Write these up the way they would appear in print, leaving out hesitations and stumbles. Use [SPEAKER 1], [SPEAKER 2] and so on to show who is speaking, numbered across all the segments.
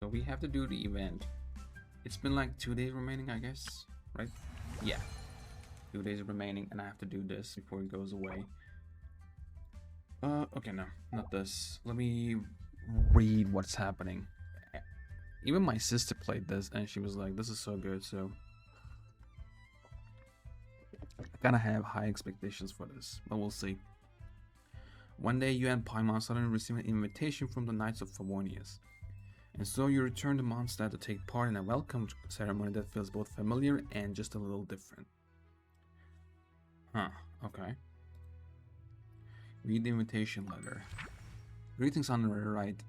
[SPEAKER 1] So we have to do the event. It's been like 2 days remaining, I guess, right? Yeah, 2 days remaining, and I have to do this before it goes away. Okay, no, not this. Let me read what's happening. Even my sister played this, and she was like, "This is so good." So I kind of have high expectations for this, but we'll see. One day, you and Paimon suddenly receive an invitation from the Knights of Favonius. And so you return to Mondstadt to take part in a welcome ceremony that feels both familiar and just a little different. Huh, okay. Read the invitation letter. Greetings on the right.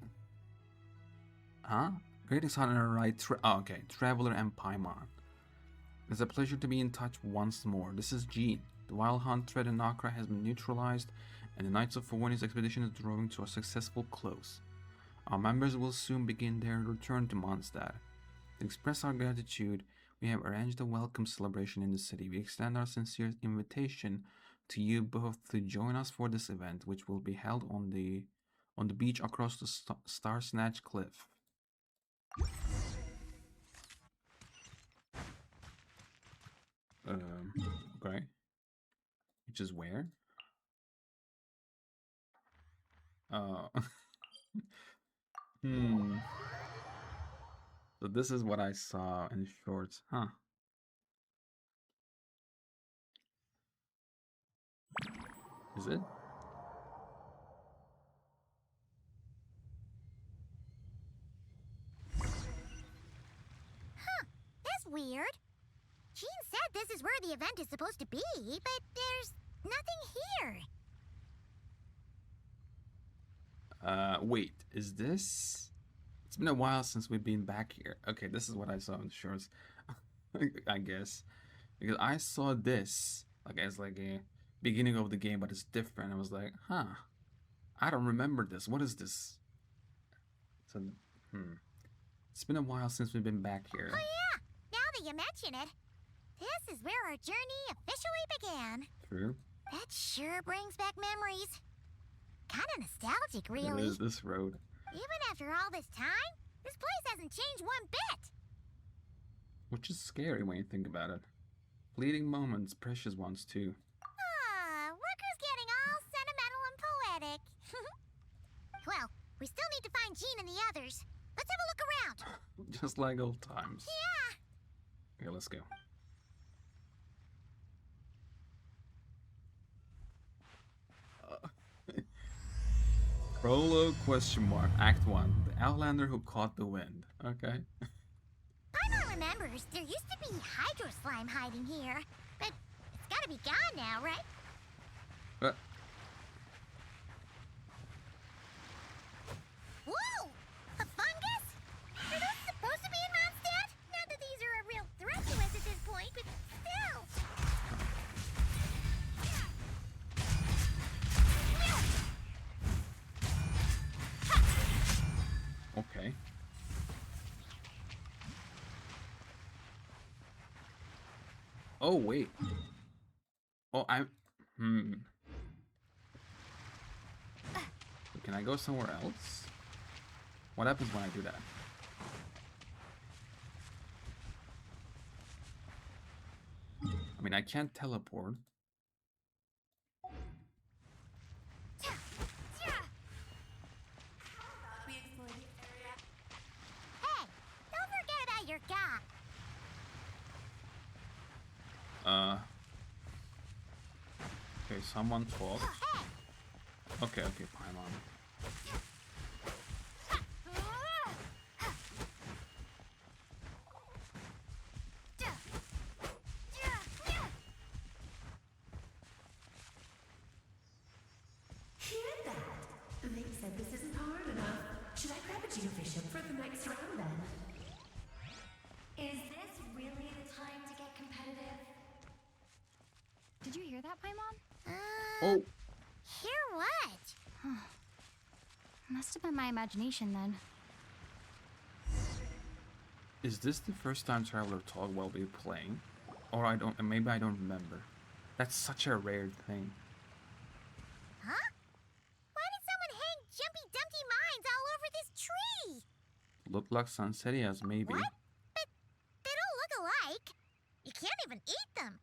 [SPEAKER 1] Huh? Greetings on the right. Okay, Traveler and Paimon. It's a pleasure to be in touch once more. This is Jean. The wild hunt threat in Nakra has been neutralized, and the Knights of Favonius expedition is drawing to a successful close. Our members will soon begin their return to Mondstadt. To express our gratitude, we have arranged a welcome celebration in the city. We extend our sincere invitation to you both to join us for this event, which will be held on the beach across the Star Snatch Cliff. Okay. Which is where? Hmm. So this is what I saw in shorts, huh? Is it?
[SPEAKER 2] Huh, that's weird. Jean said this is where the event is supposed to be, but there's nothing here.
[SPEAKER 1] Wait, is this? It's been a while since we've been back here. Okay, this is what I saw in the shorts, I guess. Because I saw this, like, as like a beginning of the game, but it's different. I was like, huh, I don't remember this. What is this? So, it's been a while since we've been back here.
[SPEAKER 2] Oh yeah, now that you mention it, this is where our journey officially began.
[SPEAKER 1] True.
[SPEAKER 2] That sure brings back memories. Kind of nostalgic, really.
[SPEAKER 1] It is this road.
[SPEAKER 2] Even after all this time, this place hasn't changed one bit.
[SPEAKER 1] Which is scary when you think about it. Fleeting moments, precious ones too.
[SPEAKER 2] Ah, look who's getting all sentimental and poetic. Well, we still need to find Jean and the others. Let's have a look around.
[SPEAKER 1] Just like old times.
[SPEAKER 2] Yeah.
[SPEAKER 1] Okay, let's go. Prologue question mark Act 1. The Outlander who caught the wind. Okay.
[SPEAKER 2] Paimon remembers there used to be hydro slime hiding here, but it's gotta be gone now, right? Whoa! A fungus? Are those supposed to be in Mondstadt? Not that these are a real threat to us at this point, but still.
[SPEAKER 1] Okay. Oh, wait. Oh, Can I go somewhere else? What happens when I do that? I mean, I can't teleport.
[SPEAKER 2] Hey, don't forget about your guy.
[SPEAKER 1] Okay, someone talk.
[SPEAKER 2] Hey.
[SPEAKER 1] Okay, Paimon.
[SPEAKER 3] Hear that? They said this isn't hard enough. Should I grab a geovision for the next round then?
[SPEAKER 4] Is this really the time to get competitive? Did you hear that, Paimon?
[SPEAKER 1] Oh!
[SPEAKER 2] Hear what?
[SPEAKER 4] Must have been my imagination then.
[SPEAKER 1] Is this the first time Traveler talk while we're playing? Or maybe I don't remember. That's such a rare thing.
[SPEAKER 2] Huh? Why did someone hang Jumpy Dumpty mines all over this tree?
[SPEAKER 1] Look like Sunsettias, maybe.
[SPEAKER 2] What? But they don't look alike. You can't even eat them.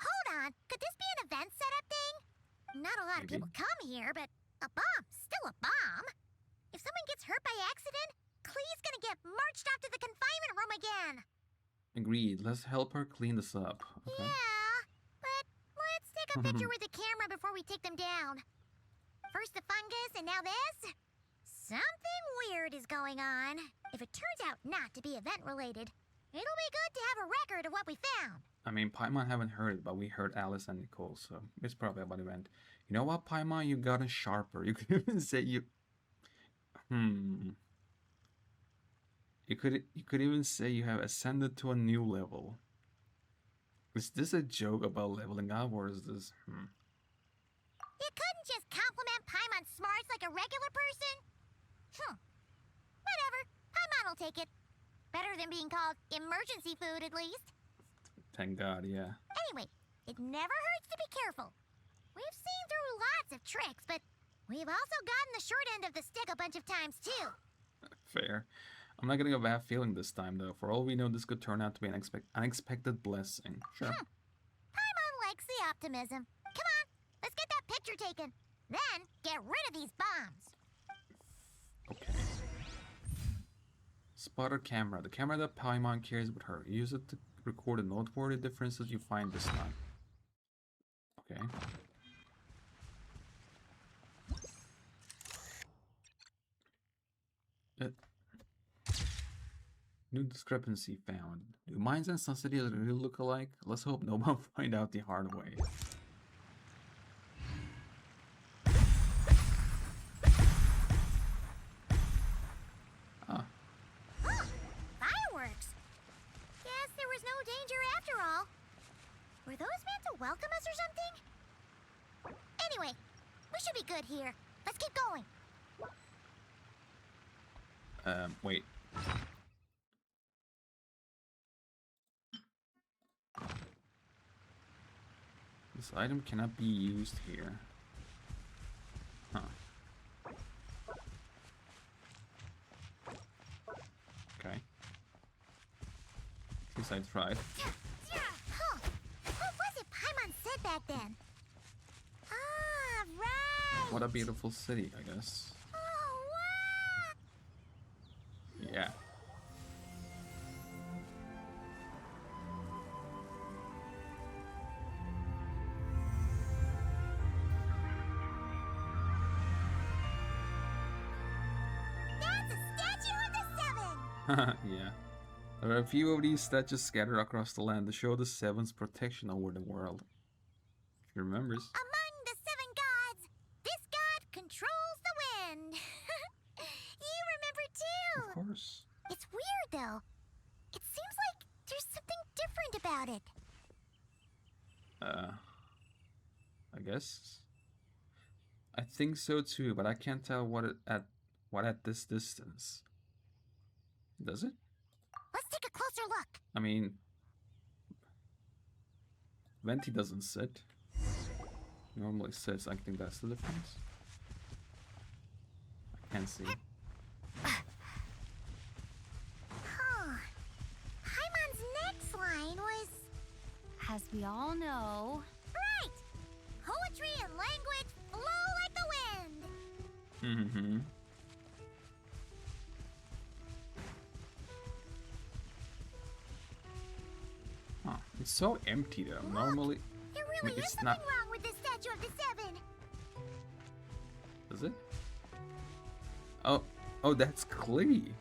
[SPEAKER 2] Hold on. Could this be an event setup thing? Not a lot of
[SPEAKER 1] Maybe.
[SPEAKER 2] people come here, but a bomb's still a bomb. If someone gets hurt by accident, Clee's gonna get marched off to the confinement room again.
[SPEAKER 1] Agreed. Let's help her clean this up. Okay.
[SPEAKER 2] Yeah, but let's take a picture with the camera before we take them down. First the fungus, and now this? Something weird is going on. If it turns out not to be event-related, it'll be good to have a record of what we found.
[SPEAKER 1] I mean, Paimon haven't heard it, but we heard Alice and Nicole, so it's probably about event. You know what, Paimon? You gotten sharper. You could even say you... You could even say you have ascended to a new level. Is this a joke about leveling up, or is this...
[SPEAKER 2] You couldn't just compliment Paimon's smarts like a regular person? Whatever. Paimon will take it. Better than being called emergency food, at least.
[SPEAKER 1] Thank God, yeah.
[SPEAKER 2] Anyway, it never hurts to be careful. We've seen through lots of tricks, but we've also gotten the short end of the stick a bunch of times, too.
[SPEAKER 1] Fair. I'm not getting a bad feeling this time, though. For all we know, this could turn out to be an unexpected blessing. Sure.
[SPEAKER 2] Paimon likes the optimism. Come on, let's get that picture taken. Then, get rid of these bombs.
[SPEAKER 1] Okay. Spotter camera. The camera that Paimon carries with her. Use it to record the noteworthy differences you find this time. Okay. New discrepancy found. Do mines and Sunsettias really look alike? Let's hope no one find out the hard way.
[SPEAKER 2] Fireworks! Guess there was no danger after all. Were those meant to welcome us or something? Anyway, we should be good here. Let's keep going.
[SPEAKER 1] Wait. This item cannot be used here. Huh. Okay. At least I tried.
[SPEAKER 2] Huh. What was it Paimon said back then? Ah, right.
[SPEAKER 1] What a beautiful city, I guess.
[SPEAKER 2] Oh, wow.
[SPEAKER 1] Yeah.
[SPEAKER 2] That's a statue of the Seven.
[SPEAKER 1] Yeah. There are a few of these statues scattered across the land to show the Seven's protection over the world. She remembers.
[SPEAKER 2] Among the 7 gods, this god controls the wind. You remember too.
[SPEAKER 1] Of course.
[SPEAKER 2] It's weird though. It seems like there's something different about it.
[SPEAKER 1] I guess. I think so too, but I can't tell what at this distance. Does it?
[SPEAKER 2] Let's take a closer look.
[SPEAKER 1] I mean, Venti doesn't sit. He normally sits. I think that's the difference. I can't see.
[SPEAKER 2] Huh. Paimon's next line was...
[SPEAKER 4] As we all know,
[SPEAKER 2] Right! Poetry and language flow like the wind.
[SPEAKER 1] Mm-hmm. Huh. It's so empty though. Normally,
[SPEAKER 2] There
[SPEAKER 1] I
[SPEAKER 2] really
[SPEAKER 1] mean,
[SPEAKER 2] is
[SPEAKER 1] it's
[SPEAKER 2] something
[SPEAKER 1] not.
[SPEAKER 2] wrong with the statue of the 7.
[SPEAKER 1] Is it? Oh, that's Klee.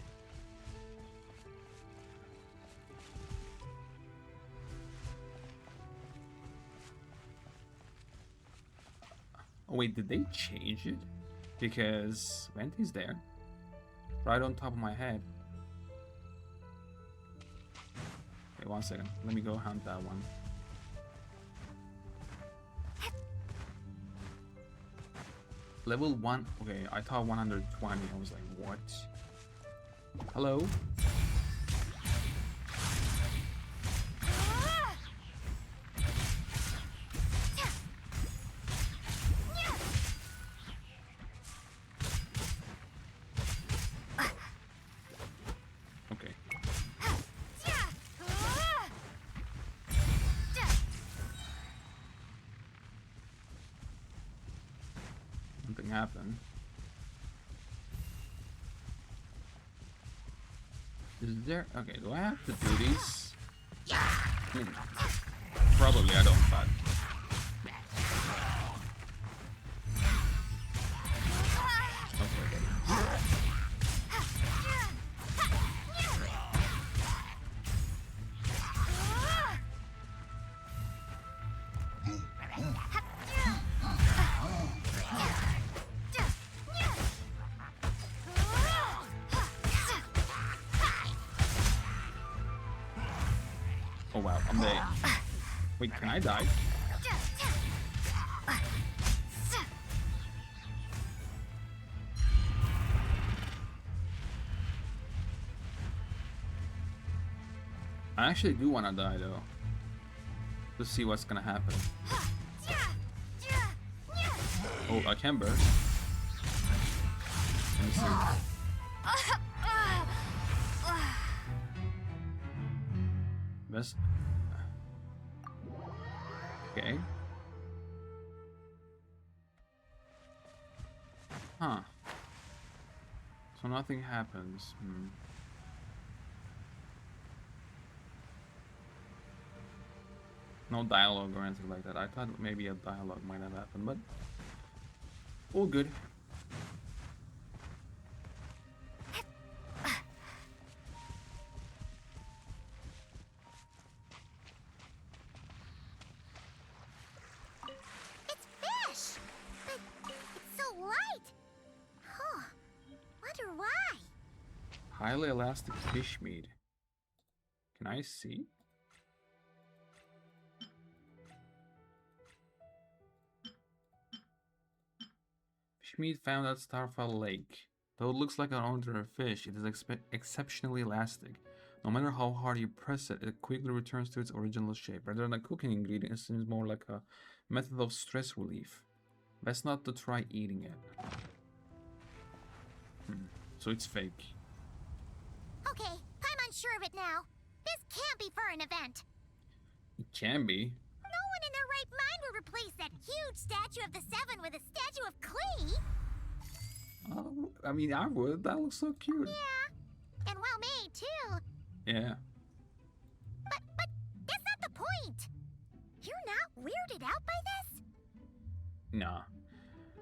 [SPEAKER 1] Oh wait, did they change it? Because Venti's there, right on top of my head. Wait 1 second. Let me go hunt that one. Level 1. Okay, I thought 120. I was like, what? Hello? happen. Is there... Okay, do I have to do these? Probably I don't, but... Oh wow, I'm dead. Wait, can I die? I actually do want to die though. To see what's gonna happen. Oh, I can burst. Let me see. Best. Okay. Huh. So nothing happens. No dialogue or anything like that. I thought maybe a dialogue might have happened, but all good.
[SPEAKER 2] It's fish! But it's so light! Huh. Wonder why?
[SPEAKER 1] Highly elastic fish meat. Can I see? Fish meat found at Starfall Lake. Though it looks like an ordinary fish, it is exceptionally elastic. No matter how hard you press it, it quickly returns to its original shape. Rather than a cooking ingredient, it seems more like a method of stress relief. Best not to try eating it. So it's fake.
[SPEAKER 2] Okay, I'm unsure of it now. This can't be for an event.
[SPEAKER 1] It can be.
[SPEAKER 2] No one in their right mind would replace that huge statue of the Seven with a statue of Klee.
[SPEAKER 1] I mean, I would. That looks so cute.
[SPEAKER 2] Yeah, and well made too.
[SPEAKER 1] Yeah.
[SPEAKER 2] But that's not the point. You're not weirded out by this?
[SPEAKER 1] Nah.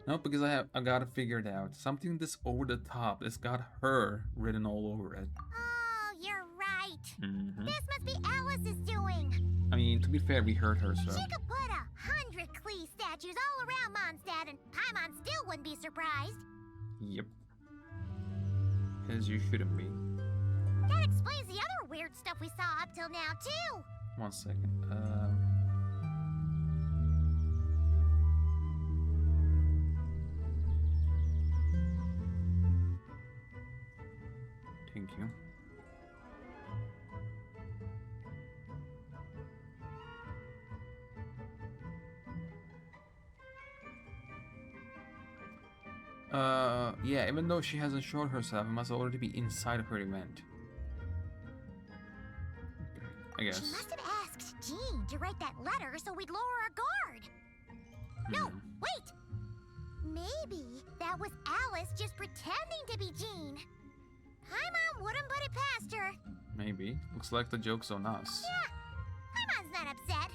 [SPEAKER 1] No, because I got it figured out. Something this over the top. It's got her written all over it.
[SPEAKER 2] Oh, you're right.
[SPEAKER 1] Mm-hmm.
[SPEAKER 2] This must be Alice's doing.
[SPEAKER 1] I mean, to be fair, we heard her, so.
[SPEAKER 2] She could put 100 Klee statues all around Mondstadt and Paimon still wouldn't be surprised.
[SPEAKER 1] Yep. As you shouldn't be.
[SPEAKER 2] That explains the other weird stuff we saw up till now, too.
[SPEAKER 1] 1 second. Thank you. Yeah, even though she hasn't shown herself, it must already be inside her event. I guess.
[SPEAKER 2] She must have asked Jean to write that letter so we'd lower our guard. No, wait! Maybe that was Alice just pretending to be Jean. Paimon wouldn't put it past her.
[SPEAKER 1] Maybe. Looks like the joke's on us.
[SPEAKER 2] Yeah, Paimon's not upset.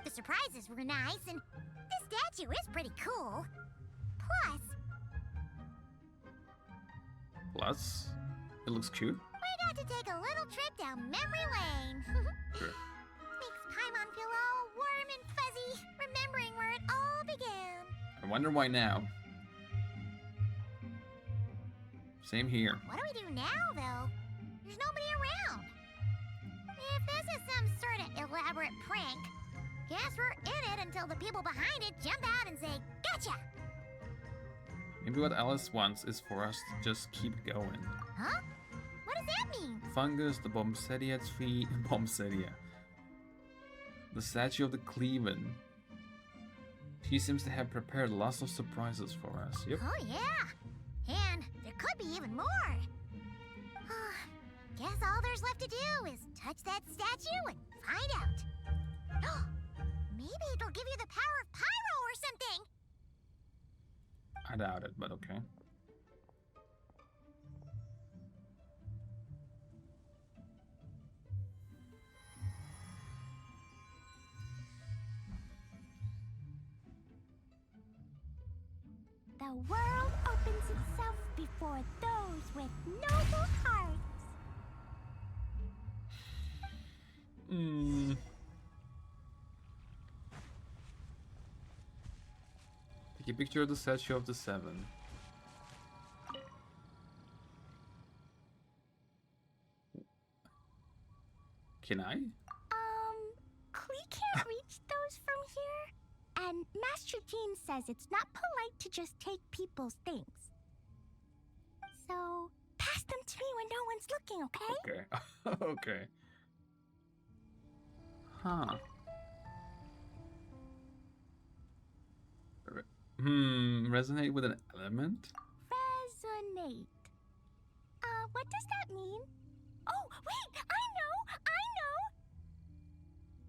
[SPEAKER 2] The surprises were nice, and this statue is pretty cool.
[SPEAKER 1] Plus, it looks cute.
[SPEAKER 2] We got to take a little trip down memory lane.
[SPEAKER 1] Sure.
[SPEAKER 2] Makes Paimon feel all warm and fuzzy, remembering where it all began.
[SPEAKER 1] I wonder why now. Same here.
[SPEAKER 2] What do we do now, though? There's nobody around. If this is some sort of elaborate prank, guess we're in it until the people behind it jump out and say, "Gotcha!"
[SPEAKER 1] Maybe what Alice wants is for us to just keep going.
[SPEAKER 2] Huh? What does that mean?
[SPEAKER 1] Fungus, the Bombsedia's feet, Bombsedia. The statue of the Cleaven. She seems to have prepared lots of surprises for us. Yep.
[SPEAKER 2] Oh, yeah. And there could be even more. Guess all there's left to do is touch that statue and find out. Maybe it'll give you the power of Pyro or something.
[SPEAKER 1] I doubt it, but okay.
[SPEAKER 2] The world opens itself before those with noble hearts.
[SPEAKER 1] Take a picture of the statue of the seven. Can I?
[SPEAKER 2] Klee can't reach those from here. And Master Jean says it's not polite to just take people's things. So, pass them to me when no one's looking, okay?
[SPEAKER 1] Okay. Okay. Huh. Resonate with an element?
[SPEAKER 2] Resonate. What does that mean? Oh, wait! I know!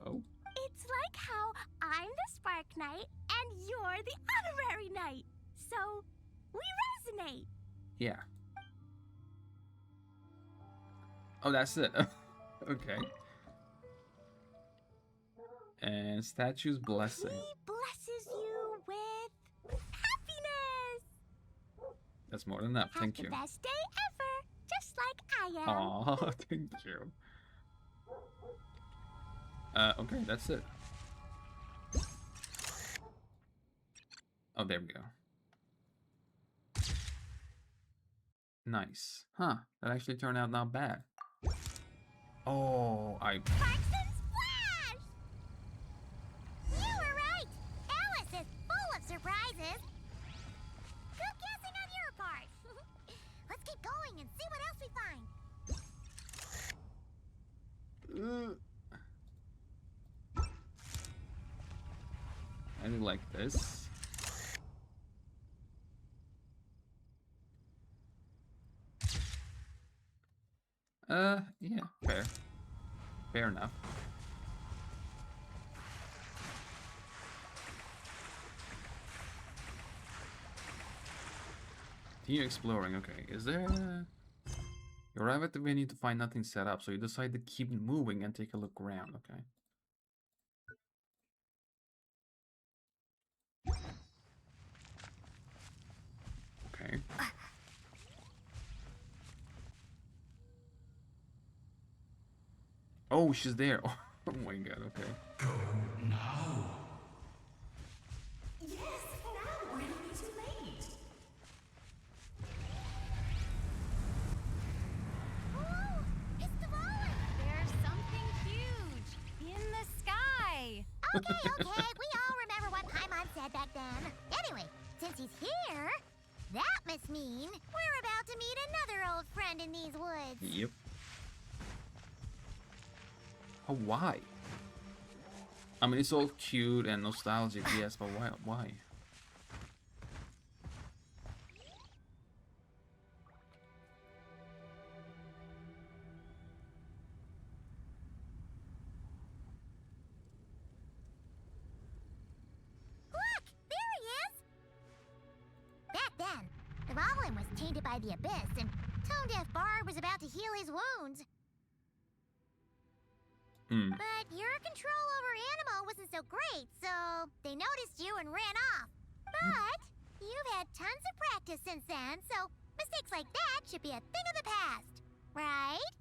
[SPEAKER 1] Oh.
[SPEAKER 2] It's like how I'm the Spark Knight and you're the Honorary Knight. So, we resonate.
[SPEAKER 1] Yeah. Oh, that's it. Okay. And statue's blessing.
[SPEAKER 2] He blesses you with happiness.
[SPEAKER 1] That's more than enough.
[SPEAKER 2] Have
[SPEAKER 1] Thank
[SPEAKER 2] the
[SPEAKER 1] you.
[SPEAKER 2] best day ever, just like I am.
[SPEAKER 1] Aw, thank you. Okay, that's it. Oh, there we go. Nice. Huh, that actually turned out not bad. Oh,
[SPEAKER 2] Sparks and Splash! You were right. Alice is full of surprises. Good guessing on your part. Let's keep going and see what else we find.
[SPEAKER 1] I do like this. Yeah, fair. Fair enough. Continue exploring, okay. Is there... You arrive at the venue to find nothing set up, so you decide to keep moving and take a look around, okay. Okay. Oh, she's there. Oh my god, okay.
[SPEAKER 3] Go now. Yes, now or it'll be too late.
[SPEAKER 2] Oh, it's the Volin.
[SPEAKER 4] There's something huge in the sky.
[SPEAKER 2] Okay, we all remember what Paimon said back then. Anyway, since he's here, that must mean we're about to meet another old friend in these woods.
[SPEAKER 1] Yep. Oh, why? I mean, it's all cute and nostalgic, yes, but why?
[SPEAKER 2] Look, there he is. Back then, the Volin was tainted by the Abyss, and Tone Deaf Bard was about to heal his wounds. But your control over Animo wasn't so great, so they noticed you and ran off. But you've had tons of practice since then, so mistakes like that should be a thing of the past, right?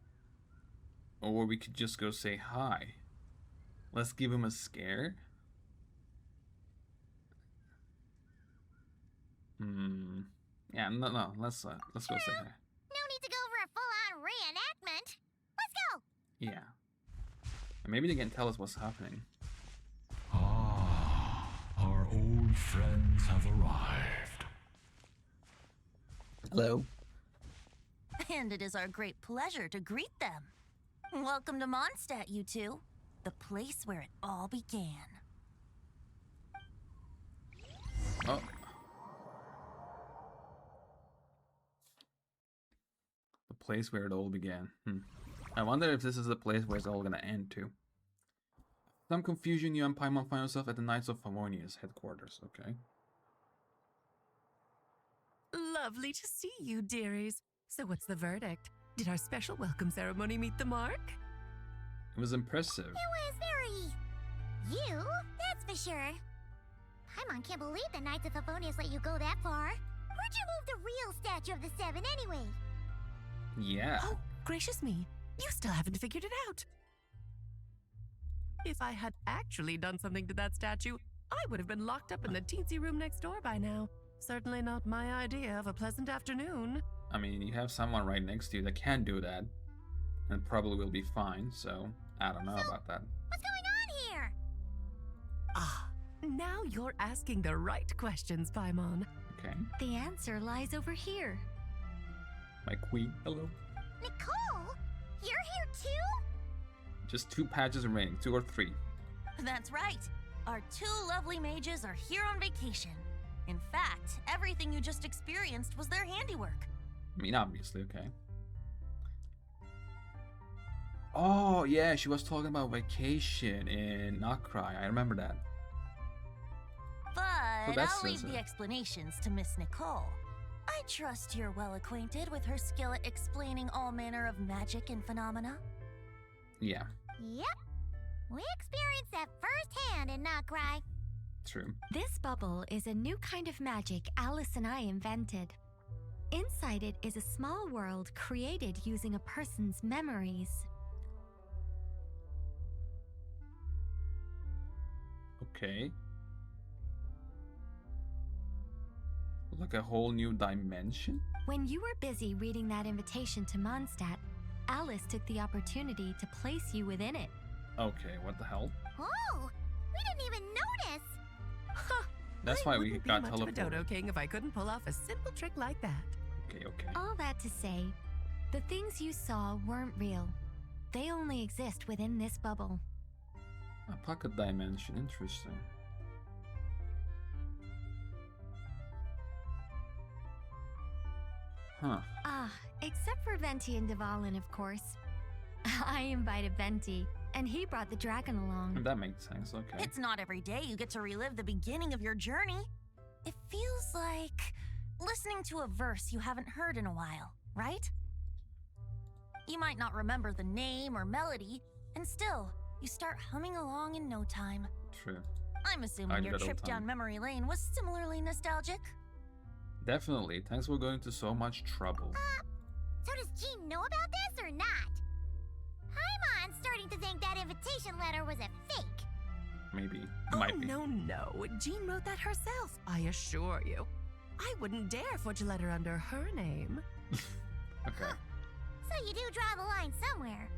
[SPEAKER 1] Or we could just go say hi. Let's give him a scare. Yeah, no, let's go say hi.
[SPEAKER 2] No need to go for a full-on reenactment. Let's go!
[SPEAKER 1] Yeah. And maybe they can tell us what's happening.
[SPEAKER 5] Ah, our old friends have arrived.
[SPEAKER 1] Hello.
[SPEAKER 6] And it is our great pleasure to greet them. Welcome to Mondstadt, you two. The place where it all began.
[SPEAKER 1] Oh. The place where it all began. I wonder if this is the place where it's all gonna end too. Some confusion, you and Paimon find yourself at the Knights of Harmonious headquarters, okay.
[SPEAKER 3] lovely to see you, dearies. So what's the verdict? Did our special welcome ceremony meet the mark?
[SPEAKER 1] It was impressive.
[SPEAKER 2] It was very... you, that's for sure. Paimon can't believe the Knights of Favonius let you go that far. Where'd you move the real statue of the Seven anyway?
[SPEAKER 1] Yeah.
[SPEAKER 3] Oh, gracious me. You still haven't figured it out. If I had actually done something to that statue, I would have been locked up in the teensy room next door by now. Certainly not my idea of a pleasant afternoon.
[SPEAKER 1] I mean, you have someone right next to you that can do that, and probably will be fine, so I don't know about that.
[SPEAKER 2] What's going on here?
[SPEAKER 3] Ah, now you're asking the right questions, Paimon.
[SPEAKER 1] Okay.
[SPEAKER 4] The answer lies over here.
[SPEAKER 1] My queen, hello.
[SPEAKER 2] Nicole? You're here too?
[SPEAKER 1] Just 2 patches remaining, 2 or 3.
[SPEAKER 6] That's right. Our 2 lovely mages are here on vacation. In fact, everything you just experienced was their handiwork.
[SPEAKER 1] I mean, obviously, okay. Oh, yeah, she was talking about vacation in Nokrai. I remember that.
[SPEAKER 6] But
[SPEAKER 1] that
[SPEAKER 6] I'll leave
[SPEAKER 1] says
[SPEAKER 6] the
[SPEAKER 1] it.
[SPEAKER 6] explanations to Miss Nicole. I trust you're well acquainted with her skill at explaining all manner of magic and phenomena.
[SPEAKER 1] Yeah,
[SPEAKER 2] Yep. We experienced that firsthand in Nokrai.
[SPEAKER 1] true.
[SPEAKER 4] This bubble is a new kind of magic Alice and I invented. Inside it is a small world created using a person's memories.
[SPEAKER 1] Okay. Like a whole new dimension?
[SPEAKER 4] When you were busy reading that invitation to Mondstadt, Alice took the opportunity to place you within it.
[SPEAKER 1] Okay, what the hell?
[SPEAKER 2] Oh, we didn't even notice.
[SPEAKER 1] That's
[SPEAKER 3] I
[SPEAKER 1] why we
[SPEAKER 3] wouldn't
[SPEAKER 1] got
[SPEAKER 3] be much of a Dodo
[SPEAKER 1] teleported.
[SPEAKER 3] King if I couldn't pull off a simple trick like that.
[SPEAKER 1] Okay.
[SPEAKER 4] All that to say, the things you saw weren't real. They only exist within this bubble.
[SPEAKER 1] A pocket dimension, interesting. Huh.
[SPEAKER 4] Ah, except for Venti and Devalin, of course. I invited Venti, and he brought the dragon along.
[SPEAKER 1] That makes sense, okay.
[SPEAKER 6] It's not every day you get to relive the beginning of your journey. It feels like listening to a verse you haven't heard in a while, right? You might not remember the name or melody, and still, you start humming along in no time.
[SPEAKER 1] True.
[SPEAKER 6] I'm assuming
[SPEAKER 1] do
[SPEAKER 6] your
[SPEAKER 1] that all
[SPEAKER 6] trip
[SPEAKER 1] the time.
[SPEAKER 6] down memory lane was similarly nostalgic.
[SPEAKER 1] Definitely. Thanks for going to so much trouble.
[SPEAKER 2] So does Jean know about this or not? Paimon's starting to think that invitation letter was a fake.
[SPEAKER 1] Maybe. It
[SPEAKER 3] Oh,
[SPEAKER 1] might be.
[SPEAKER 3] no. Jean wrote that herself, I assure you. I wouldn't dare forge a letter under her name.
[SPEAKER 1] Okay.
[SPEAKER 2] So you do draw the line somewhere.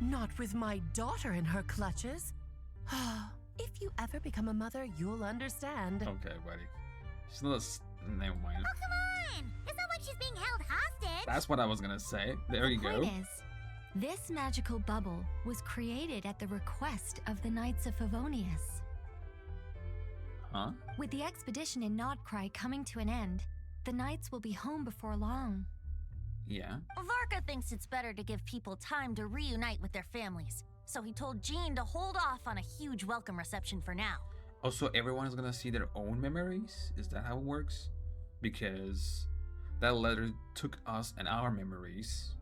[SPEAKER 3] Not with my daughter in her clutches. If you ever become a mother, you'll understand.
[SPEAKER 1] Okay, buddy. She's not never mind.
[SPEAKER 2] Oh, come on! It's not like she's being held hostage.
[SPEAKER 1] That's what I was gonna say. There you go.
[SPEAKER 4] Point is, this magical bubble was created at the request of the Knights of Favonius.
[SPEAKER 1] Huh?
[SPEAKER 4] With the expedition in Nodcry coming to an end, the Knights will be home before long.
[SPEAKER 1] Yeah.
[SPEAKER 6] Varka thinks it's better to give people time to reunite with their families, so he told Jean to hold off on a huge welcome reception for now.
[SPEAKER 1] Oh, so everyone is gonna see their own memories? Is that how it works? Because that letter took us and our memories.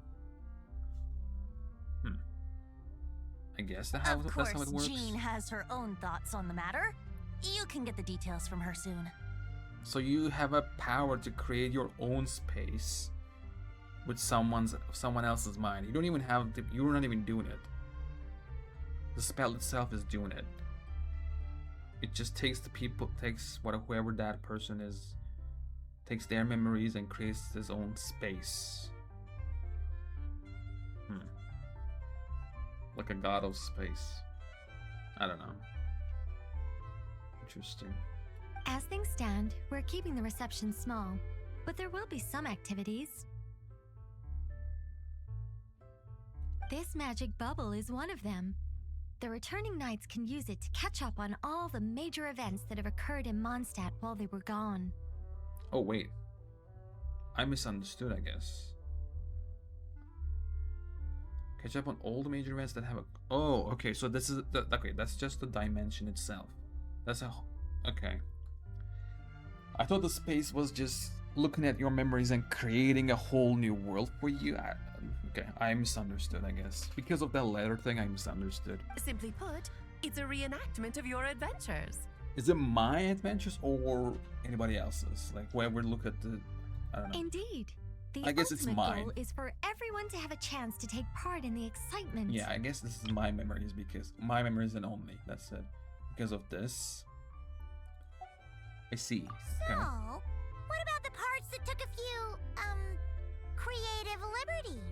[SPEAKER 1] I guess that's how
[SPEAKER 6] Of
[SPEAKER 1] it
[SPEAKER 6] course,
[SPEAKER 1] works.
[SPEAKER 6] Jean has her own thoughts on the matter. You can get the details from her soon.
[SPEAKER 1] So you have a power to create your own space with someone else's mind. You don't even have to, you're not even doing it. The spell itself is doing it. It just takes whoever that person is, takes their memories and creates his own space. Like a god of space. I don't know. Interesting.
[SPEAKER 4] As things stand, we're keeping the reception small, but there will be some activities. This magic bubble is one of them. The returning knights can use it to catch up on all the major events that have occurred in Mondstadt while they were gone.
[SPEAKER 1] Oh wait, I misunderstood, I guess. Catch up on all the major events that have a... Oh, okay, so this is... Okay, that's just the dimension itself. That's a... Okay. I thought the space was just looking at your memories and creating a whole new world for you. Okay, I misunderstood, I guess. Because of that letter thing, I misunderstood.
[SPEAKER 3] Simply put, it's a reenactment of your adventures.
[SPEAKER 1] Is it my adventures or anybody else's? Like, whoever look at the... I don't know.
[SPEAKER 4] Indeed. The
[SPEAKER 1] I guess it's
[SPEAKER 4] ultimate
[SPEAKER 1] mine.
[SPEAKER 4] goal is for everyone to have a chance to take part in the excitement.
[SPEAKER 1] Yeah, I guess this is my memories because my memories and only. That's it. Because of this. I see.
[SPEAKER 2] So,
[SPEAKER 1] Okay.
[SPEAKER 2] what about the parts that took a few, creative liberties?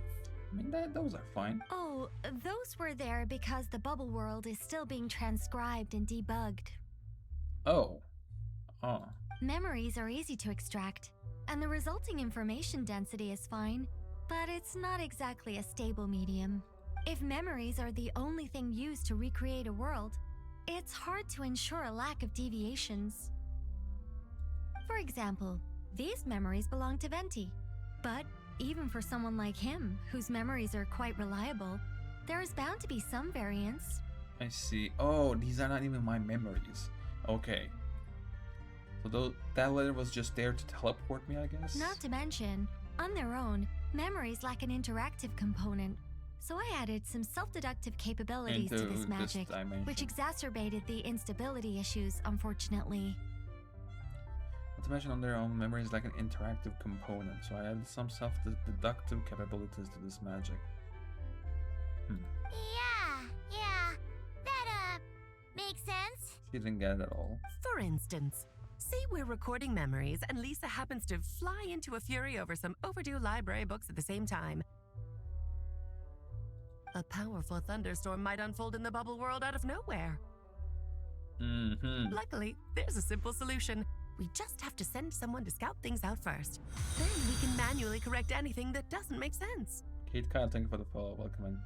[SPEAKER 1] I mean, those are fine.
[SPEAKER 4] Oh, those were there because the bubble world is still being transcribed and debugged.
[SPEAKER 1] Oh. Oh.
[SPEAKER 4] Memories are easy to extract, and the resulting information density is fine, but it's not exactly a stable medium. If memories are the only thing used to recreate a world, it's hard to ensure a lack of deviations. For example, these memories belong to Venti, but even for someone like him, whose memories are quite reliable, there is bound to be some variance.
[SPEAKER 1] I see. Oh, these are not even my memories. Okay. So that letter was just there to teleport me, I guess?
[SPEAKER 4] Not to mention, on their own, memories lack an interactive component, so I added some self-deductive capabilities to this magic, which exacerbated the instability issues, unfortunately.
[SPEAKER 1] Not to mention on their own, memory is like an interactive component, so I added some self-deductive capabilities to this magic.
[SPEAKER 2] Yeah, that, makes sense.
[SPEAKER 1] She didn't get it at all.
[SPEAKER 3] For instance, say we're recording memories and Lisa happens to fly into a fury over some overdue library books at the same time. A powerful thunderstorm might unfold in the bubble world out of nowhere. Luckily, there's a simple solution. We just have to send someone to scout things out first. Then we can manually correct anything that doesn't make sense.
[SPEAKER 1] Kate Kyle, thank you for the follow. Welcome in.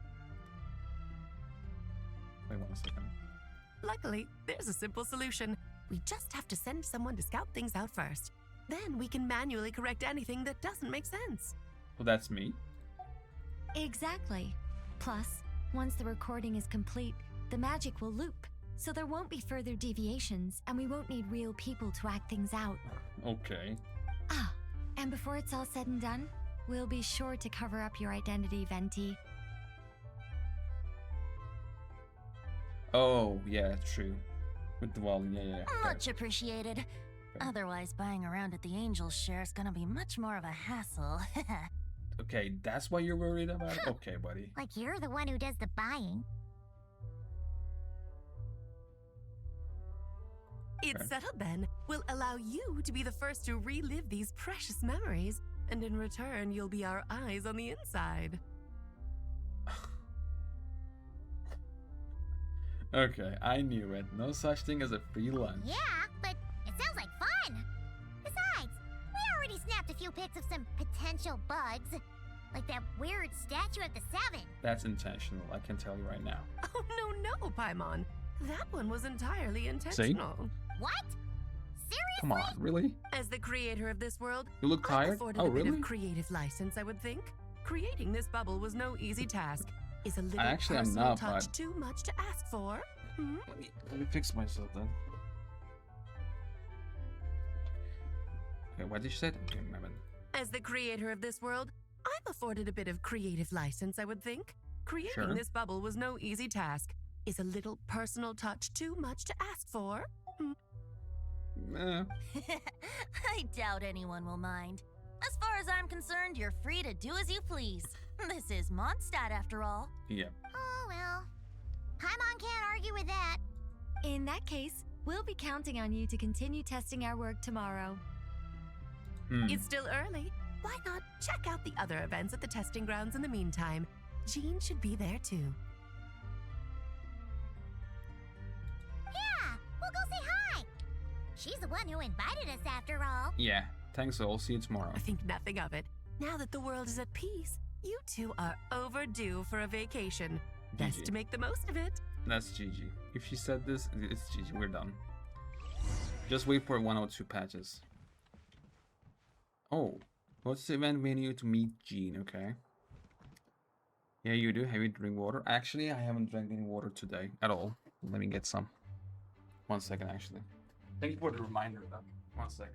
[SPEAKER 1] Wait 1 second.
[SPEAKER 3] Luckily, there's a simple solution. We just have to send someone to scout things out first. Then we can manually correct anything that doesn't make sense.
[SPEAKER 1] Well, that's me.
[SPEAKER 4] Exactly. Plus, once the recording is complete, the magic will loop, so there won't be further deviations, and we won't need real people to act things out.
[SPEAKER 1] Okay.
[SPEAKER 4] Ah, and before it's all said and done, we'll be sure to cover up your identity, Venti.
[SPEAKER 1] Oh, yeah, true. With the volume, yeah.
[SPEAKER 6] Much appreciated. Otherwise, buying around at the Angels share is gonna be much more of a hassle.
[SPEAKER 1] Okay, that's what you're worried about? Okay, buddy.
[SPEAKER 2] Like you're the one who does the buying.
[SPEAKER 3] It's settled then. We'll allow you to be the first to relive these precious memories, and in return, you'll be our eyes on the inside.
[SPEAKER 1] Okay, I knew it. No such thing as a free lunch.
[SPEAKER 2] Yeah, but it sounds like fun. Besides, we already snapped a few pics of some potential bugs. Like that weird statue at the 7.
[SPEAKER 1] That's intentional, I can tell you right now.
[SPEAKER 3] Oh, no, Paimon. That one was entirely intentional.
[SPEAKER 2] What? Seriously?
[SPEAKER 1] Come on, really?
[SPEAKER 3] As the creator of this world,
[SPEAKER 1] You look
[SPEAKER 3] I'm
[SPEAKER 1] tired?
[SPEAKER 3] afforded
[SPEAKER 1] Oh,
[SPEAKER 3] a bit
[SPEAKER 1] really?
[SPEAKER 3] of creative license, I would think. Creating this bubble was no easy task. Is a little
[SPEAKER 1] Actually, I'm
[SPEAKER 3] personal
[SPEAKER 1] not,
[SPEAKER 3] touch
[SPEAKER 1] but-
[SPEAKER 3] too much to ask for? Hmm?
[SPEAKER 1] Let me fix myself then. Okay, what did you say? Okay, remember.
[SPEAKER 3] As the creator of this world, I'm afforded a bit of creative license, I would think. Creating
[SPEAKER 1] Sure.
[SPEAKER 3] this bubble was no easy task. Is a little personal touch too much to ask for? Hmm?
[SPEAKER 6] I doubt anyone will mind. As far as I'm concerned, you're free to do as you please. This is Mondstadt, after all.
[SPEAKER 1] Yeah.
[SPEAKER 2] Oh, well. Paimon can't argue with that.
[SPEAKER 4] In that case, we'll be counting on you to continue testing our work tomorrow.
[SPEAKER 3] It's still early. Why not check out the other events at the testing grounds in the meantime? Jean should be there too.
[SPEAKER 2] Yeah, we'll go say hi. She's the one who invited us after all.
[SPEAKER 1] Yeah. Thanks all. See you tomorrow.
[SPEAKER 3] I think nothing of it. Now that the world is at peace, you two are overdue for a vacation. Best
[SPEAKER 1] GG.
[SPEAKER 3] to make the most of it.
[SPEAKER 1] That's GG. If she said this, it's GG. We're done. Just wait for 102 patches. Oh. What's the event venue to meet Jean? Okay. Yeah, you do. Have you drink water? Actually, I haven't drank any water today at all. Let me get some. 1 second, actually. Thank you for the reminder, though. 1 second.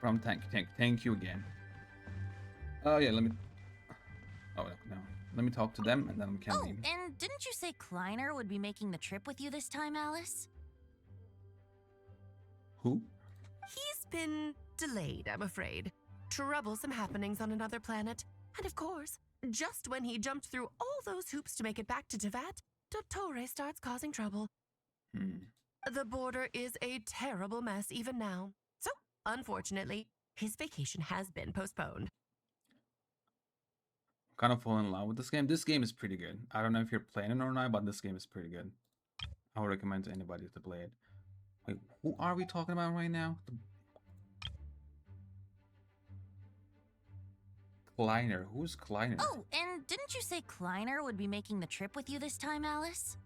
[SPEAKER 1] problem. Thank you again. Oh yeah, let me. Oh no, let me talk to them and then we can
[SPEAKER 6] Oh,
[SPEAKER 1] leave.
[SPEAKER 6] and didn't you say Kleiner would be making the trip with you this time, Alice?
[SPEAKER 1] Who?
[SPEAKER 3] He's been delayed, I'm afraid. Troublesome happenings on another planet. And of course, just when he jumped through all those hoops to make it back to Tevat, Dottore starts causing trouble. The border is a terrible mess even now. So, unfortunately, his vacation has been postponed.
[SPEAKER 1] Kind of fall in love with this game. This game is pretty good. I don't know if you're playing it or not, but this game is pretty good. I would recommend to anybody to play it. Wait, who are we talking about right now? Kleiner. Who's Kleiner?
[SPEAKER 6] Oh, and didn't you say Kleiner would be making the trip with you this time, Alice?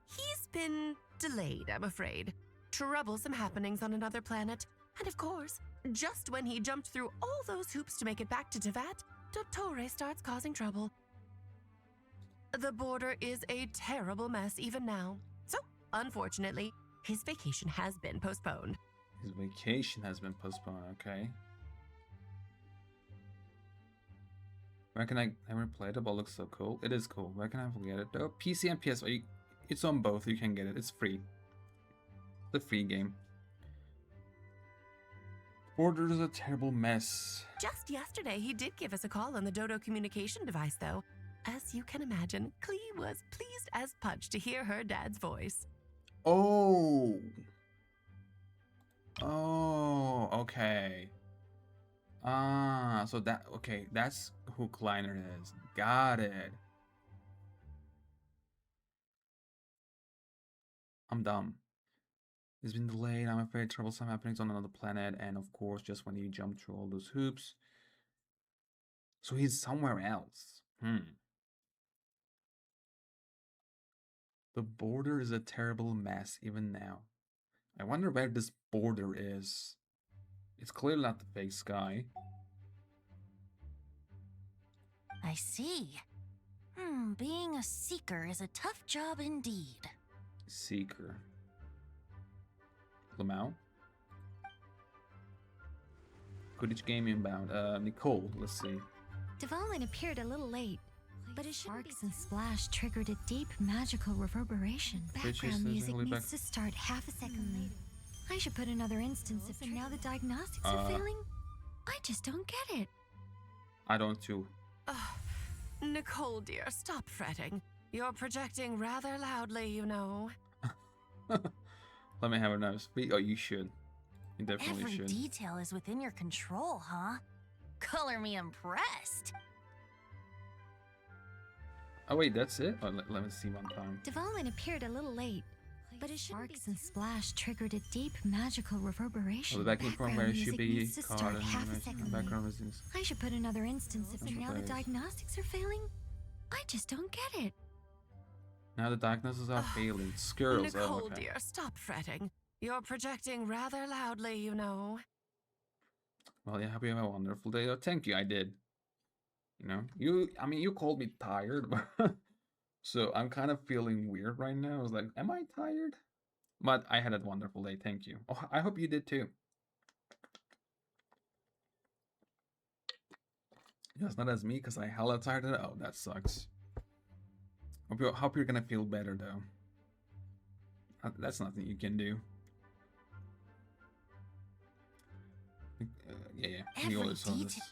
[SPEAKER 3] He's been delayed, I'm afraid. Troublesome happenings on another planet. And of course, just when he jumped through all those hoops to make it back to Tevat, Dottore starts causing trouble. The border is a terrible mess even now. So, unfortunately, his vacation has been postponed.
[SPEAKER 1] His vacation has been postponed, okay. Where can I never play it, but it looks so cool. It is cool. Where can I get it though? PC and PS4. It's on both. You can get it. It's free. It's a free game. Border is a terrible mess.
[SPEAKER 3] Just yesterday, he did give us a call on the Dodo communication device, though. As you can imagine, Clee was pleased as punch to hear her dad's voice.
[SPEAKER 1] Oh. Oh, okay. Ah, so okay, that's who Kleiner is. Got it. I'm dumb. It's been delayed. I'm afraid troublesome happenings on another planet, and of course, just when you jump through all those hoops. So he's somewhere else. The border is a terrible mess even now. I wonder where this border is. It's clearly not the fake sky.
[SPEAKER 6] I see. Being a seeker is a tough job indeed.
[SPEAKER 1] Seeker. Lamau? Quidditch game inbound. Nicole, let's see.
[SPEAKER 4] Devolin appeared a little late, but his sparks and splash triggered a deep magical reverberation. Background music needs to start half a second late. I should put another instance if now the diagnostics are failing. I just don't get it.
[SPEAKER 1] I don't too.
[SPEAKER 3] Nicole, dear, stop fretting. You're projecting rather loudly, you know.
[SPEAKER 1] Let me have a nose. Oh, you should. You definitely
[SPEAKER 6] Every
[SPEAKER 1] should.
[SPEAKER 6] detail is within your control, huh? Color me impressed.
[SPEAKER 1] Oh wait, that's it? Oh, let me see one time.
[SPEAKER 4] Devolin appeared a little late, but his sparks and splash triggered a deep magical reverberation.
[SPEAKER 1] Well, the backing from where it should be
[SPEAKER 4] needs to
[SPEAKER 1] caught
[SPEAKER 4] start
[SPEAKER 1] in
[SPEAKER 4] half a
[SPEAKER 1] animation.
[SPEAKER 4] second
[SPEAKER 1] Background
[SPEAKER 4] late.
[SPEAKER 1] music.
[SPEAKER 4] I should put another instance if now the
[SPEAKER 1] Surprise.
[SPEAKER 4] diagnostics are failing. I just don't get it.
[SPEAKER 1] Now the diagnoses are failing. Skirls.
[SPEAKER 3] Nicole,
[SPEAKER 1] Oh, okay.
[SPEAKER 3] dear, stop fretting. You're projecting rather loudly, you know.
[SPEAKER 1] Well, yeah, hope you have a wonderful day. Oh, thank you, I did. You know, you called me tired, so I'm kind of feeling weird right now. I was like, am I tired? But I had a wonderful day, thank you. Oh, I hope you did too. Just not as me, because I hella tired. Oh, that sucks. Hope you're gonna feel better though. That's nothing you can do. Yeah. We
[SPEAKER 6] Every
[SPEAKER 1] always saw this.
[SPEAKER 6] detail.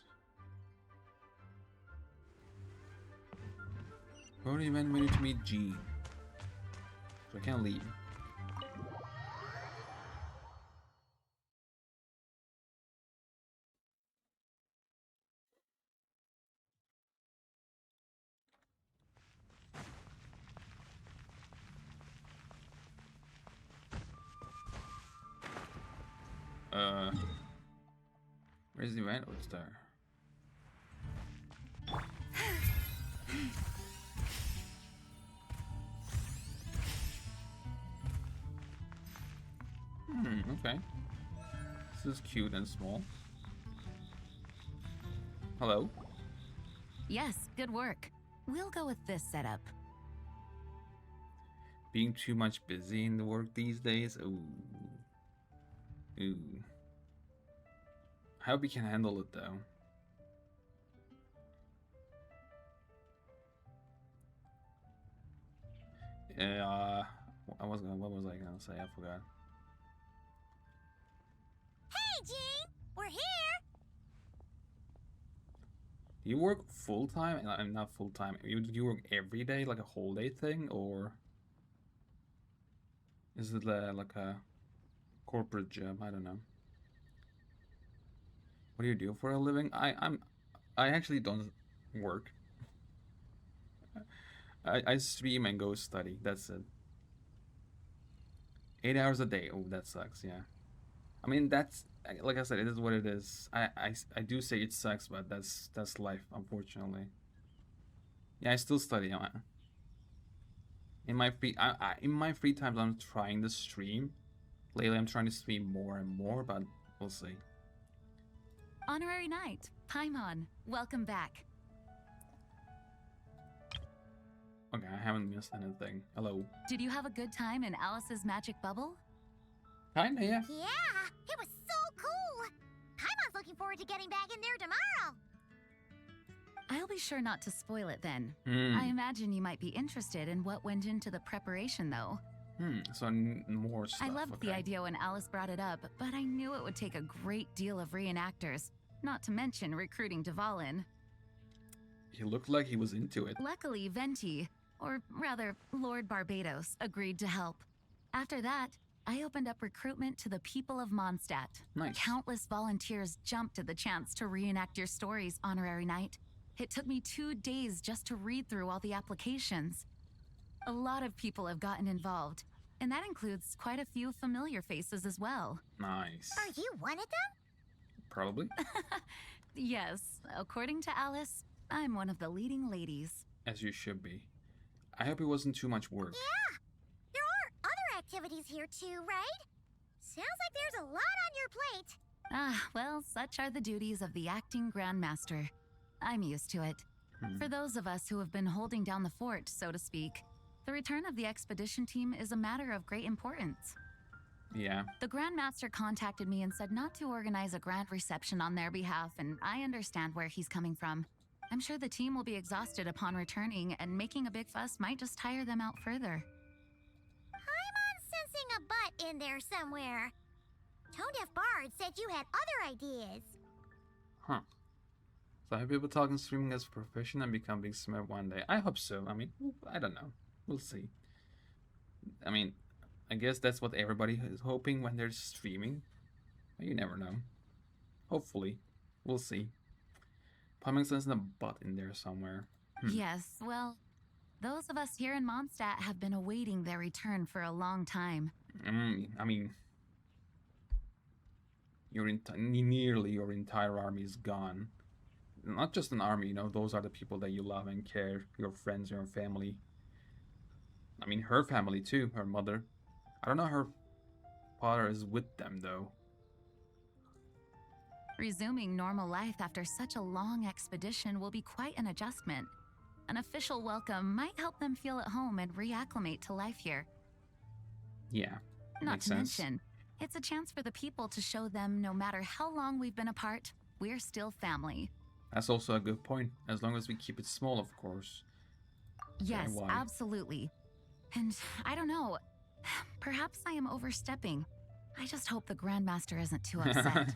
[SPEAKER 1] Where do you mean we need to meet G? So I can't leave. Where's the event? Oh, it's there. Okay. This is cute and small. Hello?
[SPEAKER 6] Yes, good work. We'll go with this setup.
[SPEAKER 1] Being too much busy in the work these days? Ooh. Ooh. I hope he can handle it though. What was I gonna say? I forgot.
[SPEAKER 2] Hey, Gene! We're here!
[SPEAKER 1] Do you work full time? I'm not full time. You work every day, like a whole day thing, or is it like a corporate job? I don't know. What do you do for a living? I actually don't work. I stream and go study. That's it. 8 hours a day. Oh, that sucks. Yeah. I mean, that's like I said, it is what it is. I do say it sucks, but that's life, unfortunately. Yeah, I still study. In my free times, I'm trying to stream. Lately, I'm trying to stream more and more, but we'll see.
[SPEAKER 7] Honorary Knight, Paimon, welcome back.
[SPEAKER 1] Okay, I haven't missed anything. Hello.
[SPEAKER 7] Did you have a good time in Alice's magic bubble?
[SPEAKER 1] Kinda, yeah.
[SPEAKER 2] Yeah, it was so cool! Paimon's looking forward to getting back in there tomorrow!
[SPEAKER 7] I'll be sure not to spoil it then.
[SPEAKER 1] Hmm.
[SPEAKER 7] I imagine you might be interested in what went into the preparation though.
[SPEAKER 1] So more stuff.
[SPEAKER 7] I loved the
[SPEAKER 1] okay.
[SPEAKER 7] idea when Alice brought it up, but I knew it would take a great deal of reenactors, not to mention recruiting Dvalin.
[SPEAKER 1] He looked like he was into it.
[SPEAKER 7] Luckily, Venti, or rather, Lord Barbados, agreed to help. After that, I opened up recruitment to the people of Mondstadt.
[SPEAKER 1] Nice.
[SPEAKER 7] Countless volunteers jumped at the chance to reenact your stories, Honorary Knight. It took me 2 days just to read through all the applications. A lot of people have gotten involved, and that includes quite a few familiar faces as well.
[SPEAKER 1] Nice.
[SPEAKER 2] Are you one of them?
[SPEAKER 1] Probably.
[SPEAKER 7] Yes, according to Alice, I'm one of the leading ladies.
[SPEAKER 1] As you should be. I hope it wasn't too much work.
[SPEAKER 2] Yeah! There are other activities here too, right? Sounds like there's a lot on your plate.
[SPEAKER 7] Ah, well, such are the duties of the acting Grandmaster. I'm used to it. For those of us who have been holding down the fort, so to speak, the return of the expedition team is a matter of great importance.
[SPEAKER 1] Yeah.
[SPEAKER 7] The Grandmaster contacted me and said not to organize a grand reception on their behalf, and I understand where he's coming from. I'm sure the team will be exhausted upon returning, and making a big fuss might just tire them out further.
[SPEAKER 2] I'm sensing a butt in there somewhere. Tone Deaf Bard said you had other ideas.
[SPEAKER 1] Huh. So I hope people talking streaming as a profession and become big smart one day. I hope so. I mean, I don't know. We'll see. I mean, I guess that's what everybody is hoping when they're streaming. You never know. Hopefully. We'll see. Plumbing sense a butt in there somewhere.
[SPEAKER 7] Yes, well, those of us here in Mondstadt have been awaiting their return for a long time.
[SPEAKER 1] I mean, nearly your entire army is gone. Not just an army, you know, those are the people that you love and care, your friends, your family. I mean, her family too, her mother. I don't know her father is with them though.
[SPEAKER 7] Resuming normal life after such a long expedition will be quite an adjustment. An official welcome might help them feel at home and reacclimate to life here.
[SPEAKER 1] Yeah,
[SPEAKER 7] Not
[SPEAKER 1] makes
[SPEAKER 7] to
[SPEAKER 1] sense.
[SPEAKER 7] mention, it's a chance for the people to show them no matter how long we've been apart, we're still family.
[SPEAKER 1] That's also a good point, as long as we keep it small, of course.
[SPEAKER 7] Yes,
[SPEAKER 1] why?
[SPEAKER 7] absolutely. And I don't know, perhaps I am overstepping. I just hope the Grandmaster isn't too upset.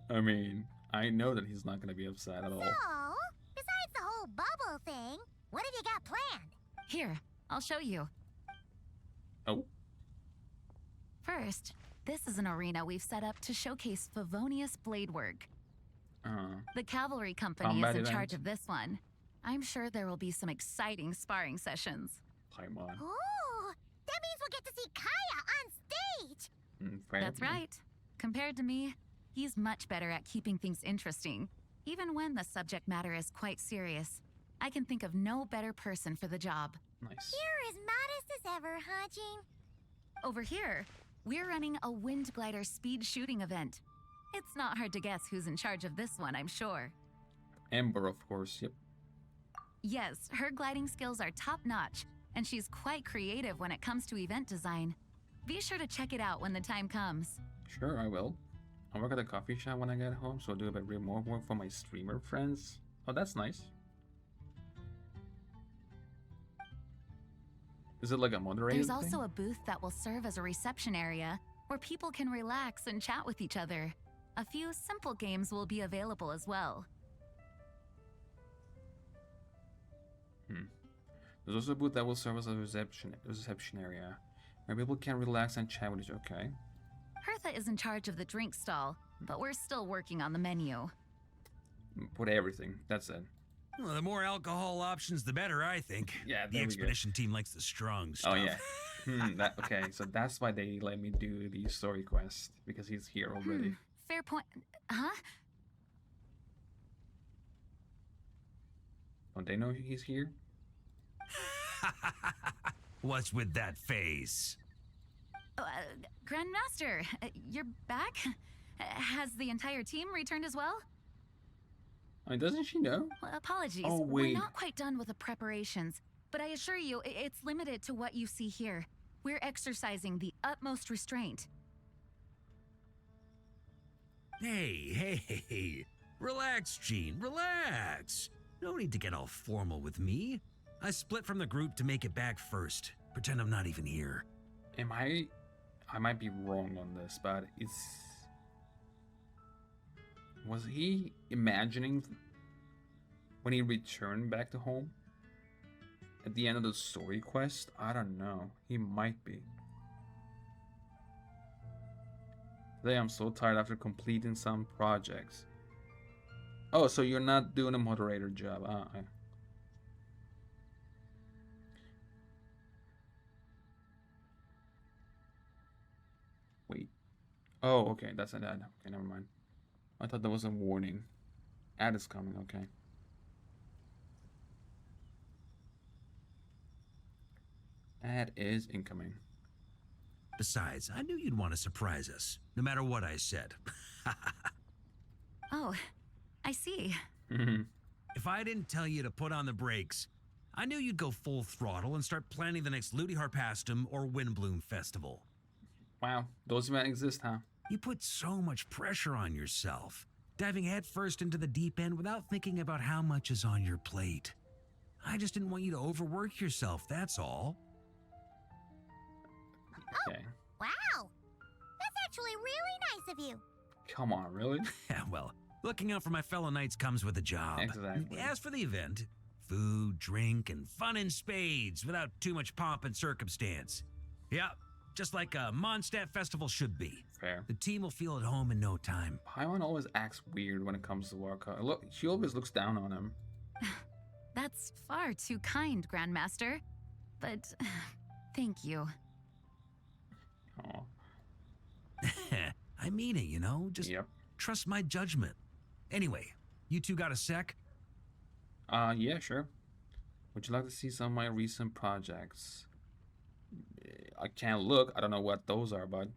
[SPEAKER 1] I mean, I know that he's not going to be upset at all.
[SPEAKER 2] So, besides the whole bubble thing, what have you got planned?
[SPEAKER 7] Here, I'll show you.
[SPEAKER 1] Oh,
[SPEAKER 7] First, this is an arena we've set up to showcase Favonius blade work. The cavalry company
[SPEAKER 1] Combat
[SPEAKER 7] is in
[SPEAKER 1] event.
[SPEAKER 7] charge of this one. I'm sure there will be some exciting sparring sessions.
[SPEAKER 1] Paimon.
[SPEAKER 2] Ooh, that means we'll get to see Kaya on stage.
[SPEAKER 7] That's right. Compared to me, he's much better at keeping things interesting, even when the subject matter is quite serious. I can think of no better person for the job.
[SPEAKER 1] Nice.
[SPEAKER 2] You're as modest as ever, huh, Jean?
[SPEAKER 7] Over here, we're running a wind glider speed shooting event. It's not hard to guess who's in charge of this one, I'm sure.
[SPEAKER 1] Ember, of course, yep.
[SPEAKER 7] Yes, her gliding skills are top-notch, and she's quite creative when it comes to event design. Be sure to check it out when the time comes.
[SPEAKER 1] Sure, I will. I work at a coffee shop when I get home, so I'll do a bit of remote work for my streamer friends. Oh, that's nice. Is it like a moderator
[SPEAKER 7] There's
[SPEAKER 1] thing?
[SPEAKER 7] also a booth that will serve as a reception area where people can relax and chat with each other. A few simple games will be available as well.
[SPEAKER 1] There's also a booth that will serve as a reception area where people can relax and chat with each other. Okay.
[SPEAKER 7] Hertha is in charge of the drink stall, but we're still working on the menu.
[SPEAKER 1] Put everything. That's it.
[SPEAKER 8] Well, the more alcohol options, the better, I think.
[SPEAKER 1] Yeah,
[SPEAKER 8] The
[SPEAKER 1] there we go.
[SPEAKER 8] expedition team likes the strong stuff.
[SPEAKER 1] Oh yeah. Okay, so that's why they let me do the story quest because he's here already.
[SPEAKER 7] Fair point. Huh?
[SPEAKER 1] Don't they know he's here?
[SPEAKER 8] What's with that face?
[SPEAKER 7] Grandmaster, you're back? Has the entire team returned as well?
[SPEAKER 1] I mean, doesn't she know?
[SPEAKER 7] Well, apologies.
[SPEAKER 1] Oh,
[SPEAKER 7] We're
[SPEAKER 1] wait.
[SPEAKER 7] not quite done with the preparations, but I assure you, it's limited to what you see here. We're exercising the utmost restraint.
[SPEAKER 8] Hey. Relax, Gene, relax. No need to get all formal with me. I split from the group to make it back first. Pretend I'm not even here.
[SPEAKER 1] I might be wrong on this, but was he imagining when he returned back to home? At the end of the story quest? I don't know. He might be. Today I'm so tired after completing some projects. Oh, so you're not doing a moderator job. Wait. Oh, okay. That's an ad. Okay, never mind. I thought there was a warning. Ad is coming, okay. Ad is incoming.
[SPEAKER 8] Besides, I knew you'd want to surprise us, no matter what I said.
[SPEAKER 7] Oh, I see.
[SPEAKER 8] If I didn't tell you to put on the brakes, I knew you'd go full throttle and start planning the next Ludi Harpastum or Windbloom Festival.
[SPEAKER 1] Wow, those events exist, huh?
[SPEAKER 8] You put so much pressure on yourself, diving headfirst into the deep end without thinking about how much is on your plate. I just didn't want you to overwork yourself, that's all.
[SPEAKER 1] Okay.
[SPEAKER 2] Wow! That's actually really nice of you.
[SPEAKER 1] Come on, really?
[SPEAKER 8] Well, looking out for my fellow knights comes with a job.
[SPEAKER 1] Exactly.
[SPEAKER 8] As for the event, food, drink, and fun in spades without too much pomp and circumstance. Yeah, just like a Mondstadt festival should be.
[SPEAKER 1] Fair.
[SPEAKER 8] The team will feel at home in no time.
[SPEAKER 1] Paimon always acts weird when it comes to Warcraft. Look, she always looks down on him.
[SPEAKER 7] That's far too kind, Grandmaster. But thank you.
[SPEAKER 1] Oh.
[SPEAKER 8] I mean it, you know? Just
[SPEAKER 1] Yep.
[SPEAKER 8] trust my judgment. Anyway, you two got a sec?
[SPEAKER 1] Yeah, sure. Would you like to see some of my recent projects? I can't look. I don't know what those are, bud.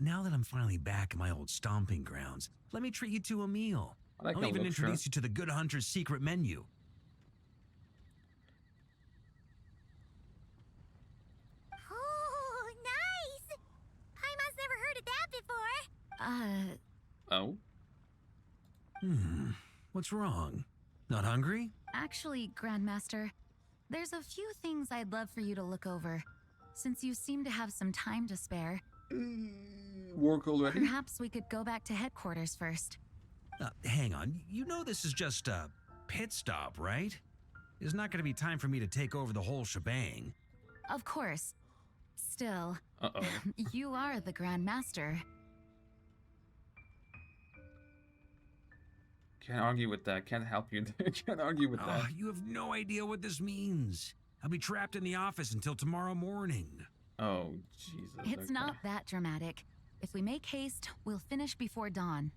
[SPEAKER 8] Now that I'm finally back in my old stomping grounds, let me treat you to a meal.
[SPEAKER 1] I like
[SPEAKER 8] I'll
[SPEAKER 1] that
[SPEAKER 8] even
[SPEAKER 1] look,
[SPEAKER 8] introduce
[SPEAKER 1] sure.
[SPEAKER 8] you to the Good Hunter's secret menu.
[SPEAKER 2] Oh, nice! Paimon's never heard of that before.
[SPEAKER 1] Oh?
[SPEAKER 8] What's wrong? Not hungry?
[SPEAKER 7] Actually, Grandmaster, there's a few things I'd love for you to look over. Since you seem to have some time to spare,
[SPEAKER 1] Work already?
[SPEAKER 7] perhaps we could go back to headquarters first.
[SPEAKER 8] Hang on. You know this is just a pit stop, right? There's not going to be time for me to take over the whole shebang.
[SPEAKER 7] Of course. Still,
[SPEAKER 1] Uh-oh.
[SPEAKER 7] you are the Grandmaster.
[SPEAKER 1] Can't argue with that. Can't help you. Can't argue with that.
[SPEAKER 8] You have no idea what this means. I'll be trapped in the office until tomorrow morning.
[SPEAKER 1] Oh, Jesus.
[SPEAKER 7] It's
[SPEAKER 1] okay.
[SPEAKER 7] not that dramatic. If we make haste, we'll finish before dawn.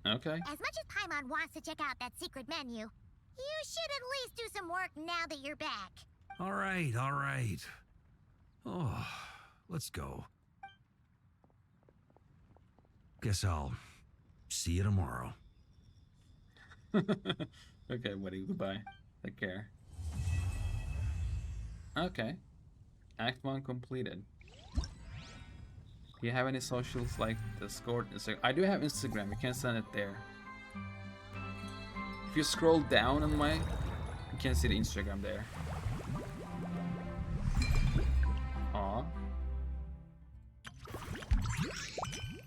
[SPEAKER 1] Okay.
[SPEAKER 2] As much as Paimon wants to check out that secret menu, you should at least do some work now that you're back.
[SPEAKER 8] All right, all right. Oh, let's go. Guess I'll see you tomorrow.
[SPEAKER 1] Okay, buddy. Goodbye. Take care. Okay. Act 1 completed. Do you have any socials like Discord, Instagram? I do have Instagram. You can send it there. If you scroll down on my, you can see the Instagram there. Aw.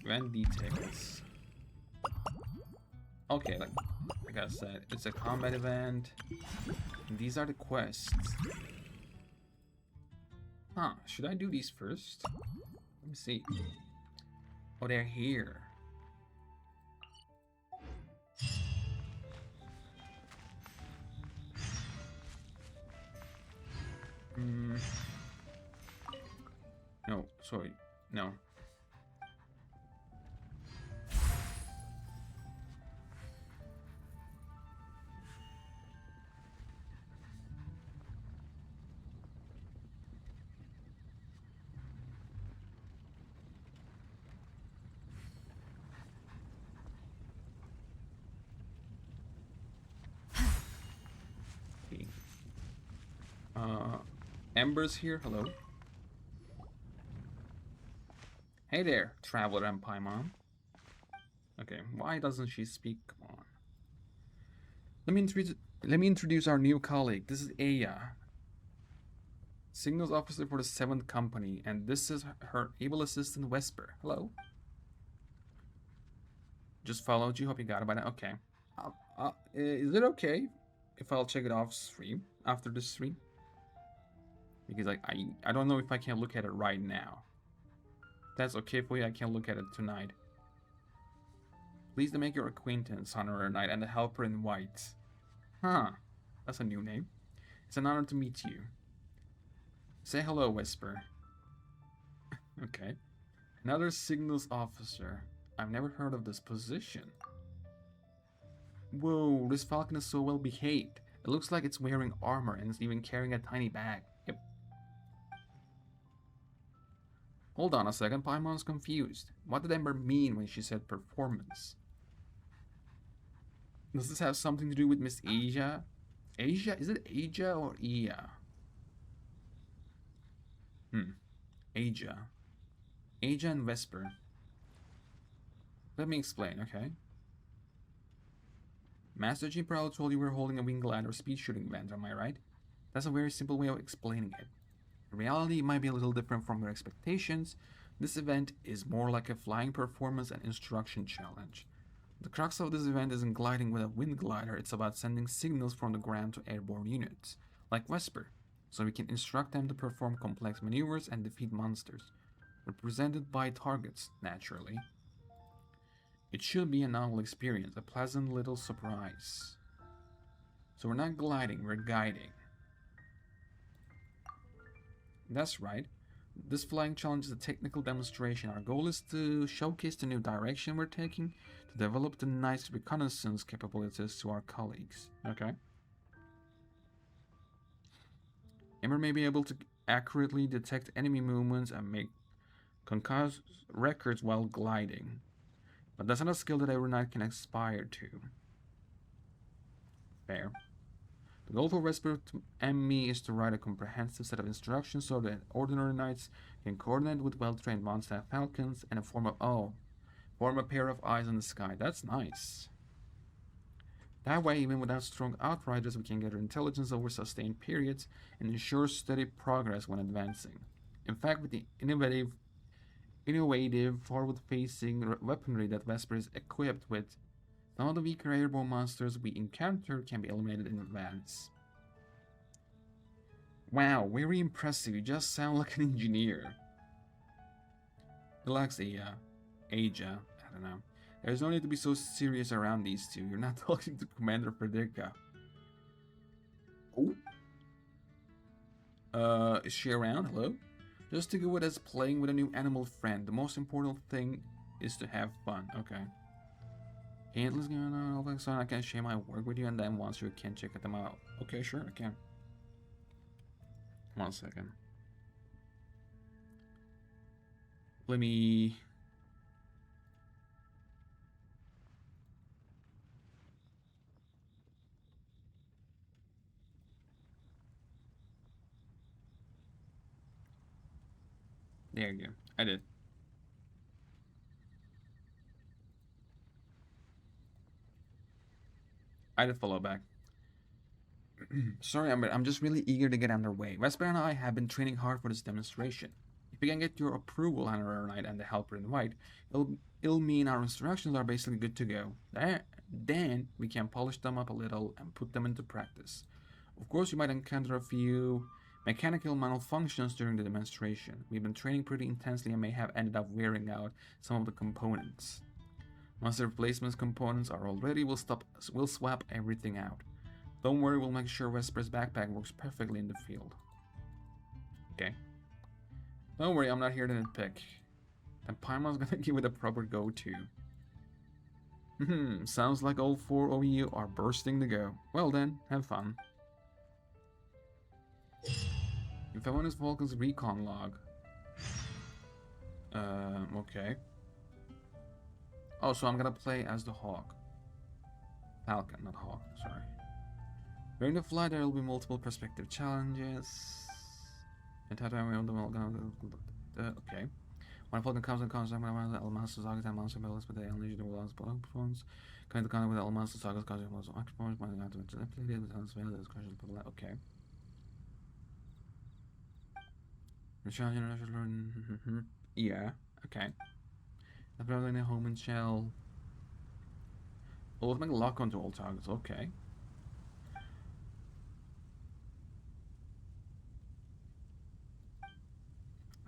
[SPEAKER 1] Event details. Okay, like I said, it's a combat event. And these are the quests. Huh, should I do these first? Let me see. Oh, they're here. No, sorry. No. Okay. Ember's here. Hello. Hey there, Traveler and Paimon. Okay, why doesn't she speak? Come on. Let me introduce our new colleague. This is Aya, Signals Officer for the 7th Company, and this is her able assistant Vesper. Hello. Just followed you. Hope you got it by now. Okay. Is it okay if I'll check it off stream after this stream? Because like I don't know if I can look at it right now. That's okay for you. I can look at it tonight. Pleased to make your acquaintance, Honorary Knight, and the Helper in White. Huh. That's a new name. It's an honor to meet you. Say hello, Whisper. Okay. Another Signals Officer. I've never heard of this position. Whoa, this falcon is so well behaved. It looks like it's wearing armor and is even carrying a tiny bag. Yep. Hold on a second, Paimon's confused. What did Ember mean when she said performance? Does this have something to do with Miss Asia? Asia? Is it Asia or Ia? Asia. Asia and Vesper. Let me explain, okay? Master G probably told you we're holding a wing glider speed shooting event, am I right? That's a very simple way of explaining it. In reality, it might be a little different from your expectations. This event is more like a flying performance and instruction challenge. The crux of this event isn't gliding with a wind glider, it's about sending signals from the ground to airborne units, like Vesper, so we can instruct them to perform complex maneuvers and defeat monsters, represented by targets, naturally. It should be a novel experience, a pleasant little surprise. So we're not gliding, we're guiding. That's right. This flying challenge is a technical demonstration. Our goal is to showcase the new direction we're taking, to develop the nice reconnaissance capabilities to our colleagues. Okay. Ember may be able to accurately detect enemy movements and make concise records while gliding. But that's not a skill that every knight can aspire to. Fair. The goal for Vesper and me is to write a comprehensive set of instructions so that ordinary knights can coordinate with well-trained Mondstaff falcons and form a pair of eyes in the sky. That's nice. That way, even without strong outriders, we can gather intelligence over sustained periods and ensure steady progress when advancing. In fact, with the innovative, forward-facing weaponry that Vesper is equipped with, some of the weaker airborne monsters we encounter can be eliminated in advance. Wow, very impressive. You just sound like an engineer. Relax, Aja. I don't know. There's no need to be so serious around these two. You're not talking to Commander Frederica. Oh. Is she around? Hello? Just think of it as playing with a new animal friend. The most important thing is to have fun. Okay. Can't let's go on so I can share my work with you, and then once you can check them out. Okay, sure, I can. 1 second. Let me. There you go. I did. I did follow back. Sorry, I'm just really eager to get underway. Vesper and I have been training hard for this demonstration. If we can get your approval, Honorary Knight, and the helper in white, it'll mean our instructions are basically good to go. Then we can polish them up a little and put them into practice. Of course, you might encounter a few mechanical malfunctions during the demonstration. We've been training pretty intensely and may have ended up wearing out some of the components. Once the replacement components are all ready, we'll swap everything out. Don't worry, we'll make sure Vesper's backpack works perfectly in the field. Okay. Don't worry, I'm not here to nitpick. And Paimon's gonna give it a proper go too. Sounds like all 4 of you are bursting to go. Well then, have fun. You found his Vulcan's recon log. Okay. Oh, so I'm gonna play as the Hawk. Falcon, not Hawk, sorry. During the flight, there will be multiple perspective challenges. Okay. When a Falcon comes in contact with the elements of Sagas and monster battles, but they unleash the world's performance. Kind of contact with the elements of Sagas, causes most occupiers, when they have to manipulate with the spell, there's questions. Okay. Yeah, okay. Apparently, a home and shell. Ultimate lock onto all targets, okay.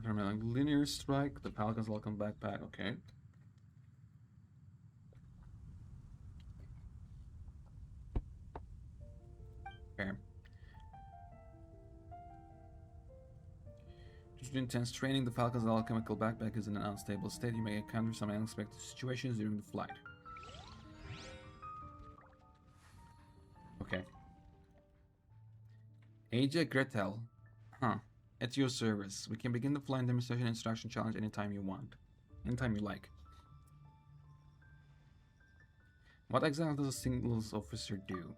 [SPEAKER 1] Like linear strike, the Falcon's lock on backpack, okay. Okay. Due to intense training, the Falcon's alchemical backpack is in an unstable state. You may encounter some unexpected situations during the flight. Okay. AJ Gretel. Huh. At your service. We can begin the flight demonstration instruction challenge anytime you want. Anytime you like. What exactly does a singles officer do?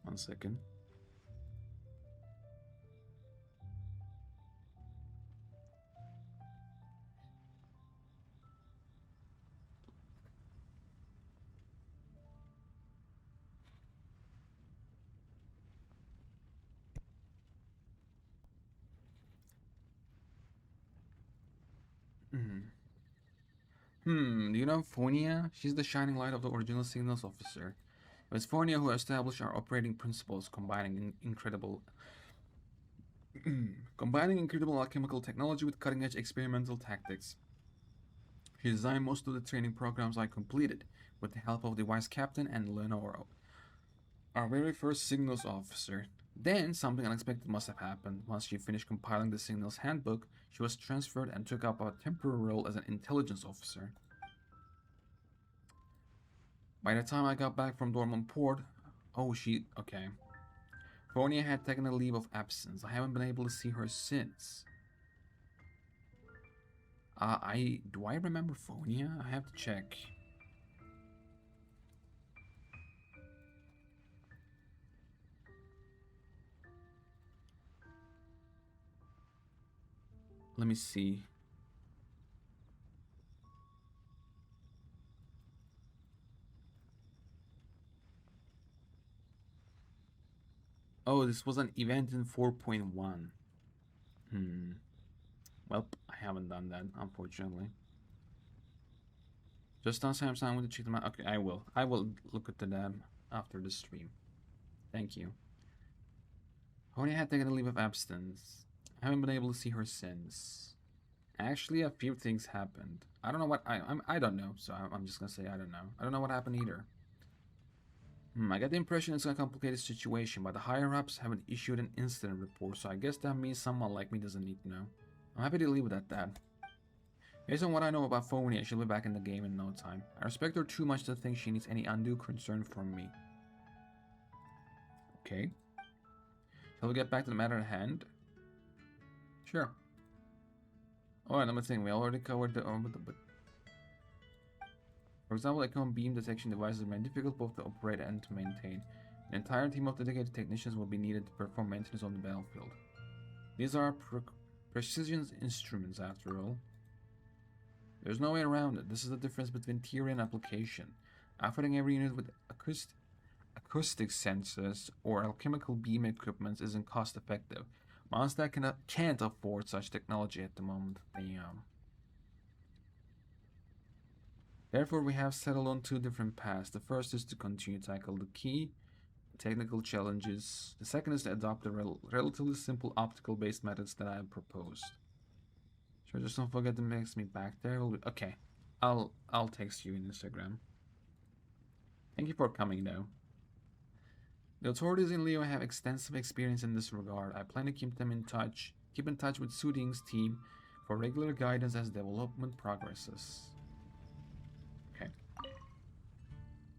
[SPEAKER 1] 1 second. Do you know Phonia? She's the shining light of the original signals officer. It was Phonia who established our operating principles, combining incredible alchemical technology with cutting-edge experimental tactics. She designed most of the training programs I completed, with the help of the Vice Captain and Lenore, our very first signals officer. Then, something unexpected must have happened. Once she finished compiling the signals handbook, she was transferred and took up a temporary role as an intelligence officer. By the time I got back from Dormont Port, okay. Phonia had taken a leave of absence. I haven't been able to see her since. Do I remember Phonia? I have to check. Let me see. Oh, this was an event in 4.1. Well, I haven't done that, unfortunately. Just on Samsung with the check them out. Okay, I will. I will look at them after the stream. Thank you. Honey had taken a leave of absence. I haven't been able to see her since. Actually, a few things happened. I don't know what I don't know, so I'm just gonna say I don't know. I don't know what happened either. I get the impression it's a complicated situation, but the higher-ups haven't issued an incident report, so I guess that means someone like me doesn't need to know. I'm happy to leave it at that. Based on what I know about Phonia, she'll be back in the game in no time. I respect her too much to think she needs any undue concern from me. Okay. Shall we get back to the matter at hand? Sure. Oh, another thing, we already covered the... For example, Econ beam detection devices are very difficult both to operate and to maintain. An entire team of dedicated technicians will be needed to perform maintenance on the battlefield. These are precision instruments, after all. There's no way around it. This is the difference between theory and application. Outfitting every unit with acoustic sensors or alchemical beam equipment isn't cost effective. Mondstadt can't afford such technology at the moment. Therefore, we have settled on two different paths. The first is to continue to tackle the key technical challenges. The second is to adopt the relatively simple optical-based methods that I have proposed. Sure, just don't forget to mix me back there. Okay, I'll text you in Instagram. Thank you for coming, though. The authorities in Leo have extensive experience in this regard. I plan to keep in touch with Suding's team for regular guidance as development progresses. Okay.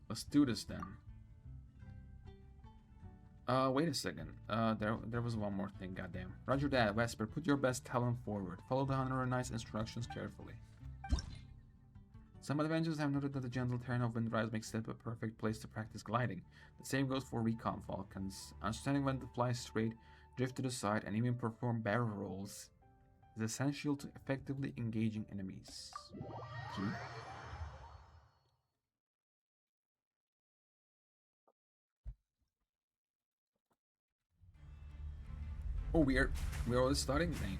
[SPEAKER 1] Let's do this then. Wait a second. There was one more thing, goddamn. Roger that, Vesper. Put your best talent forward. Follow the Honor and Knight's instructions carefully. Some adventurers have noted that the gentle terrain of Windrise makes it a perfect place to practice gliding. The same goes for recon falcons. Understanding when to fly straight, drift to the side, and even perform barrel rolls is essential to effectively engaging enemies. Key. Oh, we're already starting the game.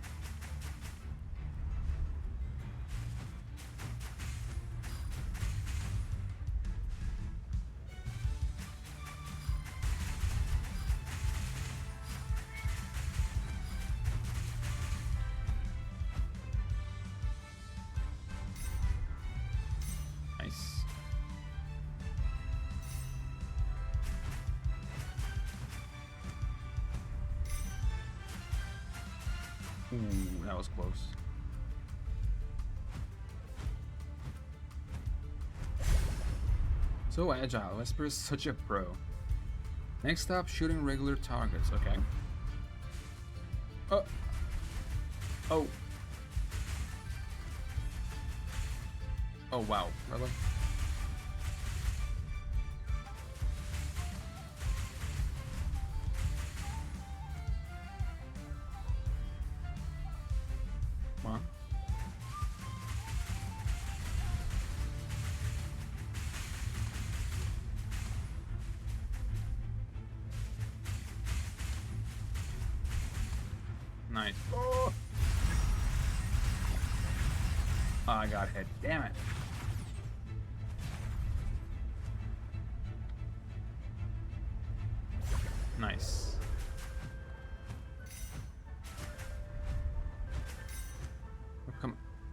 [SPEAKER 1] Nice. Ooh, that was close. So agile, Vesper is such a pro. Next stop, shooting regular targets, okay. Oh. Oh. Oh wow, really? Come on. Nice. Oh, I got hit. Damn it. Nice.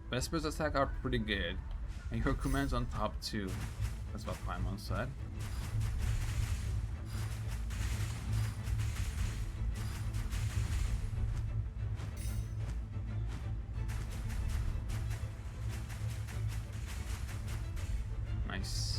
[SPEAKER 1] Vesper's attack are pretty good, and your commands on top too. That's what Paimon said. Nice.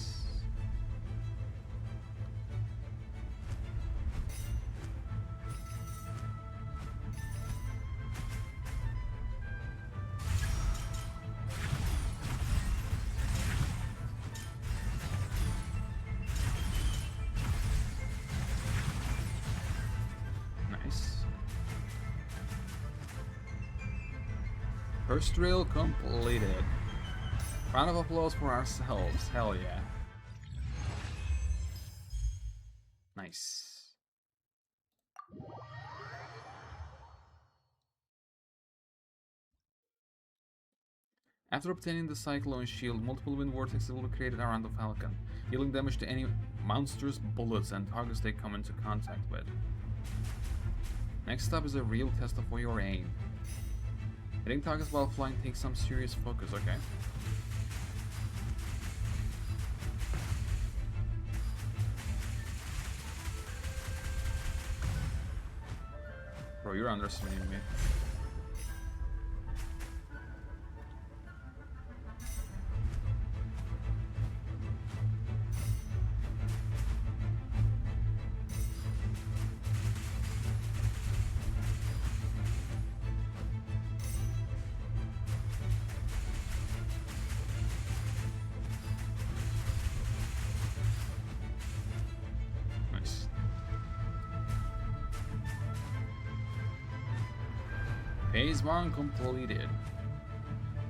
[SPEAKER 1] First drill completed. Round of applause for ourselves. Hell yeah. Nice. After obtaining the Cyclone Shield, multiple wind vortexes will be created around the Falcon, dealing damage to any monsters, bullets, and targets they come into contact with. Next up is a real test for your aim. Hitting targets while flying takes some serious focus, okay? Bro, you're underestimating me. Phase 1 completed.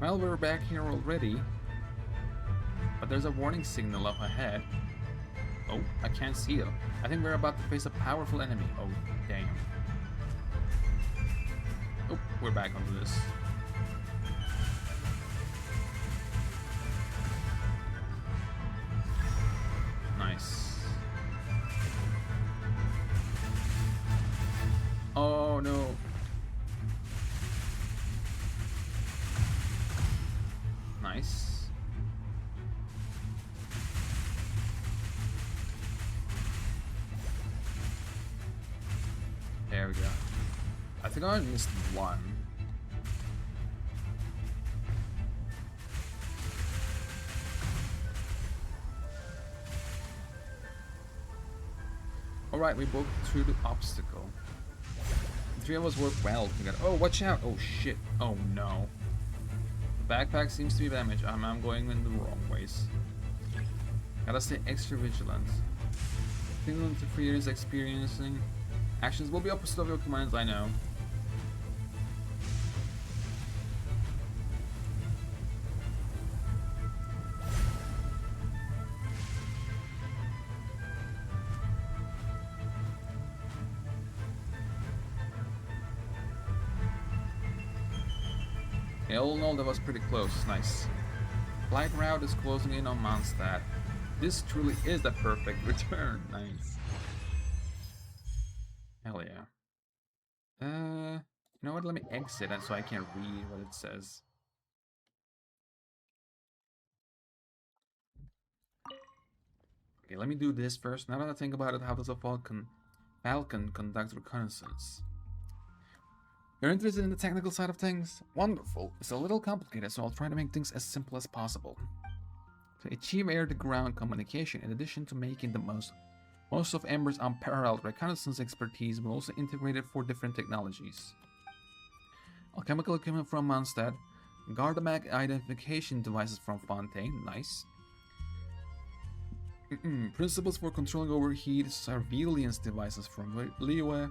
[SPEAKER 1] Well, we're back here already. but there's a warning signal up ahead. Oh, I can't see it. I think we're about to face a powerful enemy. Oh, damn. Oh, we're back onto this. Nice. Oh no. Nice. There we go. I think I missed one. Alright, we broke through the obstacle. The three of us work well together. Oh, watch out! Oh shit. Oh no. The backpack seems to be damaged. I'm going in the wrong ways. Gotta stay extra vigilant. Single interference experiencing. Actions will be opposite of your commands, I know. Yeah, all in all, that was pretty close. Nice. Flight route is closing in on Mondstadt. This truly is the perfect return. Nice. Hell yeah. You know what? Let me exit so I can read what it says. Okay, let me do this first. Now that I think about it, how does a falcon conduct reconnaissance? You're interested in the technical side of things? Wonderful. It's a little complicated, so I'll try to make things as simple as possible. To achieve air-to-ground communication, in addition to making the most of Ember's unparalleled reconnaissance expertise, we also integrated 4 different technologies. Alchemical equipment from Mondstadt, Gardamak identification devices from Fontaine, nice. Principles for controlling overheat, surveillance devices from Liyue,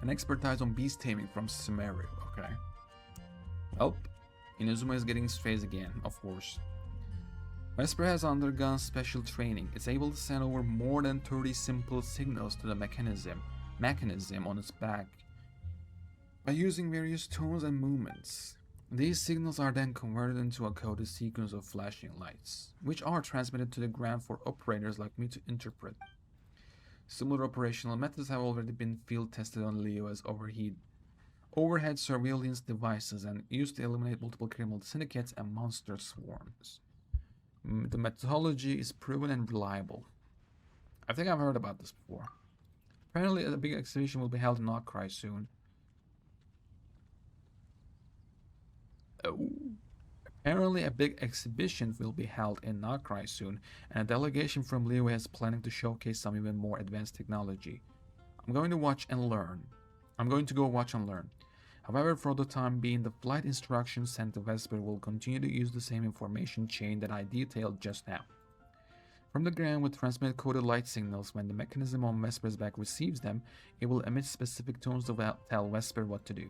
[SPEAKER 1] and expertise on beast taming from Sumeru. Okay. Well, Inazuma is getting his face again, of course. Vesper has undergone special training. It's able to send over more than 30 simple signals to the mechanism on its back by using various tones and movements. These signals are then converted into a coded sequence of flashing lights, which are transmitted to the ground for operators like me to interpret. Similar operational methods have already been field tested on Liyue's overhead surveillance devices and used to eliminate multiple criminal syndicates and monster swarms. The methodology is proven and reliable. I think I've heard about this before. Apparently a big exhibition will be held in Nokrai soon. Apparently a big exhibition will be held in Nokrai soon, and a delegation from Liyue is planning to showcase some even more advanced technology. I'm going to go watch and learn. However, for the time being, the flight instructions sent to Vesper will continue to use the same information chain that I detailed just now. From the ground with transmit coded light signals, when the mechanism on Vesper's back receives them, it will emit specific tones to tell Vesper what to do.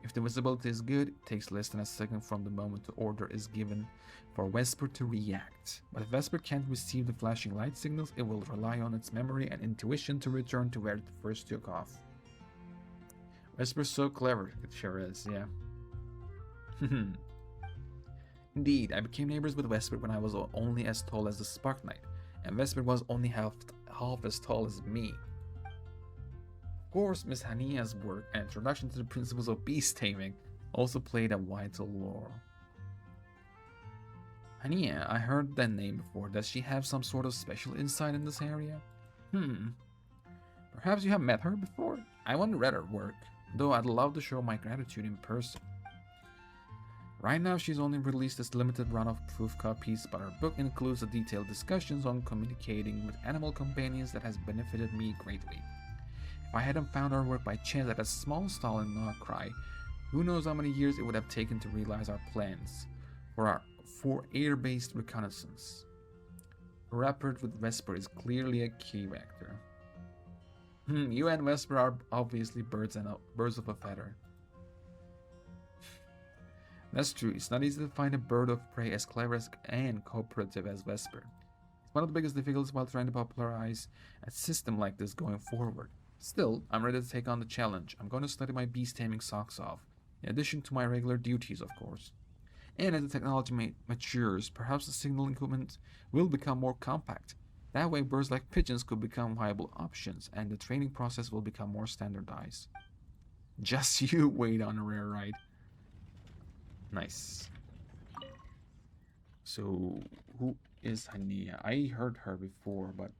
[SPEAKER 1] If the visibility is good, it takes less than a second from the moment the order is given for Vesper to react. But if Vesper can't receive the flashing light signals, it will rely on its memory and intuition to return to where it first took off. Vesper's so clever, it sure is, yeah. Indeed, I became neighbors with Vesper when I was only as tall as the Spark Knight, and Vesper was only half as tall as me. Of course, Miss Hania's work and introduction to the principles of beast taming also played a vital role. Hania, I heard that name before. Does she have some sort of special insight in this area? Perhaps you have met her before? I want to read her work, though I'd love to show my gratitude in person. Right now, she's only released this limited run of proof copies, but her book includes a detailed discussions on communicating with animal companions that has benefited me greatly. If I hadn't found her work by chance at a small stall in Nokrai, who knows how many years it would have taken to realize our plans for air-based reconnaissance. A rapport with Vesper is clearly a key factor. You and Vesper are obviously birds of a feather. That's true. It's not easy to find a bird of prey as clever and cooperative as Vesper. It's one of the biggest difficulties while trying to popularize a system like this going forward. Still, I'm ready to take on the challenge. I'm going to study my beast taming socks off, in addition to my regular duties, of course. And as the technology matures, perhaps the signaling equipment will become more compact. That way, birds like pigeons could become viable options, and the training process will become more standardized. Just you wait on a rare ride. Nice. So, who is Hania? I heard her before, but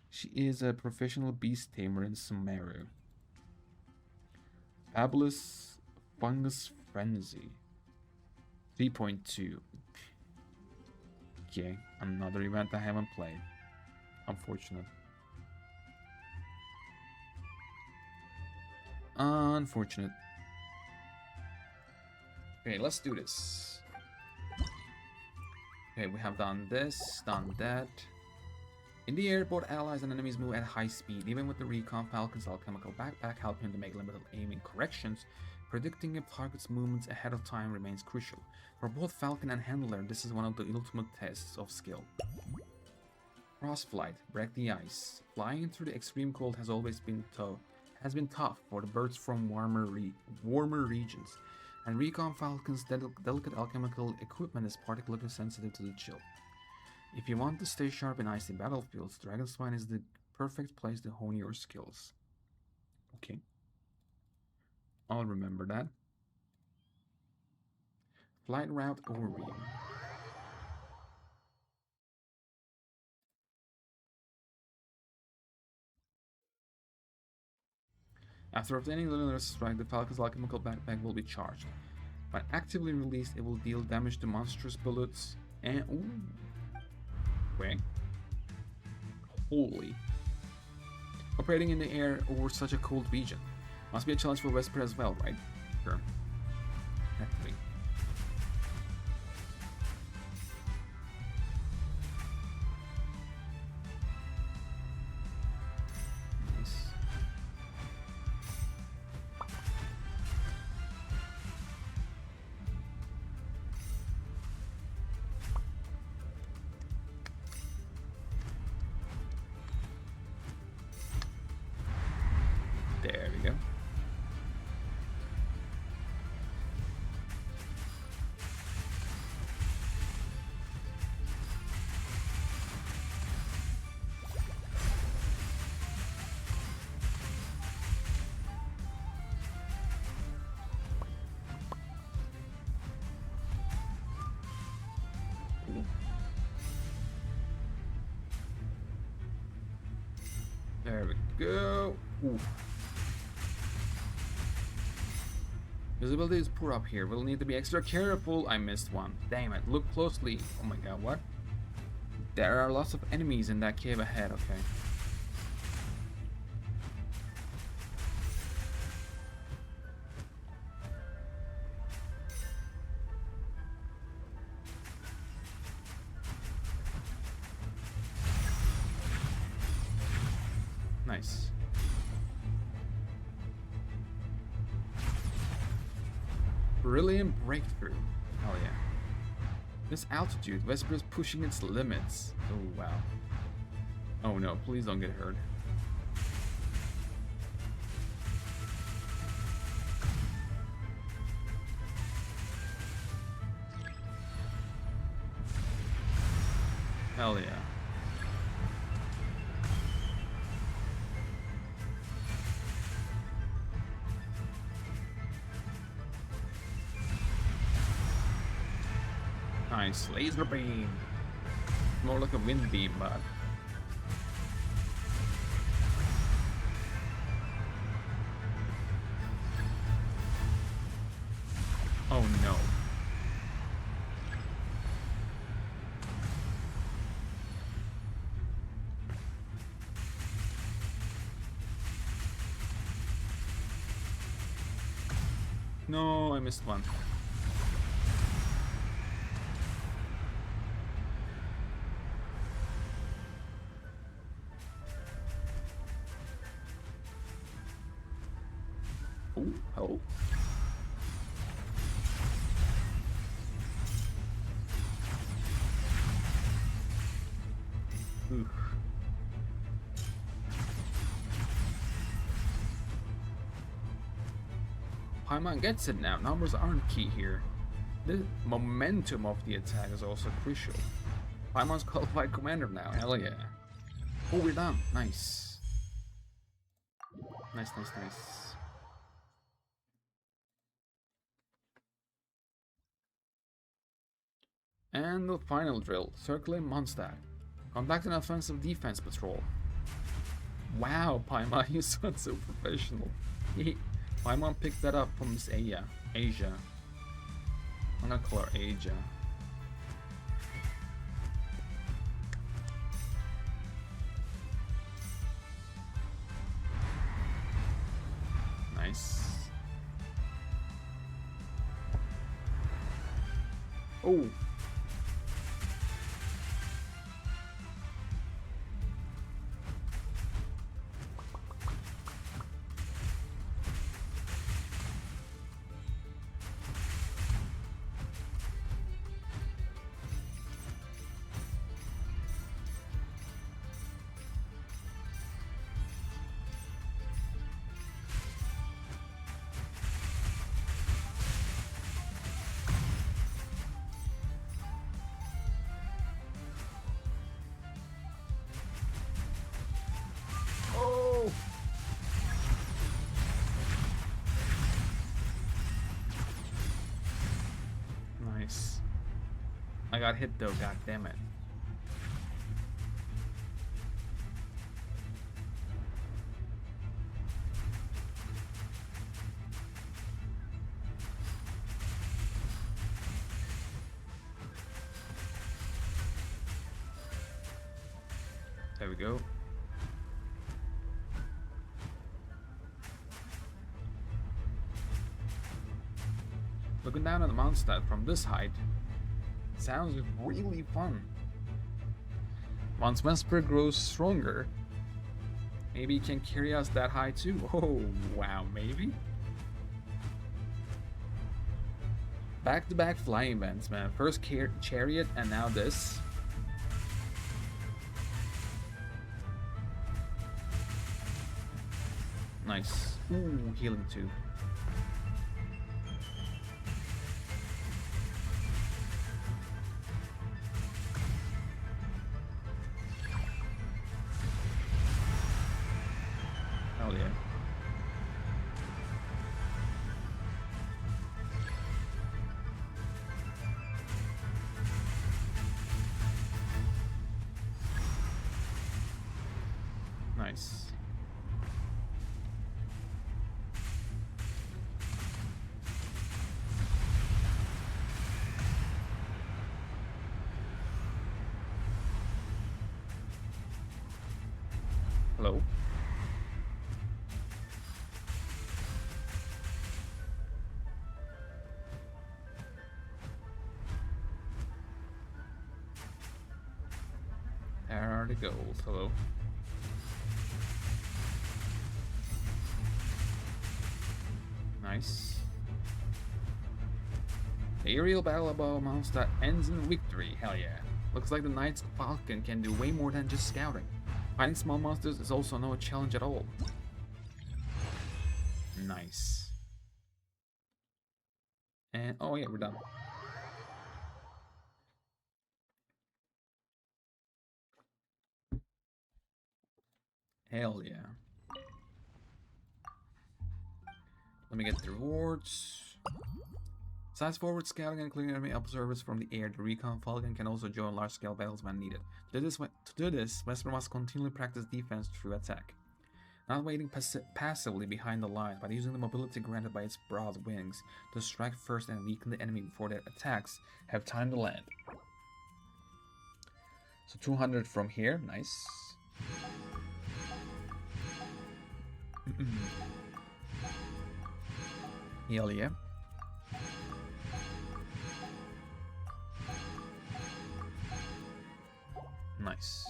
[SPEAKER 1] she is a professional beast tamer in Sumeru. Fabulous Fungus Frenzy. 3.2. Okay, another event I haven't played. Unfortunate. Unfortunate. Okay, let's do this. Okay, we have done this, done that. In the air, both allies and enemies move at high speed. Even with the Recon Falcon's alchemical backpack helping to make limited aiming corrections, predicting a target's movements ahead of time remains crucial. For both Falcon and Handler, this is one of the ultimate tests of skill. Crossflight, break the ice. Flying through the extreme cold has always been tough for the birds from warmer regions, and Recon Falcon's delicate alchemical equipment is particularly sensitive to the chill. If you want to stay sharp in icy battlefields, Dragonspine is the perfect place to hone your skills. Okay. I'll remember that. Flight route overview. After obtaining Lunar Strike, the Falcon's alchemical backpack will be charged. When actively released, it will deal damage to monstrous bullets and... Ooh. Wait. Holy. Operating in the air over such a cold region. Must be a challenge for Vesper as well, right? Sure. Naturally. Nice. There we go. There we go. Ooh. Visibility is poor up here. We'll need to be extra careful. I missed one. Damn it. Look closely. Oh my god, what? There are lots of enemies in that cave ahead, okay. Nice. Brilliant breakthrough. Hell yeah. This altitude, Vesper is pushing its limits. Oh wow. Oh no, please don't get hurt. Hell yeah. Nice laser beam. More like a wind beam, but oh no. No, I missed one. Oh. Oof. Paimon gets it now. Numbers aren't key here. The momentum of the attack is also crucial. Paimon's qualified commander now. Hell yeah. Oh, we're done. Nice. Nice, nice, nice. And the final drill. Circling Mondstadt. Conduct an offensive defense patrol. Wow, Paimon, you sound so professional. Paimon picked that up from Miss Asia. I'm gonna call her Asia. Nice. Oh. Oh. Nice. I got hit though, god damn it. There we go. Looking down at the Mondstadt from this height sounds really fun. Once Vesper grows stronger, maybe he can carry us that high too. Oh, wow, maybe? Back-to-back flying events, man. First Chariot and now this. Nice. Ooh, healing too. Hell yeah. Nice. Hello? There are the goals. Hello? Nice. The aerial battle above Mondstadt ends in victory. Hell yeah. Looks like the Knight's Falcon can do way more than just scouting. Fighting small monsters is also no challenge at all. Nice. And oh yeah, we're done. Hell yeah. Let me get the rewards. Besides forward scouting and clearing enemy observers from the air, the Recon Falcon can also join large-scale battles when needed. To do this, Vesper must continually practice defense through attack. Not waiting passively behind the lines, but using the mobility granted by its broad wings to strike first and weaken the enemy before their attacks have time to land. So 200 from here, nice. Hell yeah. Nice.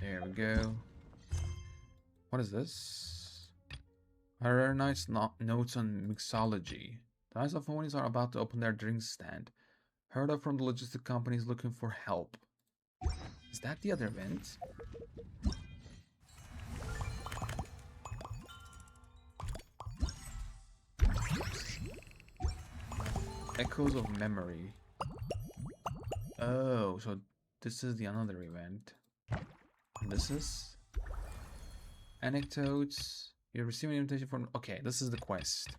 [SPEAKER 1] There we go. What is this? Her nice notes on mixology. The Knights of Phoenix are about to open their drink stand. Heard of from the logistic companies looking for help. Is that the other event? Echoes of Memory. Oh, so this is the another event. And this is anecdotes. You're receiving an invitation from. Okay, this is the quest.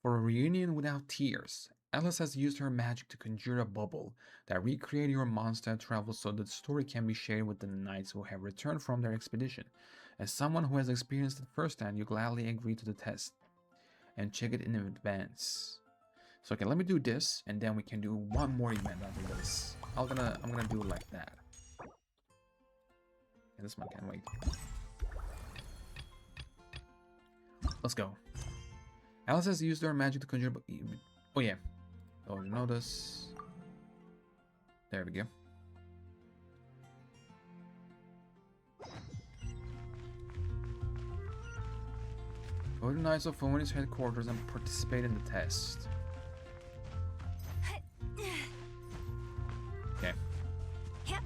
[SPEAKER 1] For a reunion without tears, Alice has used her magic to conjure a bubble that recreates your monster travel so that the story can be shared with the knights who have returned from their expedition. As someone who has experienced it firsthand, you gladly agree to the test and check it in advance. So okay, let me do this, and then we can do one more event after this. I'm gonna do it like that. And this one can wait. Let's go. Alice has used her magic to conjure. Oh yeah. Oh, notice. There we go. Go to Knights of Phoenix headquarters and participate in the test. Okay.
[SPEAKER 4] Yep.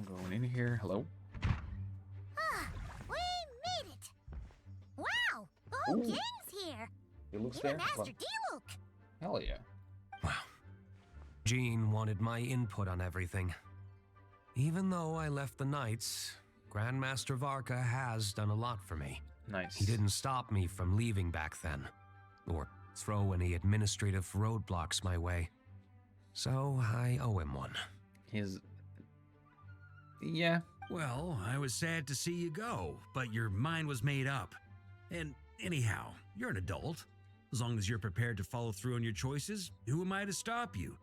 [SPEAKER 1] Going in here. Hello.
[SPEAKER 2] We made it! Wow! The whole
[SPEAKER 1] Ooh.
[SPEAKER 2] gang's here!
[SPEAKER 1] It looks
[SPEAKER 2] Even
[SPEAKER 1] fair.
[SPEAKER 2] Master D-Luke!
[SPEAKER 1] Hell yeah.
[SPEAKER 9] Wow. Jean wanted my input on everything. Even though I left the Knights, Grandmaster Varka has done a lot for me.
[SPEAKER 1] Nice.
[SPEAKER 9] He didn't stop me from leaving back then, or throw any administrative roadblocks my way. So I owe him one.
[SPEAKER 1] His. Yeah.
[SPEAKER 8] Well, I was sad to see you go, but your mind was made up. And anyhow, you're an adult. As long as you're prepared to follow through on your choices, who am I to stop you?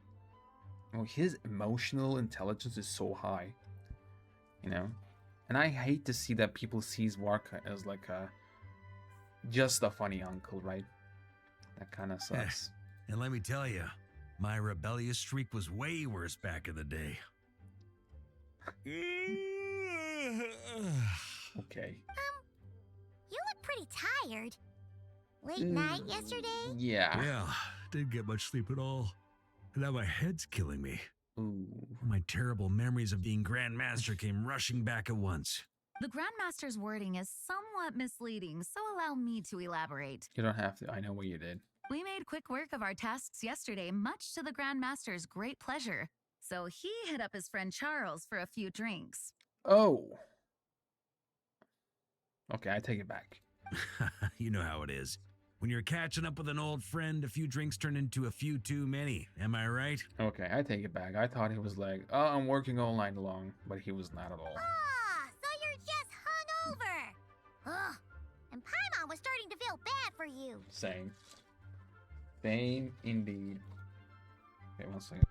[SPEAKER 1] Well, his emotional intelligence is so high. You know? And I hate to see that people sees Warka as like a just a funny uncle, right? That kind of sucks.
[SPEAKER 8] And let me tell you, my rebellious streak was way worse back in the day.
[SPEAKER 1] Okay.
[SPEAKER 2] You look pretty tired. Late night yesterday?
[SPEAKER 1] Yeah.
[SPEAKER 8] Yeah, didn't get much sleep at all. And now my head's killing me.
[SPEAKER 1] Ooh.
[SPEAKER 8] My terrible memories of being Grandmaster came rushing back at once.
[SPEAKER 7] The Grandmaster's wording is somewhat misleading, so allow me to elaborate.
[SPEAKER 1] You don't have to. I know what you did.
[SPEAKER 7] We made quick work of our tasks yesterday, much to the Grandmaster's great pleasure. So he hit up his friend Charles for a few drinks.
[SPEAKER 1] Oh. Okay, I take it back.
[SPEAKER 8] You know how it is. When you're catching up with an old friend, a few drinks turn into a few too many. Am I right?
[SPEAKER 1] Okay, I take it back. I thought he was like, oh, I'm working all night long, but he was not at all.
[SPEAKER 2] Ah, so you're just hungover! Ugh, and Paimon was starting to feel bad for you.
[SPEAKER 1] Same. Same indeed. Okay, one second.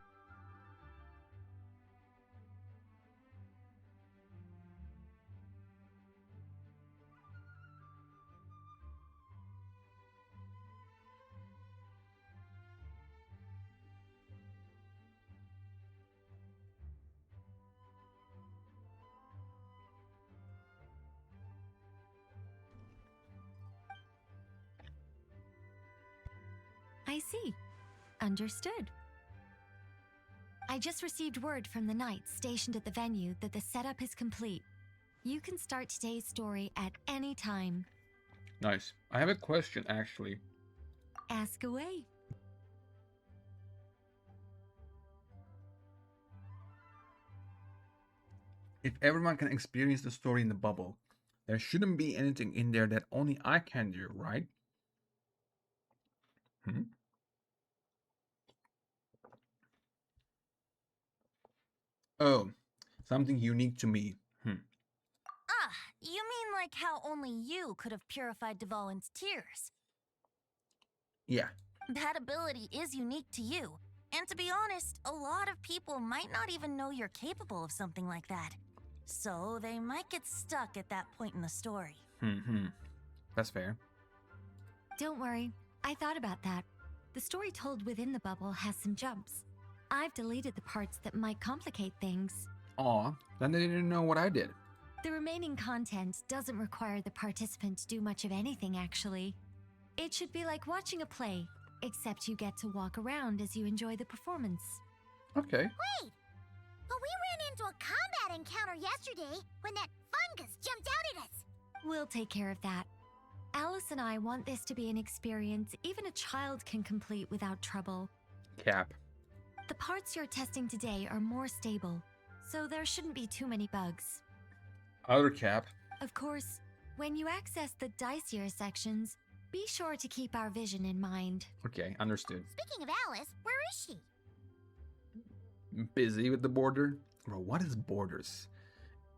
[SPEAKER 4] I see. Understood. I just received word from the knights stationed at the venue that the setup is complete. You can start today's story at any time.
[SPEAKER 1] Nice. I have a question, actually.
[SPEAKER 4] Ask away.
[SPEAKER 1] If everyone can experience the story in the bubble, there shouldn't be anything in there that only I can do, right? Oh, something unique to me.
[SPEAKER 6] Ah, you mean like how only you could have purified Dvalin's tears?
[SPEAKER 1] Yeah.
[SPEAKER 6] That ability is unique to you. And to be honest, a lot of people might not even know you're capable of something like that. So they might get stuck at that point in the story.
[SPEAKER 1] That's fair.
[SPEAKER 4] Don't worry, I thought about that. The story told within the bubble has some jumps. I've deleted the parts that might complicate things.
[SPEAKER 1] Aw, then they didn't know what I did.
[SPEAKER 4] The remaining content doesn't require the participant to do much of anything, actually. It should be like watching a play, except you get to walk around as you enjoy the performance.
[SPEAKER 1] Okay.
[SPEAKER 2] Wait! But we ran into a combat encounter yesterday when that fungus jumped out at us!
[SPEAKER 4] We'll take care of that. Alice and I want this to be an experience even a child can complete without trouble.
[SPEAKER 1] Cap.
[SPEAKER 4] The parts you're testing today are more stable, so there shouldn't be too many bugs.
[SPEAKER 1] Other cap.
[SPEAKER 4] Of course, when you access the dicier sections, be sure to keep our vision in mind.
[SPEAKER 1] Okay, understood.
[SPEAKER 2] Speaking of Alice, where is she?
[SPEAKER 1] Busy with the border? Bro, what is borders?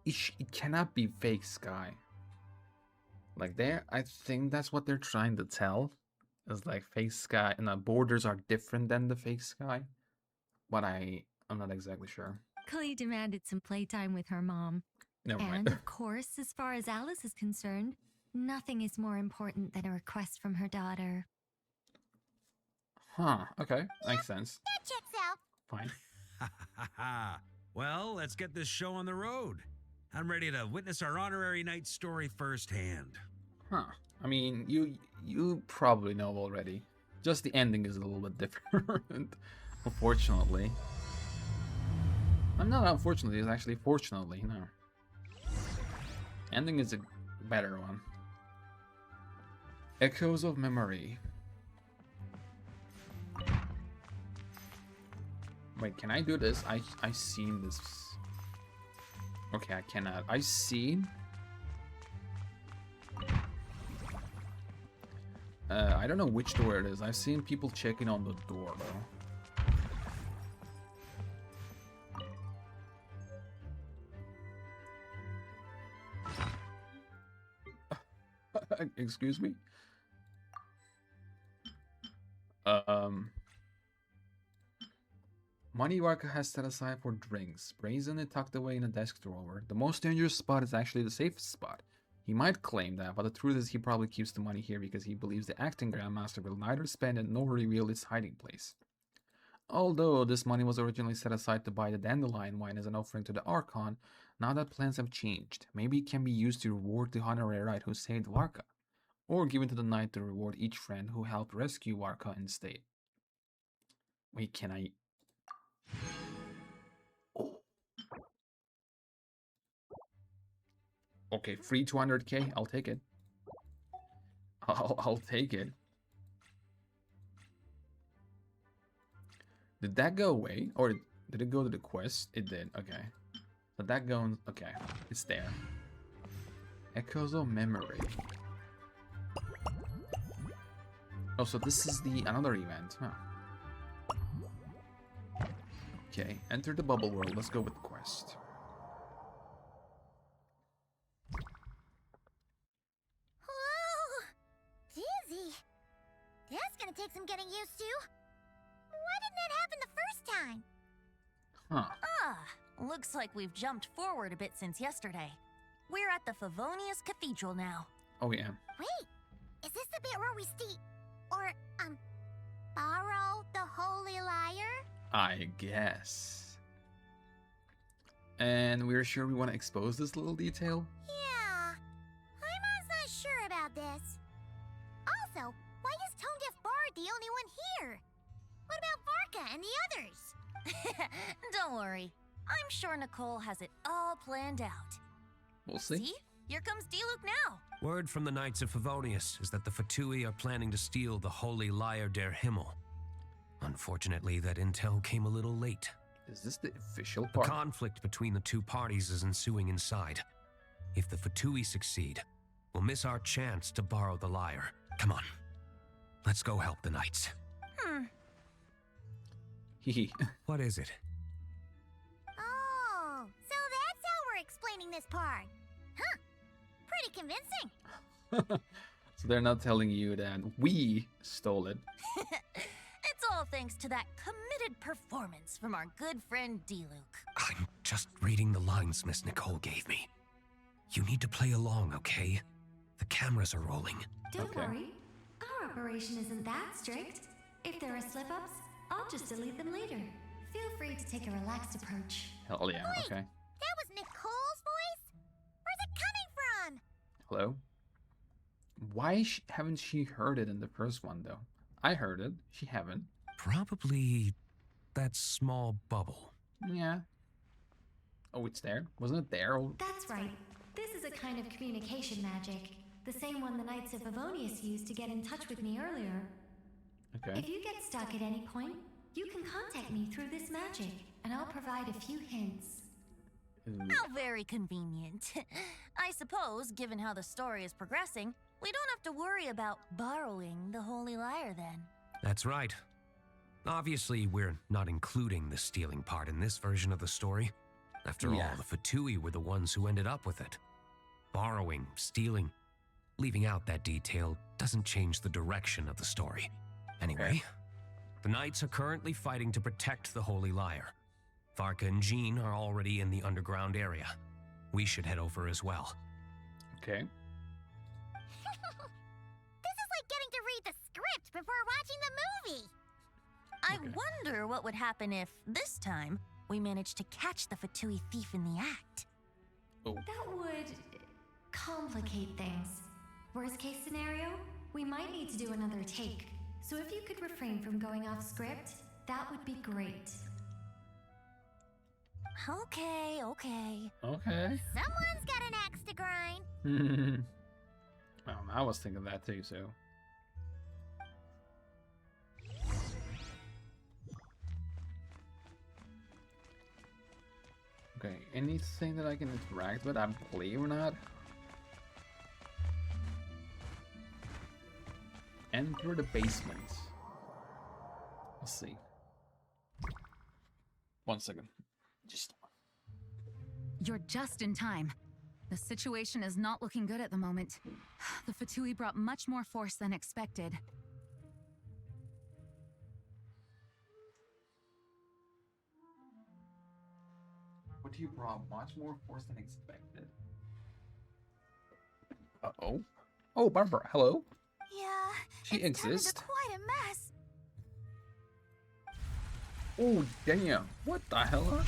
[SPEAKER 1] It cannot be fake sky. Like there, I think that's what they're trying to tell. It's like fake sky, and the borders are different than the fake sky. But I'm not exactly sure.
[SPEAKER 4] Chloe demanded some playtime with her mom.
[SPEAKER 1] Never
[SPEAKER 4] And
[SPEAKER 1] mind.
[SPEAKER 4] of course, as far as Alice is concerned, nothing is more important than a request from her daughter.
[SPEAKER 1] Huh, okay, makes sense.
[SPEAKER 2] That checks out.
[SPEAKER 1] Fine.
[SPEAKER 8] Well, let's get this show on the road. I'm ready to witness our honorary night story firsthand.
[SPEAKER 1] Huh. I mean, you probably know already. Just the ending is a little bit different, unfortunately. I'm not unfortunately, it's actually fortunately, no. Ending is a better one. Echoes of Memory. Wait, can I do this? I seen this. Okay, I cannot. I seen. I don't know which door it is. I've seen people checking on the door though. Excuse me? Money Warka has set aside for drinks, brazenly tucked away in a desk drawer. The most dangerous spot is actually the safest spot. He might claim that, but the truth is he probably keeps the money here because he believes the acting Grandmaster will neither spend it nor reveal its hiding place. Although this money was originally set aside to buy the dandelion wine as an offering to the Archon, now that plans have changed. Maybe it can be used to reward the honorary knight who saved Warka, or given to the knight to reward each friend who helped rescue Warka instead. Wait, can I... Oh. Okay, free 200k, I'll take it. I'll take it. Did that go away? Or did it go to the quest? It did, okay. So that goes, okay, it's there. Echoes of Memory. Oh, so this is the another event, huh? Okay, enter the bubble world. Let's go with the quest.
[SPEAKER 2] Whoa! Dizzy. That's gonna take some getting used to. Why didn't that happen the first time?
[SPEAKER 1] Huh.
[SPEAKER 6] Looks like we've jumped forward a bit since yesterday. We're at the Favonius Cathedral now.
[SPEAKER 1] Oh, yeah.
[SPEAKER 2] Wait, is this the bit where we borrow the Holy Lyre?
[SPEAKER 1] I guess. And we're sure we want to expose this little detail?
[SPEAKER 2] Yeah, I'm not sure about this. Also, why is Tone Deaf Bard the only one here? What about Varka and the others?
[SPEAKER 6] Don't worry. I'm sure Nicole has it all planned out.
[SPEAKER 1] We'll see.
[SPEAKER 6] See? Here comes Diluc now.
[SPEAKER 9] Word from the Knights of Favonius is that the Fatui are planning to steal the Holy Lyre der Himmel. Unfortunately, that intel came a little late.
[SPEAKER 1] Is this the official
[SPEAKER 9] A
[SPEAKER 1] part?
[SPEAKER 9] conflict between the two parties is ensuing inside. If the Fatui succeed, we'll miss our chance to borrow the lyre. Come on. Let's go help the Knights.
[SPEAKER 1] Hehe.
[SPEAKER 9] What is it?
[SPEAKER 2] Oh, so that's how we're explaining this part. Huh, pretty convincing.
[SPEAKER 1] So they're not telling you that we stole it.
[SPEAKER 6] It's all thanks to that committed performance from our good friend Diluc.
[SPEAKER 9] I'm just reading the lines Miss Nicole gave me. You need to play along, okay? The cameras are rolling.
[SPEAKER 4] Don't
[SPEAKER 1] Okay.
[SPEAKER 4] worry, our operation isn't that strict. If there are slip-ups, I'll just delete them later. feel free to take a relaxed approach.
[SPEAKER 1] Hell yeah,
[SPEAKER 2] Wait,
[SPEAKER 1] okay.
[SPEAKER 2] that was Nicole's voice? Where's it coming from?
[SPEAKER 1] Hello? Why haven't she heard it in the first one, though? I heard it. She haven't.
[SPEAKER 9] Probably that small bubble.
[SPEAKER 1] Yeah. Oh, it's there? Wasn't it there? Oh,
[SPEAKER 4] That's right. This is a kind of communication magic. The same one the Knights of Favonius used to get in touch with me earlier.
[SPEAKER 1] okay.
[SPEAKER 4] If you get stuck at any point, you can contact me through this magic, and I'll provide a few hints.
[SPEAKER 1] Ooh.
[SPEAKER 6] How very convenient. I suppose, given how the story is progressing, we don't have to worry about borrowing the Holy Lyre then.
[SPEAKER 9] That's right. Obviously, we're not including the stealing part in this version of the story. After
[SPEAKER 1] Yeah.
[SPEAKER 9] all, the Fatui were the ones who ended up with it. Borrowing, stealing, leaving out that detail doesn't change the direction of the story. Anyway, the Knights are currently fighting to protect the Holy Lyre. Varka and Jean are already in the underground area. We should head over as well.
[SPEAKER 1] Okay.
[SPEAKER 2] This is like getting to read the script before watching the movie.
[SPEAKER 6] I
[SPEAKER 1] Okay.
[SPEAKER 6] wonder what would happen if, this time, we managed to catch the Fatui thief in the act.
[SPEAKER 4] That would complicate things. Worst case scenario, we might need to do another take. So if you could refrain from going off script, that would be great.
[SPEAKER 6] Okay.
[SPEAKER 1] Okay.
[SPEAKER 2] Someone's got an axe to grind.
[SPEAKER 1] I was thinking that too, so. Okay, anything that I can interact with, I believe or not? Enter the basement. Let's see. 1 second. Just.
[SPEAKER 7] You're just in time. The situation is not looking good at the moment. The Fatui brought much more force than expected.
[SPEAKER 1] But you brought much more force than expected. Uh-oh. Oh, Barbara, hello?
[SPEAKER 2] Yeah,
[SPEAKER 1] She
[SPEAKER 2] it's turned
[SPEAKER 1] exists?
[SPEAKER 2] into quite a mess.
[SPEAKER 1] Oh, damn. What the hell?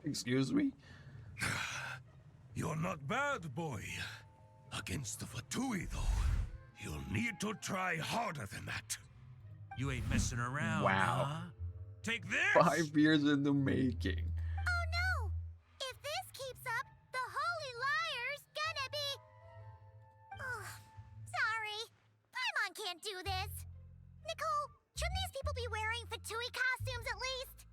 [SPEAKER 1] Excuse me?
[SPEAKER 5] You're not bad, boy. Against the Fatui, though, you'll need to try harder than that.
[SPEAKER 8] You ain't messing around,
[SPEAKER 1] Wow.
[SPEAKER 8] huh? Take this!
[SPEAKER 1] 5 years in the making.
[SPEAKER 2] Oh no! If this keeps up, the Holy Lyre's gonna be... Oh, sorry. Paimon can't do this. Nicole, shouldn't these people be wearing Fatui costumes at least?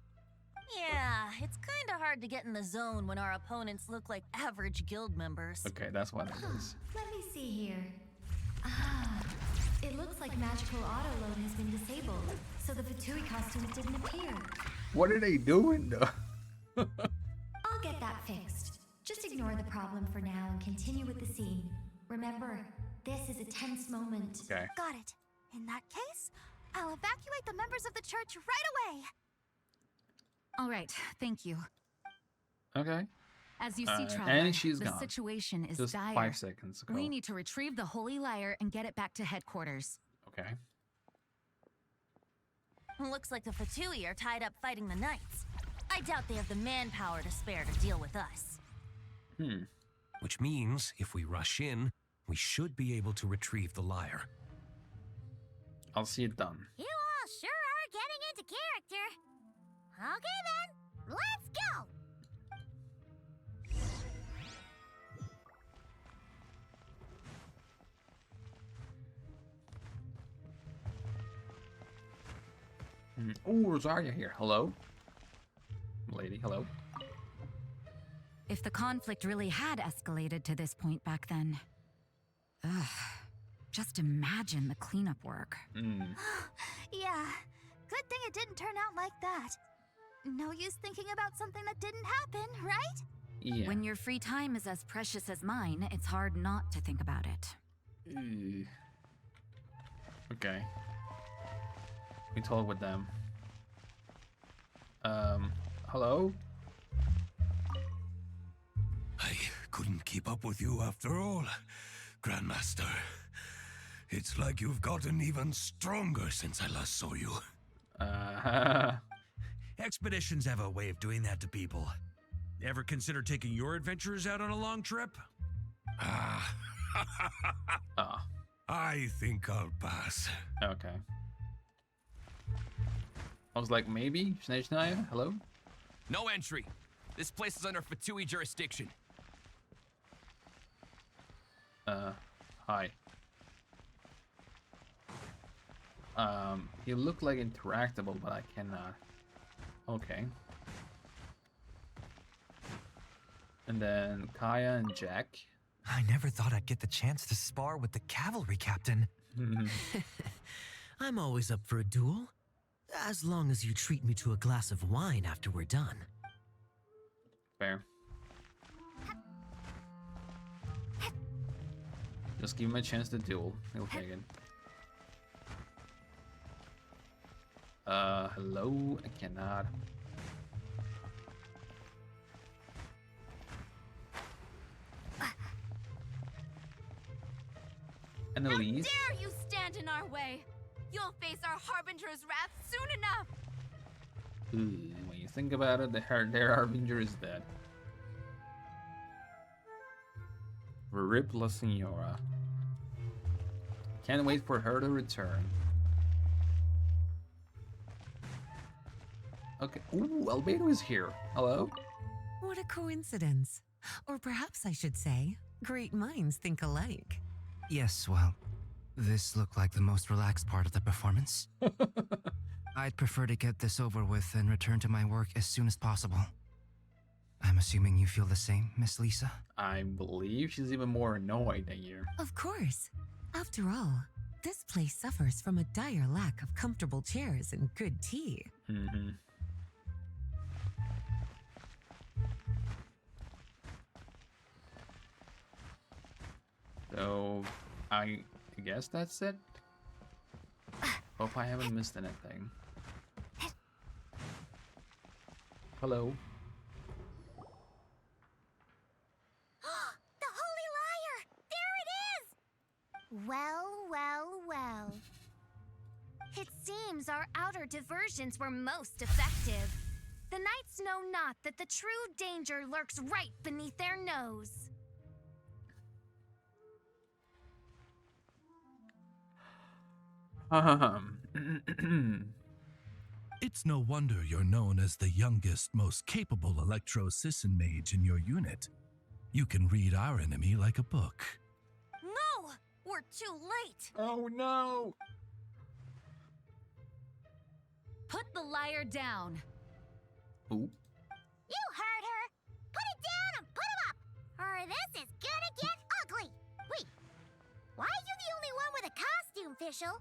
[SPEAKER 6] Yeah, it's kinda hard to get in the zone when our opponents look like average guild members.
[SPEAKER 1] Okay, that's what it is.
[SPEAKER 4] Let me see here. It looks like magical auto load has been disabled, so the Fatui costumes didn't appear.
[SPEAKER 1] What are they doing, though?
[SPEAKER 4] I'll get that fixed. Just ignore the problem for now and continue with the scene. Remember, this is a tense moment.
[SPEAKER 1] Okay.
[SPEAKER 2] Got it. In that case, I'll evacuate the members of the church right away.
[SPEAKER 7] All right, thank you.
[SPEAKER 1] Okay.
[SPEAKER 7] As you see,
[SPEAKER 1] and
[SPEAKER 7] Traveler,
[SPEAKER 1] she's
[SPEAKER 7] the
[SPEAKER 1] gone.
[SPEAKER 7] situation is
[SPEAKER 1] Just
[SPEAKER 7] dire.
[SPEAKER 1] 5 seconds ago.
[SPEAKER 7] We need to retrieve the Holy Lyre and get it back to headquarters.
[SPEAKER 1] Okay.
[SPEAKER 6] Looks like the Fatui are tied up fighting the Knights. I doubt they have the manpower to spare to deal with us.
[SPEAKER 9] Which means, if we rush in, we should be able to retrieve the lyre.
[SPEAKER 1] I'll see it done.
[SPEAKER 2] You all sure are getting into character. Okay then, let's go.
[SPEAKER 1] Oh, Rosaria here. Hello? Lady, hello?
[SPEAKER 7] If the conflict really had escalated to this point back then. Ugh. Just imagine the cleanup work.
[SPEAKER 2] Yeah, good thing it didn't turn out like that. No use thinking about something that didn't happen, right?
[SPEAKER 1] Yeah.
[SPEAKER 7] When your free time is as precious as mine, it's hard not to think about it.
[SPEAKER 1] Okay. We talk with them. Hello?
[SPEAKER 5] I couldn't keep up with you after all, Grandmaster. It's like you've gotten even stronger since I last saw you.
[SPEAKER 8] Expeditions have a way of doing that to people. Ever consider taking your adventurers out on a long trip?
[SPEAKER 5] Ah.
[SPEAKER 1] Ah,
[SPEAKER 5] I think I'll pass.
[SPEAKER 1] okay. I was like, maybe? Snezhnaya? Hello?
[SPEAKER 10] No entry. This place is under Fatui jurisdiction.
[SPEAKER 1] Hi. He looked like interactable, but I cannot. Okay. And then Kaya and Jack.
[SPEAKER 11] I never thought I'd get the chance to spar with the cavalry captain. I'm always up for a duel, as long as you treat me to a glass of wine after we're done.
[SPEAKER 1] Fair. Just give him a chance to duel. He'll take it. Hello? I cannot. Annalise?
[SPEAKER 7] How dare you stand in our way? You'll face our Harbinger's wrath soon enough.
[SPEAKER 1] When you think about it, their Harbinger is dead. Rip La Signora. Can't wait for her to return. Okay. Ooh, Albedo is here. Hello?
[SPEAKER 3] What a coincidence. Or perhaps I should say, great minds think alike.
[SPEAKER 11] Yes, well, this looked like the most relaxed part of the performance. I'd prefer to get this over with and return to my work as soon as possible. I'm assuming you feel the same, Miss Lisa?
[SPEAKER 1] I believe she's even more annoyed than you.
[SPEAKER 3] Of course. After all, this place suffers from a dire lack of comfortable chairs and good tea.
[SPEAKER 1] Mm-hmm. So, I guess that's it. Hope I haven't missed anything. Hello.
[SPEAKER 2] The Holy Liar! There it is! Well, well, well.
[SPEAKER 4] It seems our outer diversions were most effective. The knights know not that the true danger lurks right beneath their nose.
[SPEAKER 5] It's no wonder you're known as the youngest, most capable electro-Sisson mage in your unit. You can read our enemy like a book.
[SPEAKER 6] No! We're too late!
[SPEAKER 1] Oh no!
[SPEAKER 7] Put the liar down.
[SPEAKER 1] Ooh.
[SPEAKER 2] You heard her! Put it down and put him up! Or this is gonna get ugly! Wait, why are you the only one with a costume, Fischl?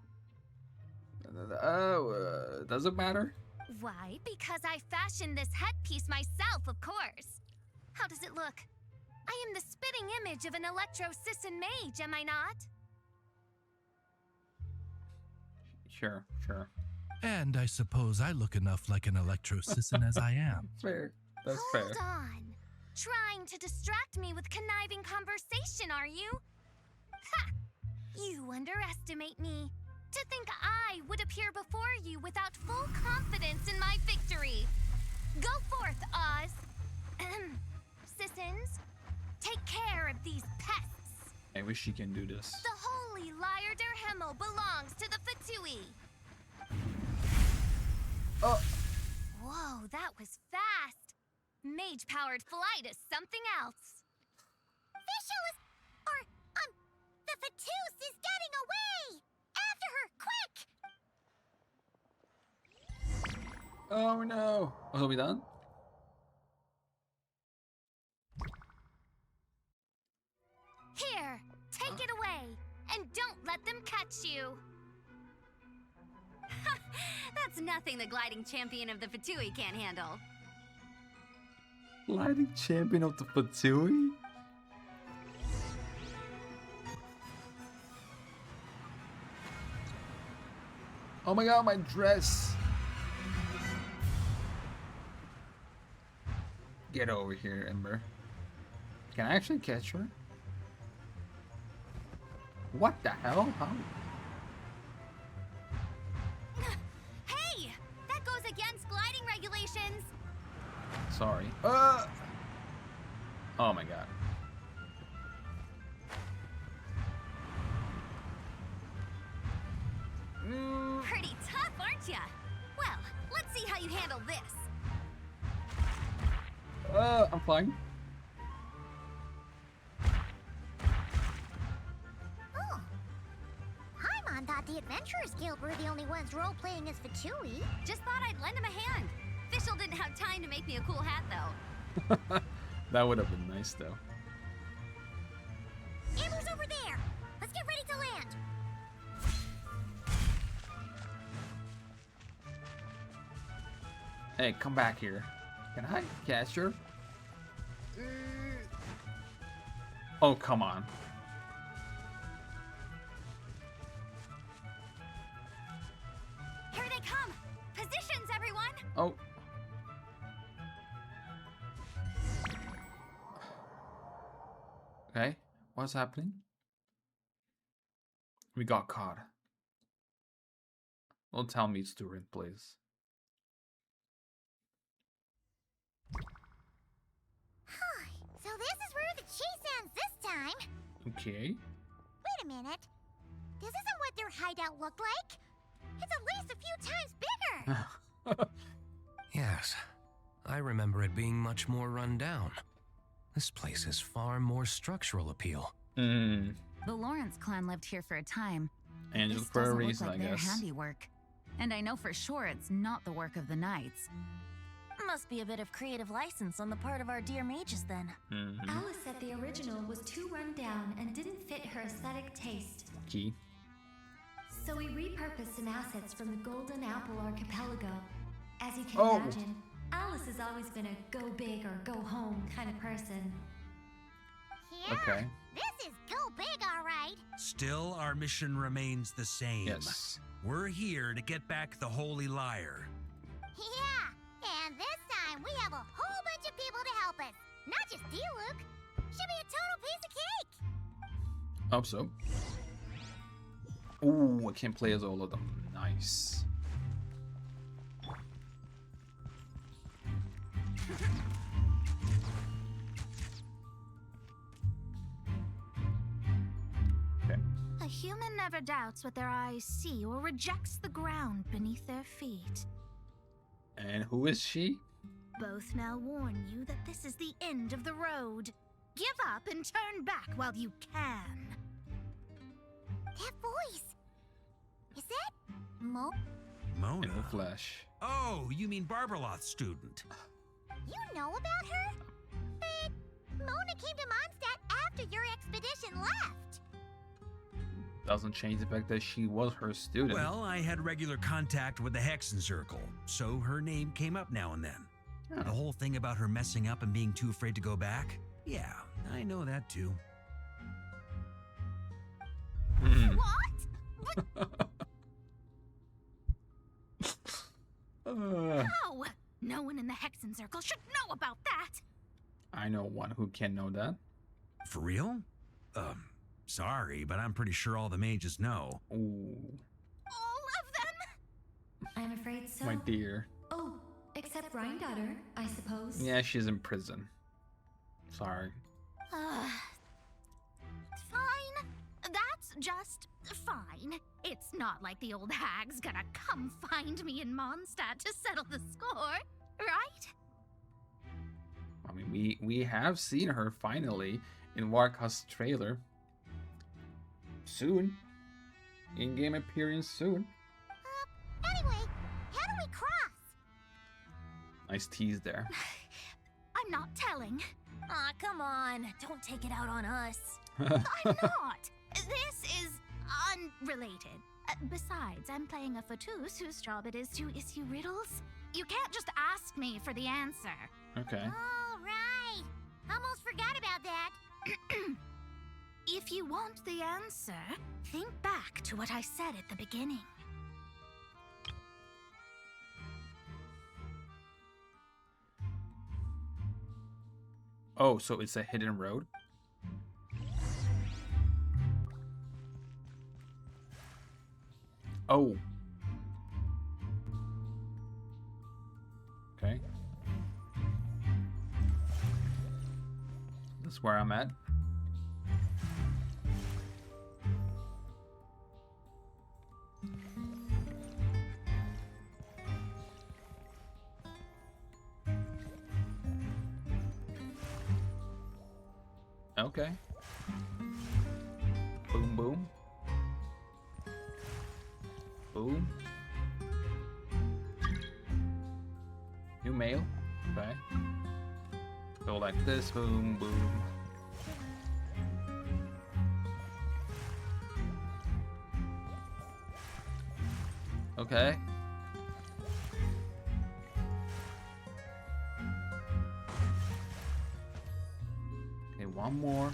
[SPEAKER 1] Does it matter?
[SPEAKER 4] Why? Because I fashioned this headpiece myself, of course. How does it look? I am the spitting image of an electro-Sisson mage, am I not?
[SPEAKER 1] Sure.
[SPEAKER 5] And I suppose I look enough like an electro-Sisson as I am.
[SPEAKER 1] Fair. That's
[SPEAKER 4] Hold
[SPEAKER 1] fair.
[SPEAKER 4] on. Trying to distract me with conniving conversation, are you? Ha! You underestimate me. To think I would appear before you without full confidence in my victory. Go forth, Oz. Sissons, take care of these pests.
[SPEAKER 1] I wish she can do this.
[SPEAKER 4] The holy Liar der Himmel belongs to the Fatui.
[SPEAKER 1] Oh!
[SPEAKER 4] Whoa, that was fast. Mage-powered flight is something else.
[SPEAKER 2] Fischl is... the Fatus is getting away! After her, quick!
[SPEAKER 1] Oh no! Are we done?
[SPEAKER 4] Here, take it away, and don't let them catch you. That's nothing the gliding champion of the Fatui can't handle.
[SPEAKER 1] Lighting champion of the Fatui? Oh my god, my dress! Get over here, Ember. Can I actually catch her? What the hell? How? Sorry. Oh my god.
[SPEAKER 4] Pretty tough, aren't ya? Well, let's see how you handle this.
[SPEAKER 1] I'm fine.
[SPEAKER 2] Oh. Paimon thought the Adventurers Guild were the only ones role-playing as Fatui.
[SPEAKER 4] Just thought I'd lend him a hand. Fischl didn't have time to make me a cool hat, though.
[SPEAKER 1] That would have been nice, though.
[SPEAKER 2] Amber's over there. Let's get ready to land.
[SPEAKER 1] Hey, come back here. Can I catch her? Oh, come on.
[SPEAKER 4] Here they come. Positions, everyone.
[SPEAKER 1] Oh. Okay, what's happening? We got caught. Don't tell me it's Turin, please.
[SPEAKER 2] So this is where the chase ends this time.
[SPEAKER 1] Okay.
[SPEAKER 2] Wait a minute. This isn't what their hideout looked like. It's at least a few times bigger.
[SPEAKER 9] Yes, I remember it being much more run down. This place has far more structural appeal.
[SPEAKER 1] Hmm.
[SPEAKER 7] The Lawrence clan lived here for a time.
[SPEAKER 1] Angel
[SPEAKER 7] This
[SPEAKER 1] for a
[SPEAKER 7] doesn't look
[SPEAKER 1] reason,
[SPEAKER 7] like
[SPEAKER 1] I
[SPEAKER 7] their
[SPEAKER 1] guess.
[SPEAKER 7] handiwork. And I know for sure it's not the work of the knights.
[SPEAKER 6] Must be a bit of creative license on the part of our dear mages then.
[SPEAKER 1] Mm-hmm.
[SPEAKER 4] Alice said the original was too run down and didn't fit her aesthetic taste.
[SPEAKER 1] Key.
[SPEAKER 4] So we repurposed some assets from the Golden Apple Archipelago. As you can
[SPEAKER 1] Oh.
[SPEAKER 4] imagine, Alice has always been a go big or go home kind of person.
[SPEAKER 2] Yeah.
[SPEAKER 1] Okay.
[SPEAKER 2] This is go big, all right.
[SPEAKER 8] Still, our mission remains the same.
[SPEAKER 1] Yes.
[SPEAKER 8] We're here to get back the Holy Lyre.
[SPEAKER 2] Yeah. And this time we have a whole bunch of people to help us. Not just Diluc. Should be a total piece of cake.
[SPEAKER 1] Hope so. Ooh, I can play as all of them. Nice. Okay.
[SPEAKER 12] A human never doubts what their eyes see or rejects the ground beneath their feet.
[SPEAKER 1] And who is she?
[SPEAKER 12] Both now warn you that this is the end of the road. Give up and turn back while you can.
[SPEAKER 2] That voice. Is that Mo?
[SPEAKER 8] Mona?
[SPEAKER 1] In the flesh.
[SPEAKER 8] Oh, you mean Barbarloth's student.
[SPEAKER 2] You know about her? But Mona came to Mondstadt after your expedition left.
[SPEAKER 1] Doesn't change the fact that she was her student.
[SPEAKER 8] Well, I had regular contact with the Hexen Circle, so her name came up now and then.
[SPEAKER 1] Oh.
[SPEAKER 8] The whole thing about her messing up and being too afraid to go back? Yeah, I know that too.
[SPEAKER 1] Hmm.
[SPEAKER 12] What? No! No one in the Hexen Circle should know about that!
[SPEAKER 1] I know one who can know that.
[SPEAKER 8] For real? Sorry, but I'm pretty sure all the mages know.
[SPEAKER 1] Ooh,
[SPEAKER 12] All of them?
[SPEAKER 4] I'm afraid so.
[SPEAKER 1] my dear.
[SPEAKER 4] Oh, except Rhine-daughter, I suppose.
[SPEAKER 1] Yeah, she's in prison. Sorry.
[SPEAKER 12] Fine. That's just fine. It's not like the old hag's gonna come find me in Mondstadt to settle the score, right?
[SPEAKER 1] I mean, we have seen her finally in Warcast's trailer. Soon. In-game appearance soon.
[SPEAKER 2] Anyway, how do we cross?
[SPEAKER 1] Nice tease there.
[SPEAKER 12] I'm not telling.
[SPEAKER 6] Aw, come on. Don't take it out on us.
[SPEAKER 12] I'm not. This is unrelated. Besides, I'm playing a Fatus whose job it is to issue riddles. You can't just ask me for the answer.
[SPEAKER 1] Okay.
[SPEAKER 2] All right. Almost forgot about that.
[SPEAKER 12] If you want the answer, think back to what I said at the beginning.
[SPEAKER 1] Oh, so it's a hidden road? Oh. Okay. That's where I'm at. Okay. Boom, boom. Boom. New mail. Okay. Go like this. Boom, boom. Okay. Okay, one more.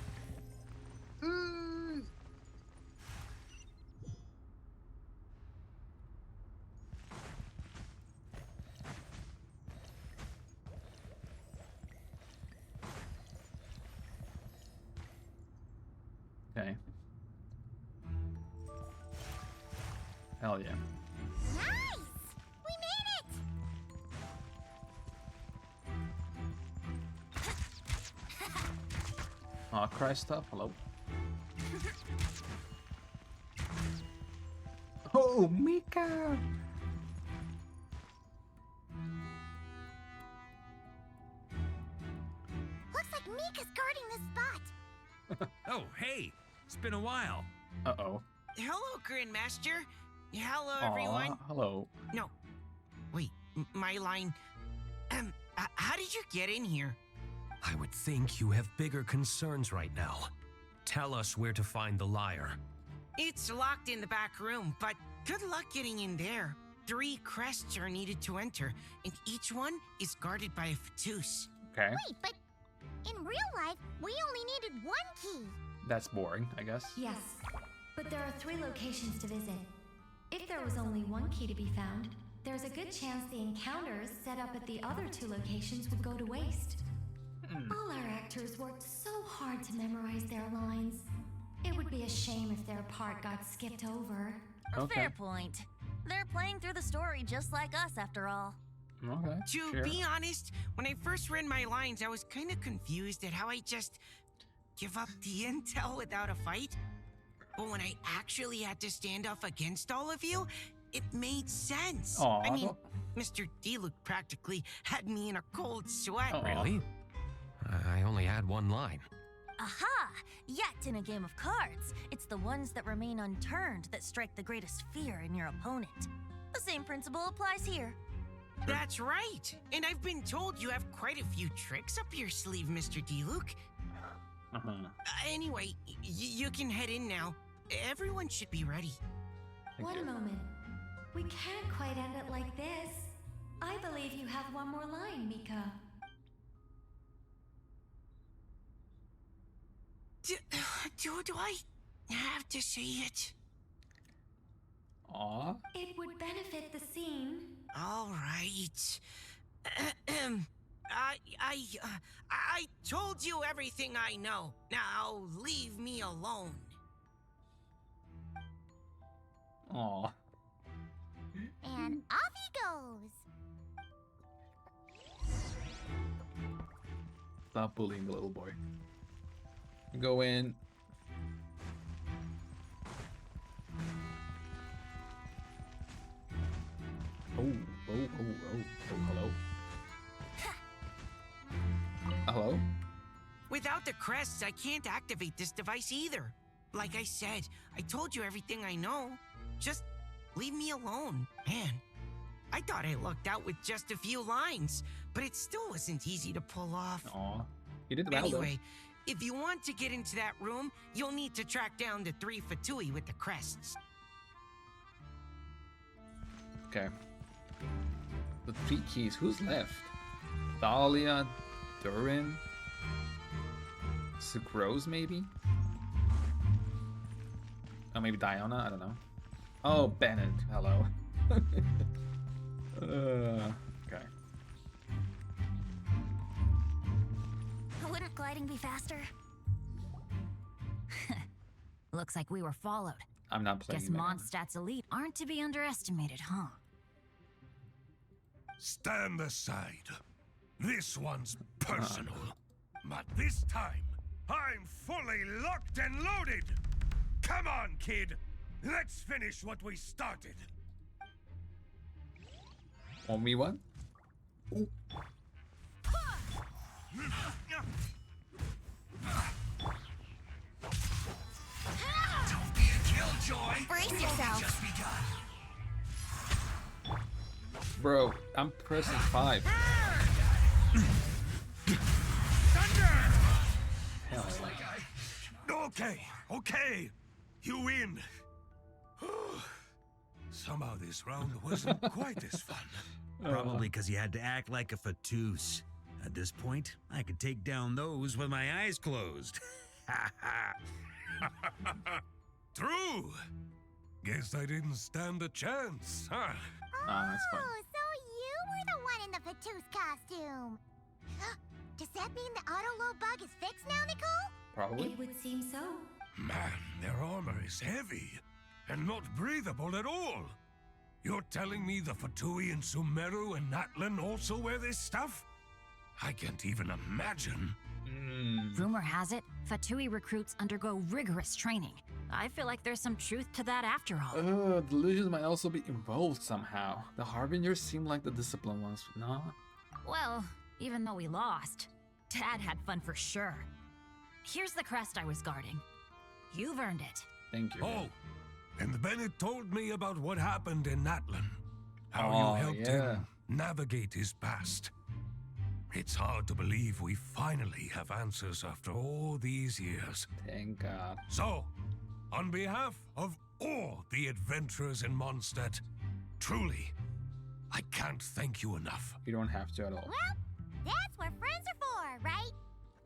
[SPEAKER 1] Okay. Hell yeah.
[SPEAKER 2] Nice! We made it!
[SPEAKER 1] Oh, cry stuff. Hello. Oh, Mika!
[SPEAKER 2] Looks like Mika's guarding this spot.
[SPEAKER 8] Oh, hey! It's been a while.
[SPEAKER 1] Uh-oh.
[SPEAKER 13] Hello, Grandmaster. Hello,
[SPEAKER 1] Aw,
[SPEAKER 13] everyone.
[SPEAKER 1] hello.
[SPEAKER 13] No. Wait, my line. How did you get in here?
[SPEAKER 9] I would think you have bigger concerns right now. Tell us where to find the lyre.
[SPEAKER 13] It's locked in the back room, but good luck getting in there. 3 crests are needed to enter, and each one is guarded by a Fatus.
[SPEAKER 1] Okay.
[SPEAKER 2] Wait, but in real life, we only needed 1 key.
[SPEAKER 1] That's boring, I guess.
[SPEAKER 4] Yes, but there are 3 locations to visit. If there was only 1 key to be found, there's a good chance the encounters set up at the other 2 locations would go to waste. All our actors worked so hard to memorize their lines. It would be a shame if their part got skipped over.
[SPEAKER 1] Okay.
[SPEAKER 6] Fair point. They're playing through the story just like us, after all.
[SPEAKER 1] Okay.
[SPEAKER 13] To
[SPEAKER 1] sure.
[SPEAKER 13] be honest, when I first read my lines, I was kind of confused at how I just give up the intel without a fight. But when I actually had to stand off against all of you, it made sense.
[SPEAKER 1] Aw,
[SPEAKER 13] I mean,
[SPEAKER 1] don't-
[SPEAKER 13] Mr. D-Luke practically had me in a cold sweat.
[SPEAKER 1] Aw.
[SPEAKER 9] Really? I only had one line.
[SPEAKER 6] Aha! Yet in a game of cards, it's the ones that remain unturned that strike the greatest fear in your opponent. The same principle applies here.
[SPEAKER 13] That's right. And I've been told you have quite a few tricks up your sleeve, Mr. D-Luke.
[SPEAKER 1] Uh-huh.
[SPEAKER 13] Anyway, you can head in now. Everyone should be ready.
[SPEAKER 1] Thank
[SPEAKER 4] One
[SPEAKER 1] you.
[SPEAKER 4] moment. We can't quite end it like this. I believe you have one more line, Mika.
[SPEAKER 13] Do I have to say it?
[SPEAKER 1] Aw.
[SPEAKER 4] It would benefit the scene.
[SPEAKER 13] All right. I told you everything I know. Now leave me alone.
[SPEAKER 1] Aw.
[SPEAKER 2] And off he goes.
[SPEAKER 1] Stop bullying the little boy. Go in. Oh, hello. Hello?
[SPEAKER 13] Without the crests, I can't activate this device either. Like I said, I told you everything I know. Just leave me alone. Man, I thought I lucked out with just a few lines, but it still wasn't easy to pull off.
[SPEAKER 1] Aw. You did well,
[SPEAKER 13] Anyway, if you want to get into that room, you'll need to track down the 3 Fatui with the crests.
[SPEAKER 1] though. Okay. The 3 keys. Who's left? Thalia, Durin, Sucrose, maybe? Oh, maybe Diana? I don't know. Oh, Bennett. Hello. Okay.
[SPEAKER 6] Wouldn't gliding be faster? Looks like we were followed.
[SPEAKER 1] I'm not playing
[SPEAKER 6] Guess
[SPEAKER 1] that.
[SPEAKER 6] Mondstadt's elite aren't to be underestimated, huh?
[SPEAKER 5] Stand aside. This one's personal. But this time, I'm fully locked and loaded! Come on, kid! Let's finish what we started!
[SPEAKER 1] 1v1? Ooh.
[SPEAKER 5] Don't be a killjoy!
[SPEAKER 2] Brace yourself.
[SPEAKER 5] Just begun.
[SPEAKER 1] Bro, I'm pressing 5.
[SPEAKER 5] Thunder!
[SPEAKER 1] Hell.
[SPEAKER 5] Okay. You win. Somehow this round wasn't quite as fun.
[SPEAKER 8] Probably because you had to act like a fatus. At this point, I could take down those with my eyes closed.
[SPEAKER 5] True. Guess I didn't stand a chance, huh?
[SPEAKER 1] That's fine.
[SPEAKER 2] Oh, so you were the one in the Fatous costume. Does that mean the auto-load bug is fixed now, Nicole?
[SPEAKER 1] Probably.
[SPEAKER 4] It would seem so.
[SPEAKER 5] Man, their armor is heavy and not breathable at all. You're telling me the Fatui and Sumeru and Natlan also wear this stuff? I can't even imagine.
[SPEAKER 6] Rumor has it, Fatui recruits undergo rigorous training. I feel like there's some truth to that after all.
[SPEAKER 1] Delusions might also be involved somehow. The Harbingers seem like the disciplined ones, no?
[SPEAKER 6] Well, even though we lost, Dad had fun for sure. Here's the crest I was guarding. You've earned it.
[SPEAKER 1] Thank you.
[SPEAKER 5] Oh, and Bennett told me about what happened in Natlan. How
[SPEAKER 1] Oh,
[SPEAKER 5] you helped
[SPEAKER 1] yeah.
[SPEAKER 5] him navigate his past. It's hard to believe we finally have answers after all these years.
[SPEAKER 1] Thank God.
[SPEAKER 5] So, on behalf of all the adventurers in Mondstadt, truly, I can't thank you enough.
[SPEAKER 1] You don't have to at all.
[SPEAKER 2] Well, that's what friends are for, right?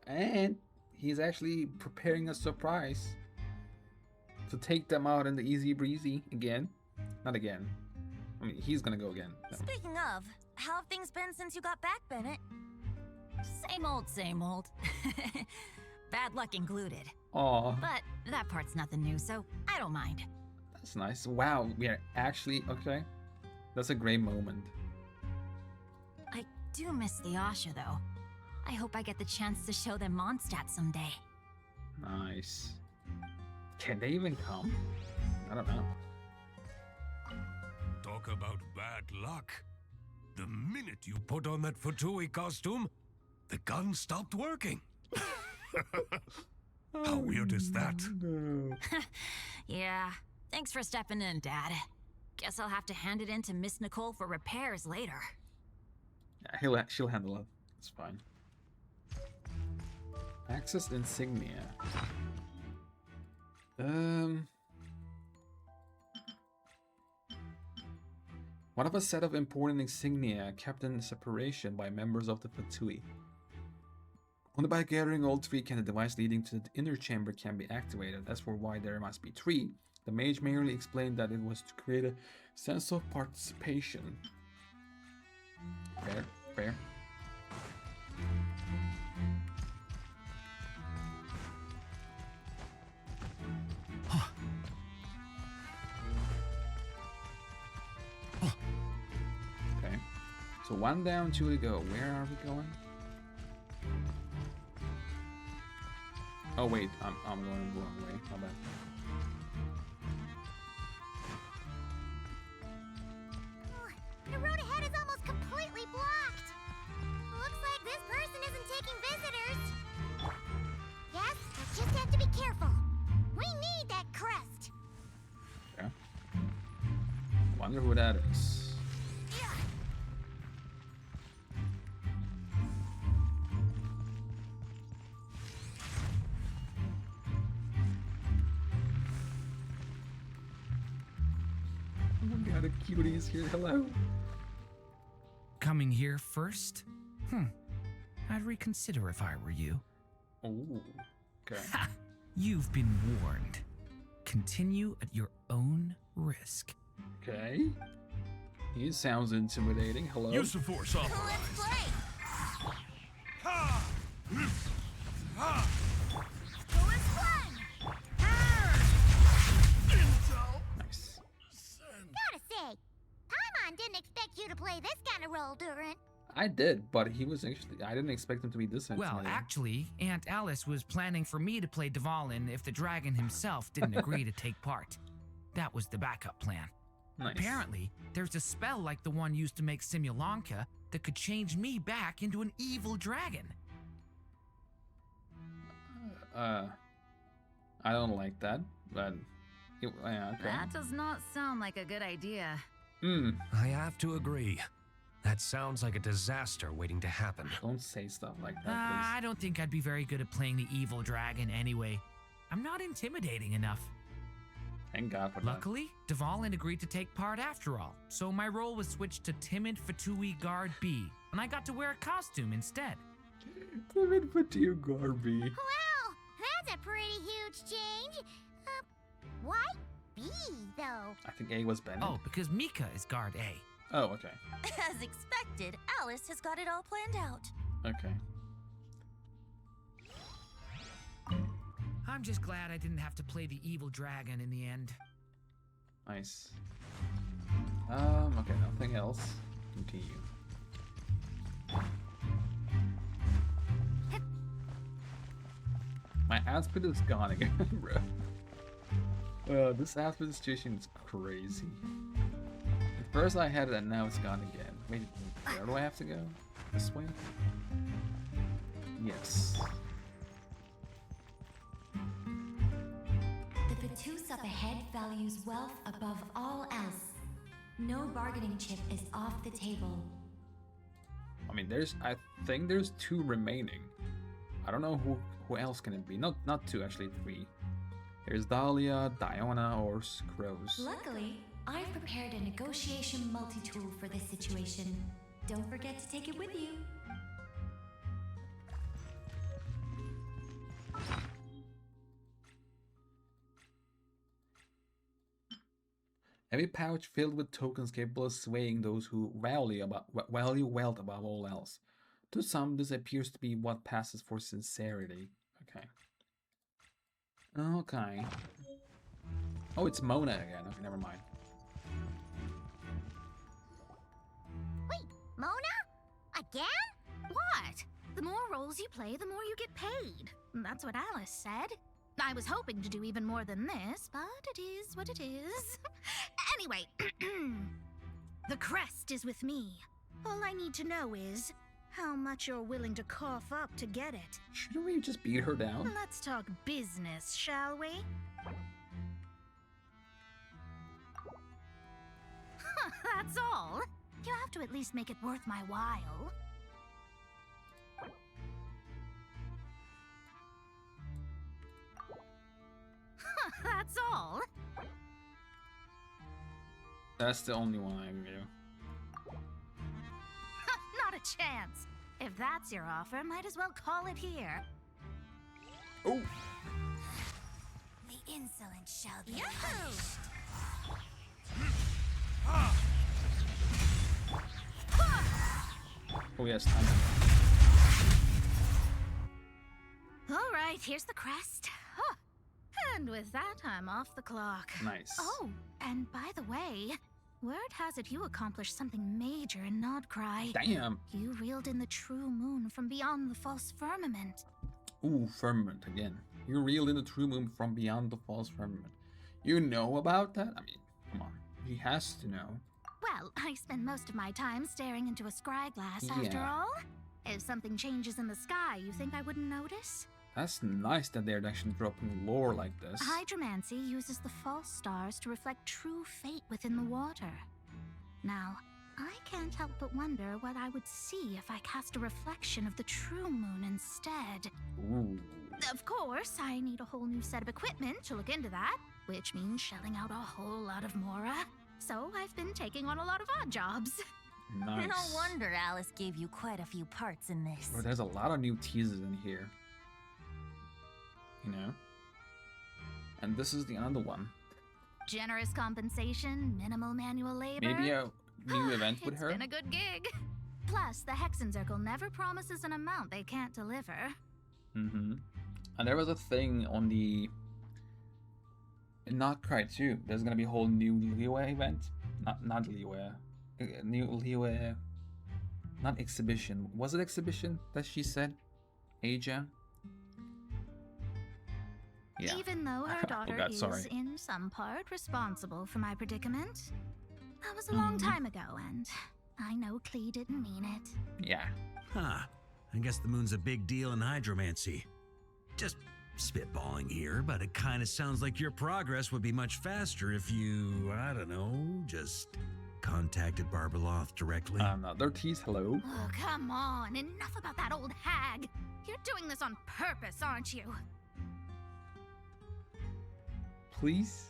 [SPEAKER 1] And he's actually preparing a surprise to take them out in the easy breezy again. Not again. I mean, he's gonna go again. No.
[SPEAKER 6] Speaking of, how have things been since you got back, Bennett? Same old, same old. Bad luck included.
[SPEAKER 1] Aw,
[SPEAKER 6] But that part's nothing new, so I don't mind.
[SPEAKER 1] that's nice. Wow, we are actually okay. That's a great moment.
[SPEAKER 6] I do miss the Asha, though. I hope I get the chance to show them Mondstadt someday.
[SPEAKER 1] Nice. Can they even come? I don't know.
[SPEAKER 5] Talk about bad luck. The minute you put on that Fatui costume, the gun stopped working. How weird is that?
[SPEAKER 6] Yeah, thanks for stepping in, Dad. Guess I'll have to hand it in to Miss Nicole for repairs later.
[SPEAKER 1] Yeah, she'll handle it. It's fine. Access insignia. One of a set of important insignia kept in separation by members of the Fatui. Only by gathering all 3 can the device leading to the inner chamber can be activated. As for why there must be 3, the mage merely explained that it was to create a sense of participation. Fair. Okay. So 1 down, 2 to go. Where are we going? Oh wait, I'm going the wrong way. My bad.
[SPEAKER 2] The road ahead is almost completely blocked. Looks like this person isn't taking visitors. Yes, we'll just have to be careful. We need that crest.
[SPEAKER 1] Okay. Wonder who that is. We got a cuties here. Hello.
[SPEAKER 8] Coming here first? I'd reconsider if I were you.
[SPEAKER 1] Oh. Okay.
[SPEAKER 8] Ha! You've been warned. Continue at your own risk.
[SPEAKER 1] Okay. He sounds intimidating. Hello.
[SPEAKER 5] Use the force
[SPEAKER 2] Let's
[SPEAKER 5] authorized.
[SPEAKER 2] play.
[SPEAKER 5] Ha! Ha!
[SPEAKER 2] Who is fun?
[SPEAKER 1] Nice.
[SPEAKER 2] Gotta say, Paimon didn't expect you to play this kind of role, Durin.
[SPEAKER 1] I did, but he was actually. I didn't expect him to be this
[SPEAKER 14] Well,
[SPEAKER 1] intimidating.
[SPEAKER 14] actually, Aunt Alice was planning for me to play Dvalin if the dragon himself didn't agree to take part. That was the backup plan.
[SPEAKER 1] Nice.
[SPEAKER 14] Apparently, there's a spell like the one used to make Simulanka that could change me back into an evil dragon.
[SPEAKER 1] I don't like that, but yeah, okay.
[SPEAKER 7] That does not sound like a good idea.
[SPEAKER 9] I have to agree. That sounds like a disaster waiting to happen.
[SPEAKER 1] Don't say stuff like that,
[SPEAKER 14] I don't think I'd be very good at playing the evil dragon anyway. I'm not intimidating enough.
[SPEAKER 1] please. Thank God for
[SPEAKER 14] Luckily, Dvalin agreed to take part after all, so my role was switched to Timid Fatui Guard B, and I got to wear a costume instead.
[SPEAKER 1] that. Timid Fatui Garby.
[SPEAKER 2] Wow, that's a pretty huge change. Why B, though?
[SPEAKER 1] I think A was Bennett.
[SPEAKER 14] Oh, because Mika is Guard A.
[SPEAKER 1] Oh, okay.
[SPEAKER 6] As expected, Alice has got it all planned out.
[SPEAKER 1] Okay.
[SPEAKER 14] I'm just glad I didn't have to play the evil dragon in the end.
[SPEAKER 1] Nice. Okay, nothing else. Continue. My outfit is gone again, bro. This outfit situation is crazy. At first I had it and now it's gone again. Wait, where do I have to go? This way? Yes.
[SPEAKER 4] The Fatus up ahead values wealth above all else. No bargaining chip is off the table.
[SPEAKER 1] I mean, I think there's 2 remaining. I don't know who else can it be. Not 2, actually 3. There's Dahlia, Diona, or Scrooge.
[SPEAKER 4] Luckily, I've prepared a negotiation multi-tool for this situation. Don't forget to take it with you.
[SPEAKER 1] Heavy pouch filled with tokens capable of swaying those who value wealth above all else. To some, this appears to be what passes for sincerity. Okay. Okay. Oh, it's Mona again. Okay, never mind.
[SPEAKER 2] Wait, Mona? Again?
[SPEAKER 12] What? The more roles you play, the more you get paid. That's what Alice said. I was hoping to do even more than this, but it is what it is. Anyway, the crest is with me. All I need to know is how much you're willing to cough up to get it.
[SPEAKER 1] Shouldn't we just beat her down?
[SPEAKER 12] Let's talk business, shall we? That's all. You have to at least make it worth my while. That's all.
[SPEAKER 1] That's the only one I can do.
[SPEAKER 12] Not a chance. If that's your offer, might as well call it here.
[SPEAKER 1] Oh!
[SPEAKER 2] The insolent shall be
[SPEAKER 12] Yahoo!
[SPEAKER 1] Oh yes, time.
[SPEAKER 12] All right, here's the crest. Huh. And with that, I'm off the clock.
[SPEAKER 1] Nice.
[SPEAKER 12] Oh, and by the way, word has it you accomplished something major in Nodcry.
[SPEAKER 1] Damn!
[SPEAKER 12] You reeled in the true moon from beyond the false firmament.
[SPEAKER 1] Ooh, firmament again. You reeled in the true moon from beyond the false firmament. You know about that? I mean, come on. He has to know.
[SPEAKER 12] Well, I spend most of my time staring into a scry glass, after
[SPEAKER 1] Yeah.
[SPEAKER 12] all. If something changes in the sky, you think I wouldn't notice?
[SPEAKER 1] That's nice that they're actually dropping lore like this.
[SPEAKER 12] Hydromancy uses the false stars to reflect true fate within the water. Now, I can't help but wonder what I would see if I cast a reflection of the true moon instead.
[SPEAKER 1] Ooh.
[SPEAKER 12] Of course, I need a whole new set of equipment to look into that, which means shelling out a whole lot of mora. So I've been taking on a lot of odd jobs.
[SPEAKER 1] Nice.
[SPEAKER 6] No wonder Alice gave you quite a few parts in this.
[SPEAKER 1] Bro, there's a lot of new teasers in here. You know? And this is the other one.
[SPEAKER 12] Generous compensation, minimal manual labor.
[SPEAKER 1] Maybe a new event with her?
[SPEAKER 12] It's been a good gig. Plus, the Hexen Circle never promises an amount they can't deliver.
[SPEAKER 1] Mm-hmm. And there was a thing on the... Not quite too. There's gonna be a whole new Liyue event. Not Liyue. New Liyue... Not exhibition. Was it exhibition that she said? Asia? Yeah.
[SPEAKER 12] Even though
[SPEAKER 1] Oh
[SPEAKER 12] her daughter
[SPEAKER 1] God,
[SPEAKER 12] is
[SPEAKER 1] sorry.
[SPEAKER 12] in some part responsible for my predicament, that was a long time ago, and I know Klee didn't mean it.
[SPEAKER 1] Yeah.
[SPEAKER 8] Huh. I guess the moon's a big deal in hydromancy. Just spitballing here, but it kind of sounds like your progress would be much faster if you, I don't know, just contacted Barbeloth directly.
[SPEAKER 1] Another tease, hello.
[SPEAKER 12] Oh, come on. Enough about that old hag. You're doing this on purpose, aren't you?
[SPEAKER 1] Please?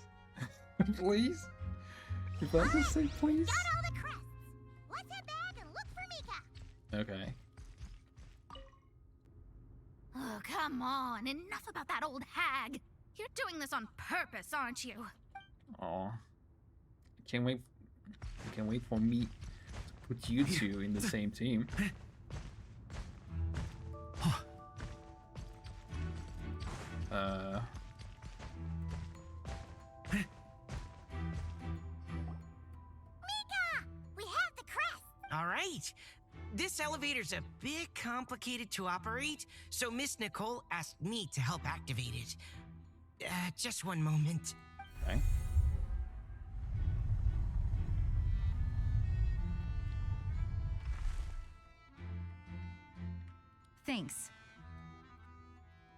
[SPEAKER 1] Please? If I can say please?
[SPEAKER 2] Got all the crests. Let's head back and look for Mika.
[SPEAKER 1] Okay.
[SPEAKER 12] Oh, come on. Enough about that old hag. You're doing this on purpose, aren't you?
[SPEAKER 1] Aw. Can't wait for me to put you two in the same team.
[SPEAKER 2] Mika! We have the crest!
[SPEAKER 13] All right. This elevator's a bit complicated to operate, so Miss Nicole asked me to help activate it. Just one moment.
[SPEAKER 1] Okay.
[SPEAKER 7] Thanks.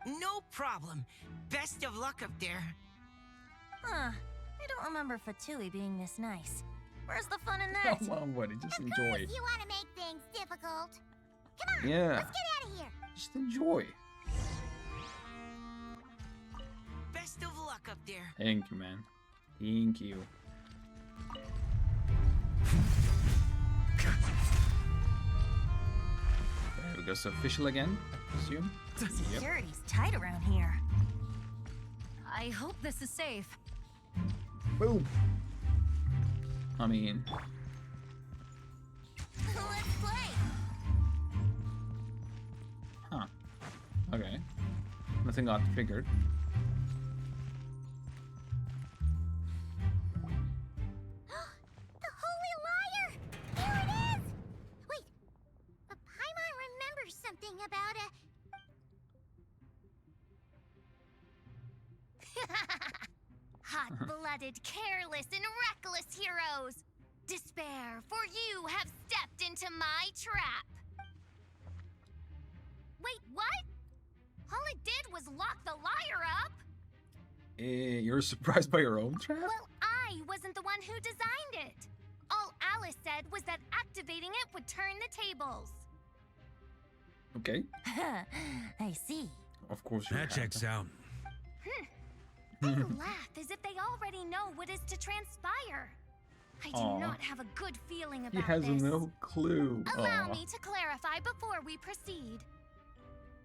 [SPEAKER 13] No problem. Best of luck up there.
[SPEAKER 6] Huh. I don't remember Fatui being this nice. Where's the fun in that?
[SPEAKER 1] Come on, buddy, just
[SPEAKER 2] Of
[SPEAKER 1] enjoy.
[SPEAKER 2] course you want to make things difficult. Come on,
[SPEAKER 1] Yeah.
[SPEAKER 2] let's get out of here.
[SPEAKER 1] Just enjoy.
[SPEAKER 13] Best of luck up there.
[SPEAKER 1] Thank you, man. Thank you. There we go. So official again, I presume. Yep.
[SPEAKER 6] Security's tight around here.
[SPEAKER 7] I hope this is safe.
[SPEAKER 1] Boom. I mean,
[SPEAKER 2] Let's play.
[SPEAKER 1] huh. Okay. Nothing got triggered.
[SPEAKER 2] The Holy Liar! Here it is! Wait, but Paimon remembers something about a...
[SPEAKER 12] Hot-blooded, careless, and reckless heroes! Despair, for you have stepped into my trap! Wait, what? All it did was lock the liar up?
[SPEAKER 1] You're surprised by your own trap?
[SPEAKER 12] Well, I wasn't the one who designed it. All Alice said was that activating it would turn the tables.
[SPEAKER 1] Okay.
[SPEAKER 6] I see.
[SPEAKER 1] Of course you
[SPEAKER 8] That checks out.
[SPEAKER 12] They laugh as if they already know what is to transpire. I do
[SPEAKER 1] Aw.
[SPEAKER 12] not have a good feeling about
[SPEAKER 1] He has
[SPEAKER 12] this.
[SPEAKER 1] no clue.
[SPEAKER 12] Allow
[SPEAKER 1] Aw.
[SPEAKER 12] me to clarify before we proceed.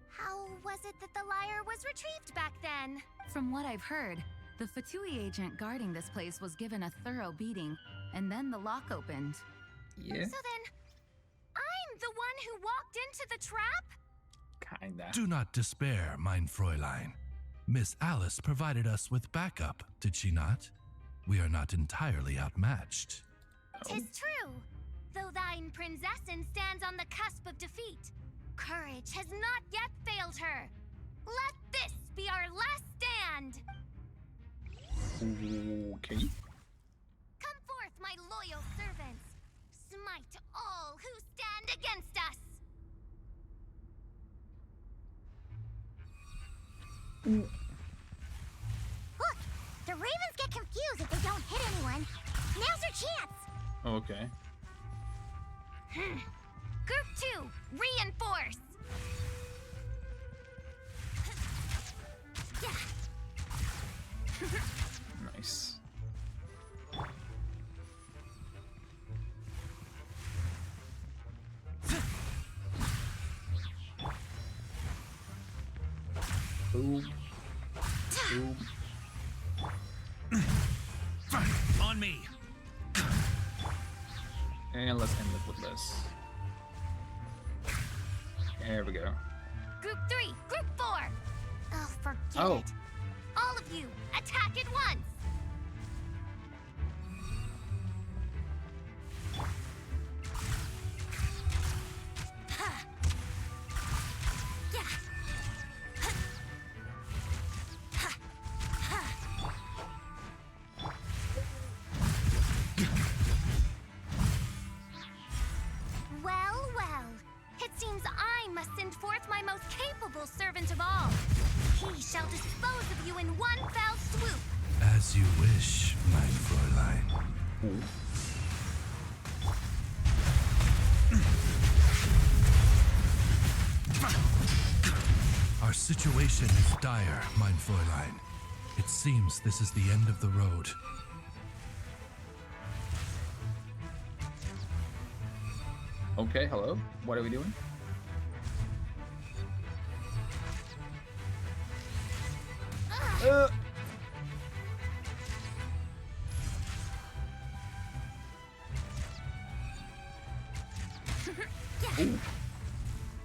[SPEAKER 12] How was it that the liar was retrieved back then?
[SPEAKER 7] From what I've heard, the Fatui agent guarding this place was given a thorough beating, and then the lock opened.
[SPEAKER 1] Yeah,
[SPEAKER 12] So then, I'm the one who walked into the trap?
[SPEAKER 1] kinda.
[SPEAKER 15] Do not despair, mein Fräulein. Miss Alice provided us with backup, did she not? We are not entirely outmatched.
[SPEAKER 1] Oh.
[SPEAKER 12] 'Tis true. Though thine Prinzessin stands on the cusp of defeat, courage has not yet failed her. Let this be our last stand.
[SPEAKER 1] Okay.
[SPEAKER 12] Come forth, my loyal servants. Smite all who stand against us.
[SPEAKER 2] Look, the ravens get confused if they don't hit anyone. Now's your chance.
[SPEAKER 1] Okay.
[SPEAKER 12] Group 2, reinforce.
[SPEAKER 1] Nice. Boom. Boom.
[SPEAKER 8] On me.
[SPEAKER 1] And let's end it with this. There we go.
[SPEAKER 12] Group 3, Group 4. Oh, forget
[SPEAKER 1] Oh.
[SPEAKER 12] it. All of you, attack at once.
[SPEAKER 15] mein Fräulein. Our situation is dire, mein Fräulein. It seems this is the end of the road.
[SPEAKER 1] Okay, hello. What are we doing? Ooh.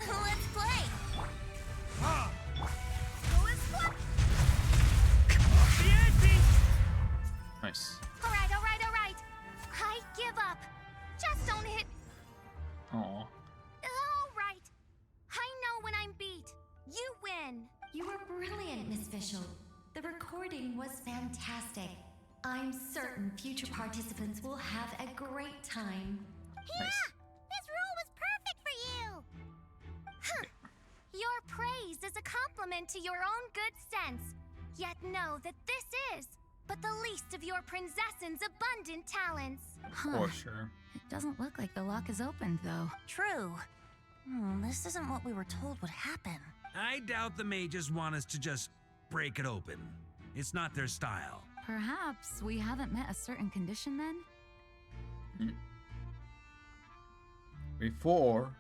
[SPEAKER 2] Let's play.
[SPEAKER 1] Nice.
[SPEAKER 12] All right, all right, all right. I give up. Just don't hit.
[SPEAKER 1] Aw.
[SPEAKER 12] All right. I know when I'm beat. You win.
[SPEAKER 4] You were brilliant, Miss Fischel. The recording was fantastic. I'm certain future participants will have a great time.
[SPEAKER 2] Yeah, this rule was perfect for you.
[SPEAKER 12] Your praise is a compliment to your own good sense. Yet know that this is but the least of your princess's abundant talents.
[SPEAKER 1] For sure.
[SPEAKER 7] It doesn't look like the lock is opened, though.
[SPEAKER 6] True. This isn't what we were told would happen.
[SPEAKER 8] I doubt the mages want us to just break it open. It's not their style.
[SPEAKER 7] Perhaps we haven't met a certain condition then?
[SPEAKER 1] Before,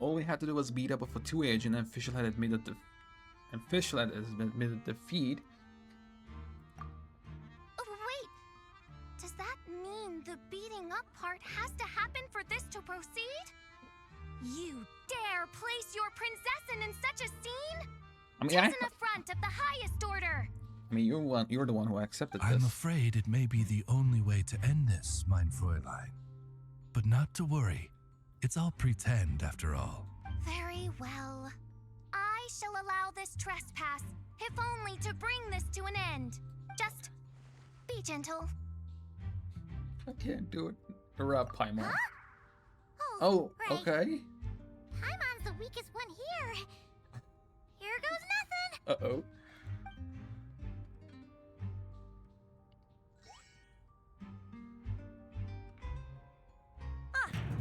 [SPEAKER 1] all we had to do was beat up a Fatui agent and Fischl had admitted defeat.
[SPEAKER 12] Wait, does that mean the beating up part has to happen for this to proceed? You dare place your princess in such a scene?
[SPEAKER 1] I mean,
[SPEAKER 12] Tis an affront of the highest order.
[SPEAKER 1] I mean, you're the one who accepted this.
[SPEAKER 15] I'm afraid it may be the only way to end this, mein Fräulein. But not to worry. It's all pretend, after all.
[SPEAKER 12] Very well. I shall allow this trespass, if only to bring this to an end. Just be gentle.
[SPEAKER 1] I can't do it. Erupt, Paimon.
[SPEAKER 2] Huh?
[SPEAKER 1] Oh,
[SPEAKER 2] right.
[SPEAKER 1] okay.
[SPEAKER 2] Paimon's the weakest one here. Here goes nothing.
[SPEAKER 1] Uh-oh.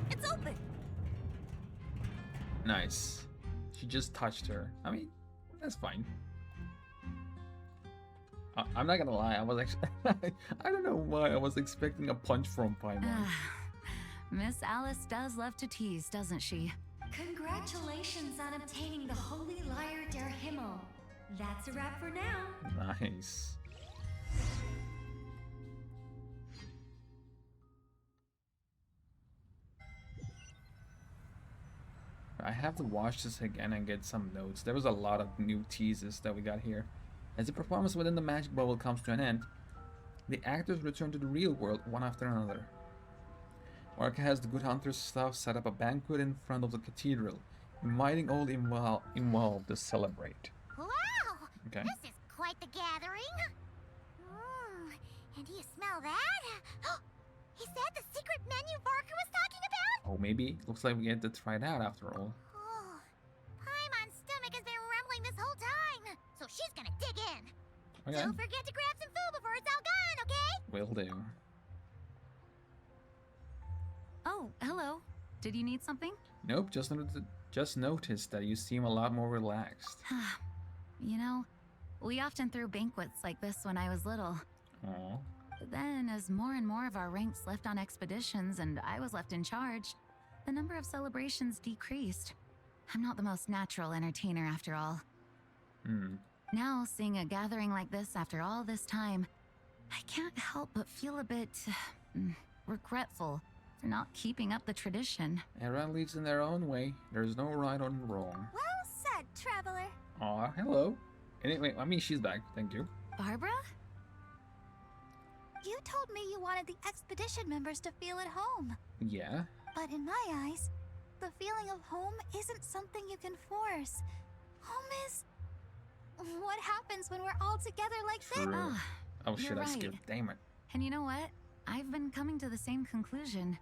[SPEAKER 6] It's open.
[SPEAKER 1] Nice. She just touched her. I mean, that's fine. I'm not gonna lie, I was actually... I don't know why I was expecting a punch from Paimon.
[SPEAKER 7] Miss Alice does love to tease, doesn't she?
[SPEAKER 4] Congratulations on obtaining the Holy Lyre der Himmel. That's a wrap for now.
[SPEAKER 1] Nice. I have to watch this again and get some notes. There was a lot of new teases that we got here. As the performance within the magic bubble comes to an end, the actors return to the real world one after another. Orca has the Good Hunter's staff set up a banquet in front of the cathedral, inviting all involved to celebrate.
[SPEAKER 2] Wow!
[SPEAKER 1] Okay.
[SPEAKER 2] This is quite the gathering. And do you smell that? Is that the secret menu Barker was talking about?
[SPEAKER 1] Oh, maybe. Looks like we get to try it out after all.
[SPEAKER 2] Oh, Paimon's stomach has been rumbling this whole time, so she's gonna dig in.
[SPEAKER 1] Okay.
[SPEAKER 2] Don't forget to grab some food before it's all gone, okay?
[SPEAKER 1] Will do.
[SPEAKER 7] Oh, hello. Did you need something?
[SPEAKER 1] Nope, just noticed that you seem a lot more relaxed.
[SPEAKER 7] You know, we often threw banquets like this when I was little.
[SPEAKER 1] Aww.
[SPEAKER 7] But then, as more and more of our ranks left on expeditions and I was left in charge, the number of celebrations decreased. I'm not the most natural entertainer after all. Now, seeing a gathering like this after all this time, I can't help but feel a bit regretful for not keeping up the tradition.
[SPEAKER 1] Everyone leads in their own way. There's no right or wrong.
[SPEAKER 2] Well said, traveler.
[SPEAKER 1] Aw, hello. Anyway, I mean, she's back. Thank you.
[SPEAKER 7] Barbara?
[SPEAKER 12] You told me you wanted the expedition members to feel at home.
[SPEAKER 1] Yeah.
[SPEAKER 12] But in my eyes, the feeling of home isn't something you can force. Home is what happens when we're all together like this.
[SPEAKER 1] True. Oh shit,
[SPEAKER 7] you're
[SPEAKER 1] I
[SPEAKER 7] right.
[SPEAKER 1] skipped. Damn it.
[SPEAKER 7] And you know what? I've been coming to the same conclusion.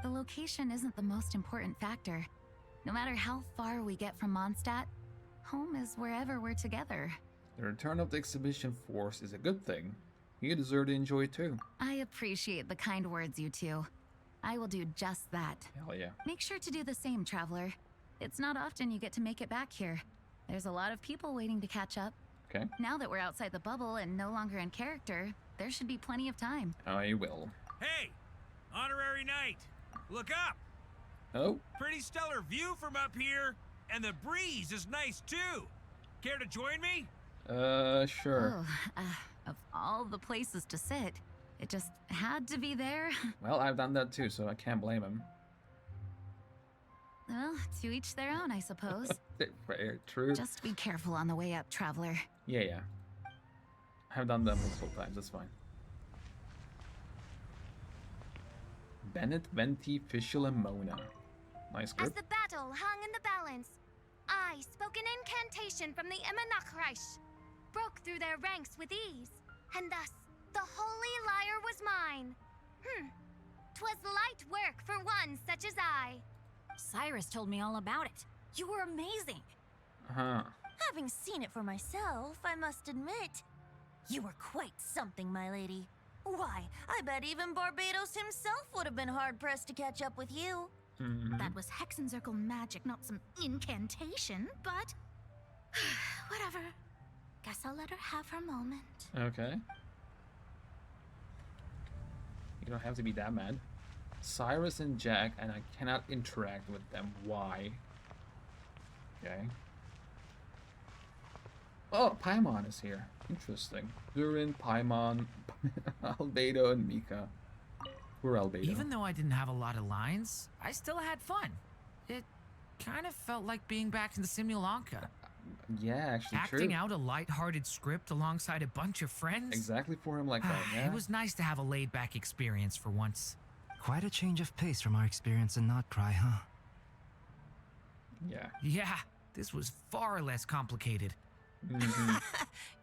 [SPEAKER 7] The location isn't the most important factor. No matter how far we get from Mondstadt, home is wherever we're together.
[SPEAKER 1] The return of the exhibition force is a good thing, You deserve to enjoy it too.
[SPEAKER 7] I appreciate the kind words, you two. I will do just that.
[SPEAKER 1] Hell yeah.
[SPEAKER 7] Make sure to do the same, traveler. It's not often you get to make it back here. There's a lot of people waiting to catch up.
[SPEAKER 1] Okay.
[SPEAKER 7] Now that we're outside the bubble and no longer in character, there should be plenty of time.
[SPEAKER 1] I will.
[SPEAKER 16] Hey! Honorary Knight! Look up!
[SPEAKER 1] Oh?
[SPEAKER 16] Pretty stellar view from up here, and the breeze is nice too. Care to join me?
[SPEAKER 1] Sure.
[SPEAKER 7] Oh, of all the places to sit, it just had to be there.
[SPEAKER 1] Well, I've done that too, so I can't blame him.
[SPEAKER 7] Well, to each their own, I suppose.
[SPEAKER 1] Fair, true.
[SPEAKER 7] Just be careful on the way up, traveler.
[SPEAKER 1] Yeah. I've done that multiple times, that's fine. Bennett, Venti, Fischl, and Mona. Nice
[SPEAKER 17] As
[SPEAKER 1] group.
[SPEAKER 17] the battle hung in the balance, I spoke an incantation from the Emenachreich, broke through their ranks with ease, and thus the holy lyre was mine. 'Twas light work for one such as I.
[SPEAKER 6] Cyrus told me all about it. You were amazing.
[SPEAKER 1] Uh-huh.
[SPEAKER 6] Having seen it for myself, I must admit, you were quite something, my lady. Why, I bet even Barbados himself would have been hard-pressed to catch up with you.
[SPEAKER 12] That was Hexencircle magic, not some incantation, but whatever. Guess I'll let her have her moment.
[SPEAKER 1] Okay. You don't have to be that mad. Cyrus and Jack, and I cannot interact with them. Why? Okay. Oh, Paimon is here. Interesting. Durin, Paimon, Albedo, and Mika. Poor Albedo.
[SPEAKER 14] Even though I didn't have a lot of lines, I still had fun. It kind of felt like being back in the Simulanka.
[SPEAKER 1] Yeah, actually
[SPEAKER 14] Acting
[SPEAKER 1] true.
[SPEAKER 14] out a light-hearted script alongside a bunch of friends.
[SPEAKER 1] Exactly for him like that, yeah.
[SPEAKER 14] It was nice to have a laid-back experience for once.
[SPEAKER 11] Quite a change of pace from our experience in Not Cry, huh?
[SPEAKER 1] Yeah.
[SPEAKER 14] Yeah, this was far less complicated.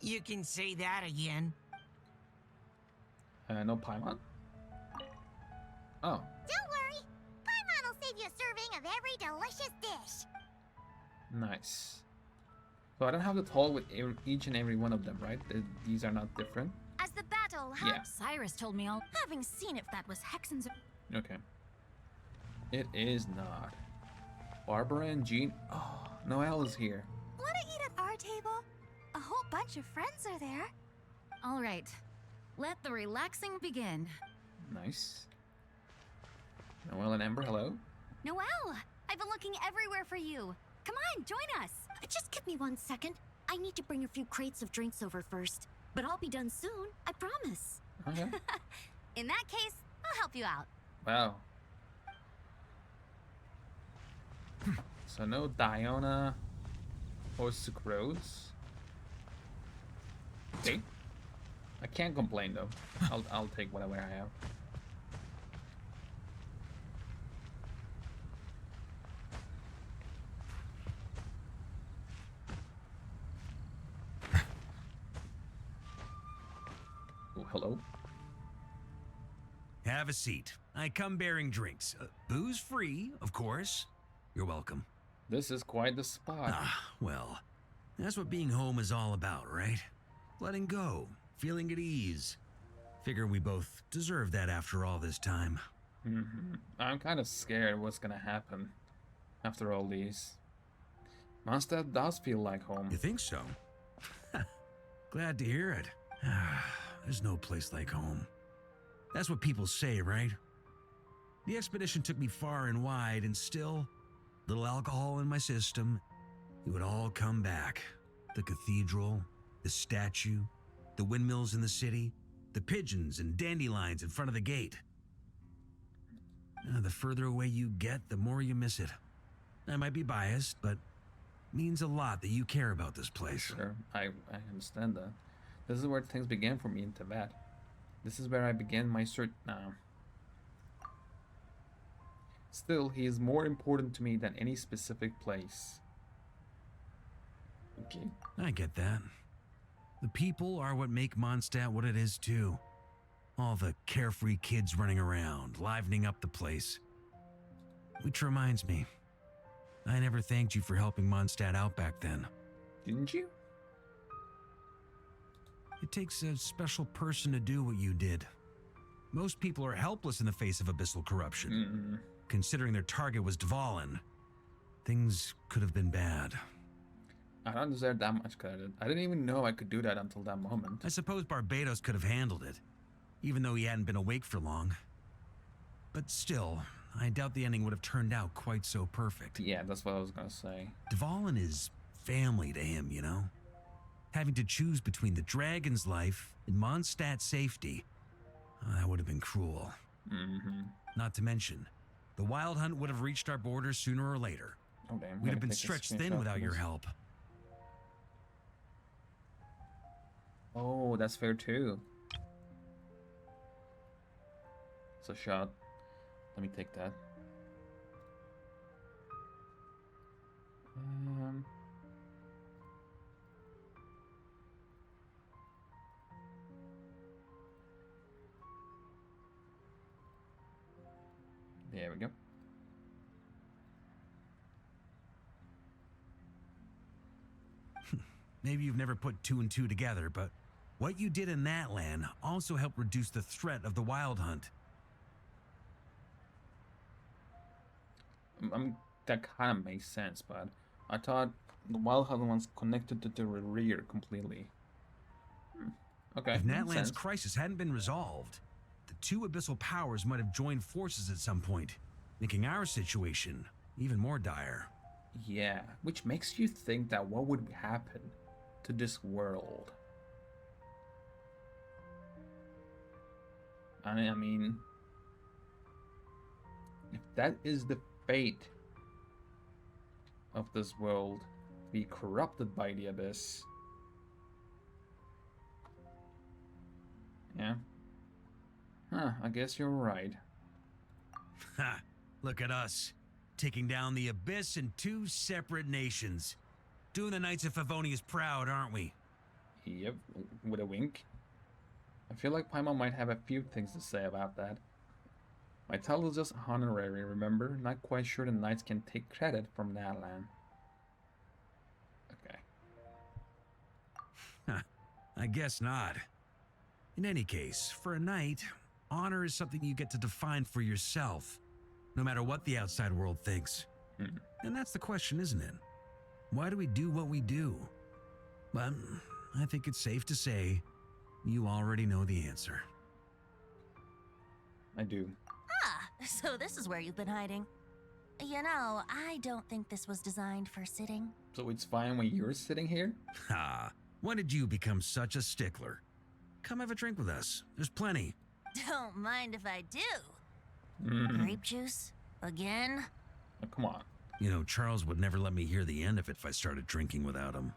[SPEAKER 13] You can say that again.
[SPEAKER 1] No Paimon? Oh.
[SPEAKER 2] Don't worry. Paimon will save you a serving of every delicious dish.
[SPEAKER 1] Nice. So I don't have to talk with each and every one of them, right? These are not different?
[SPEAKER 17] As the battle hung...
[SPEAKER 1] Yeah.
[SPEAKER 6] Cyrus told me all... Having seen if that was Hexen's...
[SPEAKER 1] Okay. It is not. Barbara and Jean... Oh, Noelle is here.
[SPEAKER 12] Wanna eat at our table? A whole bunch of friends are there.
[SPEAKER 7] All right, let the relaxing begin.
[SPEAKER 1] Nice. Noelle and Ember, hello.
[SPEAKER 12] Noelle, I've been looking everywhere for you. Come on, join us.
[SPEAKER 18] Just give me 1 second. I need to bring a few crates of drinks over first. But I'll be done soon, I promise.
[SPEAKER 1] Okay.
[SPEAKER 12] In that case, I'll help you out.
[SPEAKER 1] Wow. So no Diona or Sucrose. Okay. I can't complain though. I'll take whatever I have. Oh, hello.
[SPEAKER 8] Have a seat. I come bearing drinks. Booze free, of course. You're welcome.
[SPEAKER 1] This is quite the spot.
[SPEAKER 8] Well, that's what being home is all about, right? Letting go, feeling at ease. Figure we both deserve that after all this time.
[SPEAKER 1] I'm kind of scared what's gonna happen after all these. Mondstadt does feel like home.
[SPEAKER 8] You think so? Glad to hear it. There's no place like home. That's what people say, right? The expedition took me far and wide, and still, little alcohol in my system, it would all come back. The cathedral, the statue, the windmills in the city, the pigeons and dandelions in front of the gate. The further away you get, the more you miss it. I might be biased, but it means a lot that you care about this place.
[SPEAKER 1] Sure, I understand that. This is where things began for me in Tibet. This is where I began my search now. Still, he is more important to me than any specific place. Okay.
[SPEAKER 8] I get that. The people are what make Mondstadt what it is too. All the carefree kids running around, livening up the place. Which reminds me, I never thanked you for helping Mondstadt out back then.
[SPEAKER 1] Didn't you?
[SPEAKER 8] It takes a special person to do what you did. Most people are helpless in the face of abyssal corruption. Considering their target was Dvalin, things could have been bad.
[SPEAKER 1] I don't deserve that much credit. I didn't even know I could do that until that moment.
[SPEAKER 8] I suppose Barbados could have handled it, even though he hadn't been awake for long. But still, I doubt the ending would have turned out quite so perfect.
[SPEAKER 1] Yeah, that's what I was gonna say.
[SPEAKER 8] Dvalin is family to him, you know? Having to choose between the dragon's life and Mondstadt's safety, that would have been cruel. Not to mention, the Wild Hunt would have reached our borders sooner or later.
[SPEAKER 1] Oh, damn.
[SPEAKER 8] We'd have been stretched thin without your help.
[SPEAKER 1] Oh, that's fair too. It's a shot. Let me take that. There we go.
[SPEAKER 8] Maybe you've never put two and two together, but what you did in that land also helped reduce the threat of the Wild Hunt.
[SPEAKER 1] That kind of makes sense, but I thought the Wild Hunt was connected to the rear completely. Okay.
[SPEAKER 8] If
[SPEAKER 1] makes
[SPEAKER 8] Natlan's
[SPEAKER 1] sense.
[SPEAKER 8] crisis hadn't been resolved, the two abyssal powers might have joined forces at some point, making our situation even more dire.
[SPEAKER 1] Yeah, which makes you think that what would happen to this world? I mean, if that is the fate of this world, be corrupted by the abyss. Yeah. Huh, I guess you're right.
[SPEAKER 8] Ha! Look at us, taking down the abyss in two separate nations. Doing the Knights of Favonius proud, aren't we?
[SPEAKER 1] Yep, with a wink. I feel like Paimon might have a few things to say about that. My title is just honorary, remember? Not quite sure the Knights can take credit from that land. Okay.
[SPEAKER 8] I guess not. In any case, for a knight, honor is something you get to define for yourself, no matter what the outside world thinks. And that's the question, isn't it? Why do we do what we do? Well, I think it's safe to say you already know the answer.
[SPEAKER 1] I do.
[SPEAKER 6] Ah, so this is where you've been hiding. You know, I don't think this was designed for sitting.
[SPEAKER 1] So it's fine when you're sitting here?
[SPEAKER 8] Ha! When did you become such a stickler? Come have a drink with us. There's plenty.
[SPEAKER 6] Don't mind if I do. Grape juice? Again?
[SPEAKER 1] Oh, come on.
[SPEAKER 8] You know, Charles would never let me hear the end of it if I started drinking without him.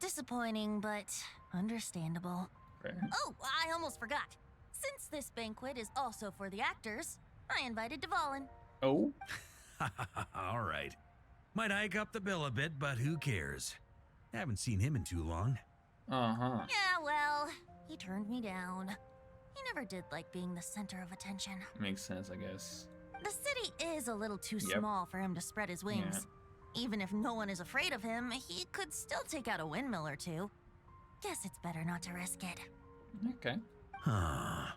[SPEAKER 6] Disappointing, but understandable.
[SPEAKER 1] Fair.
[SPEAKER 6] Oh, I almost forgot. Since this banquet is also for the actors, I invited Dvalin.
[SPEAKER 1] Oh?
[SPEAKER 8] All right. Might hike up the bill a bit, but who cares? Haven't seen him in too long.
[SPEAKER 1] Uh-huh.
[SPEAKER 6] Yeah, well, he turned me down. He never did like being the center of attention.
[SPEAKER 1] Makes sense, I guess.
[SPEAKER 6] The city is a little too small for him to spread his wings. Even if no one is afraid of him, he could still take out a windmill or two. Guess it's better not to risk it.
[SPEAKER 1] Okay.
[SPEAKER 8] Huh.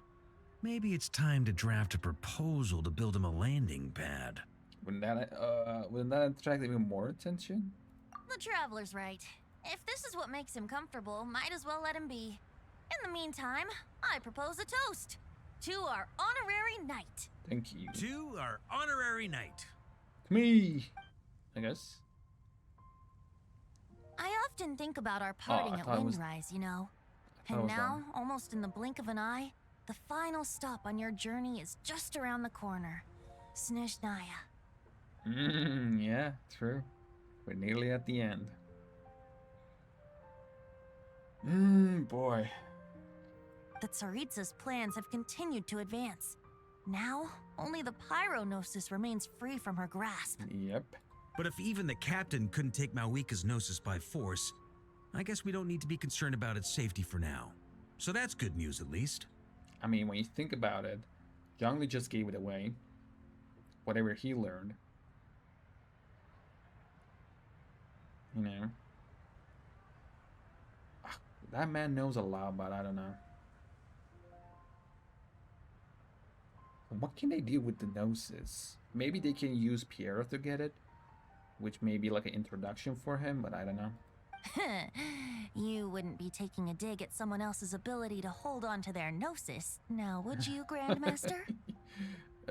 [SPEAKER 8] Maybe it's time to draft a proposal to build him a landing pad.
[SPEAKER 1] Wouldn't that attract even more attention?
[SPEAKER 6] The traveler's right. If this is what makes him comfortable, might as well let him be. In the meantime, I propose a toast to our honorary knight.
[SPEAKER 1] Thank you.
[SPEAKER 8] To our honorary knight.
[SPEAKER 1] Me, I guess.
[SPEAKER 6] I often think about our parting
[SPEAKER 1] I
[SPEAKER 6] at
[SPEAKER 1] thought it was-
[SPEAKER 6] Windrise, you know.
[SPEAKER 1] I thought it
[SPEAKER 6] And
[SPEAKER 1] was
[SPEAKER 6] now, almost in the blink of an eye, the final stop on your journey is just around the corner. Snezhnaya.
[SPEAKER 1] Yeah, true. We're nearly at the end. Boy.
[SPEAKER 6] The Tsaritsa's plans have continued to advance. Now, only the Pyronosis remains free from her grasp.
[SPEAKER 1] Yep.
[SPEAKER 8] But if even the captain couldn't take Malwika's gnosis by force, I guess we don't need to be concerned about its safety for now. So that's good news, at least.
[SPEAKER 1] I mean, when you think about it, Zhongli just gave it away. Whatever he learned. You know. That man knows a lot, but I don't know. What can they do with the gnosis? Maybe they can use Pierre to get it, which may be like an introduction for him, but I don't know.
[SPEAKER 6] You wouldn't be taking a dig at someone else's ability to hold on to their gnosis, now would you, Grandmaster?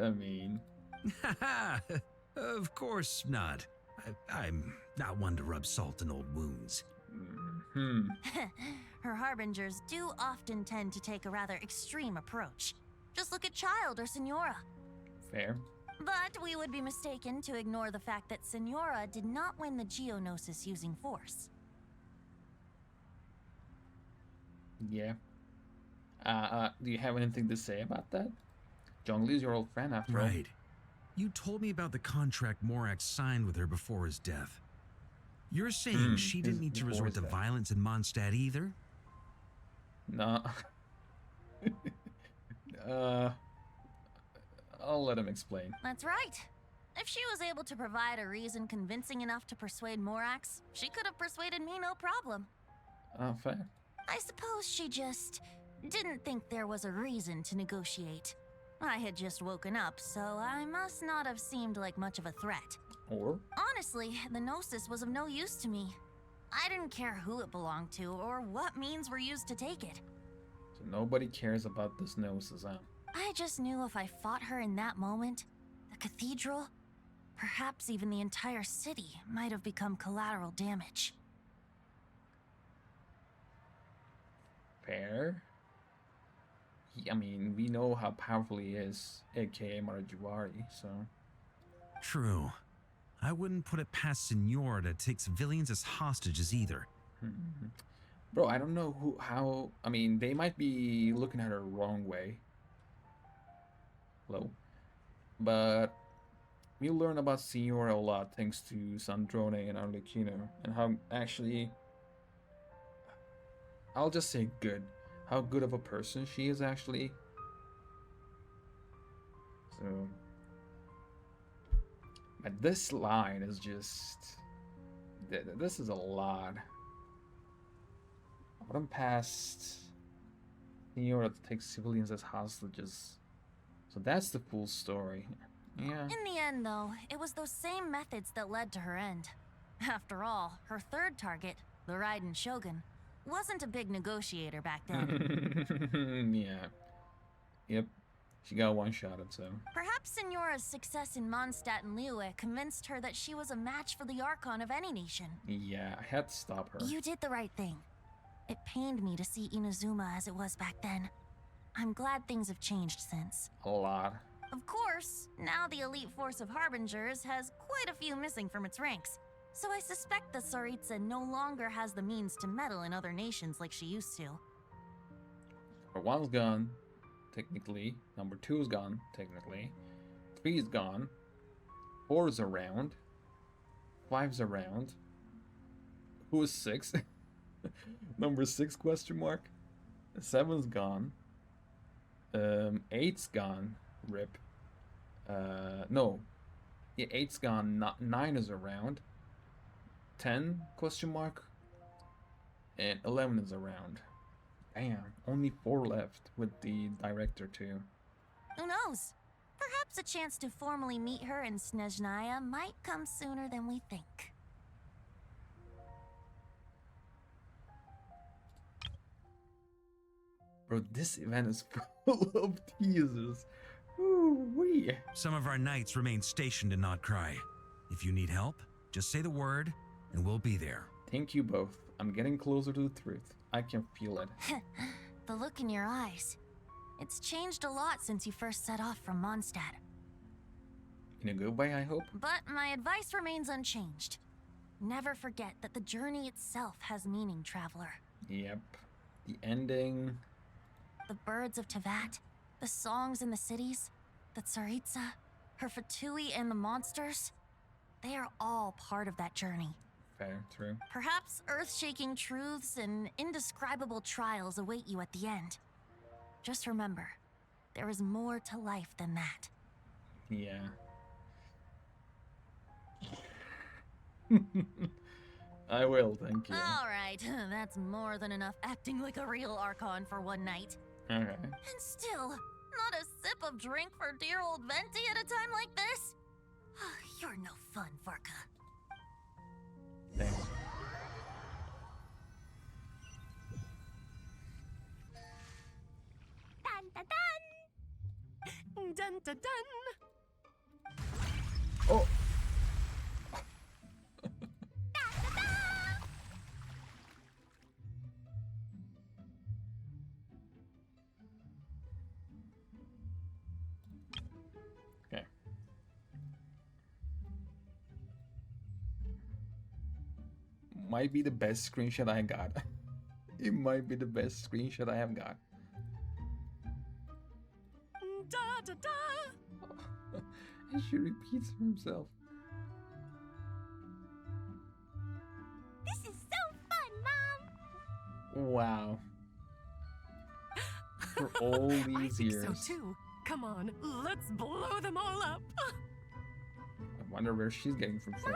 [SPEAKER 1] I mean...
[SPEAKER 8] Of course not. I'm not one to rub salt in old wounds.
[SPEAKER 6] Her harbingers do often tend to take a rather extreme approach. Just look at Child or Senora.
[SPEAKER 1] Fair.
[SPEAKER 6] But we would be mistaken to ignore the fact that Senora did not win the Geonosis using force.
[SPEAKER 1] Yeah. Do you have anything to say about that? Zhongli is your old friend after all.
[SPEAKER 8] Right. You told me about the contract Morax signed with her before his death. You're saying she didn't need to resort to violence in Mondstadt either?
[SPEAKER 1] No. I'll let him explain.
[SPEAKER 6] That's right. If she was able to provide a reason convincing enough to persuade Morax, she could have persuaded me no problem.
[SPEAKER 1] Oh, fair.
[SPEAKER 6] I suppose she just didn't think there was a reason to negotiate. I had just woken up, so I must not have seemed like much of a threat.
[SPEAKER 1] Or?
[SPEAKER 6] Honestly, the Gnosis was of no use to me. I didn't care who it belonged to or what means were used to take it.
[SPEAKER 1] So nobody cares about this gnosis, huh?
[SPEAKER 6] I just knew if I fought her in that moment, the cathedral, perhaps even the entire city, might have become collateral damage.
[SPEAKER 1] Fair. I mean, we know how powerful he is, aka Marajuari, so...
[SPEAKER 8] True. I wouldn't put it past Senora to take civilians as hostages either.
[SPEAKER 1] Bro, I don't know how... I mean, they might be looking at her the wrong way. Hello? But... we learn about Senora a lot thanks to Sandrone and Arlecchino, and how actually... I'll just say good. How good of a person she is actually. So... but this line is just... this is a lot. I wouldn't past Senora to take civilians as hostages. So that's the full story. Yeah.
[SPEAKER 6] In the end, though, it was those same methods that led to her end. After all, her third target, the Raiden Shogun, wasn't a big negotiator back then.
[SPEAKER 1] Yeah. Yep. She got one-shotted, so...
[SPEAKER 6] Perhaps Senora's success in Mondstadt and Liyue convinced her that she was a match for the Archon of any nation.
[SPEAKER 1] Yeah, I had to stop her.
[SPEAKER 6] You did the right thing. It pained me to see Inazuma as it was back then. I'm glad things have changed since.
[SPEAKER 1] A lot.
[SPEAKER 6] Of course, now the elite force of Harbingers has quite a few missing from its ranks. So I suspect that Tsaritsa no longer has the means to meddle in other nations like she used to.
[SPEAKER 1] Number 1's gone, technically. Number 2's gone, technically. 3's gone. 4's around. 5's around. Who is 6? Number 6 question mark. 7's gone. 8's gone. Rip. No. Yeah, 8's gone. 9 is around. 10 question mark. And 11 is around. Damn, only 4 left with the director too.
[SPEAKER 6] Who knows? Perhaps a chance to formally meet her in Snezhnaya might come sooner than we think.
[SPEAKER 1] Bro, this event is full of teasers. Ooh-wee.
[SPEAKER 8] Some of our knights remain stationed in Not Cry. If you need help, just say the word, and we'll be there.
[SPEAKER 1] Thank you both. I'm getting closer to the truth. I can feel it.
[SPEAKER 6] The look in your eyes. It's changed a lot since you first set off from Mondstadt.
[SPEAKER 1] In a good way, I hope?
[SPEAKER 6] But my advice remains unchanged. Never forget that the journey itself has meaning, traveler.
[SPEAKER 1] Yep. The ending...
[SPEAKER 6] The birds of Tevat, the songs in the cities, the Tsaritsa, her Fatui and the monsters. They are all part of that journey.
[SPEAKER 1] Fair, true.
[SPEAKER 6] Perhaps earth-shaking truths and indescribable trials await you at the end. Just remember, there is more to life than that.
[SPEAKER 1] Yeah. I will, thank you.
[SPEAKER 6] All right, that's more than enough acting like a real Archon for one night.
[SPEAKER 1] Okay.
[SPEAKER 6] And still, not a sip of drink for dear old Venti at a time like this? You're no fun, Varka.
[SPEAKER 1] Damn.
[SPEAKER 17] Dun dun dun!
[SPEAKER 3] Dun dun dun!
[SPEAKER 1] Oh! Okay. Might be the best screenshot I got. It might be the best screenshot I have got.
[SPEAKER 3] Da da da!
[SPEAKER 1] And she repeats herself.
[SPEAKER 17] This is so fun, Mom!
[SPEAKER 1] Wow. For all
[SPEAKER 3] I
[SPEAKER 1] these
[SPEAKER 3] think
[SPEAKER 1] years.
[SPEAKER 3] so too. Come on, let's blow them all up.
[SPEAKER 1] I wonder where she's getting from.
[SPEAKER 17] Mom,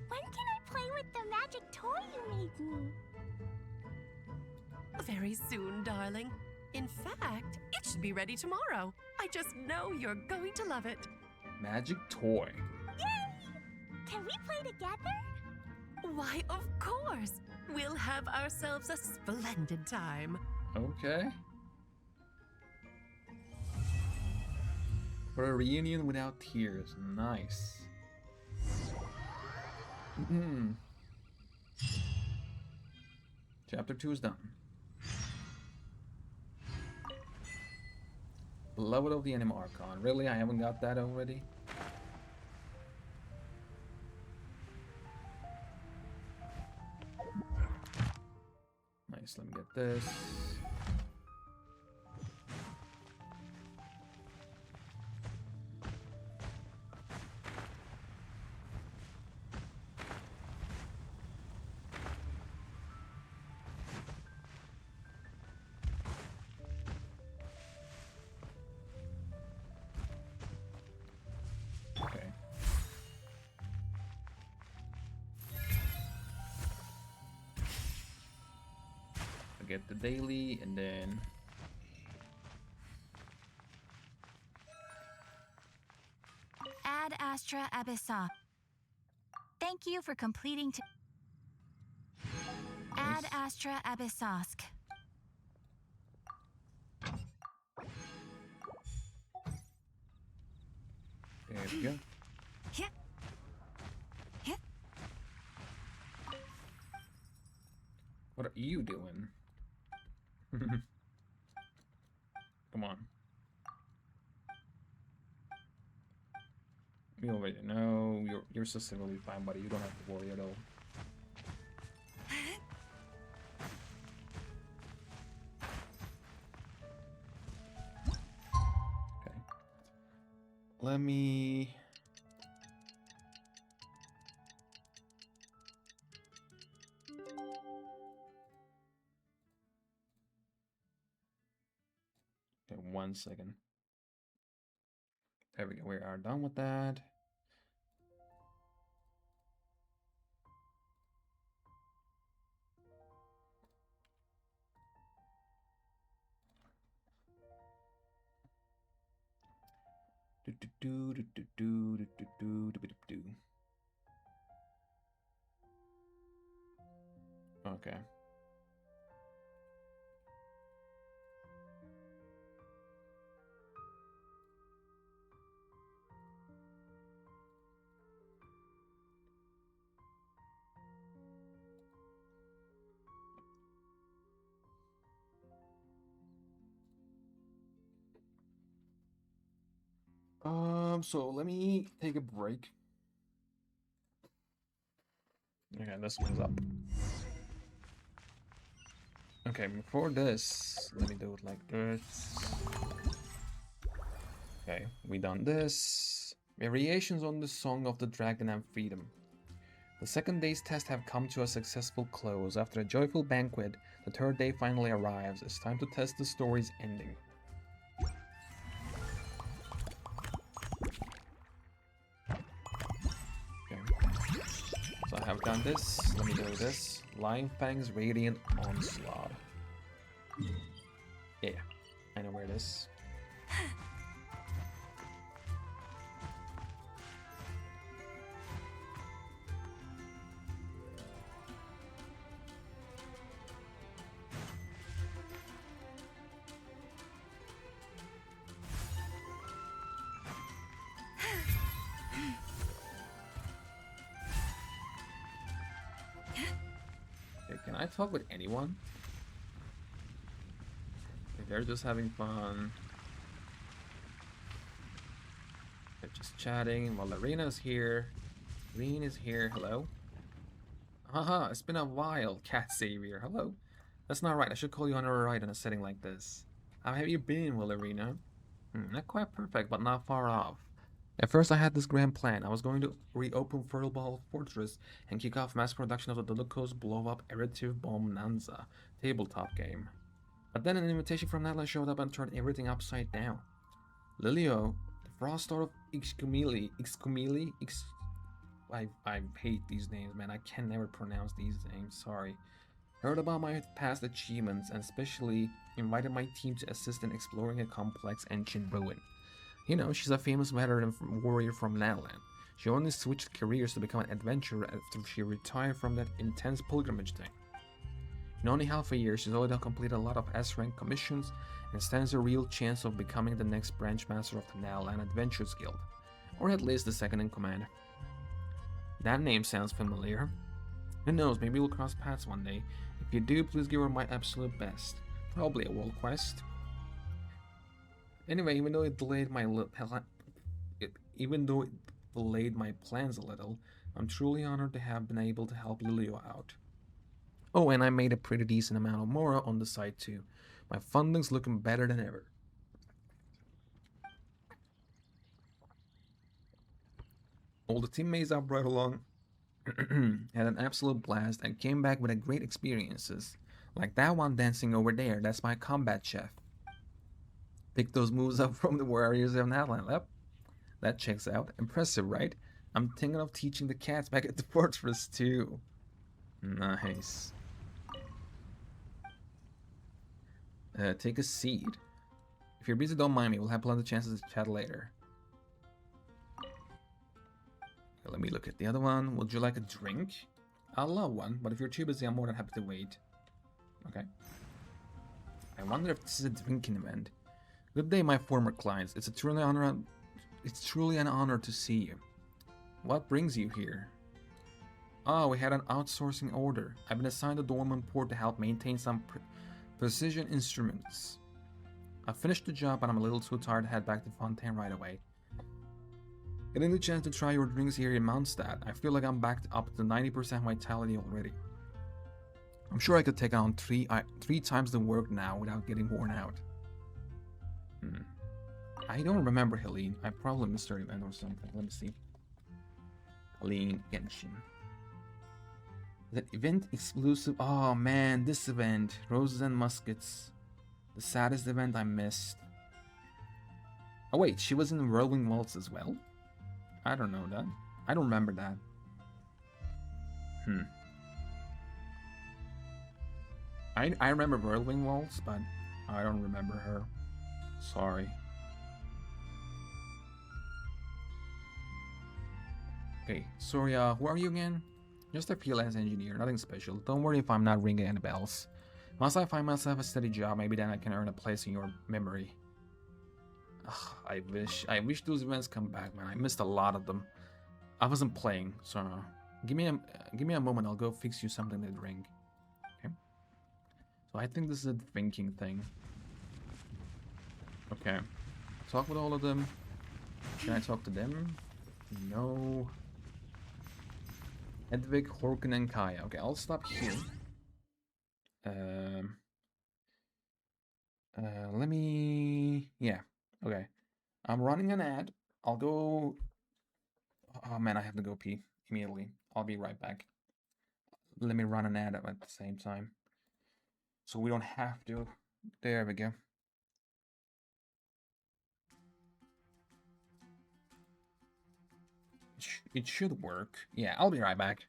[SPEAKER 17] when can I play with the magic toy you made me?
[SPEAKER 3] Very soon, darling. In fact, it should be ready tomorrow. I just know you're going to love it.
[SPEAKER 1] Magic toy.
[SPEAKER 17] Yay! Can we play together?
[SPEAKER 3] Why, of course. We'll have ourselves a splendid time.
[SPEAKER 1] Okay. For a reunion without tears. Nice. Chapter 2 is done. Beloved of the Anime Archon. Really? I haven't got that already? Nice, let me get this. Okay. I get the daily and then
[SPEAKER 7] Ad Astra Abyssa. Thank you for completing Ad Astra Abyssosk.
[SPEAKER 1] there we go. What are you doing? Come on. We already know your system will be fine, buddy. You don't have to worry at all. Okay. Let me. Okay, 1 second. There we go. We are done with that. Okay. So let me take a break. Okay, this one's up. Okay, before this, let me do it like this. Okay, we done this. Variations on the Song of the Dragon and Freedom. The second day's test have come to a successful close. After a joyful banquet, the third day finally arrives. It's time to test the story's ending. So I have done this. Let me do this. Lion Fang's Radiant Onslaught. Yeah, I know where it is. Okay, can I talk with anyone? Okay, they're just having fun. They're just chatting while Arena's here. Green is here. Hello? Haha, it's been a while, Cat Savior. Hello? That's not right. I should call you on a ride in a setting like this. How have you been, Willarina? Not quite perfect, but not far off. At first, I had this grand plan. I was going to reopen Furball Fortress and kick off mass production of the Delucos blow-up Eretive Bonanza tabletop game. But then an invitation from Natla showed up and turned everything upside down. Lilio, the frost star of Ixcumili, I hate these names, man. I can never pronounce these names, sorry. Heard about my past achievements and especially invited my team to assist in exploring a complex ancient ruin. You know, she's a famous veteran warrior from Natlan. She only switched careers to become an adventurer after she retired from that intense pilgrimage thing. In only half a year, she's already completed a lot of S-rank commissions and stands a real chance of becoming the next branch master of the Natlan Adventures Guild, or at least the second in command. That name sounds familiar. Who knows, maybe we'll cross paths one day. If you do, please give her my absolute best. Probably a world quest. Anyway, even though it delayed my plans a little, I'm truly honored to have been able to help Lilio out. Oh, and I made a pretty decent amount of Mora on the side too. My funding's looking better than ever. All the teammates up right along had an absolute blast and came back with a great experiences. Like that one dancing over there, that's my combat chef. Pick those moves up from the warriors of Natlan. Yep, that checks out. Impressive, right? I'm thinking of teaching the cats back at the fortress too. Nice. Take a seat. If you're busy, don't mind me. We'll have plenty of chances to chat later. Okay, let me look at the other one. Would you like a drink? I'll love one, but if you're too busy, I'm more than happy to wait. Okay. I wonder if this is a drinking event. Good day, my former clients. It's truly an honor to see you. What brings you here? Oh, we had an outsourcing order. I've been assigned to Dormant Port to help maintain some precision instruments. I finished the job, but I'm a little too tired to head back to Fontaine right away. Getting the chance to try your drinks here in Mondstadt, I feel like I'm back up to 90% vitality already. I'm sure I could take on three times the work now without getting worn out. I don't remember Helene. I probably missed her event or something. Let me see. Helene Genshin. That event exclusive. Oh man, this event. Roses and Muskets. The saddest event I missed. Oh wait, she was in Whirling Waltz as well? I don't know that. I don't remember that. I remember Whirling Waltz, but I don't remember her. Sorry. Okay, sorry, who are you again? Just a freelance engineer, nothing special. Don't worry if I'm not ringing any bells. Once I find myself a steady job, maybe then I can earn a place in your memory. Ugh, I wish those events come back, man. I missed a lot of them. I wasn't playing, so give me a moment. I'll go fix you something to drink. Okay. So I think this is a drinking thing. Okay. Talk with all of them. Can I talk to them? No. Hedvig, Horken, and Kaya. Okay, I'll stop here. Let me... Yeah. Okay. I'm running an ad. I'll go... Oh man, I have to go pee immediately. I'll be right back. Let me run an ad at the same time. So we don't have to. There we go. It should work. Yeah, I'll be right back.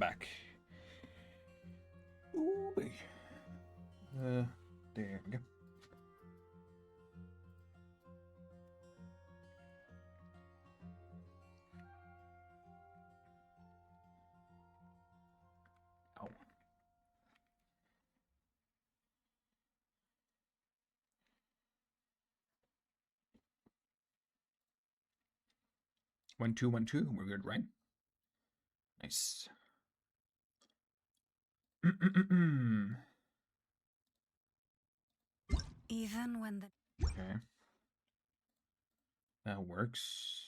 [SPEAKER 1] back. Ooh, boy. There we go. Ow. One, two, 1, 2. We're good, right? Nice.
[SPEAKER 19] Even when the
[SPEAKER 1] Okay. That works.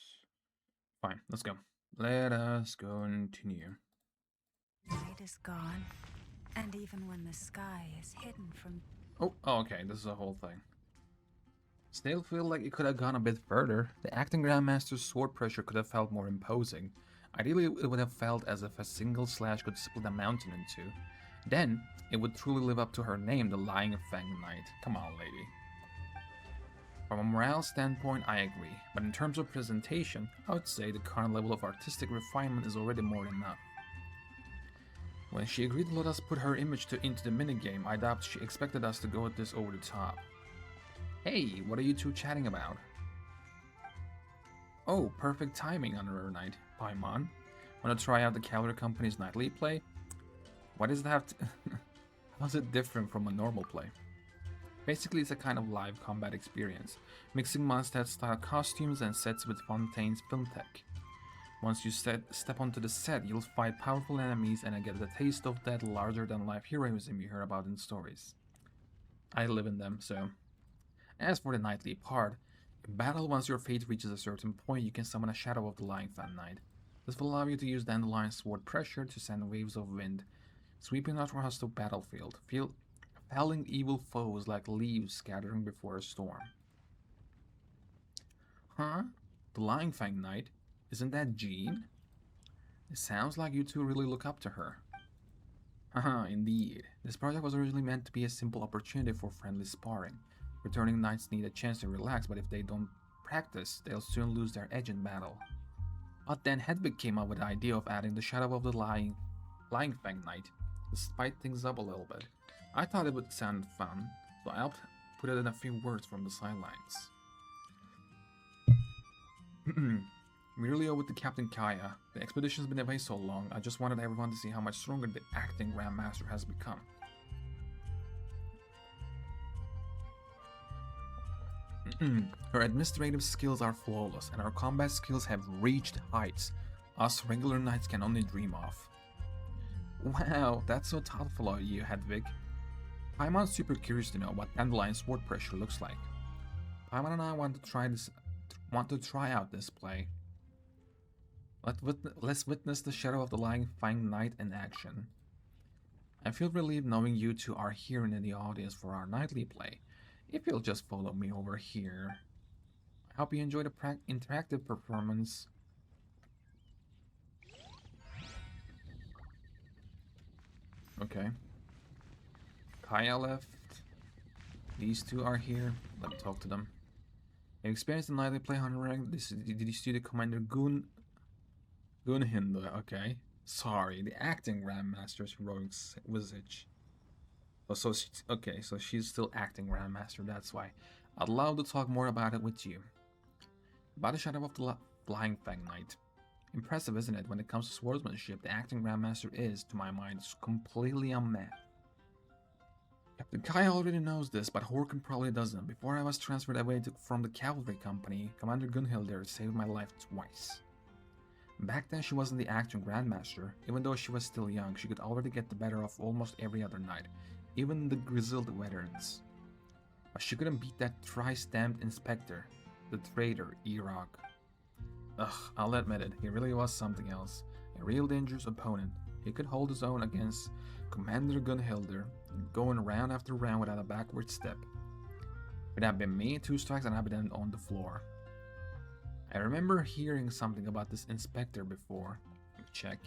[SPEAKER 1] Fine, let's go. Let us continue.
[SPEAKER 19] night is gone, and even when the sky is hidden from
[SPEAKER 1] Oh, okay, this is a whole thing. Still feel like it could have gone a bit further. The acting Grandmaster's sword pressure could have felt more imposing. Ideally, it would have felt as if a single slash could split a mountain in two. Then, it would truly live up to her name, the Lying Fang Knight. Come on, lady. From a morale standpoint, I agree, but in terms of presentation, I would say the current level of artistic refinement is already more than enough. When she agreed to let us put her image into the minigame, I doubt she expected us to go at this over the top. Hey, what are you two chatting about? Oh, perfect timing on her night, Paimon. Wanna try out the Cavalry Company's nightly play? What does that how's it different from a normal play? Basically, it's a kind of live combat experience, mixing Mondstadt-style costumes and sets with Fontaine's film tech. Once you step onto the set, you'll fight powerful enemies and get a taste of that larger-than-life heroism you hear about in stories. I live in them, so... As for the nightly part, in battle, once your fate reaches a certain point, you can summon a Shadow of the Lying Fan Knight. This will allow you to use Dandelion Sword pressure to send waves of wind, sweeping out a hostile battlefield, felling evil foes like leaves scattering before a storm. Huh? The Lying Fang Knight? Isn't that Jean? It sounds like you two really look up to her. Haha, indeed. This project was originally meant to be a simple opportunity for friendly sparring. Returning knights need a chance to relax, but if they don't practice, they'll soon lose their edge in battle. But then Hedwig came up with the idea of adding the Shadow of the Lying Fang Knight to spice things up a little bit. I thought it would sound fun, so I helped put it in a few words from the sidelines. Merely with the Captain Kaya. The expedition's been away so long, I just wanted everyone to see how much stronger the acting Grandmaster has become. Her administrative skills are flawless, and her combat skills have reached heights us regular knights can only dream of. Wow, that's so thoughtful of you, Hedwig. Paimon's super curious to know what Dandelion Sword pressure looks like. Paimon and I want to try out this play. Let's witness the Shadow of the Lying Fang Knight in action. I feel relieved knowing you two are here in the audience for our nightly play. If you'll just follow me over here. I hope you enjoy the interactive performance. Okay. Kaya left. These two are here. Let me talk to them. You experienced the nightly play on rank. Did you see the Commander Gunhild? Okay. Sorry, the acting Grandmaster's heroic visage. Oh, so she's still acting Grandmaster, that's why. I'd love to talk more about it with you. About the Shadow of the Flying Fang Knight. Impressive, isn't it? When it comes to swordsmanship, the acting Grandmaster is, to my mind, completely unmatched. Captain Kai already knows this, but Horkin probably doesn't. Before I was transferred away from the Cavalry Company, Commander Gunhild saved my life twice. Back then she wasn't the acting Grandmaster. Even though she was still young, she could already get the better of almost every other knight, even the grizzled veterans. But she couldn't beat that tri-stamped inspector, the traitor, Iraq. Ugh, I'll admit it, he really was something else. A real dangerous opponent. He could hold his own against Commander Gunhild, going round after round without a backward step. If it had been me, 2 strikes and I'd been on the floor. I remember hearing something about this inspector before. Let me check.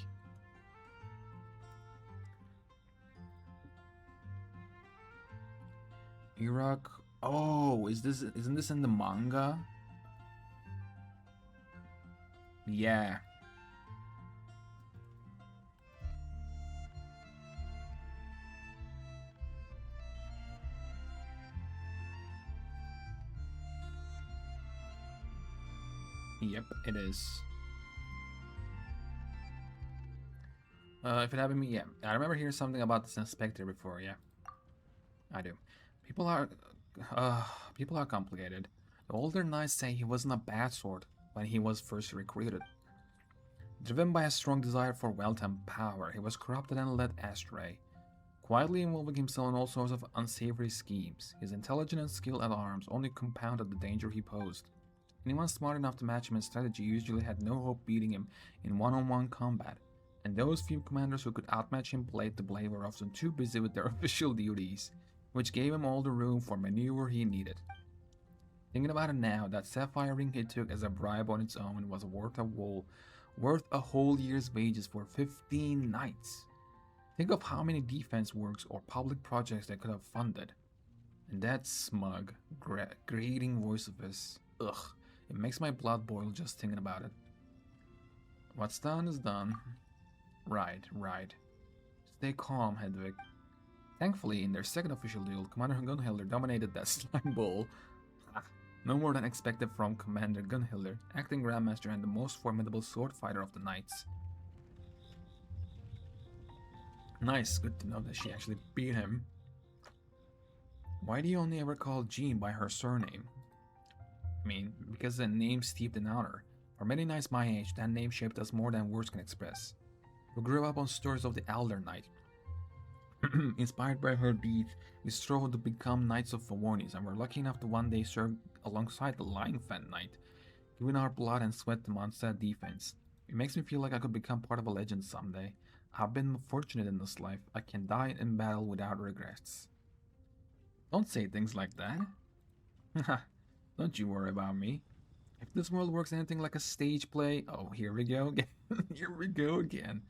[SPEAKER 1] Iraq. Oh, isn't this in the manga? Yep, it is. If it happened to me, yeah. I remember hearing something about this inspector before, yeah. I do. People are... people are complicated. The older knights say he wasn't a bad sort when he was first recruited. Driven by a strong desire for wealth and power, he was corrupted and led astray, quietly involving himself in all sorts of unsavory schemes. His intelligence and skill at arms only compounded the danger he posed. Anyone smart enough to match him in strategy usually had no hope beating him in one-on-one combat, and those few commanders who could outmatch him blade to blade were often too busy with their official duties, which gave him all the room for maneuver he needed. Thinking about it now, that sapphire ring he took as a bribe on its own was worth a whole year's wages for 15 knights. Think of how many defense works or public projects they could have funded. And that smug, grating voice of his, ugh, it makes my blood boil just thinking about it. What's done is done. Right. Stay calm, Hedwig. Thankfully, in their second official duel, Commander Gunhilder dominated that slime ball. No more than expected from Commander Gunhilder, acting Grandmaster and the most formidable sword fighter of the knights. Nice, good to know that she actually beat him. Why do you only ever call Jean by her surname? I mean, because the name steeped in honor. For many knights my age, that name shaped us more than words can express. We grew up on stories of the Elder Knight. Inspired by her deeds, we strove to become Knights of Favornis, and were lucky enough to one day serve alongside the Lion Fan Knight, giving our blood and sweat to Mondstadt defense. It makes me feel like I could become part of a legend someday. I've been fortunate in this life. I can die in battle without regrets. Don't say things like that. Don't you worry about me. If this world works anything like a stage play, oh, here we go again. Here we go again.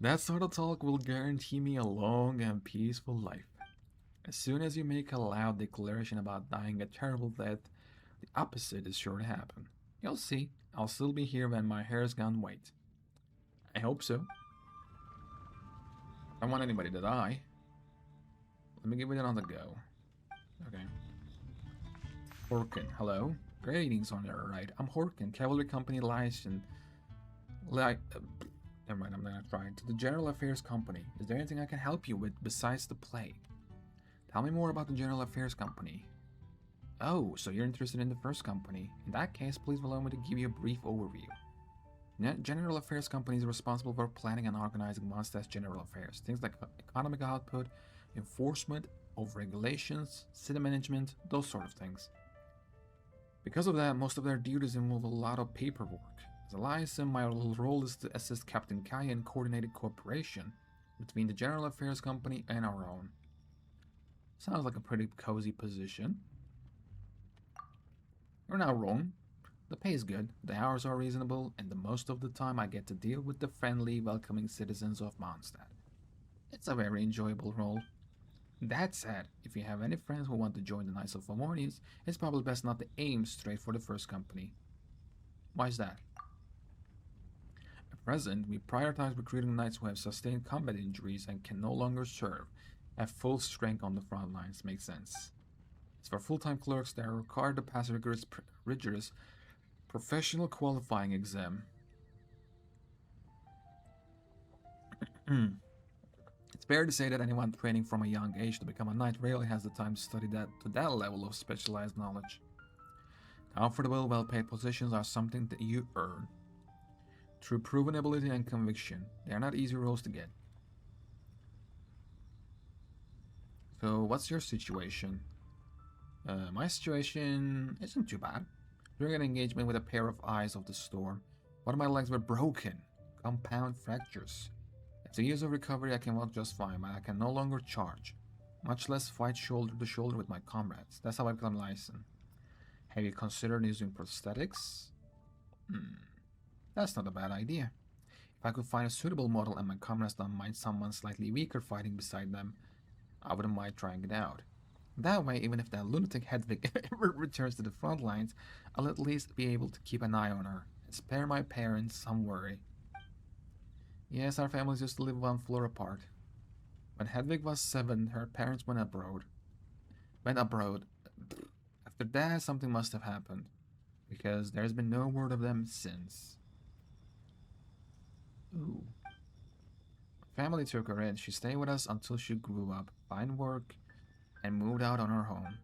[SPEAKER 1] That sort of talk will guarantee me a long and peaceful life. As soon as you make a loud declaration about dying a terrible death, the opposite is sure to happen. You'll see, I'll still be here when my hair's gone white. I hope so. I don't want anybody to die. Let me give it another go. Okay. Horkin, hello? Greetings on your right. I'm Horkin, Cavalry Company Liaison. Never mind, I'm not trying. To the General Affairs Company. Is there anything I can help you with besides the play? Tell me more about the General Affairs Company. Oh, so you're interested in the first company. In that case, please allow me to give you a brief overview. General Affairs Company is responsible for planning and organizing Mondstadt's general affairs. Things like economic output, enforcement of regulations, city management, those sort of things. Because of that, most of their duties involve a lot of paperwork. As a liaison, my role is to assist Captain Kai in coordinated cooperation between the General Affairs Company and our own. Sounds like a pretty cozy position. You're not wrong. The pay is good, the hours are reasonable, and the most of the time I get to deal with the friendly, welcoming citizens of Mondstadt. It's a very enjoyable role. That said, if you have any friends who want to join the Knights of Favornis, it's probably best not to aim straight for the first company. Why is that? At present, we prioritize recruiting knights who have sustained combat injuries and can no longer serve at full strength on the front lines. Makes sense. As for full-time clerks, they are required to pass a rigorous professional qualifying exam. It's fair to say that anyone training from a young age to become a knight rarely has the time to study that to that level of specialized knowledge. Comfortable, well-paid positions are something that you earn through proven ability and conviction. They are not easy roles to get. So, what's your situation? My situation isn't too bad. During an engagement with a pair of eyes of the storm, one of my legs were broken, compound fractures. After years of recovery, I can walk just fine, but I can no longer charge, much less fight shoulder to shoulder with my comrades. That's how I become licensed. Have you considered using prosthetics? That's not a bad idea. If I could find a suitable model and my comrades don't mind someone slightly weaker fighting beside them, I wouldn't mind trying it out. That way, even if that lunatic Hedwig ever returns to the front lines, I'll at least be able to keep an eye on her and spare my parents some worry. Yes, our families used to live one floor apart. When Hedwig was 7, her parents went abroad. After that, something must have happened. because there's been no word of them since. Ooh. Family took her in. She stayed with us until she grew up, found work, and moved out on her own.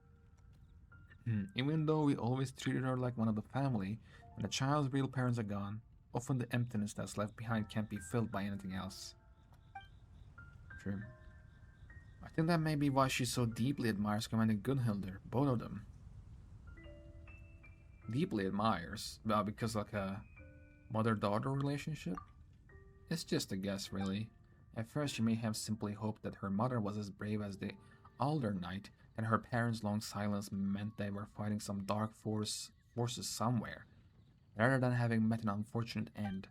[SPEAKER 1] Even though we always treated her like one of the family, when a child's real parents are gone, often the emptiness that's left behind can't be filled by anything else. True. I think that may be why she so deeply admires Commander Gunhilder, both of them. Deeply admires, well, because like a mother-daughter relationship? It's just a guess, really. At first, she may have simply hoped that her mother was as brave as the Alder Knight, and her parents' long silence meant they were fighting some dark forces somewhere, rather than having met an unfortunate end.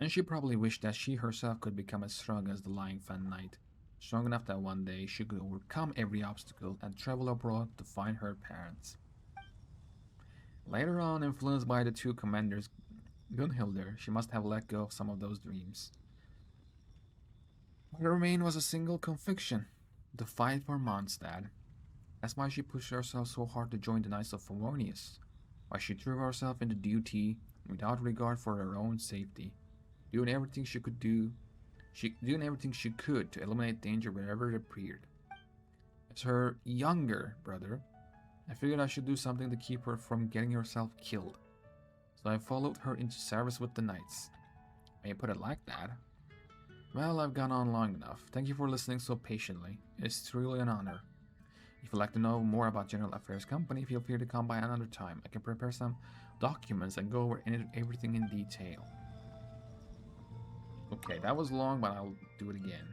[SPEAKER 1] And she probably wished that she herself could become as strong as the Lying Fan Knight, strong enough that one day she could overcome every obstacle and travel abroad to find her parents. Later on, influenced by the two commanders, Gunhilder, she must have let go of some of those dreams. What remained was a single conviction: the fight for Mondstadt. That's why she pushed herself so hard to join the Knights of Favonius, why she threw herself into duty without regard for her own safety, doing everything she could to eliminate danger wherever it appeared. As her younger brother, I figured I should do something to keep her from getting herself killed. So I followed her into service with the Knights. May you put it like that? Well, I've gone on long enough. Thank you for listening so patiently. It's truly an honor. If you'd like to know more about General Affairs Company, feel free to come by another time. I can prepare some documents and go over everything in detail. Okay, that was long, but I'll do it again.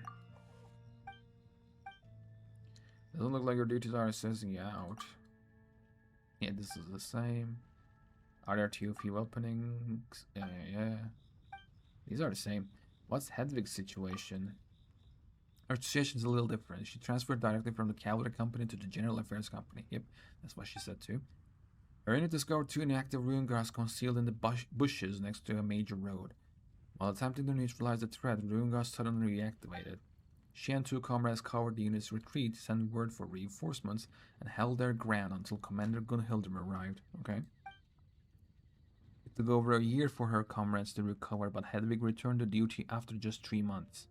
[SPEAKER 1] Doesn't look like your duties are assessing you out. Yeah, this is the same. Are there too few openings? Yeah. These are the same. What's Hedwig's situation? Her situation is a little different. She transferred directly from the Cavalry Company to the General Affairs Company. Yep, that's what she said too. Her unit discovered two inactive ruin guards concealed in the bushes next to a major road. While attempting to neutralize the threat, ruin guards suddenly reactivated. She and two comrades covered the unit's retreat, sent word for reinforcements, and held their ground until Commander Gunhilder arrived. Okay. It took over a year for her comrades to recover, but Hedwig returned to duty after just 3 months.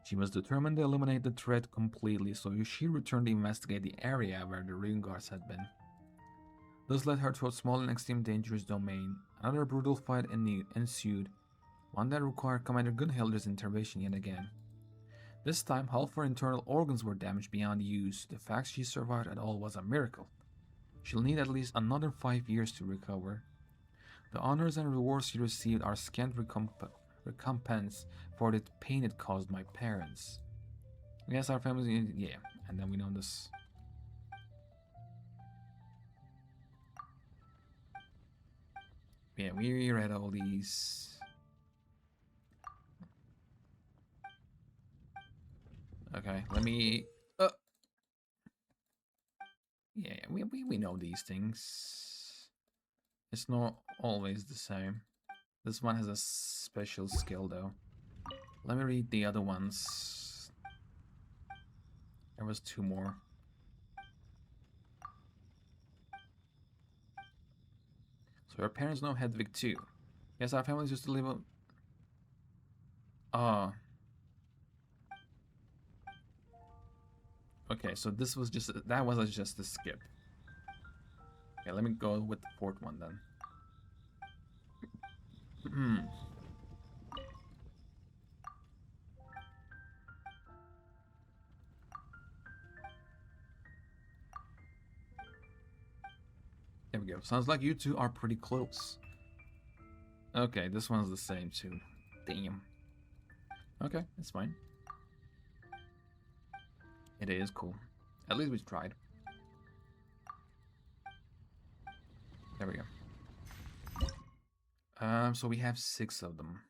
[SPEAKER 1] She was determined to eliminate the threat completely, so she returned to investigate the area where the ruin guards had been. This led her to a small and extremely dangerous domain. Another brutal fight ensued, one that required Commander Gunhilder's intervention yet again. This time, half her internal organs were damaged beyond use. The fact she survived at all was a miracle. She'll need at least another 5 years to recover. The honors and rewards she received are scant recompense for the pain it caused my parents. Yes, our family, yeah, and then we know this. Yeah, we read all these. Okay, let me. Yeah, we know these things. It's not always the same. This one has a special skill though. Let me read the other ones. There was 2 more. So her parents know Hedwig too. Yes, our families used to live on... Okay, so this was just... That was just a skip. Okay, let me go with the 4th one then. There we go. Sounds like you two are pretty close. Okay, this one's the same too. Damn. Okay, it's fine. It is cool. At least we tried. There we go. So we have 6 of them.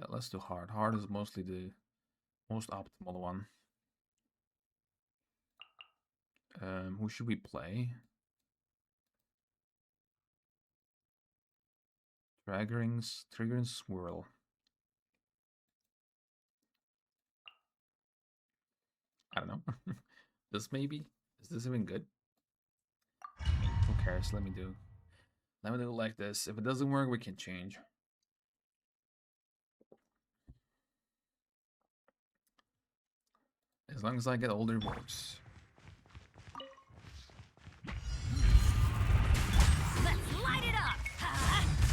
[SPEAKER 1] Let's do hard. Hard is mostly the most optimal one. Who should we play? Trigger and Swirl. I don't know. This maybe? Is this even good? cares? Let me do it like this. If it doesn't work, we can change. As long as I get older votes.
[SPEAKER 17] Let's light it up!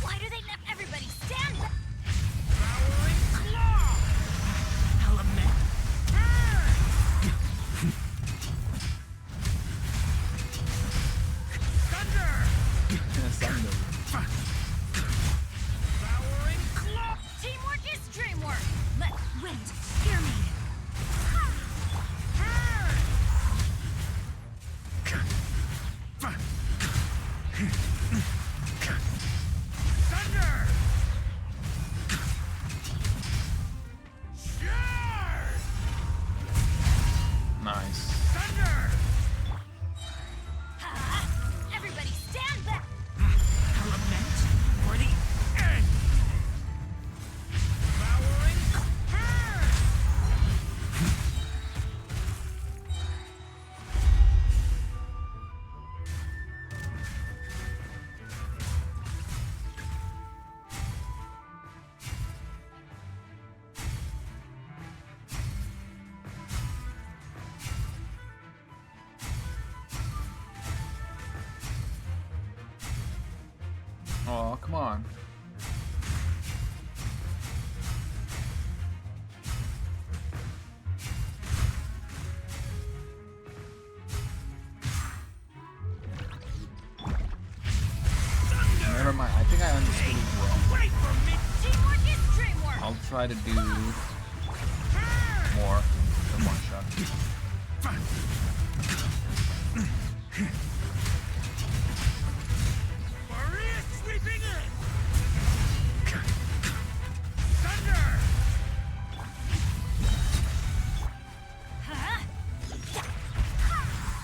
[SPEAKER 17] Why do they let everybody stand back?
[SPEAKER 14] Devouring claw! Element. Thunder!
[SPEAKER 1] Thunder.
[SPEAKER 14] Devouring claw!
[SPEAKER 17] Teamwork is dreamwork!
[SPEAKER 18] Wait, hear me.
[SPEAKER 14] Thunder!
[SPEAKER 1] Nice.
[SPEAKER 14] Thunder!
[SPEAKER 17] Everybody stand back!
[SPEAKER 14] Element for the end! Devouring
[SPEAKER 1] Oh, come on. Never mind. I think I understood it wrong.
[SPEAKER 14] wait for me!
[SPEAKER 17] Teamwork is dreamwork!
[SPEAKER 1] I'll try to do more than one shot.
[SPEAKER 14] Maria sweeping in! Thunder!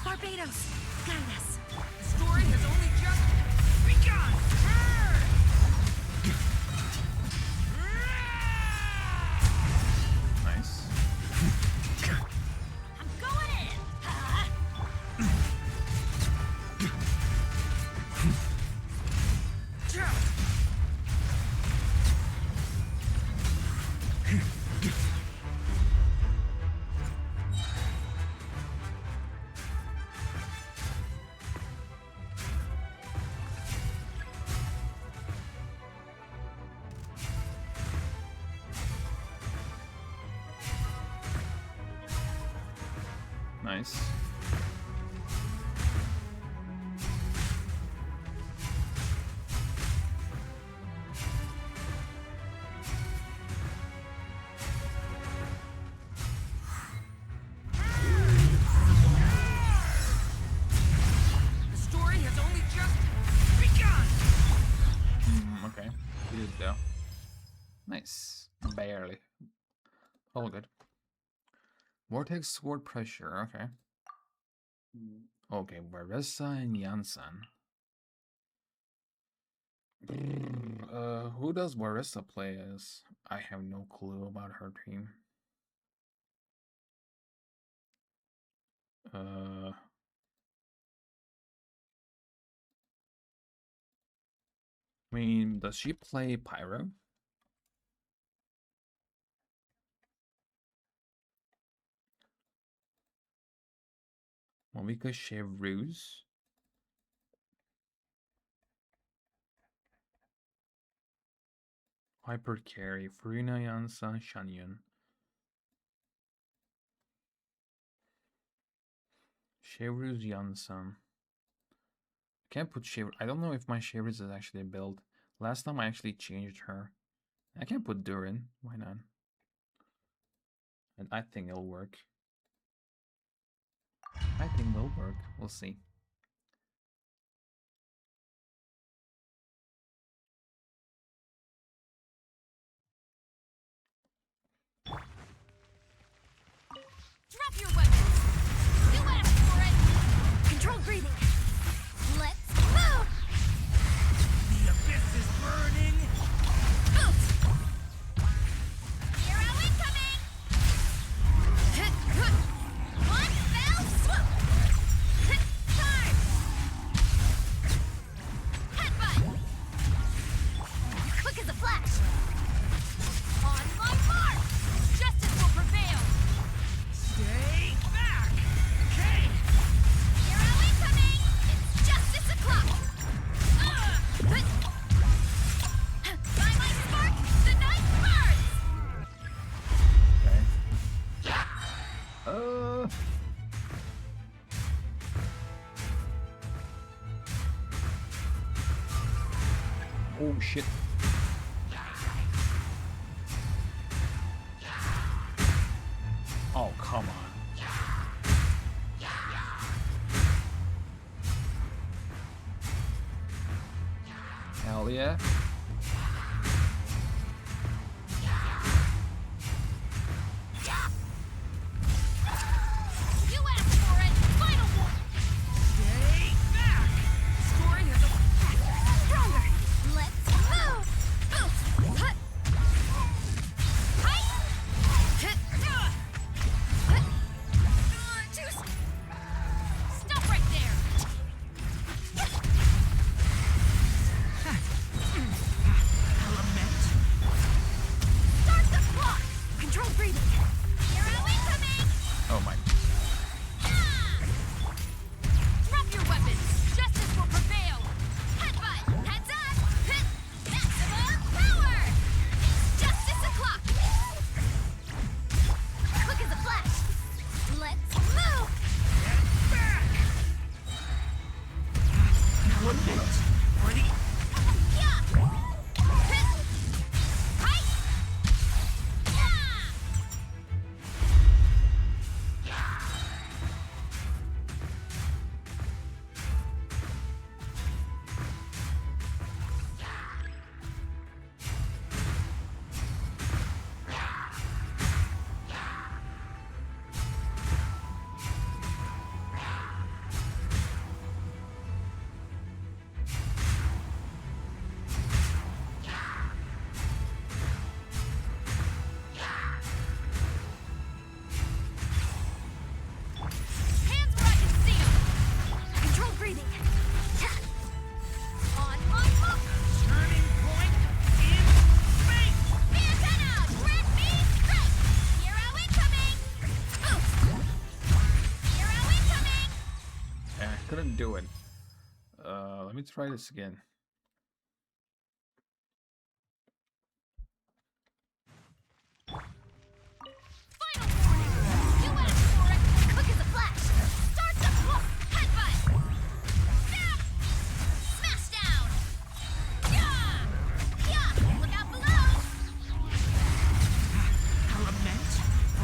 [SPEAKER 18] Barbados, guide us.
[SPEAKER 14] The story has only just begun!
[SPEAKER 1] Nice.
[SPEAKER 17] I'm going in!
[SPEAKER 1] Nice.
[SPEAKER 14] The story has only just begun!
[SPEAKER 1] Okay. We did though. Nice. Barely. All good. Vortex sword pressure. Okay. Okay, Waressa and Janssen. Who does Waressa play as? I have no clue about her team. I mean, does she play Pyro? Monica Chevreuse. Hyper Carry, Farina Janssen, Shanyon. Chevreuse Janssen. Can't put Chevreuse. I don't know if my Chevreuse is actually built. Last time I actually changed her. I can't put Durin. Why not? And I think it'll work. I think it'll work. We'll see.
[SPEAKER 17] Drop your weapons! You asked for it!
[SPEAKER 18] Controlled breathing.
[SPEAKER 17] Let's move!
[SPEAKER 14] The abyss is burning!
[SPEAKER 17] Hero incoming! One fell swoop!
[SPEAKER 1] Oh shit. Oh, come on. Hell yeah.
[SPEAKER 17] You asked for it! Final one! Stay back! Story has a stronger! Let's move! Oof! Hut! Hi! Hit! Juice! Stop right there!
[SPEAKER 14] Element.
[SPEAKER 17] Start the clock!
[SPEAKER 18] Control breathing.
[SPEAKER 17] Hero incoming!
[SPEAKER 1] Oh my.
[SPEAKER 17] Drop your weapons! Justice will prevail! Headbutt! Heads up! Hit! Maximum power! It's justice o'clock! Quick as a flash! Let's move!
[SPEAKER 14] Element. Ready?
[SPEAKER 17] Yeah! Hit! Hi! Yeah! Hands where I can see 'em!
[SPEAKER 18] Control breathing.
[SPEAKER 17] On my mark!
[SPEAKER 14] Turning point in space.
[SPEAKER 17] Be antenna! Grant me strike! Hero incoming! Oof! Hero incoming!
[SPEAKER 1] Yeah, I couldn't do it. Let me try this again.
[SPEAKER 17] Final warning! You asked for it! Quick as a flash! Start the clock! Headbutt! Yeah! Smash down! Yeah! Yeah! Look out below!
[SPEAKER 14] Element.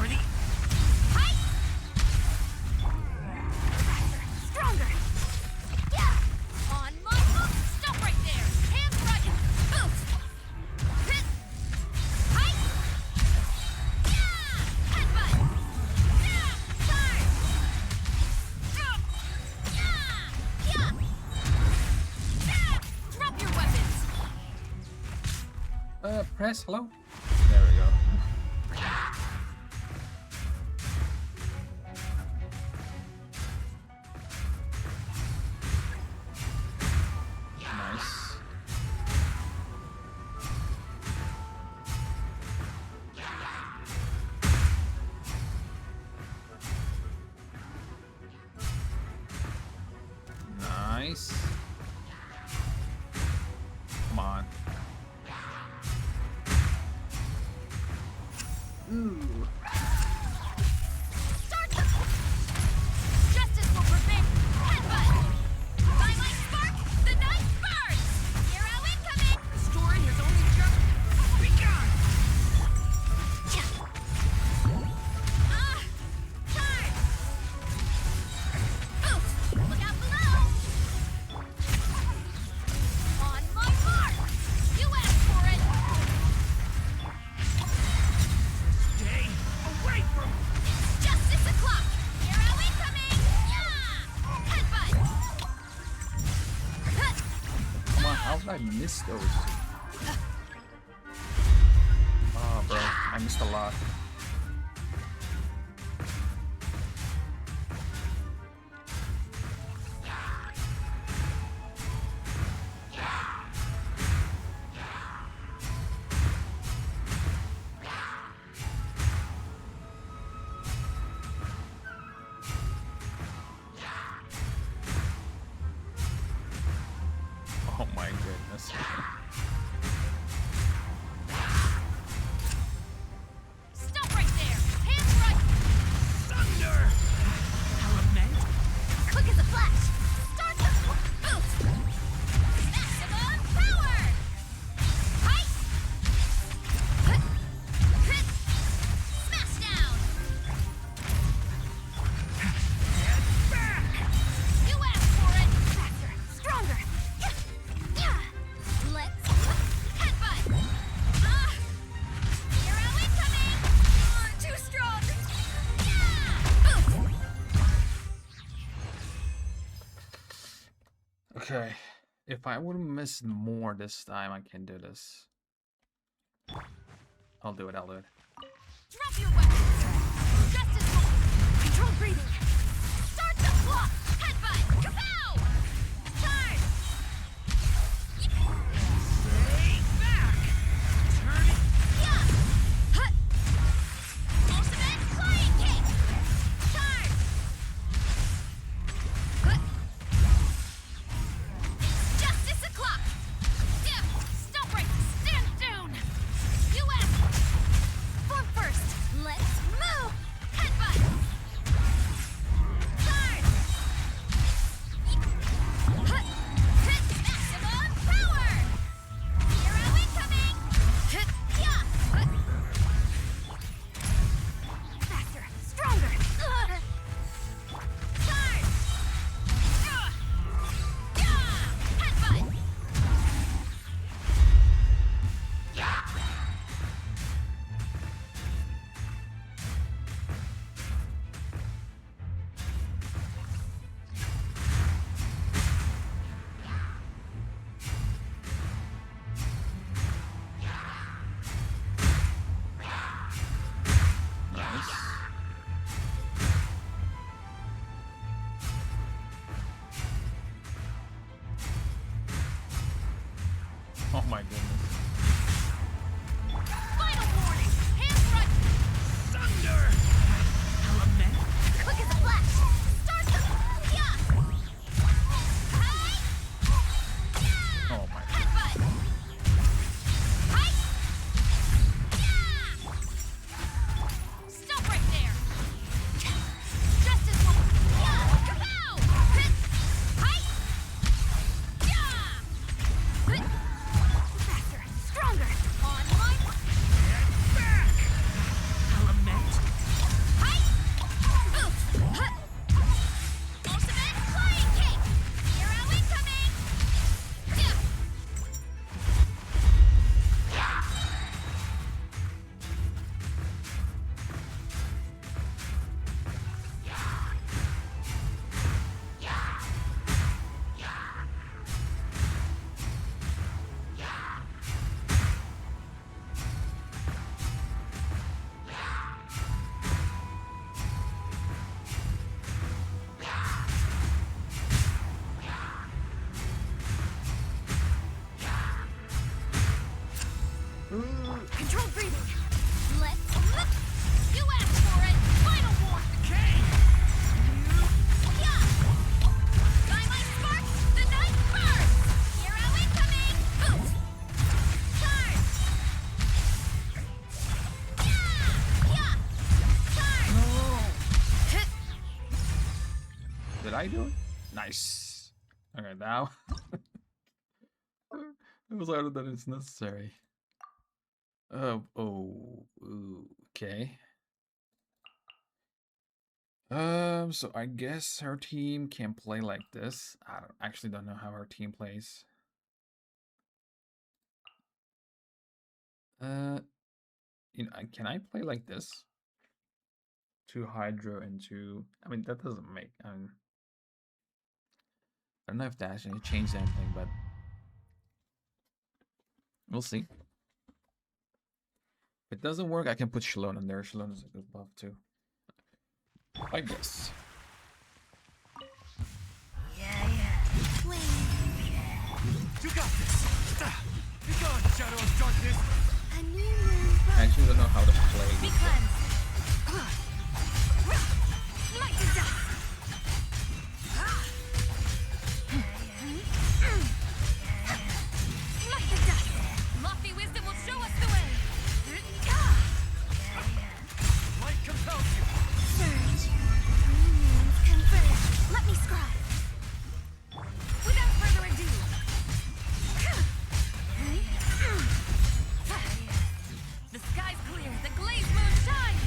[SPEAKER 14] Ready?
[SPEAKER 17] Hi!
[SPEAKER 18] Stronger.
[SPEAKER 17] Yeah! On my mark! Stop right there! Hands where I can... Oof! Hit! Hi! Yeah! Headbutt! Yeah! Turn! Yeah! Yeah! Yeah! Drop your weapons!
[SPEAKER 1] Press hello? There we go. Nice. Nice. Come on. Ooh.
[SPEAKER 17] Start the... Justice will prevail! Headbutt! By my spark, the night burns! Hero incoming!
[SPEAKER 14] Story has only just begun.
[SPEAKER 17] Turn! Oof! Look out below! On my mark! You asked for it!
[SPEAKER 14] Stay away from.
[SPEAKER 17] Justice o'clock! Hero incoming! Yeah! Headbutt!
[SPEAKER 1] Come on, how did I miss those? Oh, bro, I missed a lot. Oh my goodness.
[SPEAKER 17] Stop
[SPEAKER 1] Okay. If I would miss more this time, I can do this. I'll do it.
[SPEAKER 17] Drop your weapons! Justice roll! Control breathing! Start the clock! Headbutt! Kapow! Charge! Stay back! Turn it! Yeah! Hut! Ultimate flying kick! Charge! Hut! Justice o'clock! Dip! Stop right! Stand down! You asked! Form first! Let's move! Headbutt! Charge! Hut! Hit! Maximum power! Hero incoming! Hit! Yeah! Hut! Faster! Stronger! Charge! Yeah! Headbutt!
[SPEAKER 1] Nice. Oh my goodness.
[SPEAKER 17] Final warning! Hands right! Thunder! Element! Quick as a flash! Start the... Yeah! Hey! Yeah!
[SPEAKER 1] Oh my.
[SPEAKER 17] Headbutt! Hey! Yeah! Stop right there! Justice roll! Yeah! Kapow! Hit! Hey! Yeah! Hit! Faster! Stronger! On my... Back! Element! Hey! Oof! Hut! Ultimate flying kick! Hero incoming! Dip! Control breathing. Let's look. You asked for it. Final warning. Okay. Yeah. Dynamite spark. The night burst. Hero incoming. Boot. Charge. Yeah. Yeah. Charge. Hit.
[SPEAKER 1] Did I do it? Nice. Okay, now. It was harder than it's necessary. Okay. So I guess her team can play like this. I actually don't know how her team plays. Can I play like this? 2 Hydro and 2. I mean, that doesn't make. I don't know if that actually changed anything, but we'll see. If it doesn't work, I can put Shalon in there. Shalon is a good buff too, I guess.
[SPEAKER 16] You got this! Be gone, Shadow of Darkness!
[SPEAKER 1] I actually don't know how to play
[SPEAKER 17] Be
[SPEAKER 1] this.
[SPEAKER 17] cleansed. Light the dust. Light the dust. Lofty wisdom will show us the way.
[SPEAKER 16] Light compels you!
[SPEAKER 17] Surge. Converge. Let me scribe. Without further ado. The sky's clear. The glazed moon shines.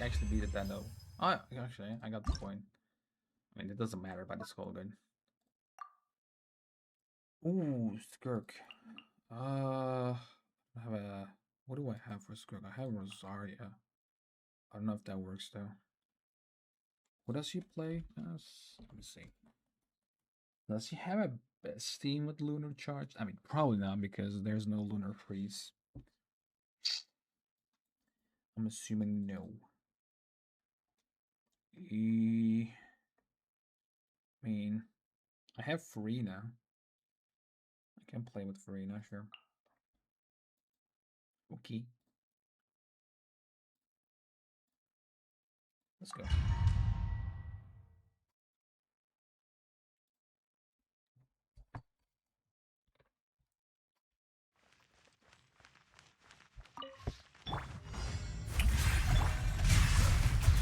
[SPEAKER 1] I actually beat it then though. Oh, actually, I got the point. I mean, it doesn't matter, but it's all good. Ooh, Skirk. I have a. What do I have for Skirk? I have Rosaria. I don't know if that works though. What does he play as? Let me see. Does he have a best team with Lunar Charge? I mean, probably not because there's no Lunar Freeze. I'm assuming no. I mean, I have Farina. I can play with Farina, sure. Okay. Let's go.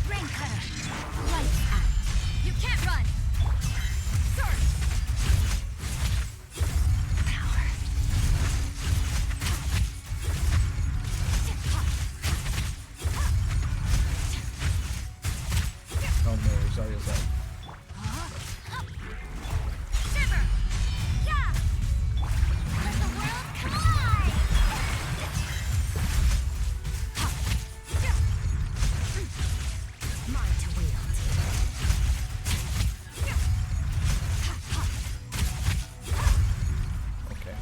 [SPEAKER 17] Rain cutter. Lights out. You can't run. Sword. Power.
[SPEAKER 1] Oh no, Rosaria's out.
[SPEAKER 17] Shiver. Yeah. Let the world collide. Mine to wield.
[SPEAKER 1] Okay.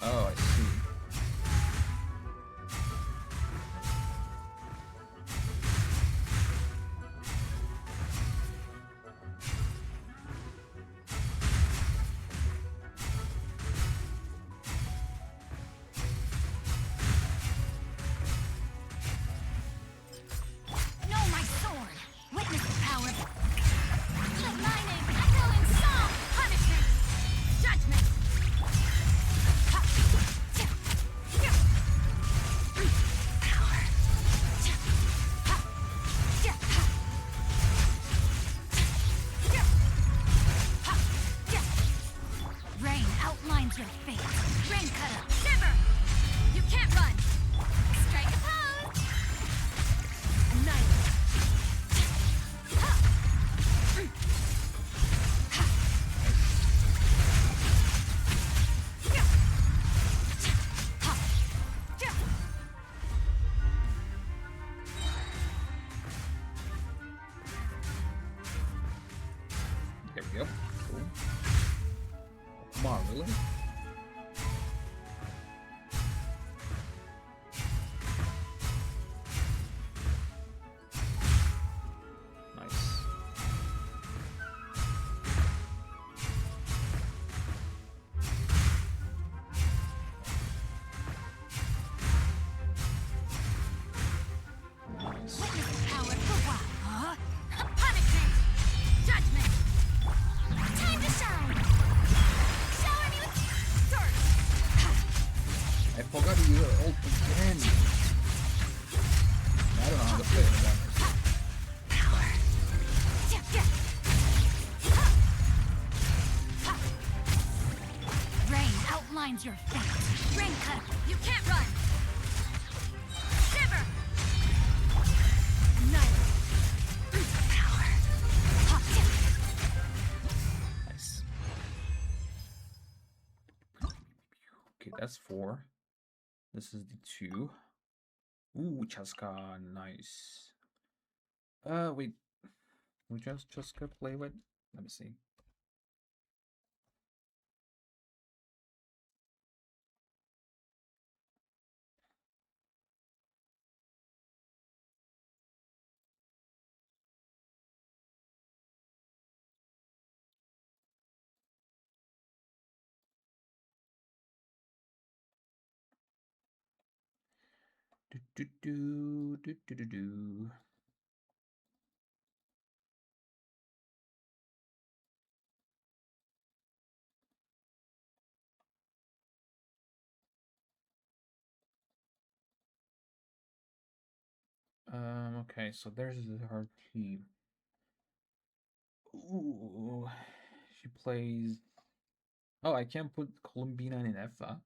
[SPEAKER 1] Oh, I see.
[SPEAKER 17] Know my sword. Witness the power. Let lightning echo in song. Punishment. Judgment. Power. Rain outlines your fate. Rain cutter. Shiver. You can't run. Strike a pose. Annihilate.
[SPEAKER 1] There we go. Cool. Come on, really? Nice. Nice.
[SPEAKER 17] Power for what? Punishment. Judgment. Time to shine. Shower me with sword.
[SPEAKER 1] I forgot to use her ult again. I don't know how to play it again.
[SPEAKER 17] Rain outlines your fate. Rain cutter. You can't run. Shiver. Annihilate. Power.
[SPEAKER 1] Nice. Okay, that's 4. This is the 2. Ooh, Chaska, nice. Wait. We just Chaska play with? Let me see. Do do do do do do do. Okay, so there's her team. Ooh, she plays. Oh, I can't put Columbina in Effa.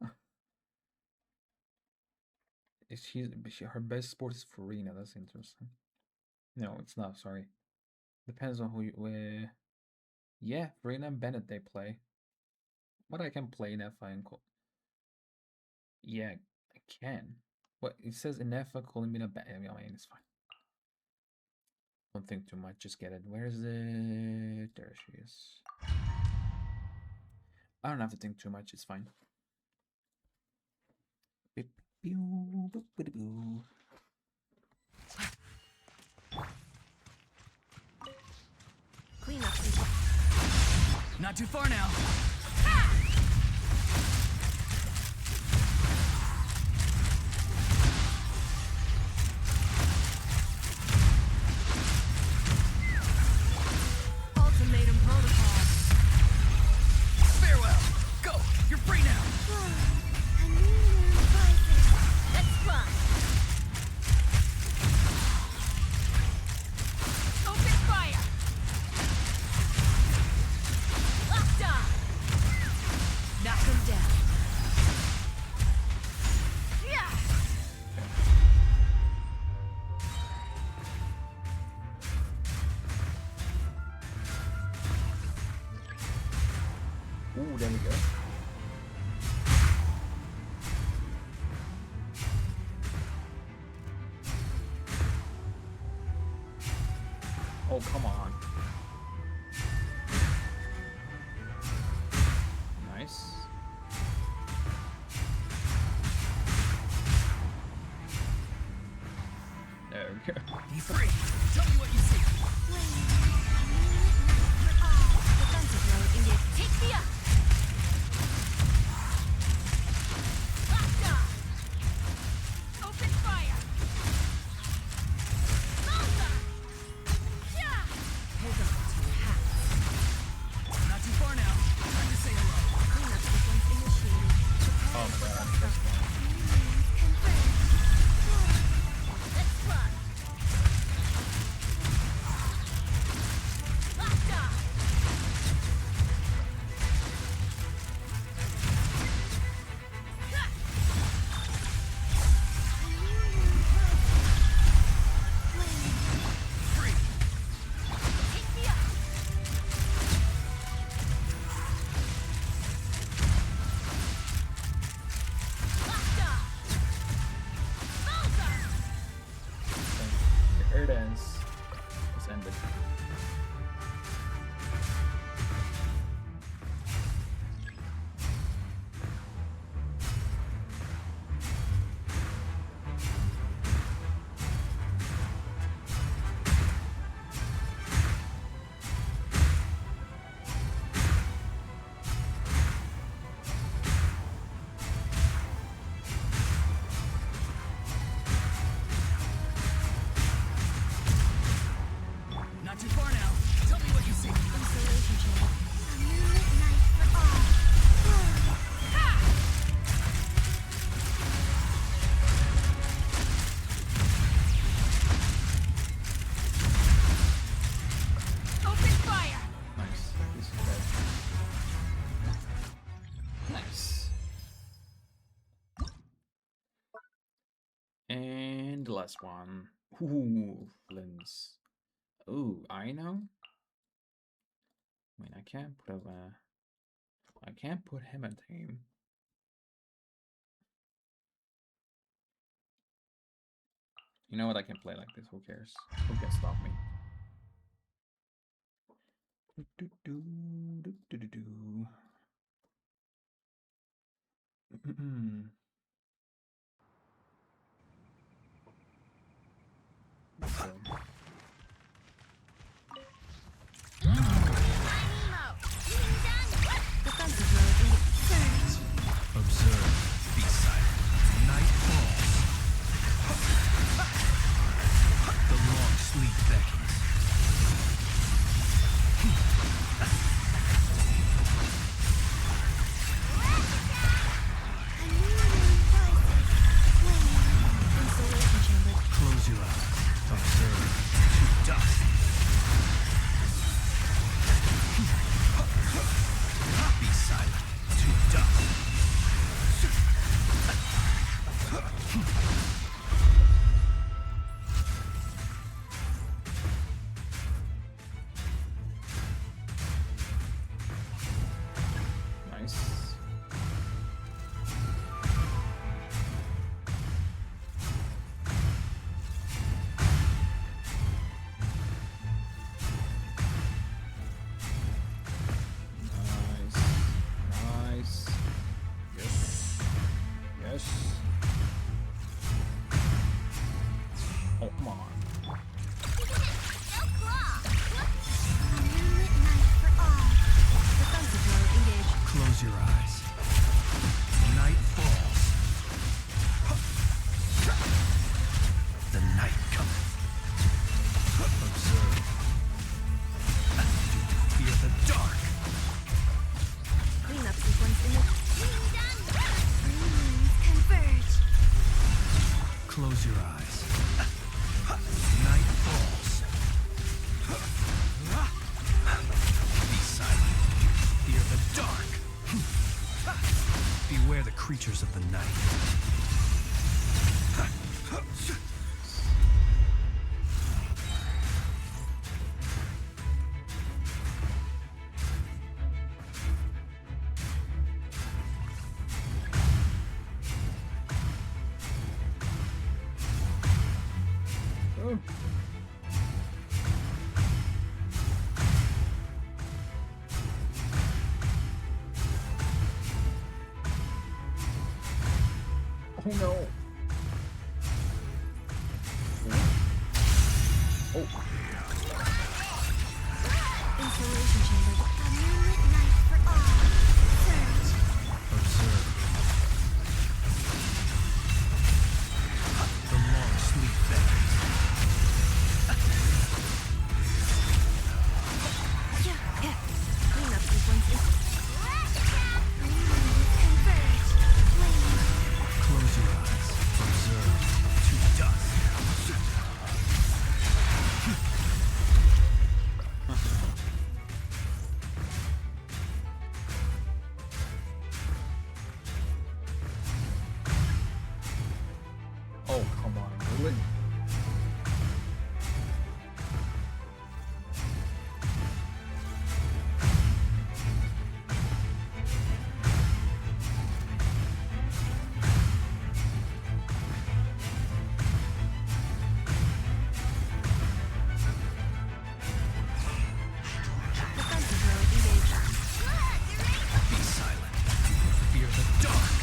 [SPEAKER 1] Her best sport is Farina. That's interesting. No, it's not. Sorry. Depends on who you. Yeah, Farina and Bennett they play. But I can play in Effa and yeah, I can. What it says in Effa, Columbina. I mean, it's fine. Don't think too much. Just get it. Where is it? There she is. I don't have to think too much. It's fine.
[SPEAKER 3] Clean up.
[SPEAKER 14] Not too far now.
[SPEAKER 3] Ultimatum protocol.
[SPEAKER 14] Farewell. Go. You're free now.
[SPEAKER 17] Let's fly. Open fire. Locked on.
[SPEAKER 3] Knock him down.
[SPEAKER 17] Yeah.
[SPEAKER 1] Ooh, there we go. Oh, come on. Nice. There we go.
[SPEAKER 14] Be free. Tell me what you see.
[SPEAKER 17] Defensive mode engaged. Take me up. Locked on. Open fire. Bullseye. Yeah.
[SPEAKER 3] Hold on to your hat.
[SPEAKER 14] Not too far now. Time to say hello.
[SPEAKER 3] Cleanup sequence initiated.
[SPEAKER 1] Oh my god, that's fine.
[SPEAKER 17] Let's fly. Locked on.
[SPEAKER 14] Free.
[SPEAKER 17] Take me up. Locked on. Bullseye.
[SPEAKER 1] The air dance is ended.
[SPEAKER 14] Not too far now. Tell me what you see.
[SPEAKER 17] Constellation channel. A moonlit night for all. Ha! Open fire.
[SPEAKER 1] Nice. This is bad. Nice. And the last one. Ooh, Flynn's. Ooh, I know. I mean, I can't put him in team. You know what? I can play like this. Who cares? Who can stop me?
[SPEAKER 3] Defensive mode engaged.
[SPEAKER 15] Observe. Be silent. Night falls. The long sleep beckons.
[SPEAKER 17] A new
[SPEAKER 8] Close your eyes. Night falls. Be silent. Fear the dark. Beware the creatures of the night.
[SPEAKER 1] Oh no! Oh.
[SPEAKER 4] Installation chamber. A moonlit night for all. Search.
[SPEAKER 8] Observe. The long sleep beckons.
[SPEAKER 18] Yeah. Clean up sequences.
[SPEAKER 4] Converge. Flame.
[SPEAKER 8] Close your eyes. Observe. To dust.
[SPEAKER 1] Oh, come on, really?
[SPEAKER 4] Defensive mode engaged.
[SPEAKER 8] Be silent. Fear the dark.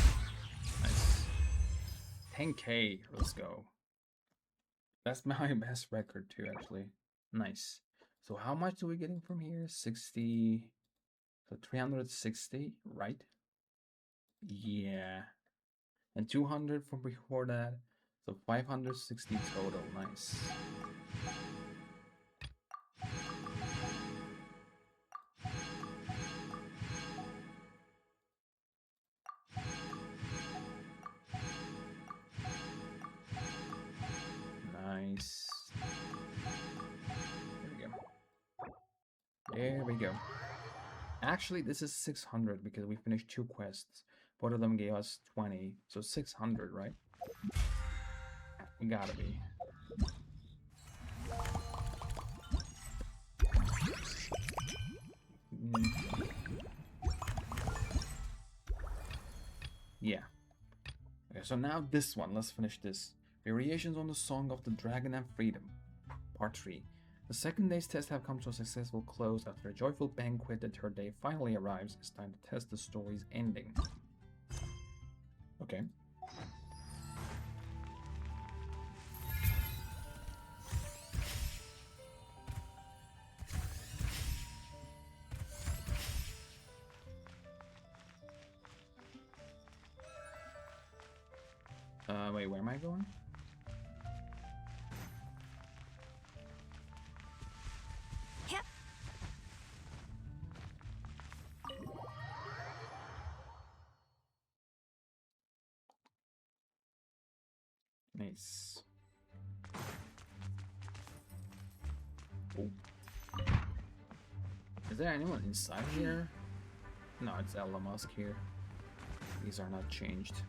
[SPEAKER 1] Nice. 10k, let's go. That's my best record too, actually. Nice. So how much are we getting from here? 60. So 360, right? Yeah. And 200 from before that. So 560 total. Nice. Nice. There we go. There we go. Actually, this is 600 because we finished 2 quests. Both of them gave us 20. So 600, right? It gotta be. Yeah. Okay, so now this one. Let's finish this. Variations on the Song of the Dragon and Freedom. Part 3. The second day's tests have come to a successful close. After a joyful banquet, the third day finally arrives. It's time to test the story's ending. Okay. Wait, where am I going?
[SPEAKER 18] Yep.
[SPEAKER 1] Nice. Oh. Is there anyone inside here? No, it's Elon Musk here. These are not changed.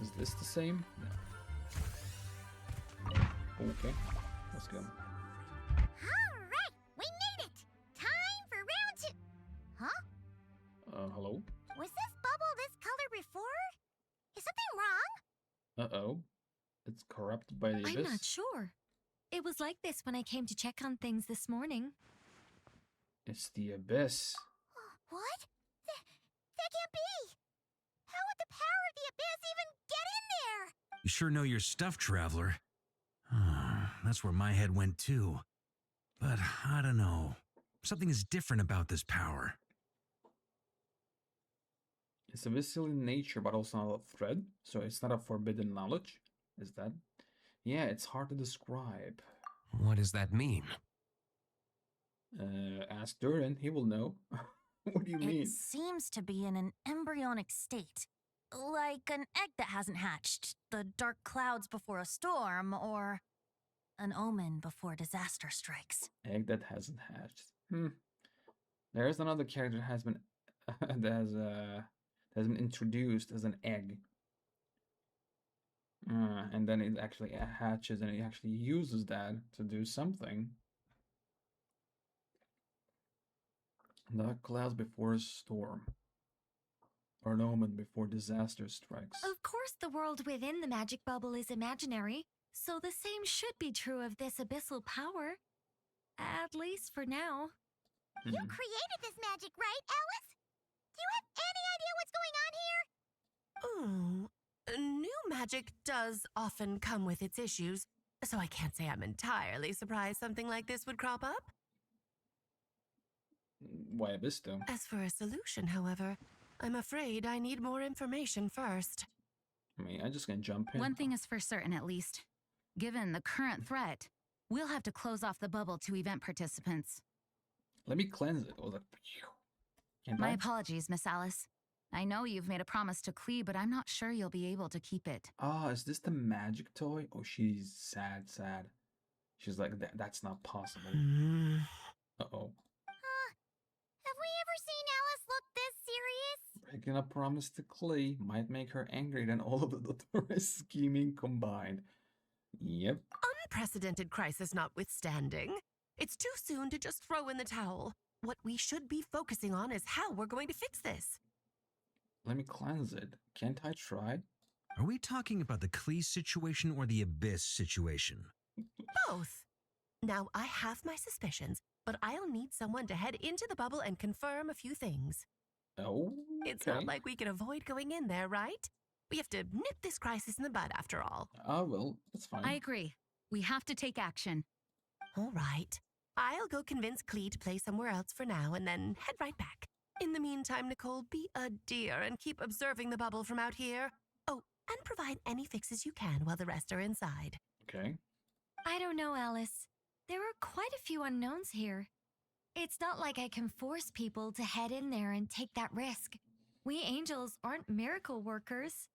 [SPEAKER 1] Is this the same? No. Okay, let's go.
[SPEAKER 2] Alright, we made it! Time for round 2. Huh?
[SPEAKER 1] Hello?
[SPEAKER 2] Was this bubble this color before? Is something wrong?
[SPEAKER 1] Uh-oh. It's corrupted by the abyss?
[SPEAKER 4] I'm not sure. It was like this when I came to check on things this morning.
[SPEAKER 1] It's the abyss.
[SPEAKER 2] What? That can't be! How would the power of the abyss even get in there?
[SPEAKER 8] You sure know your stuff, traveler. That's where my head went too. But I don't know. Something is different about this power.
[SPEAKER 1] It's abyssal in nature, but also not a threat, so it's not a forbidden knowledge. Is that? Yeah, it's hard to describe.
[SPEAKER 9] What does that mean?
[SPEAKER 1] Ask Durin, he will know. What do you mean?
[SPEAKER 6] It seems to be in an embryonic state. Like an egg that hasn't hatched, the dark clouds before a storm, or an omen before disaster strikes.
[SPEAKER 1] Egg that hasn't hatched. There is another character that has been that has been introduced as an egg. And then it actually hatches and it actually uses that to do something. Dark clouds before a storm. Or an omen before disaster strikes.
[SPEAKER 4] Of course, the world within the magic bubble is imaginary, so the same should be true of this abyssal power. At least for now.
[SPEAKER 2] You created this magic, right, Alice? Do you have any idea what's going on here?
[SPEAKER 3] New magic does often come with its issues, so I can't say I'm entirely surprised something like this would crop up.
[SPEAKER 1] Why abyss though?
[SPEAKER 3] As for a solution, however, I'm afraid I need more information first.
[SPEAKER 1] I mean, I'm just gonna jump in.
[SPEAKER 7] One thing is for certain, at least. Given the current threat, we'll have to close off the bubble to event participants.
[SPEAKER 1] Let me cleanse it. Like,
[SPEAKER 7] My apologies, Miss Alice. I know you've made a promise to Klee, but I'm not sure you'll be able to keep it.
[SPEAKER 1] Ah, is this the magic toy? Oh, she's sad. She's like, that's not possible. Uh-oh.
[SPEAKER 2] Have we ever seen Alice look this serious?
[SPEAKER 1] Breaking a promise to Klee might make her angrier than all of the Dottores scheming combined. Yep.
[SPEAKER 3] Unprecedented crisis notwithstanding, it's too soon to just throw in the towel. What we should be focusing on is how we're going to fix this.
[SPEAKER 1] Let me cleanse it. Can't I try?
[SPEAKER 8] Are we talking about the Klee situation or the Abyss situation?
[SPEAKER 3] Both. Now, I have my suspicions, but I'll need someone to head into the bubble and confirm a few things.
[SPEAKER 1] Oh,
[SPEAKER 3] It's not like we can avoid going in there, right? We have to nip this crisis in the bud, after all.
[SPEAKER 1] Oh, well, that's fine.
[SPEAKER 7] I agree. We have to take action.
[SPEAKER 3] All right. I'll go convince Klee to play somewhere else for now and then head right back. In the meantime, Nicole, be a dear and keep observing the bubble from out here. Oh, and provide any fixes you can while the rest are inside.
[SPEAKER 1] Okay.
[SPEAKER 4] I don't know, Alice. There are quite a few unknowns here. It's not like I can force people to head in there and take that risk. We angels aren't miracle workers.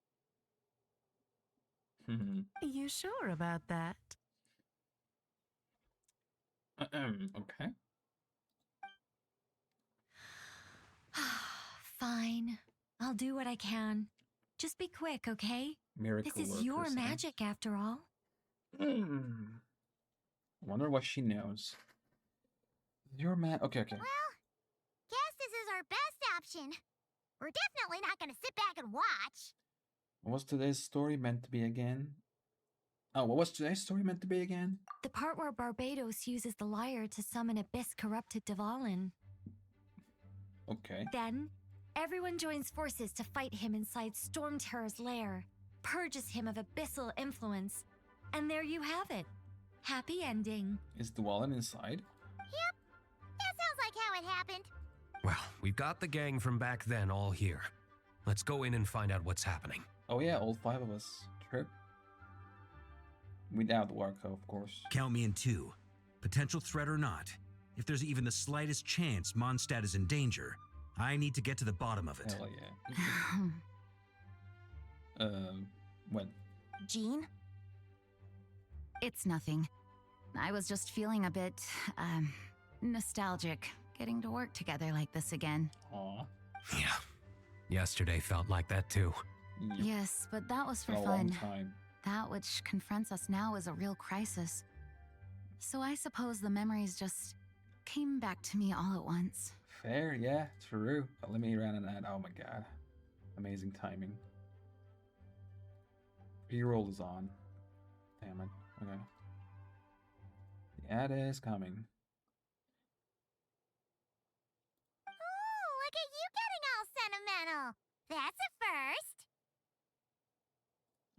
[SPEAKER 3] You sure about that?
[SPEAKER 1] Okay.
[SPEAKER 4] Fine. I'll do what I can. Just be quick, okay?
[SPEAKER 1] Miracle
[SPEAKER 4] This is your
[SPEAKER 1] workers, huh?
[SPEAKER 4] magic, after all.
[SPEAKER 1] Wonder what she knows. Your man. Okay.
[SPEAKER 2] Well, guess this is our best option. We're definitely not gonna sit back and watch.
[SPEAKER 1] What was today's story meant to be again? Oh, what was today's story meant to be again?
[SPEAKER 4] The part where Barbados uses the lyre to summon Abyss-corrupted Dvalin.
[SPEAKER 1] Okay.
[SPEAKER 4] Then, everyone joins forces to fight him inside Storm Terror's lair, purges him of abyssal influence, and there you have it. Happy ending.
[SPEAKER 1] Is Dwalin inside?
[SPEAKER 2] Yep, that sounds like how it happened.
[SPEAKER 9] Well, we've got the gang from back then all here. Let's go in and find out what's happening.
[SPEAKER 1] Oh yeah, all 5 of us. True. Without Warco, of course.
[SPEAKER 8] Count me in 2. Potential threat or not, if there's even the slightest chance Mondstadt is in danger, I need to get to the bottom of it.
[SPEAKER 1] Hell yeah. When?
[SPEAKER 6] Jean?
[SPEAKER 7] It's nothing. I was just feeling a bit, nostalgic, getting to work together like this again.
[SPEAKER 1] Aw.
[SPEAKER 9] Yeah. Yesterday felt like that too.
[SPEAKER 7] Yes, but that was for
[SPEAKER 1] A long
[SPEAKER 7] fun.
[SPEAKER 1] time.
[SPEAKER 7] That which confronts us now is a real crisis. So I suppose the memories just came back to me all at once.
[SPEAKER 1] Fair, yeah, true. But let me run on that. Oh my god. Amazing timing. B-roll is on. Damn it. Okay. The ad is coming.
[SPEAKER 2] Ooh, look at you getting all sentimental. That's a first.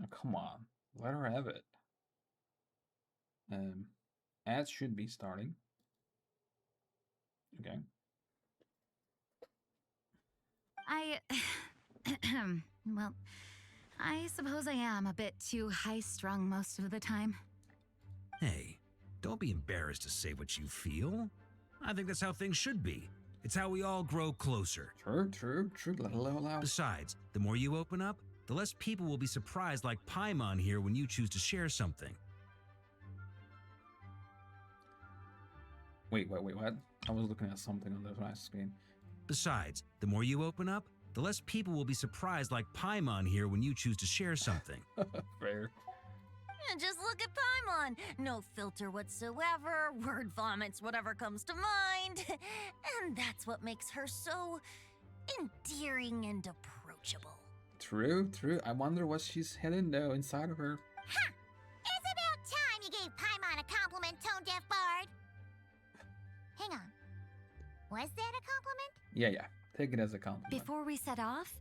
[SPEAKER 1] Oh, come on. Let her have it. Ads should be starting. Okay.
[SPEAKER 7] Well, I suppose I am a bit too high-strung most of the time.
[SPEAKER 8] Hey, don't be embarrassed to say what you feel. I think that's how things should be. It's how we all grow closer.
[SPEAKER 1] True. Loud.
[SPEAKER 8] Besides, the more you open up, the less people will be surprised like Paimon here when you choose to share something.
[SPEAKER 1] Wait, what? I was looking at something on the last screen.
[SPEAKER 8] Besides, the more you open up, the less people will be surprised like Paimon here when you choose to share something.
[SPEAKER 1] Fair.
[SPEAKER 6] Just look at Paimon. No filter whatsoever, word vomits whatever comes to mind. And that's what makes her so endearing and approachable.
[SPEAKER 1] True. I wonder what she's hidden though inside of her.
[SPEAKER 2] Ha! It's about time you gave Paimon a compliment, Tone Deaf Bard. Hang on. Was that a compliment?
[SPEAKER 1] Yeah. Take it as a compliment.
[SPEAKER 4] Before we set off,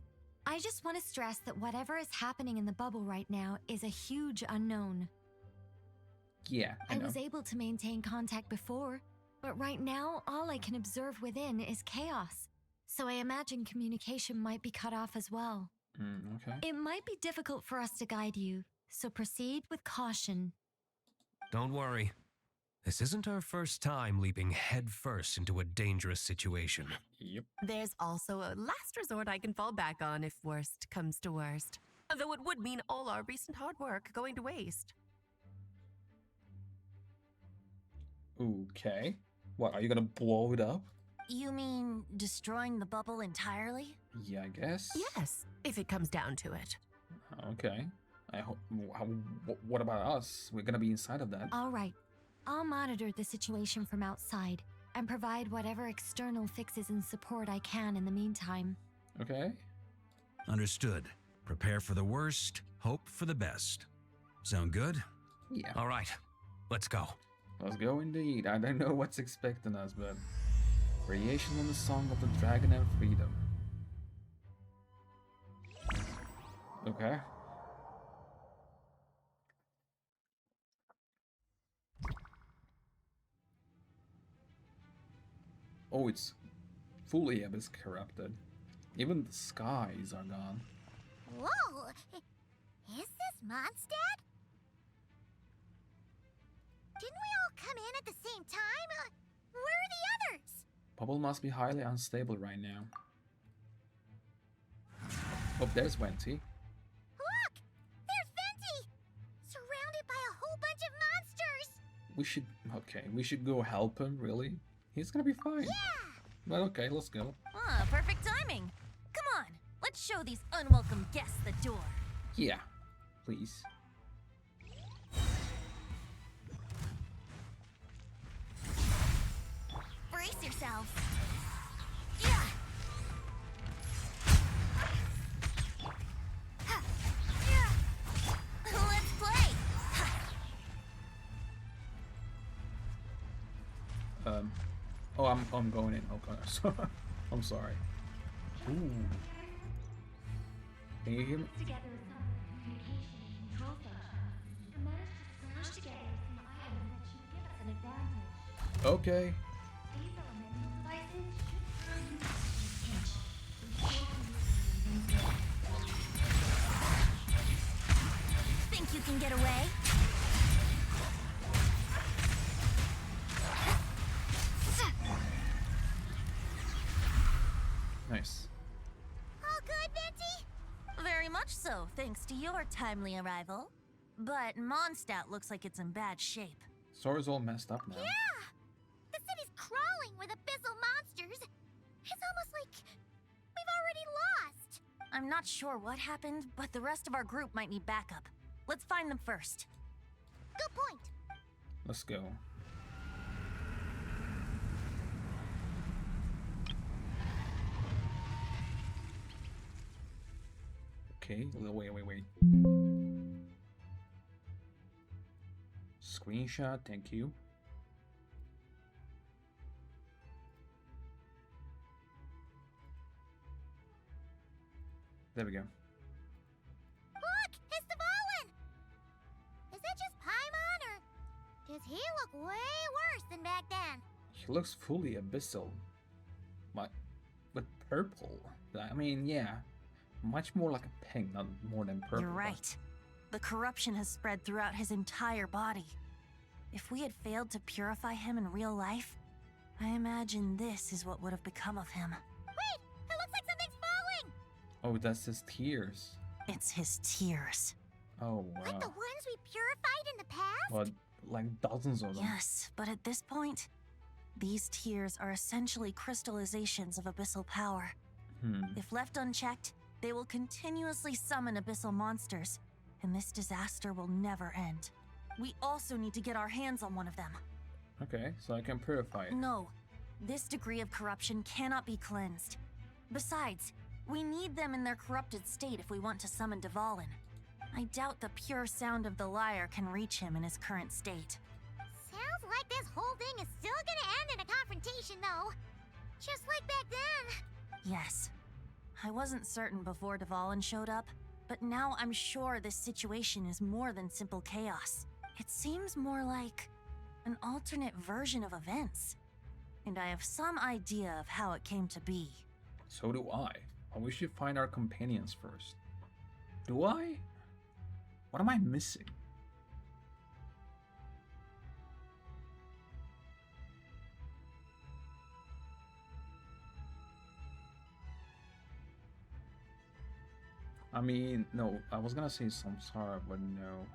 [SPEAKER 4] I just want to stress that whatever is happening in the bubble right now is a huge unknown.
[SPEAKER 1] Yeah, I know.
[SPEAKER 4] was able to maintain contact before, but right now all I can observe within is chaos. So I imagine communication might be cut off as well.
[SPEAKER 1] Okay.
[SPEAKER 4] It might be difficult for us to guide you, so proceed with caution.
[SPEAKER 9] Don't worry. This isn't our first time leaping headfirst into a dangerous situation.
[SPEAKER 1] Yep.
[SPEAKER 3] There's also a last resort I can fall back on if worst comes to worst. Though it would mean all our recent hard work going to waste.
[SPEAKER 1] Okay. What, are you gonna blow it up?
[SPEAKER 6] You mean destroying the bubble entirely?
[SPEAKER 1] Yeah, I guess.
[SPEAKER 3] Yes, if it comes down to it.
[SPEAKER 1] Okay. I hope. What about us? We're gonna be inside of that.
[SPEAKER 4] All right. I'll monitor the situation from outside and provide whatever external fixes and support I can in the meantime.
[SPEAKER 1] Okay.
[SPEAKER 8] Understood. Prepare for the worst, hope for the best. Sound good?
[SPEAKER 1] Yeah.
[SPEAKER 9] All right, let's go.
[SPEAKER 1] Let's go indeed. I don't know what's expecting us, but variation on the song of the dragon and freedom. Okay. Oh, it's fully abyss corrupted. Even the skies are gone.
[SPEAKER 2] Whoa! Is this Mondstadt? Didn't we all come in at the same time? Where are the others?
[SPEAKER 1] Bubble must be highly unstable right now. Oh, there's Wenty.
[SPEAKER 2] Look! There's Venti! Surrounded by a whole bunch of monsters!
[SPEAKER 1] We should go help him, really? He's gonna be fine.
[SPEAKER 2] Yeah!
[SPEAKER 1] Well, okay, let's go.
[SPEAKER 6] Ah, perfect timing. Come on, let's show these unwelcome guests the door.
[SPEAKER 1] Yeah, please.
[SPEAKER 2] Brace yourselves. Yeah!
[SPEAKER 6] Let's play!
[SPEAKER 1] Oh, I'm going in. Okay, I'm sorry. Ooh. Can you hear me? Okay.
[SPEAKER 6] Think you can get away?
[SPEAKER 1] Nice.
[SPEAKER 2] All good, Venti?
[SPEAKER 6] Very much so, thanks to your timely arrival. But Mondstadt looks like it's in bad shape.
[SPEAKER 1] Story's all messed up now.
[SPEAKER 2] Yeah! The city's crawling with abyssal monsters. It's almost like we've already lost.
[SPEAKER 6] I'm not sure what happened, but the rest of our group might need backup. Let's find them first.
[SPEAKER 2] Good point.
[SPEAKER 1] Let's go. Okay, wait. Screenshot, thank you. There we go.
[SPEAKER 2] Look! It's Dvalin! Is that just Paimon, or does he look way worse than back then?
[SPEAKER 1] He looks fully abyssal. But with purple. I mean, yeah. Much more like a pink, not more than purple.
[SPEAKER 6] You're right. The corruption has spread throughout his entire body. If we had failed to purify him in real life, I imagine this is what would have become of him.
[SPEAKER 2] Wait! It looks like something's falling!
[SPEAKER 1] Oh, that's his tears.
[SPEAKER 6] It's his tears.
[SPEAKER 1] Oh, wow.
[SPEAKER 2] Like the ones we purified in the past?
[SPEAKER 1] What, like dozens of them?
[SPEAKER 6] Yes, but at this point, these tears are essentially crystallizations of abyssal power. If left unchecked, they will continuously summon abyssal monsters, and this disaster will never end. We also need to get our hands on one of them.
[SPEAKER 1] Okay, so I can purify it.
[SPEAKER 6] No, this degree of corruption cannot be cleansed. Besides, we need them in their corrupted state if we want to summon Dvalin. I doubt the pure sound of the lyre can reach him in his current state.
[SPEAKER 2] Sounds like this whole thing is still gonna end in a confrontation, though. Just like back then.
[SPEAKER 6] Yes. I wasn't certain before Dvalin showed up, but now I'm sure this situation is more than simple chaos. It seems more like an alternate version of events. And I have some idea of how it came to be.
[SPEAKER 1] So do I. But we should find our companions first. Do I? What am I missing? I mean, no, I was gonna say Samsara, but no.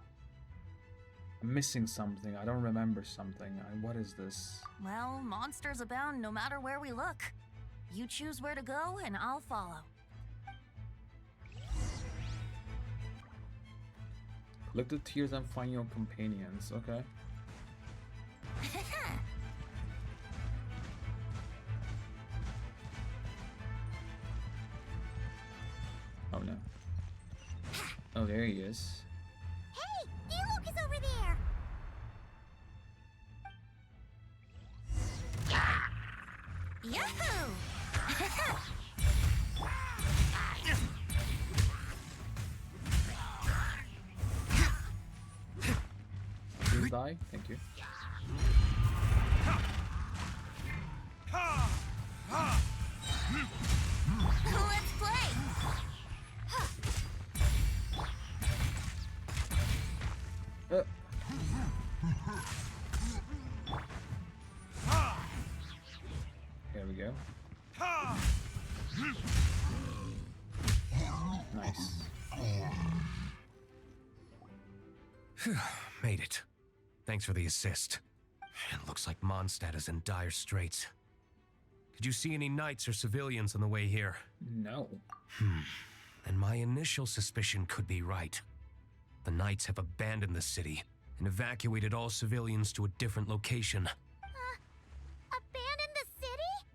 [SPEAKER 1] I'm missing something. I don't remember something. What is this?
[SPEAKER 6] Well, monsters abound no matter where we look. You choose where to go, and I'll follow.
[SPEAKER 1] Collect the tears and find your companions. Okay. Oh no. Oh, there he is.
[SPEAKER 2] Hey! Diluc is over there!
[SPEAKER 6] Yahoo!
[SPEAKER 1] Please die. Thank you.
[SPEAKER 6] Let's play!
[SPEAKER 1] Here we go. Nice.
[SPEAKER 9] Made it. Thanks for the assist. It looks like Mondstadt is in dire straits. Did you see any knights or civilians on the way here?
[SPEAKER 1] No.
[SPEAKER 9] And my initial suspicion could be right. The knights have abandoned the city and evacuated all civilians to a different location.
[SPEAKER 2] Abandon the city?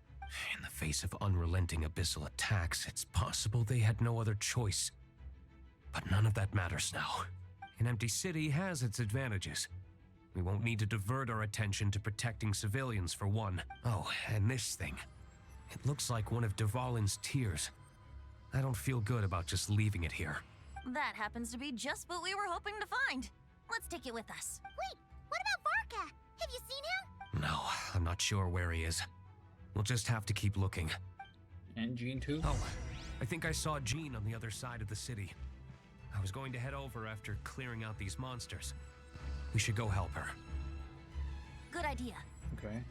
[SPEAKER 9] In the face of unrelenting abyssal attacks, it's possible they had no other choice. But none of that matters now. An empty city has its advantages. We won't need to divert our attention to protecting civilians for one. Oh, and this thing. It looks like one of Dvalin's tears. I don't feel good about just leaving it here.
[SPEAKER 6] That happens to be just what we were hoping to find. Let's take it with us.
[SPEAKER 2] Wait, what about Varka? Have you seen him?
[SPEAKER 9] No, I'm not sure where he is. We'll just have to keep looking.
[SPEAKER 1] And Jean too?
[SPEAKER 9] Oh, I think I saw Jean on the other side of the city. I was going to head over after clearing out these monsters. We should go help her.
[SPEAKER 6] Good idea.
[SPEAKER 1] Okay.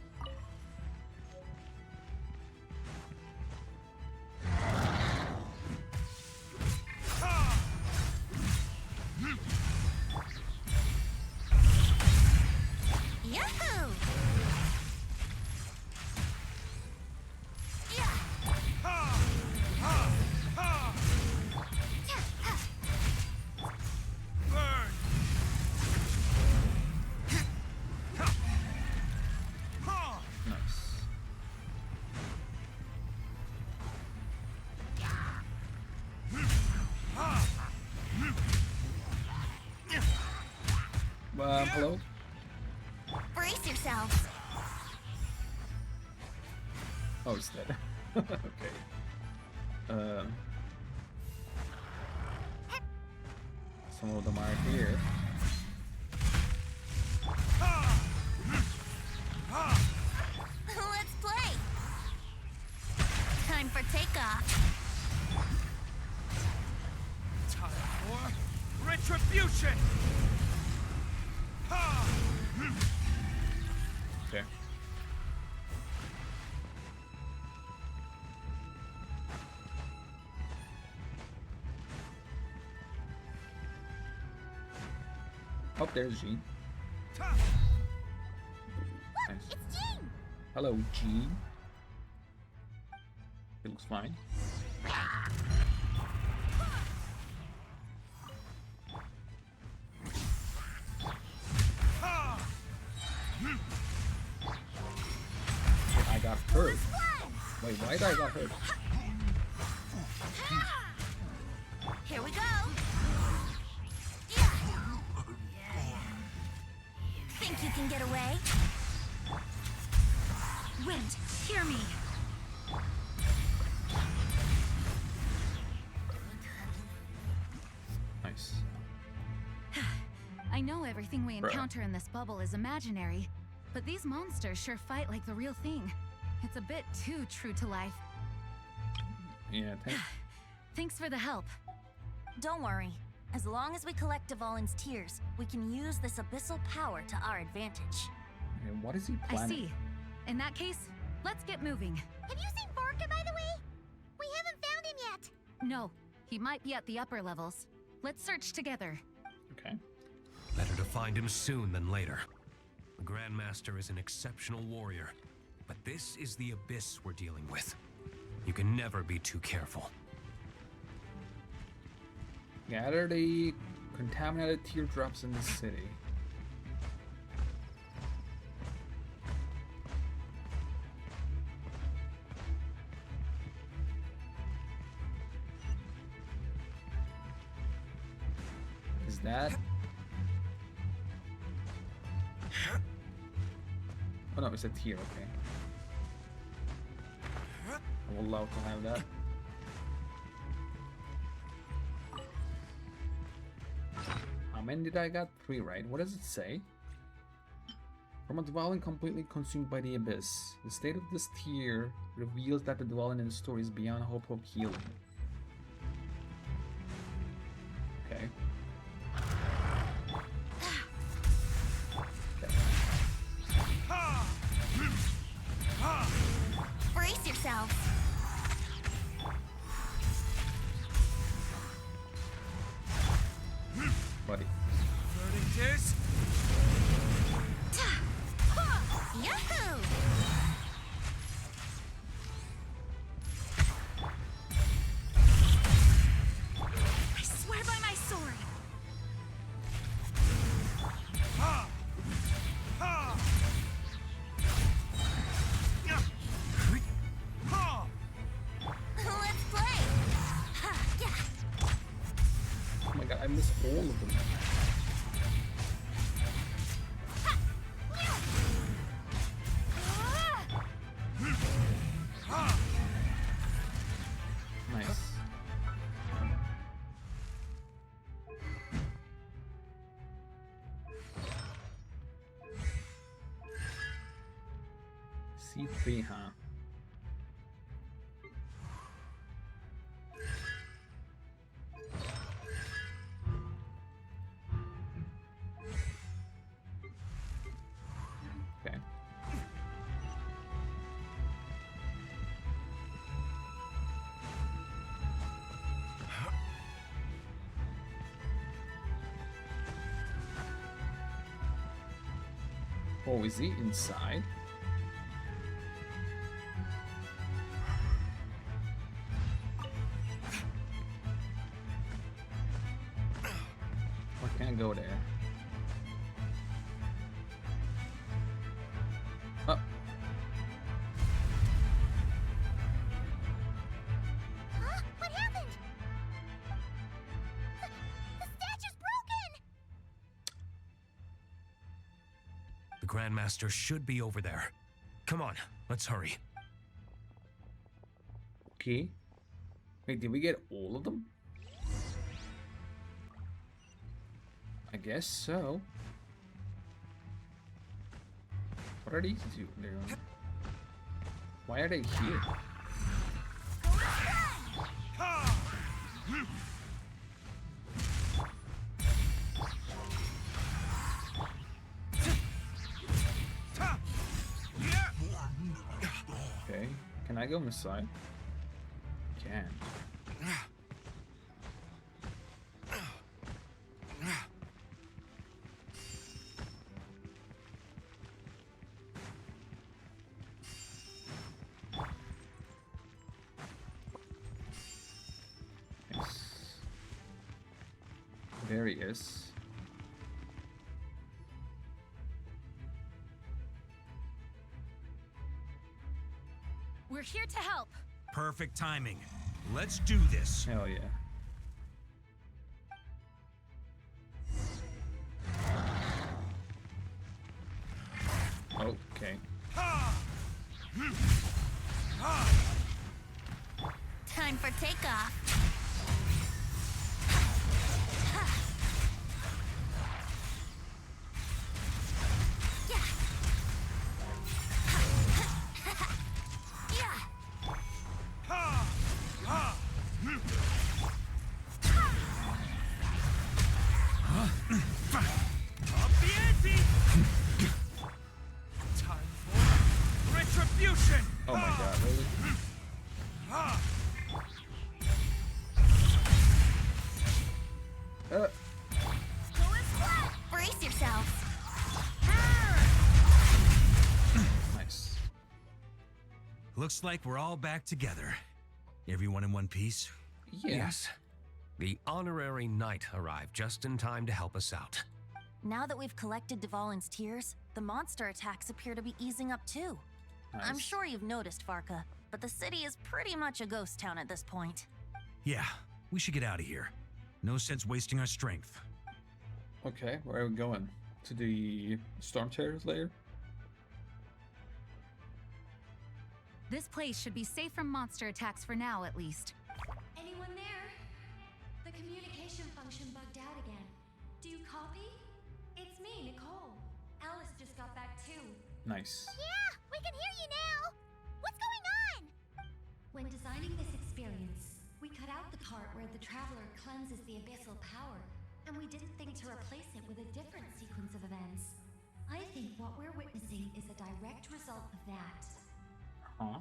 [SPEAKER 6] Yahoo!
[SPEAKER 1] Hello?
[SPEAKER 6] Brace yourselves.
[SPEAKER 1] Oh, it's dead. Okay. Some of them are here.
[SPEAKER 6] Let's play. Time for takeoff.
[SPEAKER 16] Time for retribution!
[SPEAKER 1] Okay. Oh, there's Jean.
[SPEAKER 2] Look,
[SPEAKER 1] Nice.
[SPEAKER 2] it's Jean.
[SPEAKER 1] Hello, Jean. It looks fine. I got hurt. Wait, why did I got hurt?
[SPEAKER 6] Here we go. Think you can get away?
[SPEAKER 12] Wind, hear me.
[SPEAKER 1] Nice.
[SPEAKER 7] I know everything we encounter in this bubble is imaginary, but these monsters sure fight like the real thing. It's a bit too true to life.
[SPEAKER 1] Yeah,
[SPEAKER 7] Thanks for the help.
[SPEAKER 6] Don't worry. As long as we collect Dvalin's tears, we can use this abyssal power to our advantage.
[SPEAKER 1] Okay, what is he
[SPEAKER 7] I
[SPEAKER 1] planning?
[SPEAKER 7] see. In that case, let's get moving.
[SPEAKER 2] Have you seen Vorka, by the way? We haven't found him yet.
[SPEAKER 7] No, he might be at the upper levels. Let's search together.
[SPEAKER 1] Okay.
[SPEAKER 9] Better to find him soon than later. The Grandmaster is an exceptional warrior, but this is the abyss we're dealing with. You can never be too careful.
[SPEAKER 1] Gather the contaminated teardrops in the city. Is that? Oh no, it's a tear, okay. I'm allowed to have that. How many did I got? 3, right? What does it say? From a dwelling completely consumed by the abyss. The state of this tear reveals that the dwelling in the story is beyond hope of healing. Okay.
[SPEAKER 6] Brace yourselves.
[SPEAKER 1] Buddy.
[SPEAKER 16] Verdict
[SPEAKER 6] Yahoo!
[SPEAKER 12] I swear by my sword.
[SPEAKER 6] Let's play.
[SPEAKER 1] Oh my god, I missed all of them. Nice. C3, huh? Okay. Oh, is he inside? I can't go there. Oh.
[SPEAKER 2] Huh? What happened? The statue's broken!
[SPEAKER 9] The Grandmaster should be over there. Come on, let's hurry.
[SPEAKER 1] Okay. Wait, did we get all of them? I guess so. What are these two? Why are they here? Okay, can I go inside? Can. There he is.
[SPEAKER 7] We're here to help.
[SPEAKER 8] Perfect timing. Let's do this.
[SPEAKER 1] Hell yeah. Okay.
[SPEAKER 6] Time for takeoff.
[SPEAKER 16] Up the ante! Time for retribution!
[SPEAKER 1] Oh my god, really?
[SPEAKER 6] Brace yourselves.
[SPEAKER 1] Nice.
[SPEAKER 8] Looks like we're all back together. Everyone in one piece?
[SPEAKER 9] Yes. The honorary knight arrived just in time to help us out.
[SPEAKER 6] Now that we've collected Dvalin's tears, the monster attacks appear to be easing up too. I'm
[SPEAKER 1] Nice.
[SPEAKER 6] sure you've noticed, Farka, but the city is pretty much a ghost town at this point.
[SPEAKER 8] Yeah, we should get out of here. No sense wasting our strength.
[SPEAKER 1] Okay, where are we going? To the Storm Terror's lair?
[SPEAKER 7] This place should be safe from monster attacks for now, at least.
[SPEAKER 4] Anyone there? The communication function bugged out again. Do you copy? It's me, Nicole. Alice just got back too.
[SPEAKER 1] Nice.
[SPEAKER 2] Yeah, we can hear you now. What's going on?
[SPEAKER 4] When designing this experience, we cut out the part where the traveler cleanses the abyssal power, and we didn't think to replace it with a different sequence of events. I think what we're witnessing is a direct result of that.
[SPEAKER 1] Huh?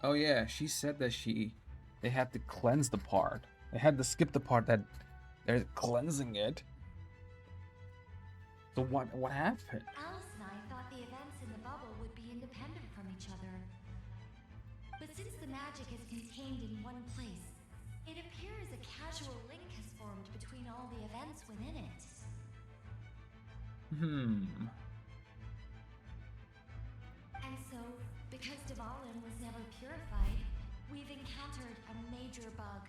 [SPEAKER 1] Oh yeah, she said that they had to cleanse the part. They had to skip the part that they're cleansing it. So what happened?
[SPEAKER 4] Alice and I thought the events in the bubble would be independent from each other. But since the magic is contained in one place, it appears a casual link has formed between all the events within it. And so, because Dvalin was never purified, we've encountered a major bug.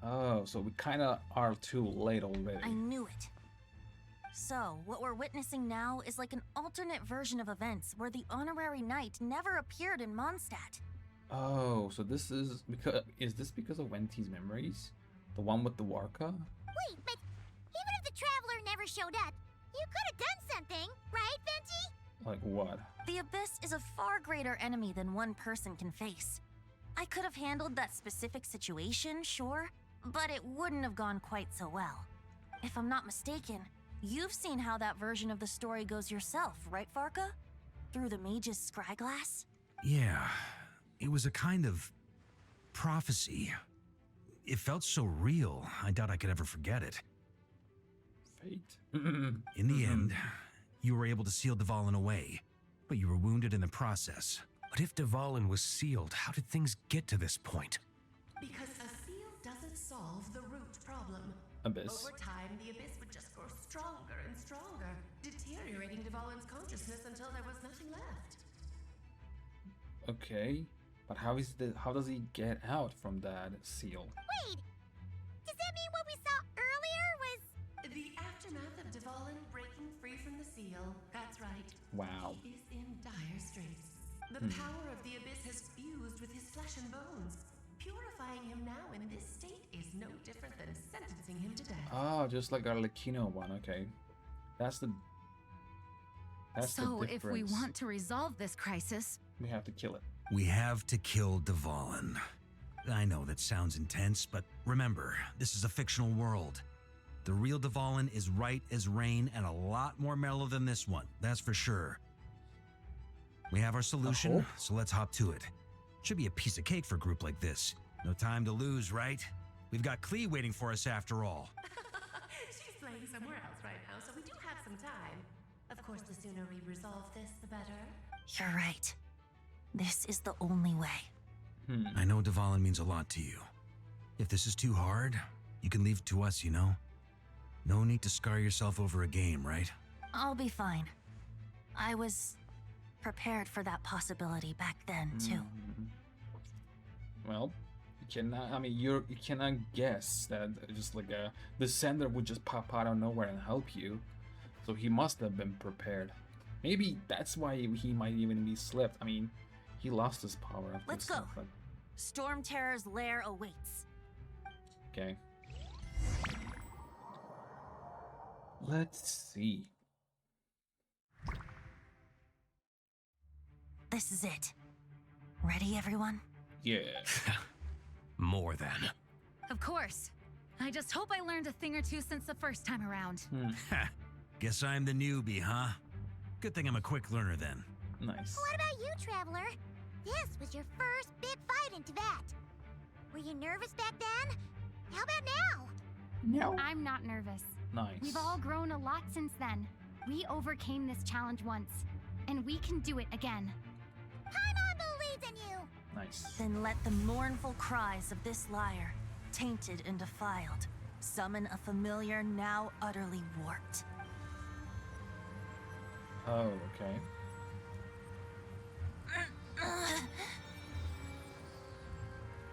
[SPEAKER 1] Oh, so we kind of are too late already.
[SPEAKER 6] I knew it. So, what we're witnessing now is like an alternate version of events where the honorary knight never appeared in Mondstadt.
[SPEAKER 1] Oh, so this is because of Wenty's memories? The one with the Warka?
[SPEAKER 2] Wait, but even if the traveler never showed up, you could have done something, right, Venti?
[SPEAKER 1] Like what?
[SPEAKER 6] The Abyss is a far greater enemy than one person can face. I could have handled that specific situation, sure, but it wouldn't have gone quite so well. If I'm not mistaken, you've seen how that version of the story goes yourself, right, Farka? Through the mage's scryglass?
[SPEAKER 8] Yeah, it was a kind of prophecy. It felt so real, I doubt I could ever forget it.
[SPEAKER 1] Fate.
[SPEAKER 8] In the end, you were able to seal Dvalin away, but you were wounded in the process.
[SPEAKER 9] But if Dvalin was sealed, how did things get to this point?
[SPEAKER 3] Because a seal doesn't solve the root problem.
[SPEAKER 1] Abyss.
[SPEAKER 3] Over time, the abyss would just grow stronger and stronger, deteriorating Dvalin's consciousness until there was nothing left.
[SPEAKER 1] Okay, but how does he get out from that seal?
[SPEAKER 2] Wait, does that mean what we saw earlier was...
[SPEAKER 3] The aftermath of Dvalin breaking free from the seal. That's right.
[SPEAKER 1] Wow.
[SPEAKER 3] He is in dire straits. The power of the abyss has fused with his flesh and bones. Purifying him now in this state is no different than sentencing him to death.
[SPEAKER 1] Oh, just like our Lakino one. Okay, that's the
[SPEAKER 7] So if we
[SPEAKER 1] difference.
[SPEAKER 7] want to resolve this crisis,
[SPEAKER 1] We have to kill it.
[SPEAKER 8] We have to kill Dvalin. I know that sounds intense, but remember, this is a fictional world. The real Dvalin is right as rain and a lot more mellow than this one, that's for sure. We have our solution, so let's hop to it. Should be a piece of cake for a group like this. No time to lose, right? We've got Klee waiting for us after all.
[SPEAKER 3] She's playing somewhere else right now, so we do have some time. Of course, the sooner we resolve this, the better.
[SPEAKER 6] You're right. This is the only way.
[SPEAKER 8] I know Dvalin means a lot to you. If this is too hard, you can leave it to us, you know? No need to scar yourself over a game, right?
[SPEAKER 6] I'll be fine. I was prepared for that possibility back then, too.
[SPEAKER 1] Well, you cannot. I mean, you cannot guess that just like the sender would just pop out of nowhere and help you. So he must have been prepared. Maybe that's why he might even be slipped. I mean, he lost his power after
[SPEAKER 6] Let's
[SPEAKER 1] this
[SPEAKER 6] go.
[SPEAKER 1] stuff, but-
[SPEAKER 6] Storm Terror's lair awaits.
[SPEAKER 1] Okay. Let's see.
[SPEAKER 6] This is it. Ready, everyone?
[SPEAKER 1] Yeah.
[SPEAKER 9] More than.
[SPEAKER 7] Of course. I just hope I learned a thing or two since the first time around.
[SPEAKER 8] Guess I'm the newbie, huh? Good thing I'm a quick learner then.
[SPEAKER 1] Nice.
[SPEAKER 2] What about you, Traveler? This was your first big fight in Tibet. Were you nervous back then? How about now?
[SPEAKER 1] No.
[SPEAKER 12] I'm not nervous.
[SPEAKER 1] Nice.
[SPEAKER 12] We've all grown a lot since then. We overcame this challenge once, and we can do it again.
[SPEAKER 2] Paimon believes in you!
[SPEAKER 1] Nice.
[SPEAKER 6] Then let the mournful cries of this lyre, tainted and defiled, summon a familiar now utterly warped.
[SPEAKER 1] Oh, okay.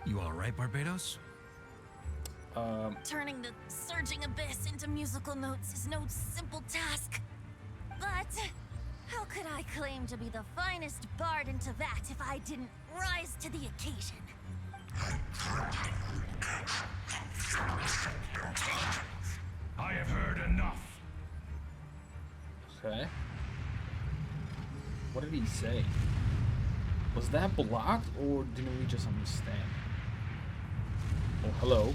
[SPEAKER 8] You alright, Barbados?
[SPEAKER 6] Turning the surging abyss into musical notes is no simple task. But how could I claim to be the finest bard in Teyvat if I didn't rise to the occasion?
[SPEAKER 5] I have heard enough.
[SPEAKER 1] Okay. What did he say? Was that blocked, or didn't we just understand? Oh, hello.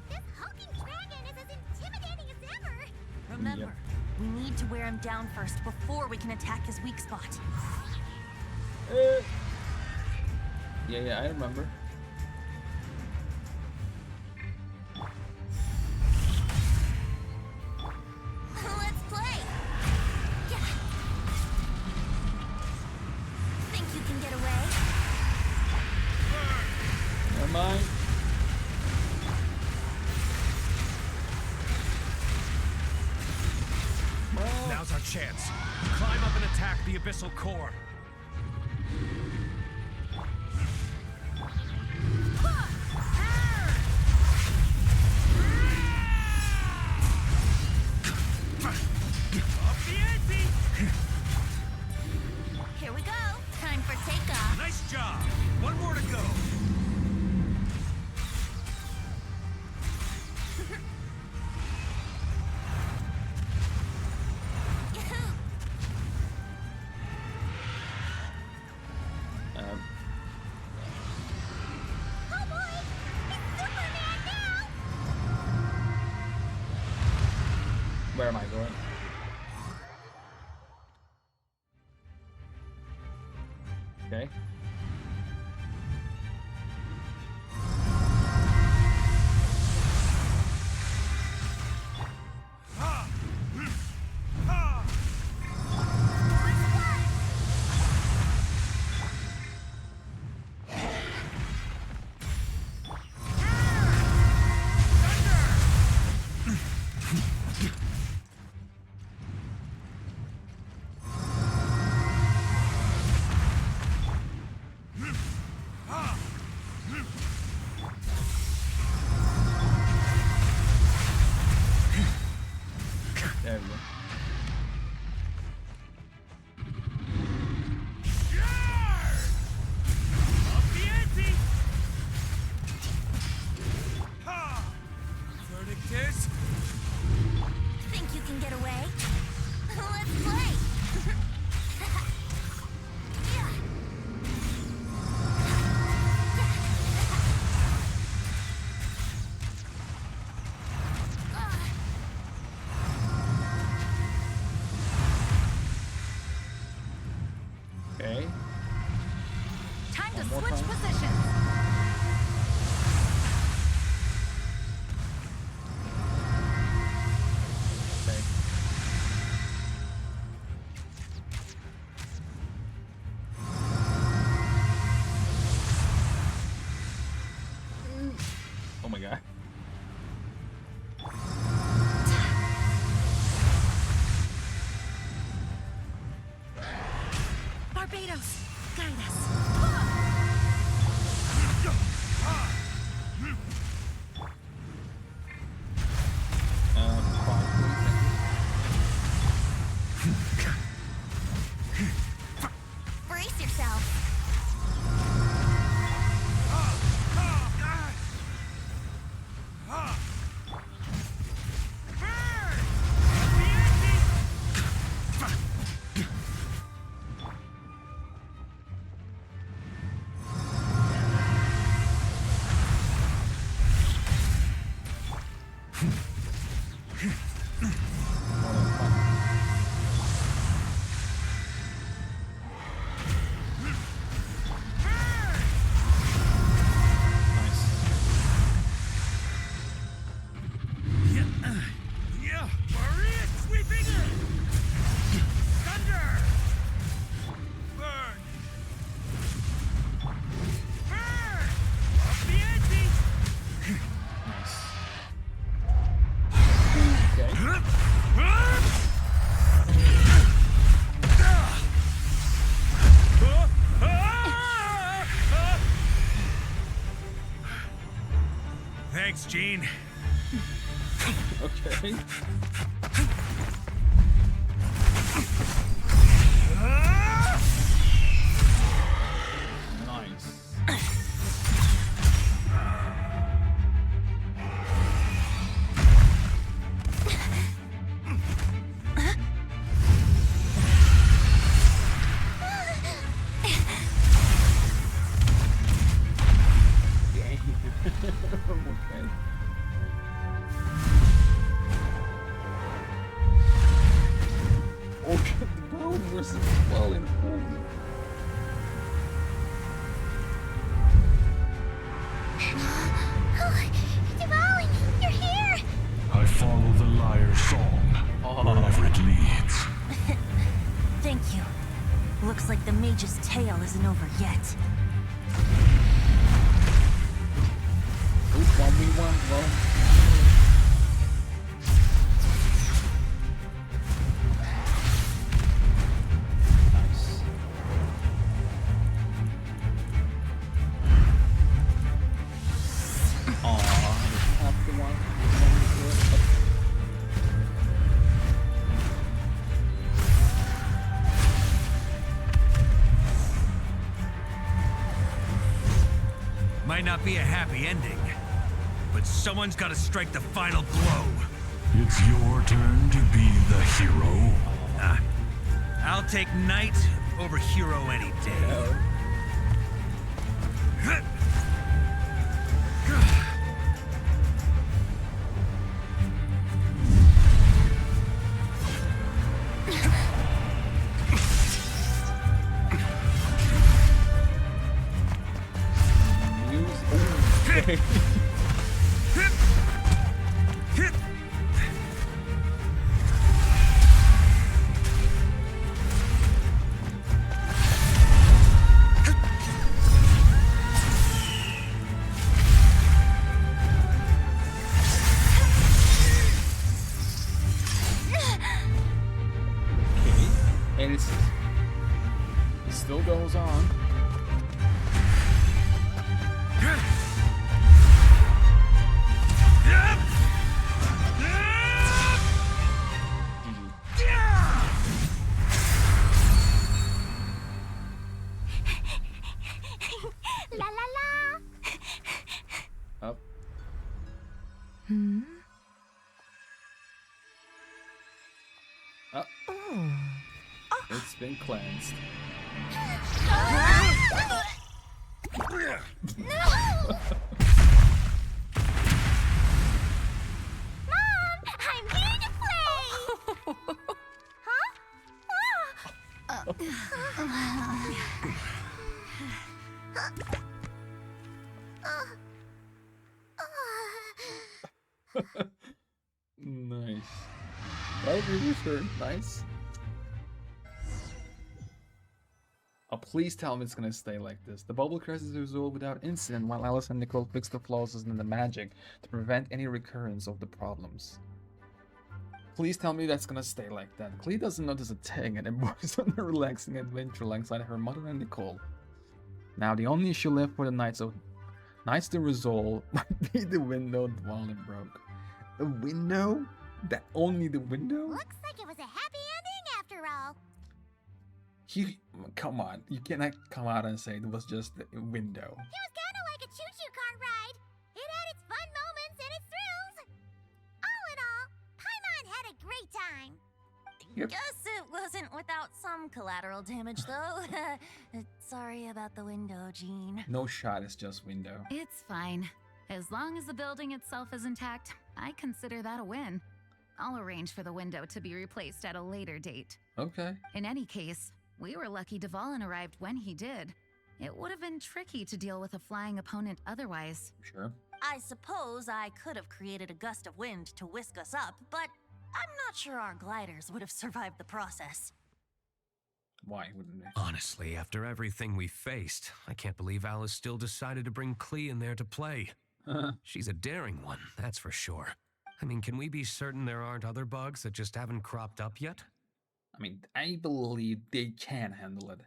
[SPEAKER 2] This hulking dragon is as intimidating as ever!
[SPEAKER 6] Remember, we need to wear him down first before we can attack his weak spot.
[SPEAKER 1] Yeah, I remember.
[SPEAKER 6] Let's play! Yeah. Think you can get away?
[SPEAKER 1] Never mind.
[SPEAKER 16] Now's our chance. Climb up and attack the abyssal core.
[SPEAKER 6] Here we go. Time for takeoff.
[SPEAKER 16] Nice job. One more to go.
[SPEAKER 2] Oh boy! It's Superman now!
[SPEAKER 1] Where am I going? Okay. Okay.
[SPEAKER 7] Time to
[SPEAKER 1] One more
[SPEAKER 7] switch
[SPEAKER 1] time.
[SPEAKER 7] positions.
[SPEAKER 1] Okay. Oh my god.
[SPEAKER 3] Barbados, guide us.
[SPEAKER 2] Brace yourself.
[SPEAKER 16] Yeah, Maria sweeping in! Thunder! Burn! Burn! Up the ante! Thanks, Gene.
[SPEAKER 1] Okay. Nice. Okay. Okay, the bone versus falling.
[SPEAKER 2] Devouring, you're here!
[SPEAKER 5] I follow the liar's song, wherever it leads.
[SPEAKER 6] Thank you. Looks like the mage's tale isn't over yet.
[SPEAKER 1] Oop, 1v1, well. Nice. Aw, half the one.
[SPEAKER 16] Might not be a happy ending, but someone's got to strike the final blow.
[SPEAKER 5] It's your turn to be the hero.
[SPEAKER 16] I'll take knight over hero any day.
[SPEAKER 1] And it still goes on.
[SPEAKER 2] La la la!
[SPEAKER 1] Up.
[SPEAKER 3] Hmm?
[SPEAKER 1] Up.
[SPEAKER 3] Oh.
[SPEAKER 1] It's been cleansed.
[SPEAKER 2] No! Mom, I'm here to play! Huh?
[SPEAKER 1] Nice. Well, we returned. Nice. Oh, please tell me it's gonna stay like this. The bubble crisis is resolved without incident while Alice and Nicole fix the flaws in the magic to prevent any recurrence of the problems. Please tell me that's gonna stay like that. Clee doesn't notice a thing and embarks on a relaxing adventure alongside her mother and Nicole. Now, the only issue left for the Knights to resolve might be the window Dwalin broke. A window? That only the window?
[SPEAKER 2] Looks like it was a happy ending after all.
[SPEAKER 1] Come on, you cannot come out and say it was just a window.
[SPEAKER 2] It was kind of like a choo-choo car ride. It had its fun moments and its thrills. All in all, Paimon had a great time.
[SPEAKER 1] Yep.
[SPEAKER 6] Guess it wasn't without some collateral damage, though. Sorry about the window, Jean.
[SPEAKER 1] No shot, it's just window.
[SPEAKER 7] It's fine. As long as the building itself is intact, I consider that a win. I'll arrange for the window to be replaced at a later date.
[SPEAKER 1] Okay.
[SPEAKER 7] In any case, we were lucky Dvalin arrived when he did. It would have been tricky to deal with a flying opponent otherwise.
[SPEAKER 1] Sure.
[SPEAKER 6] I suppose I could have created a gust of wind to whisk us up, but I'm not sure our gliders would have survived the process.
[SPEAKER 1] Why wouldn't they?
[SPEAKER 9] Honestly, after everything we faced, I can't believe Alice still decided to bring Clee in there to play. She's a daring one, that's for sure. I mean, can we be certain there aren't other bugs that just haven't cropped up yet?
[SPEAKER 1] I mean, I believe they can handle it.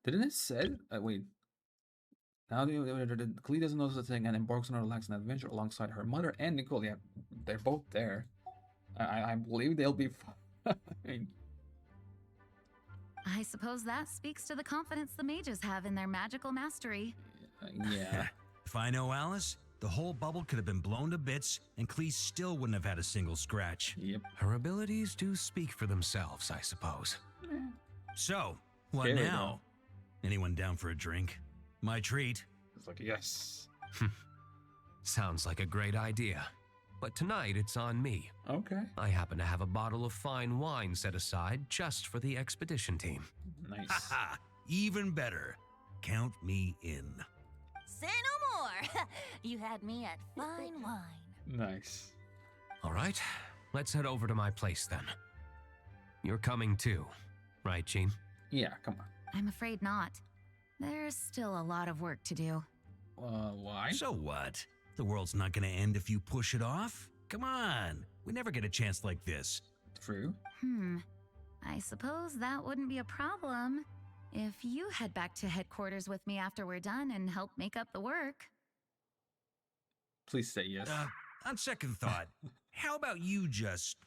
[SPEAKER 1] Didn't it say? Wait. Now the Clee doesn't know such a thing and embarks on a relaxing adventure alongside her mother and Nicole. Yeah, they're both there. I believe they'll be fine.
[SPEAKER 7] I suppose that speaks to the confidence the mages have in their magical mastery.
[SPEAKER 1] Yeah.
[SPEAKER 8] If I know Alice, the whole bubble could have been blown to bits, and Clee still wouldn't have had a single scratch.
[SPEAKER 1] Yep.
[SPEAKER 9] Her abilities do speak for themselves, I suppose.
[SPEAKER 8] So, what
[SPEAKER 1] Here we
[SPEAKER 8] now? Anyone down for a drink? My treat.
[SPEAKER 1] It's like, yes.
[SPEAKER 9] Sounds like a great idea. But tonight it's on me.
[SPEAKER 1] Okay.
[SPEAKER 9] I happen to have a bottle of fine wine set aside just for the expedition team.
[SPEAKER 1] Nice.
[SPEAKER 8] Haha, even better. Count me in.
[SPEAKER 6] Say no more. You had me at fine wine.
[SPEAKER 1] Nice.
[SPEAKER 9] All right, let's head over to my place then. You're coming too, right, Jean?
[SPEAKER 1] Yeah, come on.
[SPEAKER 7] I'm afraid not. There's still a lot of work to do.
[SPEAKER 1] Why?
[SPEAKER 8] So what? The world's not gonna end if you push it off? Come on. We never get a chance like this.
[SPEAKER 1] True.
[SPEAKER 7] I suppose that wouldn't be a problem if you head back to headquarters with me after we're done and help make up the work.
[SPEAKER 1] Please say yes.
[SPEAKER 8] On second thought, how about you just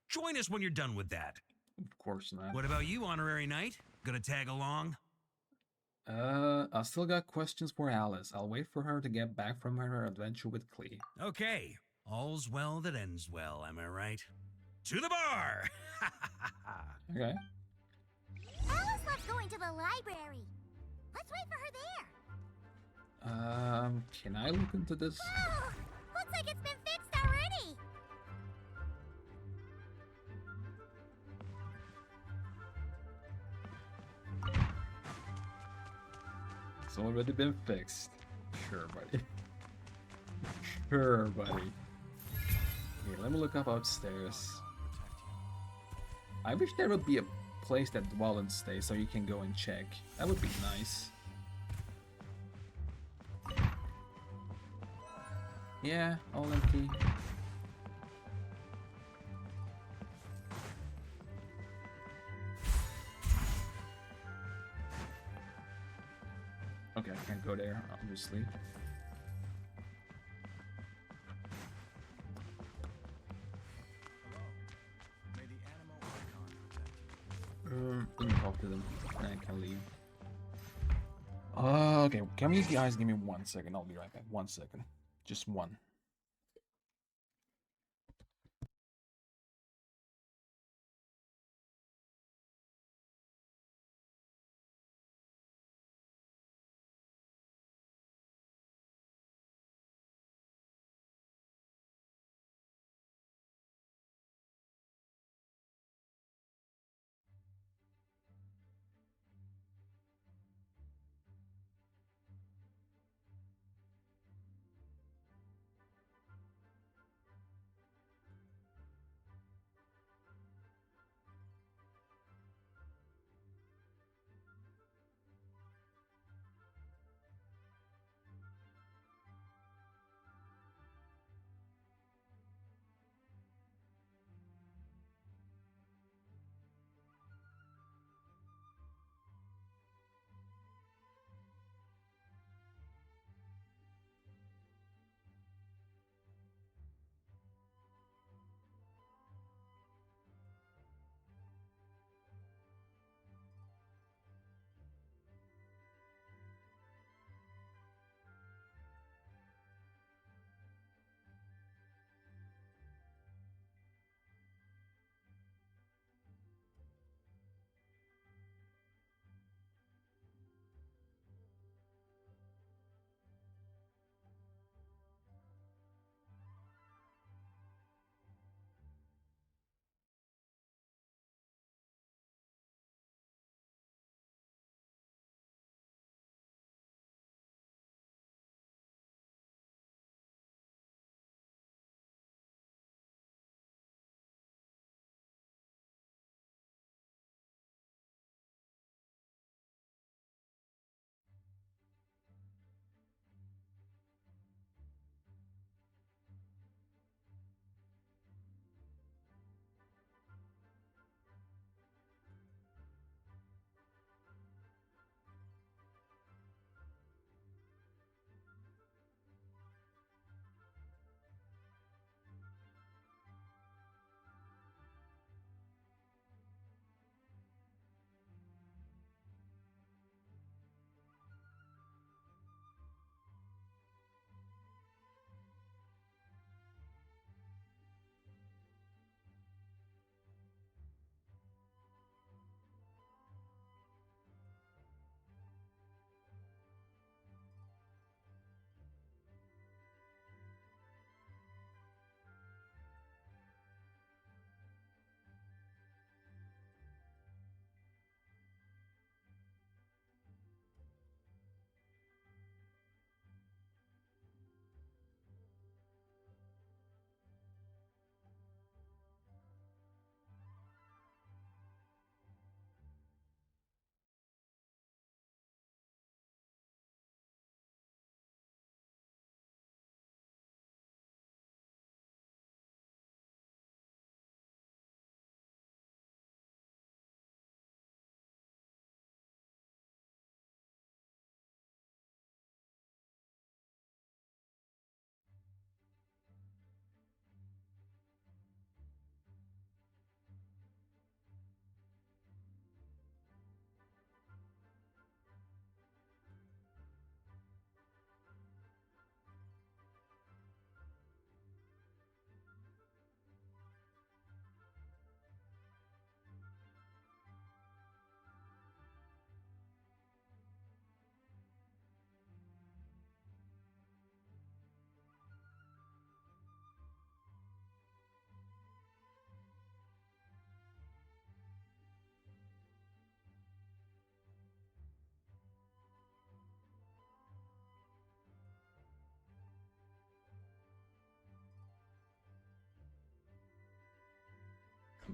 [SPEAKER 8] join us when you're done with that?
[SPEAKER 1] Of course not.
[SPEAKER 8] What about you, Honorary Knight? Gonna tag along?
[SPEAKER 1] I still got questions for Alice. I'll wait for her to get back from her adventure with Clee.
[SPEAKER 8] Okay. All's well that ends well, am I right? To the bar!
[SPEAKER 1] Okay.
[SPEAKER 2] Alice loves going to the library. Let's wait for her there.
[SPEAKER 1] Can I look into this?
[SPEAKER 2] Oh, looks like it's been fixed already.
[SPEAKER 1] It's already been fixed. Sure, buddy. Sure, buddy. Okay, let me look up upstairs. I wish there would be a place that Dwalin stays so you can go and check. That would be nice. Yeah, all empty. Okay, I can't go there, obviously. Let me talk to them. And I can leave. Okay, can you guys give me 1 second? I'll be right back. 1 second. Just one.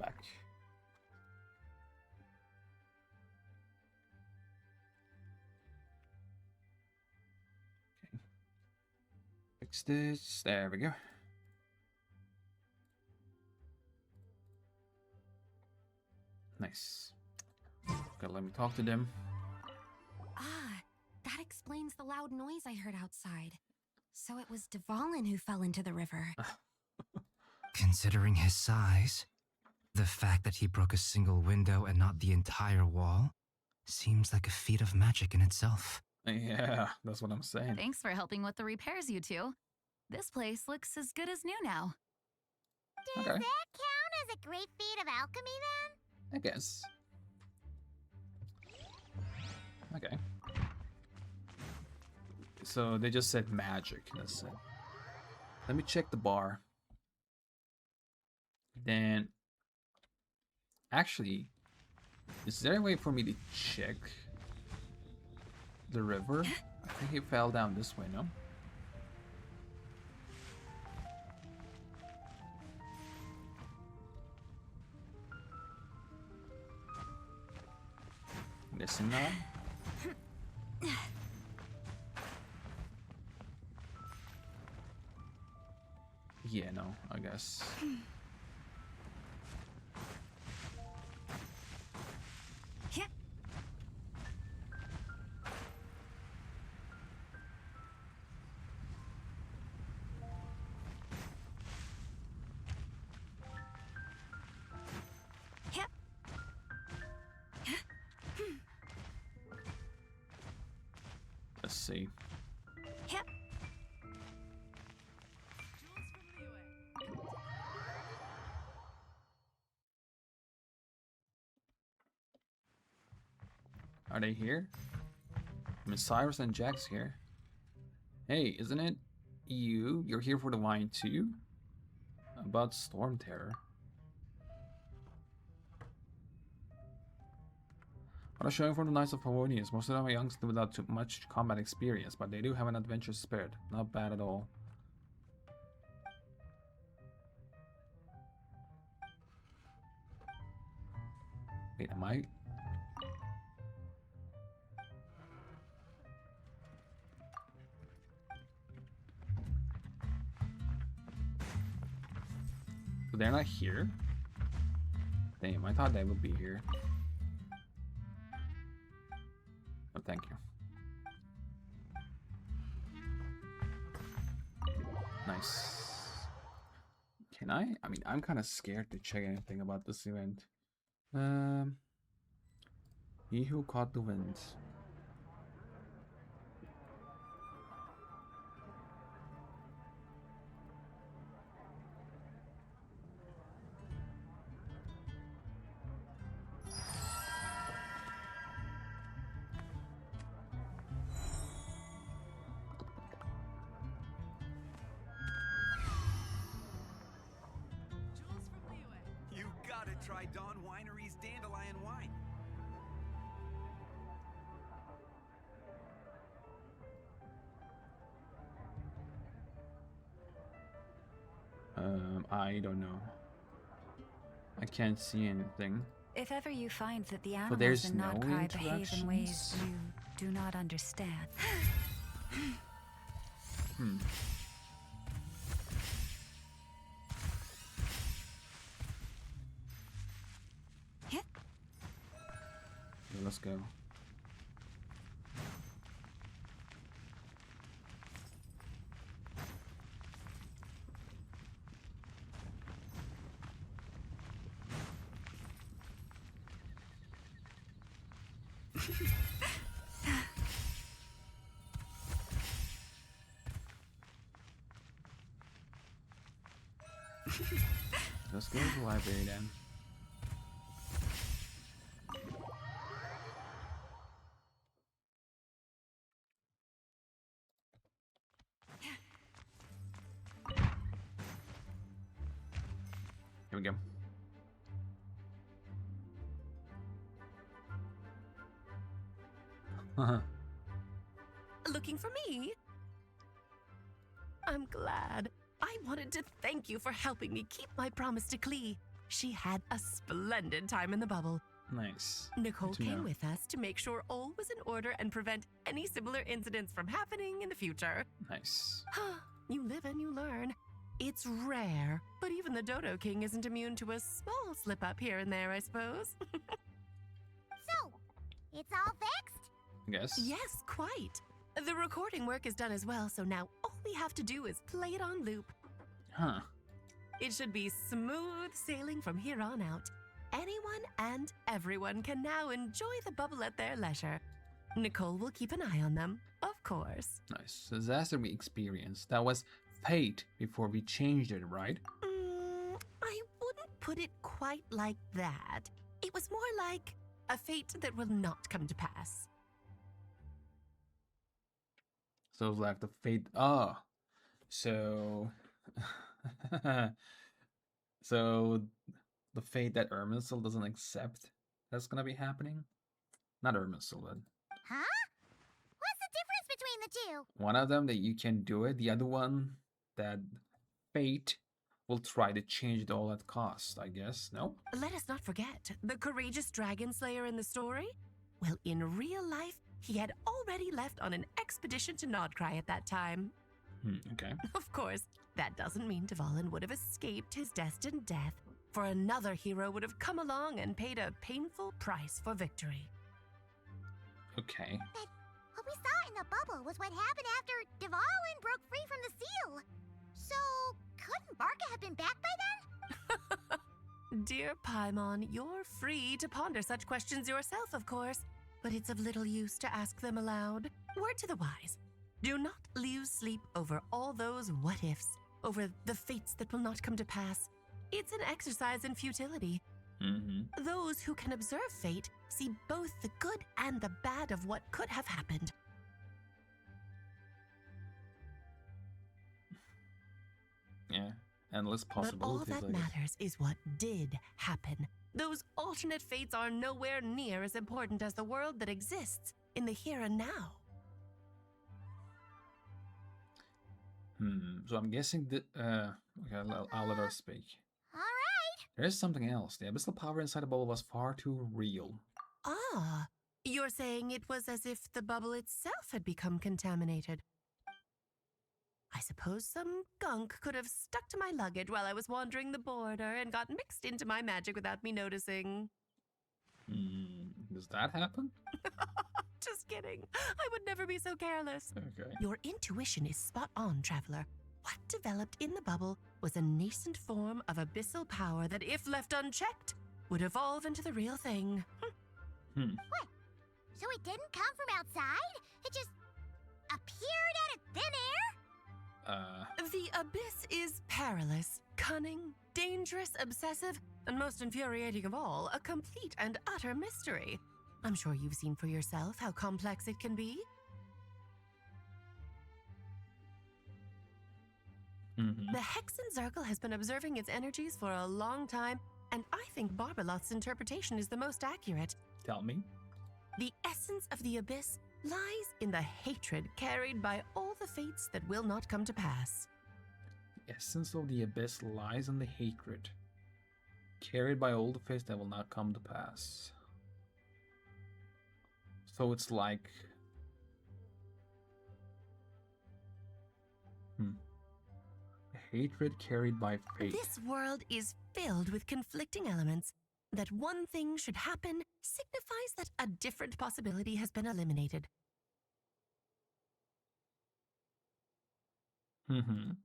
[SPEAKER 1] back. Okay. Fix this. There we go. Nice. Okay, let me talk to them.
[SPEAKER 18] Ah, that explains the loud noise I heard outside. So it was Dvalin who fell into the river.
[SPEAKER 11] Considering his size, the fact that he broke a single window and not the entire wall seems like a feat of magic in itself.
[SPEAKER 1] Yeah, that's what I'm saying.
[SPEAKER 7] Thanks for helping with the repairs, you two. This place looks as good as new now.
[SPEAKER 2] Does that count as a great feat of alchemy then?
[SPEAKER 1] I guess. Okay. So they just said magic. That's it. Let me check the bar. Then, actually, is there a way for me to check the river? I think it fell down this way, no? Missing that? Yeah, no, I guess.
[SPEAKER 18] Yeah. Yeah.
[SPEAKER 1] Let's see.
[SPEAKER 18] Yeah.
[SPEAKER 1] Are they here? I mean, Cyrus and Jack's here. Hey, isn't it you? You're here for the wine too? About Storm Terror. What a showing from the Knights of Favonius. Most of them are youngsters without too much combat experience, but they do have an adventurous spirit. Not bad at all. Wait, am I? So they're not here? Damn, I thought they would be here. Oh, thank you. Nice. Can I? I mean, I'm kind of scared to check anything about this event. He who caught the wind.
[SPEAKER 20] You gotta try Dawn Winery's Dandelion Wine.
[SPEAKER 1] I don't know. I can't see anything.
[SPEAKER 19] If ever you find that the
[SPEAKER 1] But there's
[SPEAKER 19] animals in
[SPEAKER 1] no
[SPEAKER 19] Nodcry behave in ways
[SPEAKER 1] interactions?
[SPEAKER 19] you do not understand.
[SPEAKER 1] Hmm.
[SPEAKER 18] Yeah.
[SPEAKER 1] Yeah, let's go. Let's go to the library then. Here we go.
[SPEAKER 3] Looking for me? I'm glad. I wanted to thank you for helping me keep my promise to Klee. She had a splendid time in the bubble.
[SPEAKER 1] Nice.
[SPEAKER 3] Nicole
[SPEAKER 1] Good to
[SPEAKER 3] came
[SPEAKER 1] know.
[SPEAKER 3] with us to make sure all was in order and prevent any similar incidents from happening in the future.
[SPEAKER 1] Nice.
[SPEAKER 3] You live and you learn. It's rare, but even the Dodo King isn't immune to a small slip up here and there, I suppose.
[SPEAKER 2] So, it's all fixed?
[SPEAKER 1] Yes.
[SPEAKER 3] Yes, quite. The recording work is done as well, so now all we have to do is play it on loop.
[SPEAKER 1] Huh.
[SPEAKER 3] It should be smooth sailing from here on out. Anyone and everyone can now enjoy the bubble at their leisure. Nicole will keep an eye on them, of course.
[SPEAKER 1] Nice. Disaster we experienced. That was fate before we changed it, right?
[SPEAKER 3] I wouldn't put it quite like that. It was more like a fate that will not come to pass.
[SPEAKER 1] So it's like the fate. Oh. So. So the fate that Irminsul doesn't accept that's gonna be happening? Not Irminsul, but
[SPEAKER 2] Huh? What's the difference between the two?
[SPEAKER 1] one of them that you can do it, the other one that fate will try to change it all at cost, I guess. No?
[SPEAKER 3] Let us not forget the courageous dragon slayer in the story. Well, in real life, he had already left on an expedition to Nodcry at that time.
[SPEAKER 1] Okay.
[SPEAKER 3] Of course, that doesn't mean Dvalin would have escaped his destined death, for another hero would have come along and paid a painful price for victory.
[SPEAKER 1] Okay.
[SPEAKER 2] But what we saw in the bubble was what happened after Dvalin broke free from the seal. So, couldn't Barca have been back by then?
[SPEAKER 3] Dear Paimon, you're free to ponder such questions yourself, of course, but it's of little use to ask them aloud. Word to the wise. Do not lose sleep over all those what-ifs, over the fates that will not come to pass. It's an exercise in futility. Those who can observe fate see both the good and the bad of what could have happened.
[SPEAKER 1] Yeah. Endless
[SPEAKER 3] But all
[SPEAKER 1] possibilities.
[SPEAKER 3] that
[SPEAKER 1] I guess.
[SPEAKER 3] matters is what did happen. Those alternate fates are nowhere near as important as the world that exists in the here and now.
[SPEAKER 1] So I'm guessing that. Okay, I'll let her speak.
[SPEAKER 2] Alright.
[SPEAKER 1] There's something else. The abyssal power inside the bubble was far too real.
[SPEAKER 3] Ah, you're saying it was as if the bubble itself had become contaminated. I suppose some gunk could have stuck to my luggage while I was wandering the border and got mixed into my magic without me noticing.
[SPEAKER 1] Does that happen?
[SPEAKER 3] Just kidding. I would never be so careless.
[SPEAKER 1] Okay.
[SPEAKER 3] Your intuition is spot on, traveler. What developed in the bubble was a nascent form of abyssal power that, if left unchecked, would evolve into the real thing.
[SPEAKER 2] What? So it didn't come from outside? It just appeared out of thin air?
[SPEAKER 3] The abyss is perilous, cunning, dangerous, obsessive, and most infuriating of all, a complete and utter mystery. I'm sure you've seen for yourself how complex it can be. The Hexenzirkel has been observing its energies for a long time, and I think Barbalot's interpretation is the most accurate.
[SPEAKER 1] Tell me.
[SPEAKER 3] The essence of the abyss lies in the hatred carried by all the fates that will not come to pass.
[SPEAKER 1] The essence of the abyss lies in the hatred, carried by all the fates that will not come to pass. So it's like... Hatred carried by fate.
[SPEAKER 3] This world is filled with conflicting elements. That one thing should happen signifies that a different possibility has been eliminated.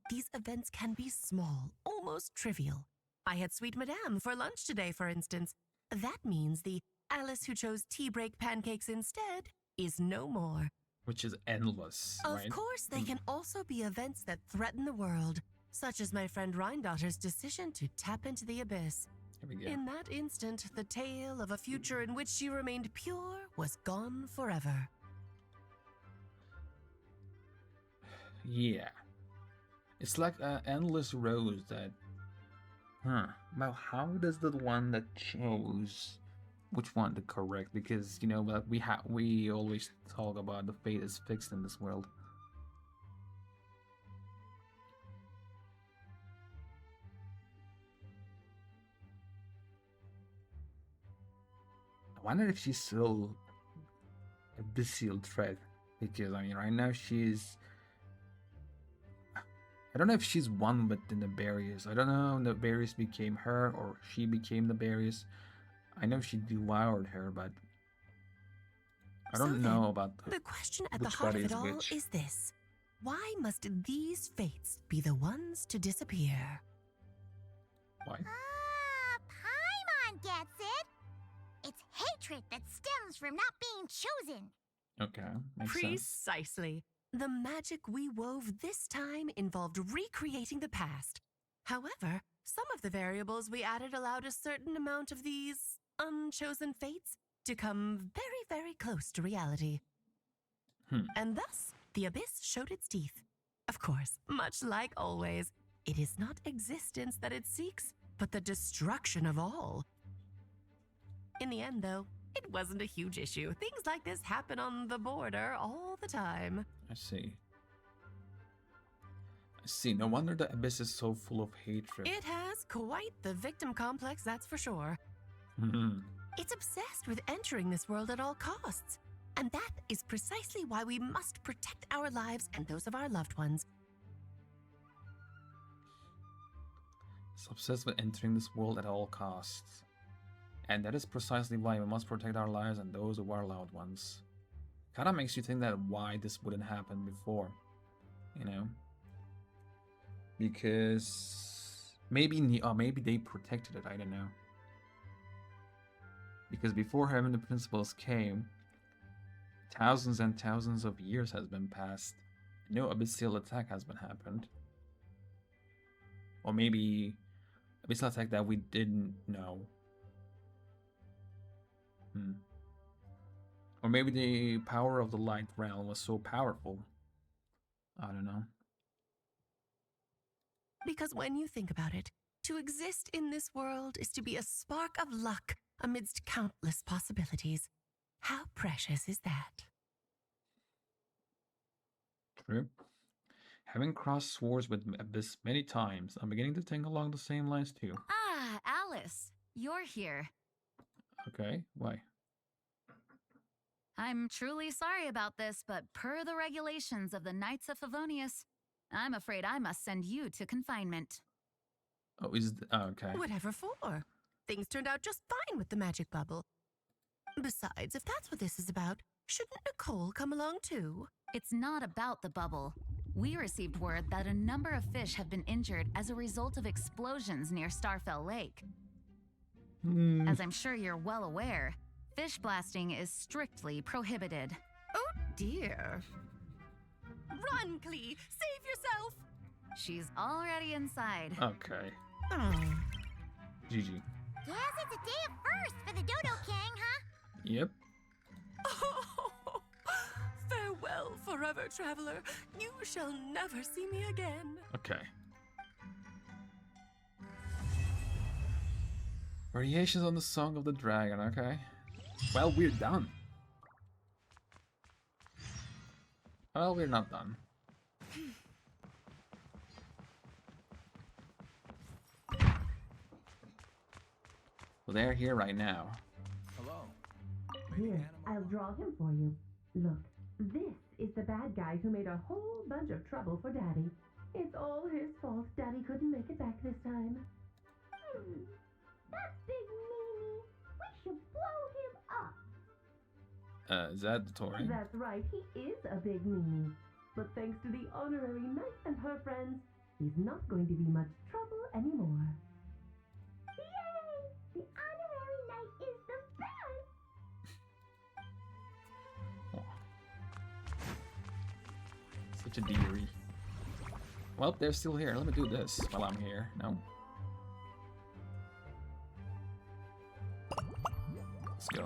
[SPEAKER 3] These events can be small, almost trivial. I had Sweet Madame for lunch today, for instance. That means the Alice who chose tea break pancakes instead is no more.
[SPEAKER 1] Which is endless,
[SPEAKER 3] Of
[SPEAKER 1] right?
[SPEAKER 3] course, they can also be events that threaten the world, such as my friend Rhindotter's decision to tap into the abyss.
[SPEAKER 1] Here we go.
[SPEAKER 3] In that instant, the tale of a future in which she remained pure was gone forever.
[SPEAKER 1] Yeah. It's like an endless road that... Now, how does the one that chose which one to correct? Because, you know, like we always talk about the fate is fixed in this world. wonder if she's still abyssal threat, because I mean right now she's, I don't know if she's one with the Nefarious. I don't know if Nefarious became her or she became Nefarious. I know she devoured her, but I don't know about
[SPEAKER 3] the question at the
[SPEAKER 1] which
[SPEAKER 3] heart
[SPEAKER 1] body
[SPEAKER 3] of it
[SPEAKER 1] is
[SPEAKER 3] all
[SPEAKER 1] which.
[SPEAKER 3] is this: why must these fates be the ones to disappear?
[SPEAKER 1] Why?
[SPEAKER 2] Paimon gets it. It's hatred that stems from not being chosen.
[SPEAKER 1] Okay, makes sense.
[SPEAKER 3] Precisely. The magic we wove this time involved recreating the past. However, some of the variables we added allowed a certain amount of these unchosen fates to come very, very close to reality. And thus, the abyss showed its teeth. Of course, much like always, it is not existence that it seeks, but the destruction of all. In the end, though, it wasn't a huge issue. Things like this happen on the border all the time.
[SPEAKER 1] I see. I see. No wonder the abyss is so full of hatred.
[SPEAKER 3] It has quite the victim complex, that's for sure. It's obsessed with entering this world at all costs. And that is precisely why we must protect our lives and those of our loved ones.
[SPEAKER 1] It's obsessed with entering this world at all costs. And that is precisely why we must protect our lives and those of our loved ones. Kinda makes you think that why this wouldn't happen before, you know? Because maybe they protected it, I don't know. Because before Heaven the Principles came, thousands and thousands of years has been passed. No abyssal attack has been happened. Or maybe abyssal attack that we didn't know. Or maybe the power of the light realm was so powerful. I don't know.
[SPEAKER 3] Because when you think about it, to exist in this world is to be a spark of luck amidst countless possibilities. How precious is that?
[SPEAKER 1] True. Having crossed swords with Abyss many times, I'm beginning to think along the same lines too.
[SPEAKER 7] Ah, Alice, you're here.
[SPEAKER 1] Okay, why?
[SPEAKER 7] I'm truly sorry about this, but per the regulations of the Knights of Favonius, I'm afraid I must send you to confinement.
[SPEAKER 1] Oh, okay.
[SPEAKER 3] Whatever for? Things turned out just fine with the magic bubble. Besides, if that's what this is about, shouldn't Nicole come along too?
[SPEAKER 7] It's not about the bubble. We received word that a number of fish have been injured as a result of explosions near Starfell Lake. As I'm sure you're well aware, fish blasting is strictly prohibited.
[SPEAKER 3] Oh dear. Run, Klee! Save yourself!
[SPEAKER 7] She's already inside.
[SPEAKER 1] Okay. GG.
[SPEAKER 2] Guess it's a day of first for the Dodo King, huh?
[SPEAKER 1] Yep.
[SPEAKER 3] Oh, farewell, forever traveler. You shall never see me again.
[SPEAKER 1] Okay. Variations on the Song of the Dragon, okay. Well, we're done. Well, we're not done. Well, they're here right now.
[SPEAKER 20] Hello.
[SPEAKER 21] Here, I'll draw him for you. Look, this is the bad guy who made a whole bunch of trouble for Daddy. It's all his fault Daddy couldn't make it back this time.
[SPEAKER 2] That big meanie. We should blow him up.
[SPEAKER 1] Is that the Tory?
[SPEAKER 21] That's right, he is a big meanie. But thanks to the honorary knight and her friends, he's not going to be much trouble anymore.
[SPEAKER 2] Yay! The honorary knight is the best!
[SPEAKER 1] Such a dearie. Well, they're still here. Let me do this while I'm here. No? Let's go.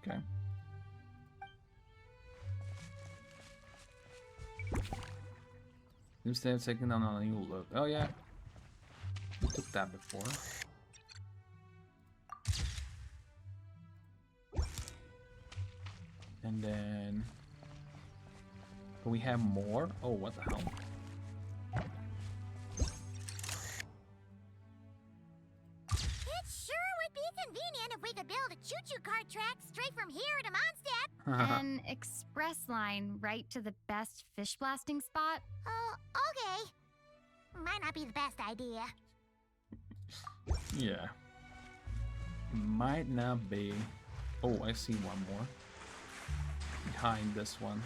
[SPEAKER 1] Okay. Seems to have taken on a new look. Oh yeah. We took that before. And then we have more. Oh, what the hell?
[SPEAKER 2] It sure would be convenient if we could build a choo-choo cart track straight from here to Mondstadt.
[SPEAKER 10] An express line right to the best fish blasting spot?
[SPEAKER 2] Oh, okay. Might not be the best idea.
[SPEAKER 1] Yeah. Might not be. Oh, I see one more. Behind this one.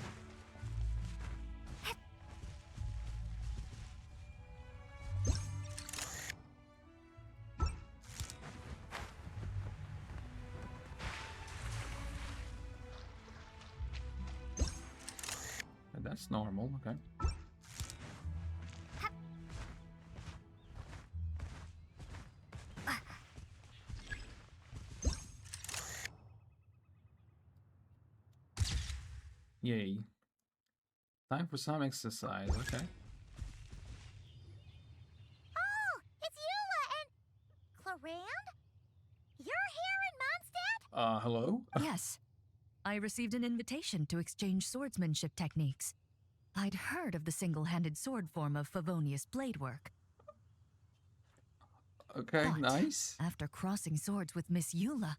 [SPEAKER 1] That's normal, okay. Yay. Time for some exercise, okay.
[SPEAKER 2] Oh, it's Eula and... Clarand? You're here in Mondstadt?
[SPEAKER 1] Hello?
[SPEAKER 22] Yes. I received an invitation to exchange swordsmanship techniques. I'd heard of the single-handed sword form of Favonius blade work.
[SPEAKER 1] Okay,
[SPEAKER 22] But
[SPEAKER 1] nice.
[SPEAKER 22] after crossing swords with Miss Eula,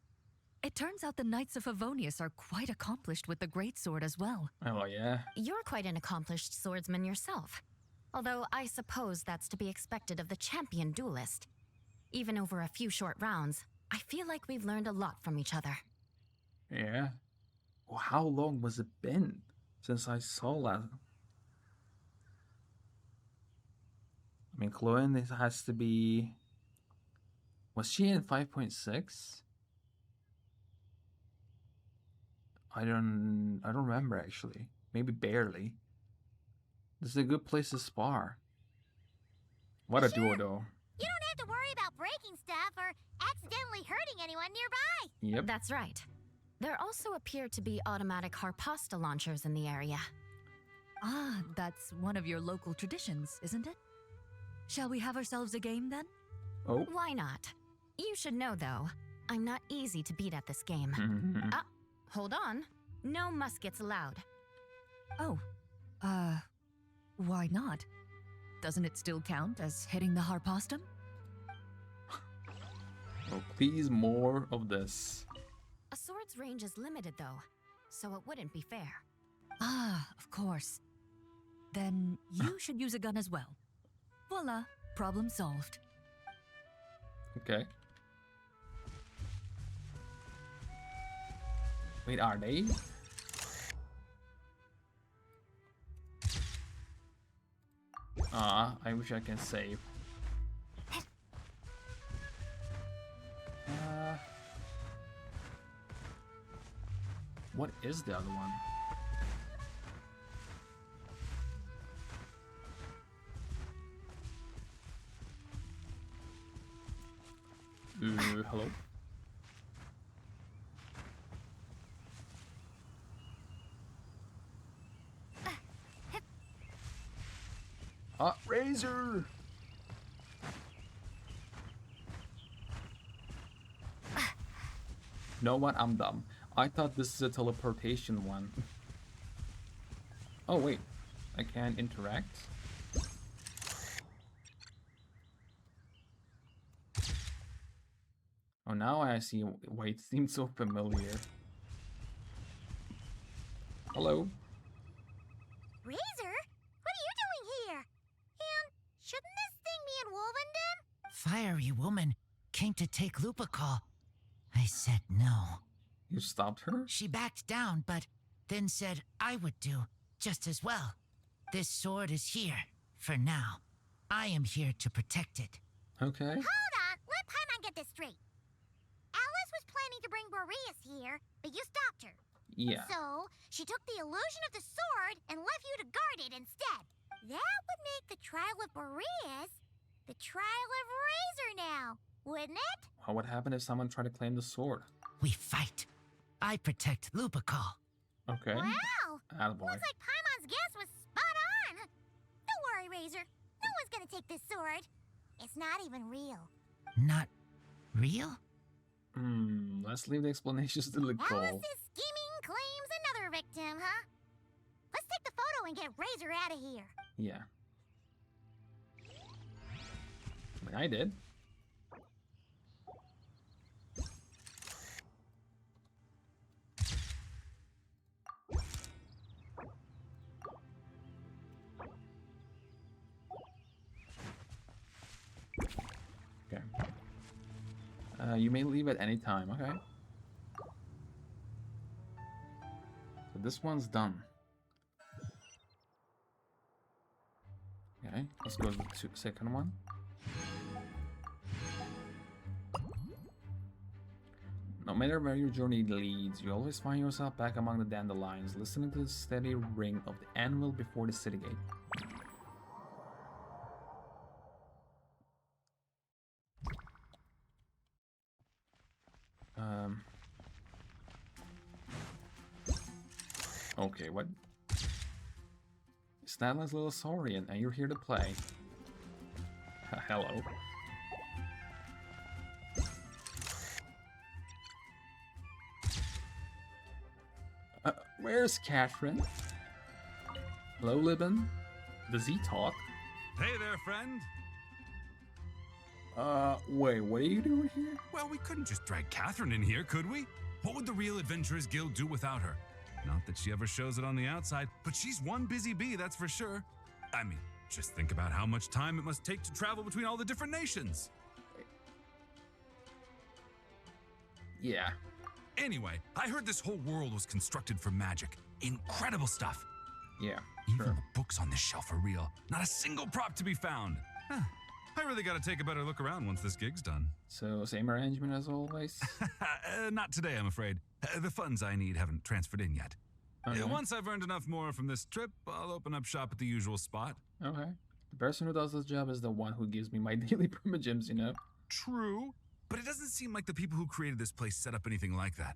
[SPEAKER 22] it turns out the Knights of Favonius are quite accomplished with the greatsword as well.
[SPEAKER 1] Oh, yeah.
[SPEAKER 18] You're quite an accomplished swordsman yourself. Although I suppose that's to be expected of the champion duelist. Even over a few short rounds, I feel like we've learned a lot from each other.
[SPEAKER 1] Yeah. Well, how long was it been since I saw that? I mean, Chloe, this has to be... Was she in 5.6? I don't remember actually. Maybe barely. This is a good place to spar. What a duo though.
[SPEAKER 2] You don't have to worry about breaking stuff or accidentally hurting anyone nearby.
[SPEAKER 1] Yep.
[SPEAKER 18] That's right. There also appear to be automatic harpasta launchers in the area.
[SPEAKER 22] Ah, that's one of your local traditions, isn't it? Shall we have ourselves a game then?
[SPEAKER 1] Oh.
[SPEAKER 18] Why not? You should know, though, I'm not easy to beat at this game. Ah, hold on. No muskets allowed.
[SPEAKER 22] Oh, why not? Doesn't it still count as hitting the harpastum?
[SPEAKER 1] Oh, please, more of this.
[SPEAKER 18] A sword's range is limited, though, so it wouldn't be fair.
[SPEAKER 22] Ah, of course. Then you should use a gun as well. Voila, problem solved.
[SPEAKER 1] Okay. Wait, are they? I wish I can save. What is the other one? Hello? Razor! Know what? I'm dumb. I thought this is a teleportation one. Oh wait, I can't interact? Oh, now I see why it seems so familiar. Hello?
[SPEAKER 2] Razor? What are you doing here? And shouldn't this thing be in Wolvenden?
[SPEAKER 13] Fiery woman came to take Lupical. I said no.
[SPEAKER 1] You stopped her?
[SPEAKER 13] She backed down, but then said I would do just as well. This sword is here, for now. I am here to protect it.
[SPEAKER 1] Okay.
[SPEAKER 2] Hold on, let Paimon get this straight. Alice was planning to bring Boreas here, but you stopped her.
[SPEAKER 1] Yeah.
[SPEAKER 2] So, she took the illusion of the sword and left you to guard it instead. That would make the trial of Boreas the trial of Razor now, wouldn't it?
[SPEAKER 1] What would happen if someone tried to claim the sword?
[SPEAKER 13] We fight. I protect Lupical.
[SPEAKER 1] Okay.
[SPEAKER 2] Wow!
[SPEAKER 1] Attaboy.
[SPEAKER 2] Looks like Paimon's guess was spot on. Don't worry, Razor. No one's gonna take this sword. It's not even real.
[SPEAKER 13] Not real?
[SPEAKER 1] Let's leave the explanations to the call.
[SPEAKER 2] Alice's scheming claims another victim, huh? Let's take the photo and get Razor out of here.
[SPEAKER 1] Yeah. Like I did. Okay. You may leave at any time. Okay. So this one's done. Okay, let's go to the second one. No matter where your journey leads, you always find yourself back among the dandelions, listening to the steady ring of the anvil before the city gate. Okay, what? Snadlin's little Saurian, and you're here to play. Hello. Where's Catherine? Hello, Libin. Does he talk?
[SPEAKER 14] Hey there, friend.
[SPEAKER 1] Wait, what are you doing here?
[SPEAKER 14] Well, we couldn't just drag Catherine in here, could we? What would the real Adventurers Guild do without her? Not that she ever shows it on the outside, but she's one busy bee, that's for sure. I mean, just think about how much time it must take to travel between all the different nations.
[SPEAKER 1] Yeah.
[SPEAKER 14] Anyway, I heard this whole world was constructed for magic. Incredible stuff.
[SPEAKER 1] Yeah,
[SPEAKER 14] Even the books on this shelf are real. Not a single prop to be found. Huh. I really gotta take a better look around once this gig's done.
[SPEAKER 1] So, same arrangement as always?
[SPEAKER 14] Not today, I'm afraid. The funds I need haven't transferred in yet.
[SPEAKER 1] Okay.
[SPEAKER 14] Once I've earned enough more from this trip, I'll open up shop at the usual spot.
[SPEAKER 1] Okay. The person who does this job is the one who gives me my daily primogems, you know?
[SPEAKER 14] True. But it doesn't seem like the people who created this place set up anything like that.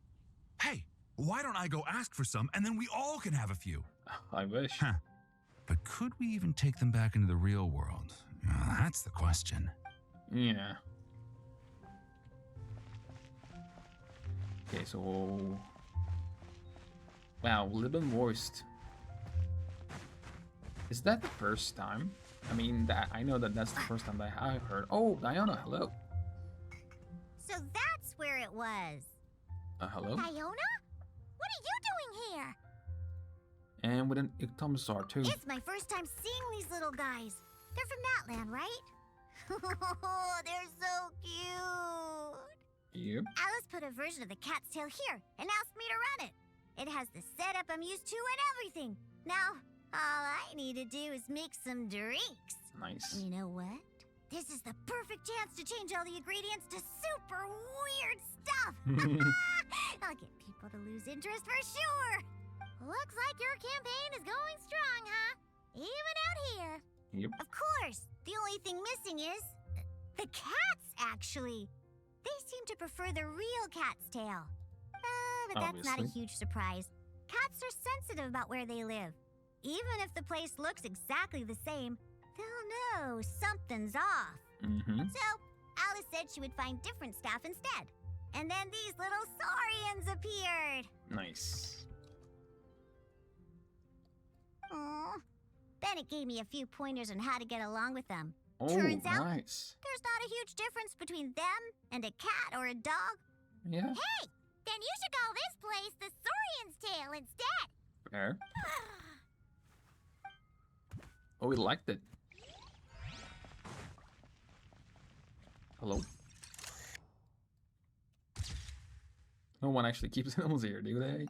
[SPEAKER 14] Hey, why don't I go ask for some, and then we all can have a few?
[SPEAKER 1] I wish.
[SPEAKER 14] Huh. But could we even take them back into the real world? That's the question.
[SPEAKER 1] Yeah. Okay, so... Wow, Libin voiced. Is that the first time? I mean, I know that that's the first time that I've heard. Oh, Diana, hello.
[SPEAKER 2] So that's where it was.
[SPEAKER 1] Hello?
[SPEAKER 2] Iona? What are you doing here?
[SPEAKER 1] And with an Ictomosaur, too.
[SPEAKER 2] It's my first time seeing these little guys. They're from that land, right? They're so cute.
[SPEAKER 1] Yep.
[SPEAKER 2] Alice put a version of the cat's tail here and asked me to run it. It has the setup I'm used to and everything. Now, all I need to do is make some drinks.
[SPEAKER 1] Nice.
[SPEAKER 2] You know what? This is the perfect chance to change all the ingredients to super weird stuff. I'll get people to lose interest for sure. Looks like your campaign is going strong, huh? Even out here.
[SPEAKER 1] Yep.
[SPEAKER 2] Of course. The only thing missing is the cats, actually. They seem to prefer the real cat's tail. But that's not a
[SPEAKER 1] Obviously.
[SPEAKER 2] huge surprise. Cats are sensitive about where they live. Even if the place looks exactly the same, they'll know something's off.
[SPEAKER 1] Mm-hmm.
[SPEAKER 2] So, Alice said she would find different staff instead. And then these little saurians appeared.
[SPEAKER 1] Nice.
[SPEAKER 2] Aw. Bennett gave me a few pointers on how to get along with them.
[SPEAKER 1] Oh,
[SPEAKER 2] Turns out,
[SPEAKER 1] nice.
[SPEAKER 2] there's not a huge difference between them and a cat or a dog.
[SPEAKER 1] Yeah.
[SPEAKER 2] Hey, then you should call this place the Saurian's Tail instead.
[SPEAKER 1] Fair. Oh, we liked it. Hello? No one actually keeps animals here, do they?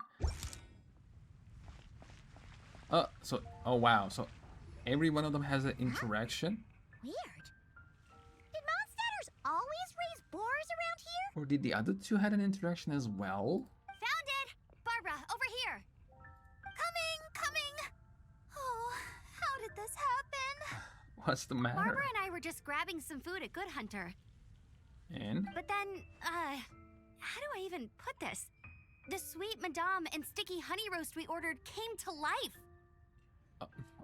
[SPEAKER 1] Oh wow, so every one of them has an interaction?
[SPEAKER 2] Weird. Did monsters always raise boars around here?
[SPEAKER 1] Or did the other two have an interaction as well?
[SPEAKER 12] Found it! Barbara, over here! Coming! Oh, how did this happen?
[SPEAKER 1] What's the matter?
[SPEAKER 12] Barbara and I were just grabbing some food at Good Hunter.
[SPEAKER 1] And?
[SPEAKER 12] But then, how do I even put this? The sweet madame and sticky honey roast we ordered came to life.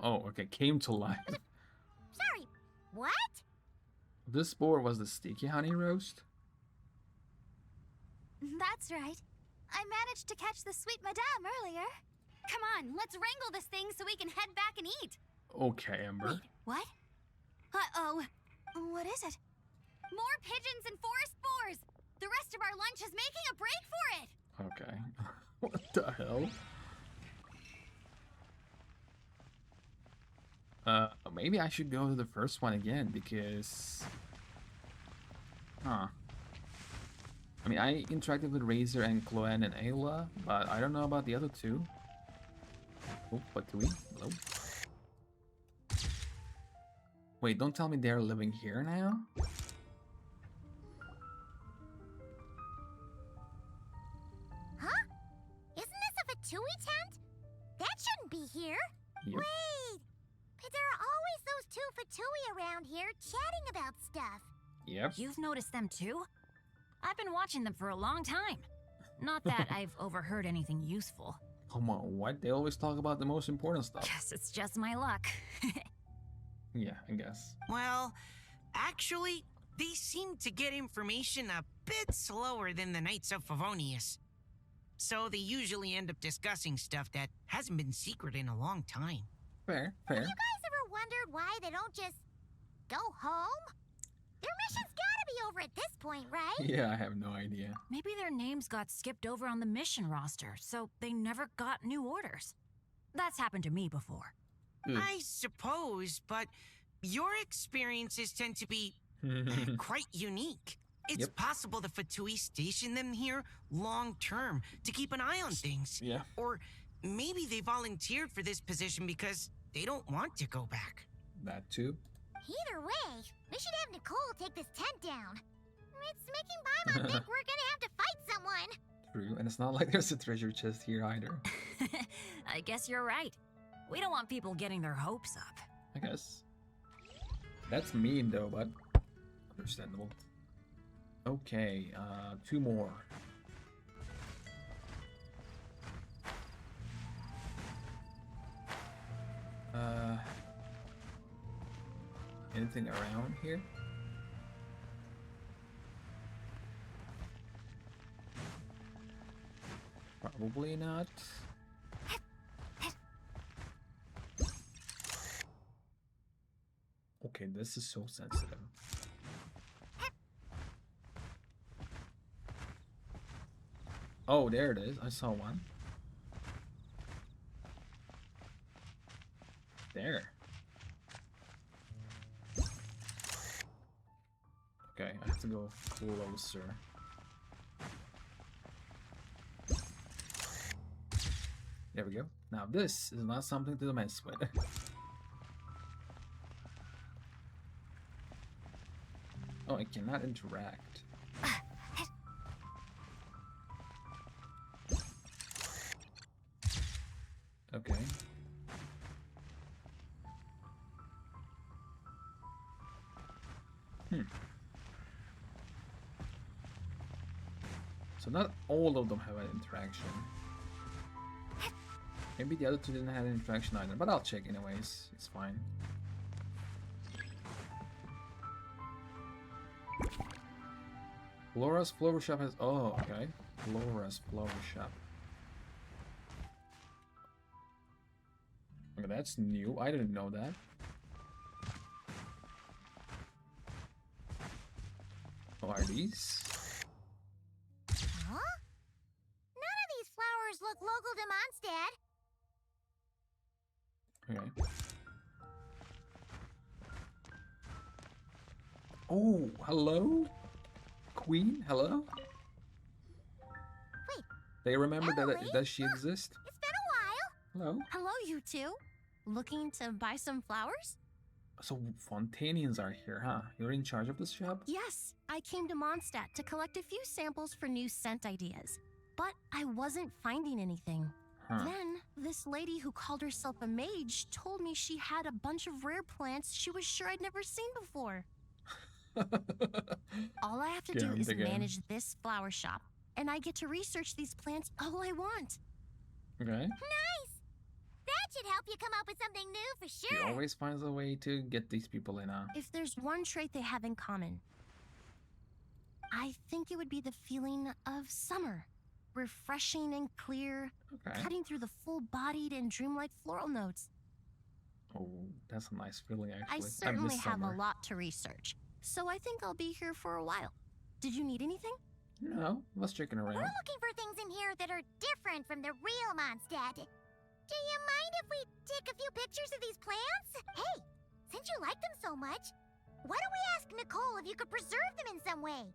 [SPEAKER 1] Oh, okay, came to life.
[SPEAKER 2] Sorry, what?
[SPEAKER 1] This spore was the sticky honey roast?
[SPEAKER 12] That's right. I managed to catch the sweet madame earlier.
[SPEAKER 4] Come on, let's wrangle this thing so we can head back and eat.
[SPEAKER 1] Okay, Ember.
[SPEAKER 12] What? Uh-oh. What is it?
[SPEAKER 4] More pigeons and forest boars. The rest of our lunch is making a break for it.
[SPEAKER 1] Okay. What the hell? Maybe I should go to the first one again because... Huh. I mean, I interacted with Razor and Chloe and Ayla, but I don't know about the other two. Oh, what do we? Hello? Wait, don't tell me they're living here now?
[SPEAKER 2] Huh? Isn't this a Fatui tent? That shouldn't be here.
[SPEAKER 1] Yep.
[SPEAKER 2] Wait! But there are always those two Fatui around here chatting about stuff.
[SPEAKER 1] Yep.
[SPEAKER 6] You've noticed them too? I've been watching them for a long time. Not that I've overheard anything useful.
[SPEAKER 1] Come on, what? They always talk about the most important stuff.
[SPEAKER 6] Guess it's just my luck.
[SPEAKER 1] Yeah, I guess.
[SPEAKER 13] Well, actually, they seem to get information a bit slower than the Knights of Favonius. So they usually end up discussing stuff that hasn't been secret in a long time.
[SPEAKER 1] Fair, fair.
[SPEAKER 2] Have you guys ever wondered why they don't just go home? Their mission's gotta be over at this point, right?
[SPEAKER 1] Yeah, I have no idea.
[SPEAKER 6] Maybe their names got skipped over on the mission roster, so they never got new orders. That's happened to me before.
[SPEAKER 13] I suppose, but your experiences tend to be quite unique. It's possible the Fatui stationed them here long term to keep an eye on things.
[SPEAKER 1] Yeah.
[SPEAKER 13] Or maybe they volunteered for this position because they don't want to go back.
[SPEAKER 1] That too.
[SPEAKER 2] Either way, we should have Nicole take this tent down. It's making Paimon think we're gonna have to fight someone.
[SPEAKER 1] True, and it's not like there's a treasure chest here either.
[SPEAKER 6] I guess you're right. We don't want people getting their hopes up.
[SPEAKER 1] I guess. That's mean though, but understandable. Okay, 2 more. Anything around here? Probably not. Okay, this is so sensitive. Oh, there it is. I saw one. There. Okay, I have to go closer. There we go. Now this is not something to mess with. Oh, I cannot interact. Okay. So not all of them have an interaction. Maybe the other two didn't have an interaction either, but I'll check anyways. It's fine. Laura's Flower Shop has... Oh, okay. Laura's Flower Shop. Okay, that's new. I didn't know that. What are these?
[SPEAKER 2] Huh? None of these flowers look local to Mondstadt.
[SPEAKER 1] Okay. Oh, hello? Queen, hello?
[SPEAKER 2] Wait.
[SPEAKER 1] They remember that does she exist?
[SPEAKER 2] It's been a while.
[SPEAKER 1] Hello?
[SPEAKER 15] Hello, you two. Looking to buy some flowers?
[SPEAKER 1] So Fontanians are here, huh? You're in charge of this shop?
[SPEAKER 15] Yes, I came to Mondstadt to collect a few samples for new scent ideas. But I wasn't finding anything.
[SPEAKER 1] Huh.
[SPEAKER 15] Then, this lady who called herself a mage told me she had a bunch of rare plants she was sure I'd never seen before. All I have to do is manage this flower shop, and I get to research these plants all I want.
[SPEAKER 1] Okay.
[SPEAKER 2] Nice! That should help you come up with something new for
[SPEAKER 1] She
[SPEAKER 2] sure.
[SPEAKER 1] always finds a way to get these people in, huh?
[SPEAKER 15] If there's one trait they have in common, I think it would be the feeling of summer. refreshing and clear,
[SPEAKER 1] Okay.
[SPEAKER 15] cutting through the full-bodied and dreamlike floral notes.
[SPEAKER 1] Oh, that's a nice feeling,
[SPEAKER 15] I
[SPEAKER 1] actually.
[SPEAKER 15] certainly
[SPEAKER 1] miss
[SPEAKER 15] have a
[SPEAKER 1] summer.
[SPEAKER 15] lot to research, so I think I'll be here for a while. Did you need anything?
[SPEAKER 1] No, let's checking around.
[SPEAKER 2] We're looking for things in here that are different from the real Mondstadt. Do you mind if we take a few pictures of these plants? Hey, since you like them so much, why don't we ask Nicole if you could preserve them in some way?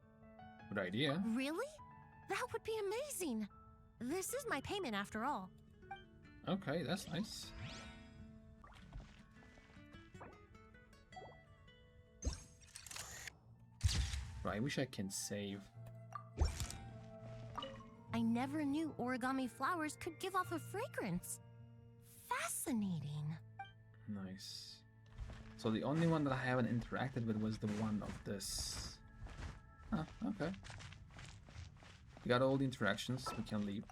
[SPEAKER 1] Good idea.
[SPEAKER 15] Really? That would be amazing. This is my payment after all.
[SPEAKER 1] Okay, that's nice. Right, I wish I can save.
[SPEAKER 15] I never knew origami flowers could give off a fragrance. Fascinating.
[SPEAKER 1] Nice. So the only one that I haven't interacted with was the one of this. Huh, okay. We got all the interactions, we can leave.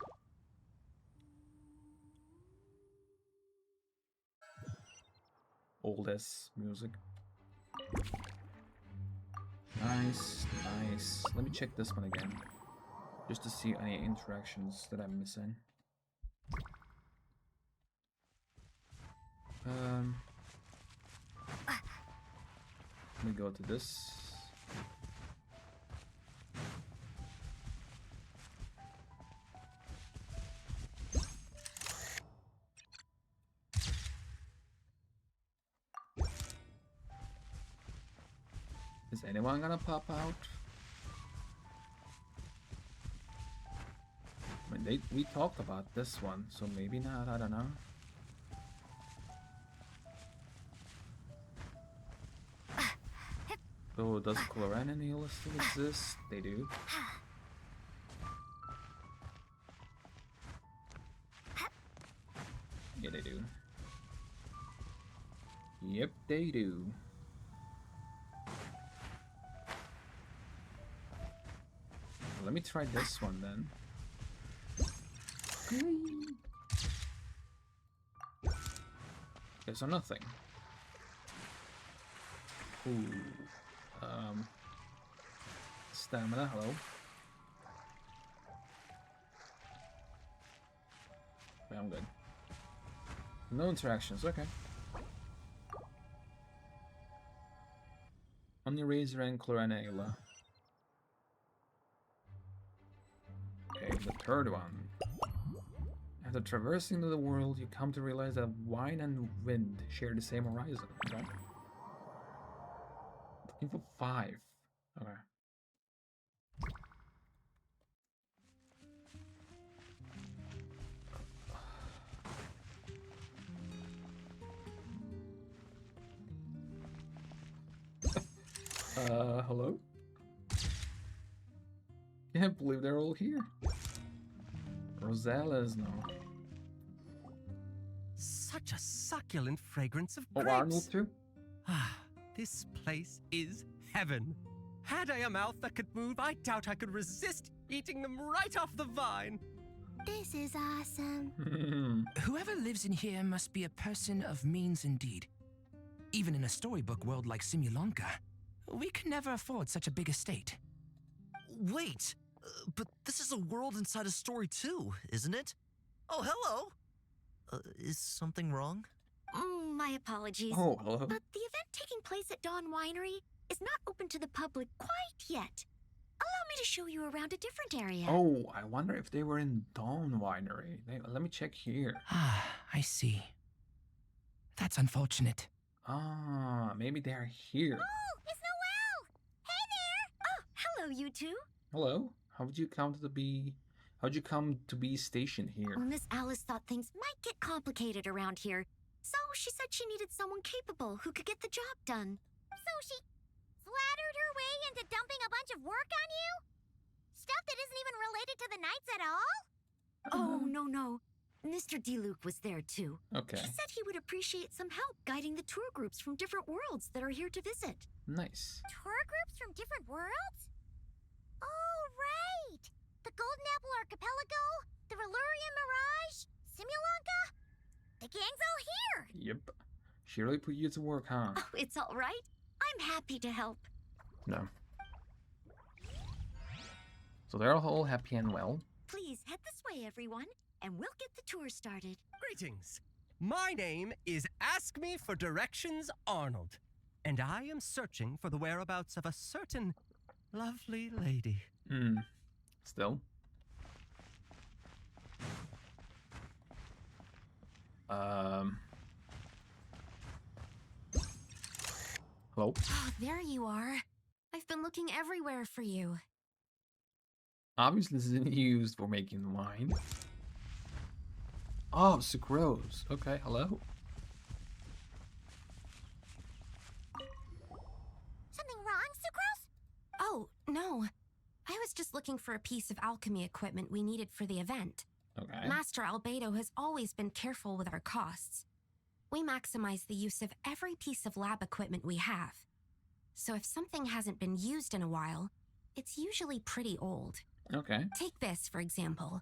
[SPEAKER 1] Old as music. Nice, nice. Let me check this one again. Just to see any interactions that I'm missing. Let me go to this. Is anyone gonna pop out? I mean, we talked about this one, so maybe not, I don't know. Oh, does Chlorine and Neela still exist? They do. Yeah, they do. Yep, they do. Let me try this one then. Okay, so nothing. Ooh. Stamina, hello. Okay, I'm good. No interactions, okay. Omni-Razor and Chloranella. Okay, the third one. After traversing the world, you come to realize that wine and wind share the same horizon. Okay. Looking for 5. Okay. Hello? Can't believe they're all here. Rosella's no.
[SPEAKER 5] Such a succulent fragrance of
[SPEAKER 1] Oh,
[SPEAKER 5] grapes.
[SPEAKER 1] Arnold too?
[SPEAKER 5] Ah, this place is heaven. Had I a mouth that could move, I doubt I could resist eating them right off the vine.
[SPEAKER 15] This is awesome.
[SPEAKER 11] Whoever lives in here must be a person of means indeed. Even in a storybook world like Simulonka, we can never afford such a big estate.
[SPEAKER 17] Wait, but this is a world inside a story too, isn't it? Oh, hello! Is something wrong?
[SPEAKER 4] My apologies.
[SPEAKER 1] Oh, hello.
[SPEAKER 4] But the event taking place at Dawn Winery is not open to the public quite yet. Allow me to show you around a different area.
[SPEAKER 1] Oh, I wonder if they were in Dawn Winery. Let me check here.
[SPEAKER 11] Ah, I see. That's unfortunate.
[SPEAKER 1] Ah, maybe they're here.
[SPEAKER 2] Oh, it's Noelle! Hey there!
[SPEAKER 4] Oh, hello, you two.
[SPEAKER 1] Hello. How'd you come to be stationed here?
[SPEAKER 4] Well, Miss Alice thought things might get complicated around here, so she said she needed someone capable who could get the job done.
[SPEAKER 2] So she flattered her way into dumping a bunch of work on you? Stuff that isn't even related to the Knights at all?
[SPEAKER 4] Oh, no. Mr. DeLuke was there too.
[SPEAKER 1] Okay.
[SPEAKER 4] He said he would appreciate some help guiding the tour groups from different worlds that are here to visit.
[SPEAKER 1] Nice.
[SPEAKER 2] Tour groups from different worlds? Oh, right! The Golden Apple Archipelago, the Relurian Mirage, Simulonka. The gang's all here!
[SPEAKER 1] Yep. She really put you to work, huh?
[SPEAKER 4] Oh, it's all right. I'm happy to help.
[SPEAKER 1] No. So they're all happy and well.
[SPEAKER 9] Please head this way, everyone, and we'll get the tour started.
[SPEAKER 5] Greetings. My name is Ask Me for Directions Arnold, and I am searching for the whereabouts of a certain lovely lady.
[SPEAKER 1] Still. Hello?
[SPEAKER 18] Oh, there you are. I've been looking everywhere for you.
[SPEAKER 1] Obviously, this isn't used for making wine. Oh, sucrose. Okay, hello.
[SPEAKER 2] Something wrong, Sucrose?
[SPEAKER 18] Oh, no. I was just looking for a piece of alchemy equipment we needed for the event.
[SPEAKER 1] Okay.
[SPEAKER 18] Master Albedo has always been careful with our costs. We maximize the use of every piece of lab equipment we have. So if something hasn't been used in a while, it's usually pretty old.
[SPEAKER 1] Okay.
[SPEAKER 18] Take this, for example.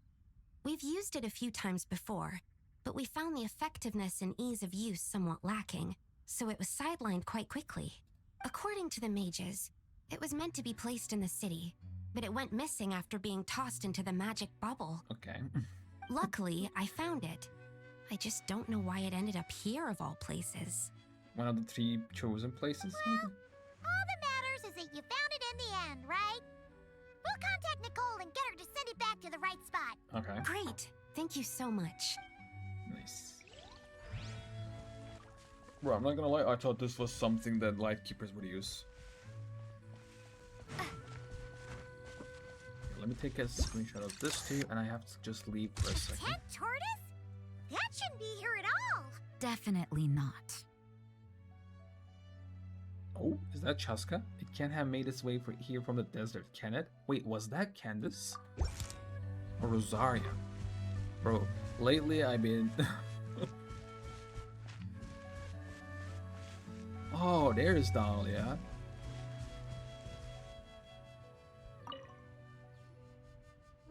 [SPEAKER 18] We've used it a few times before, but we found the effectiveness and ease of use somewhat lacking, so it was sidelined quite quickly. According to the mages, it was meant to be placed in the city, but it went missing after being tossed into the magic bubble.
[SPEAKER 1] Okay.
[SPEAKER 18] Luckily, I found it. I just don't know why it ended up here of all places.
[SPEAKER 1] One of the 3 chosen places, maybe?
[SPEAKER 2] All that matters is that you found it in the end, right? We'll contact Nicole and get her to send it back to the right spot.
[SPEAKER 1] Okay.
[SPEAKER 18] Great. Thank you so much.
[SPEAKER 1] Nice. Bro, I'm not gonna lie, I thought this was something that Lightkeepers would use. Let me take a screenshot of this too, and I have to just leave for a second.
[SPEAKER 2] Ted Tortoise? That shouldn't be here at all.
[SPEAKER 7] Definitely not.
[SPEAKER 1] Oh, is that Chaska? It can't have made its way here from the desert, can it? Wait, was that Candace? Or Rosaria? Bro, lately I've been... Oh, there's Dahlia.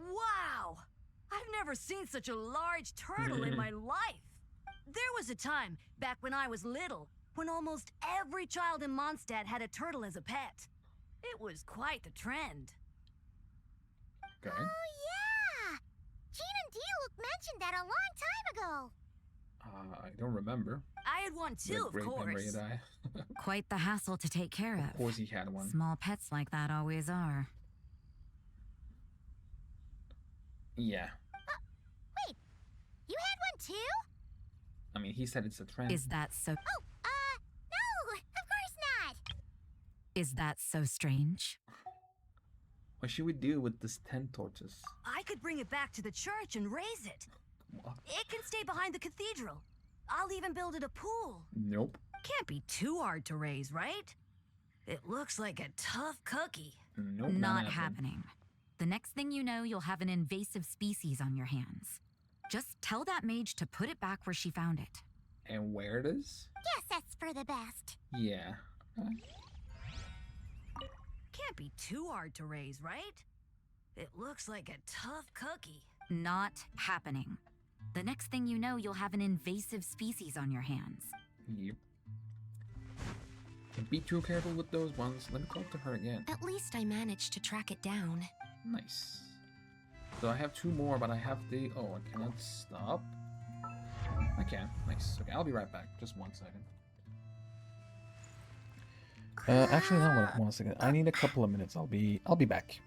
[SPEAKER 16] Wow! I've never seen such a large turtle in my life. There was a time, back when I was little, when almost every child in Mondstadt had a turtle as a pet. It was quite the trend.
[SPEAKER 1] Okay.
[SPEAKER 2] Oh, yeah! Gene and Diluc mentioned that a long time ago.
[SPEAKER 1] I don't remember.
[SPEAKER 16] I had one too, of
[SPEAKER 1] Great memory
[SPEAKER 16] course.
[SPEAKER 1] had I.
[SPEAKER 7] Quite the hassle to take care of.
[SPEAKER 1] Of course he had one.
[SPEAKER 7] Small pets like that always are.
[SPEAKER 1] Yeah.
[SPEAKER 2] Wait, you had one too?
[SPEAKER 1] I mean, he said it's a trend.
[SPEAKER 7] Is that so?
[SPEAKER 2] Oh, no, of course not.
[SPEAKER 7] Is that so strange?
[SPEAKER 1] What should we do with this 10 torches?
[SPEAKER 16] I could bring it back to the church and raise it.
[SPEAKER 1] What?
[SPEAKER 16] It can stay behind the cathedral. I'll even build it a pool.
[SPEAKER 1] Nope.
[SPEAKER 16] Can't be too hard to raise, right? It looks like a tough cookie.
[SPEAKER 1] Nope.
[SPEAKER 7] Not happening. The next thing you know, you'll have an invasive species on your hands. Just tell that mage to put it back where she found it.
[SPEAKER 1] And where it is?
[SPEAKER 2] Guess that's for the best.
[SPEAKER 1] Yeah. Okay.
[SPEAKER 16] Can't be too hard to raise, right? It looks like a tough cookie.
[SPEAKER 7] Not happening. The next thing you know, you'll have an invasive species on your hands.
[SPEAKER 1] Yep. Be too careful with those ones. Let me talk to her again.
[SPEAKER 18] At least I managed to track it down.
[SPEAKER 1] Nice. So I have 2 more, but I have the... Oh, I cannot stop. I can. Nice. Okay, I'll be right back. Just 1 second. Actually, no, 1 second. I need a couple of minutes. I'll be back.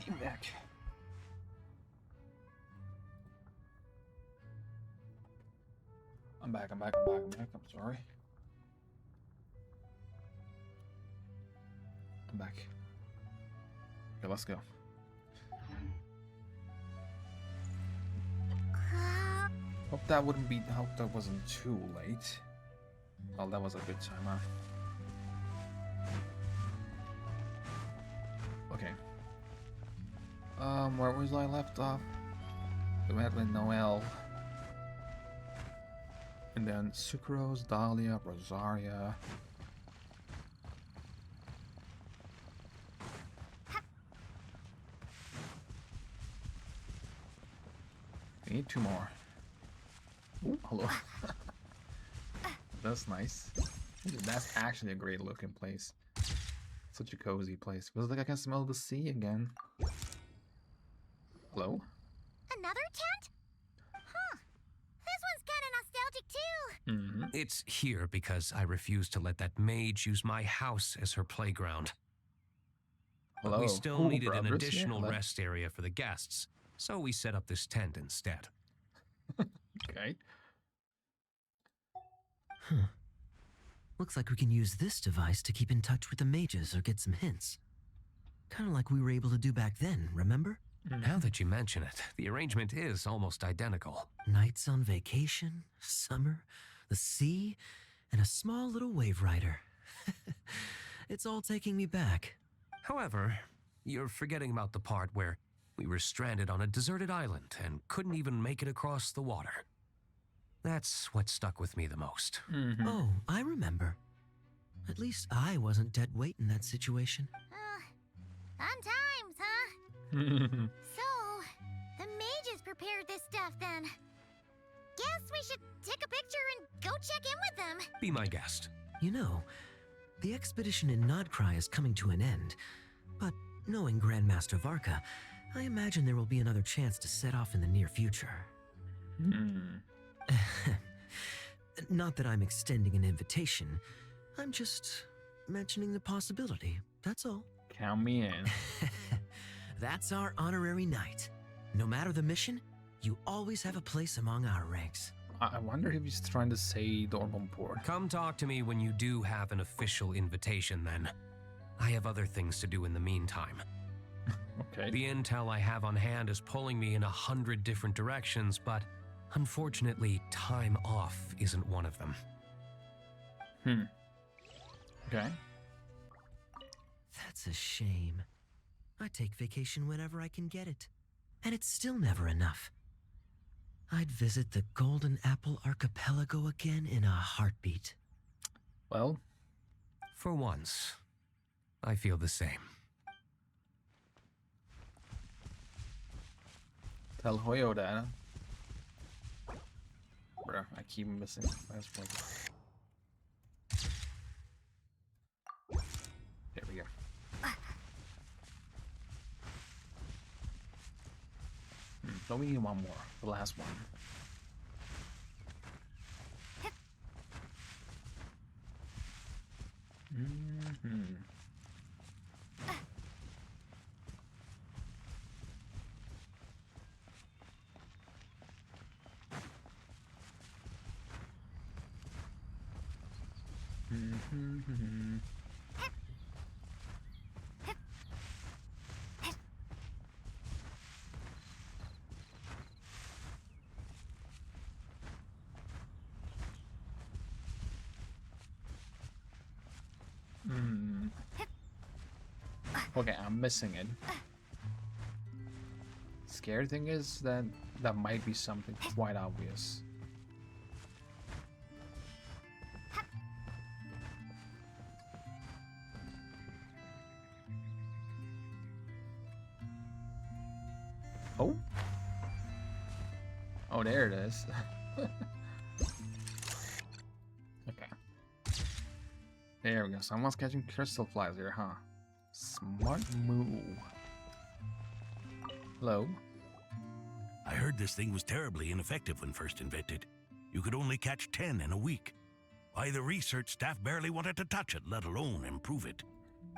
[SPEAKER 1] Be back. I'm back. I'm sorry. I'm back. Okay, let's go. Hope that wasn't too late. Well, that was a good time, huh? Okay. Where was I left off? We met with Noelle. And then Sucrose, Dahlia, Rosaria. We need 2 more. Ooh, hello. That's nice. That's actually a great looking place. Such a cozy place. Feels like I can smell the sea again. Hello?
[SPEAKER 2] Another tent? Huh. This one's kind of nostalgic too.
[SPEAKER 5] Mm-hmm. It's here because I refuse to let that mage use my house as her playground. But we still needed an additional rest area for the guests, so we set up this tent instead.
[SPEAKER 1] Okay.
[SPEAKER 8] Huh. Looks like we can use this device to keep in touch with the mages or get some hints. Kind of like we were able to do back then, remember?
[SPEAKER 5] Now that you mention it, the arrangement is almost identical.
[SPEAKER 8] Nights on vacation, summer, the sea, and a small little wave rider. It's all taking me back.
[SPEAKER 5] However, you're forgetting about the part where we were stranded on a deserted island and couldn't even make it across the water. That's what stuck with me the most.
[SPEAKER 8] Oh, I remember. At least I wasn't dead weight in that situation.
[SPEAKER 2] Fun times, huh? So, the mages prepared this stuff then. Guess we should take a picture and go check in with them.
[SPEAKER 5] Be my guest.
[SPEAKER 8] You know, the expedition in Nodcry is coming to an end, but knowing Grandmaster Varka, I imagine there will be another chance to set off in the near future. Not that I'm extending an invitation. I'm just mentioning the possibility, that's all.
[SPEAKER 1] Count me in.
[SPEAKER 8] That's our honorary knight. No matter the mission, you always have a place among our ranks.
[SPEAKER 1] I wonder if he's trying to say Dortmundport.
[SPEAKER 5] Come talk to me when you do have an official invitation then. I have other things to do in the meantime.
[SPEAKER 1] Okay.
[SPEAKER 5] The intel I have on hand is pulling me in 100 different directions, but unfortunately, time off isn't one of them.
[SPEAKER 1] Okay.
[SPEAKER 8] That's a shame. I take vacation whenever I can get it. And it's still never enough. I'd visit the Golden Apple Archipelago again in a heartbeat.
[SPEAKER 1] Well,
[SPEAKER 5] for once, I feel the same.
[SPEAKER 1] Tell Hoyo that. Bruh, I keep missing last one. There we go. So we need one more, the last one. Okay, I'm missing it. Scary thing is that that might be something quite obvious. Oh. Oh, there it is. Okay. There we go. Someone's catching crystal flies here, huh? Smart move. Hello?
[SPEAKER 19] I heard this thing was terribly ineffective when first invented. You could only catch 10 in a week. Why, the research staff barely wanted to touch it, let alone improve it.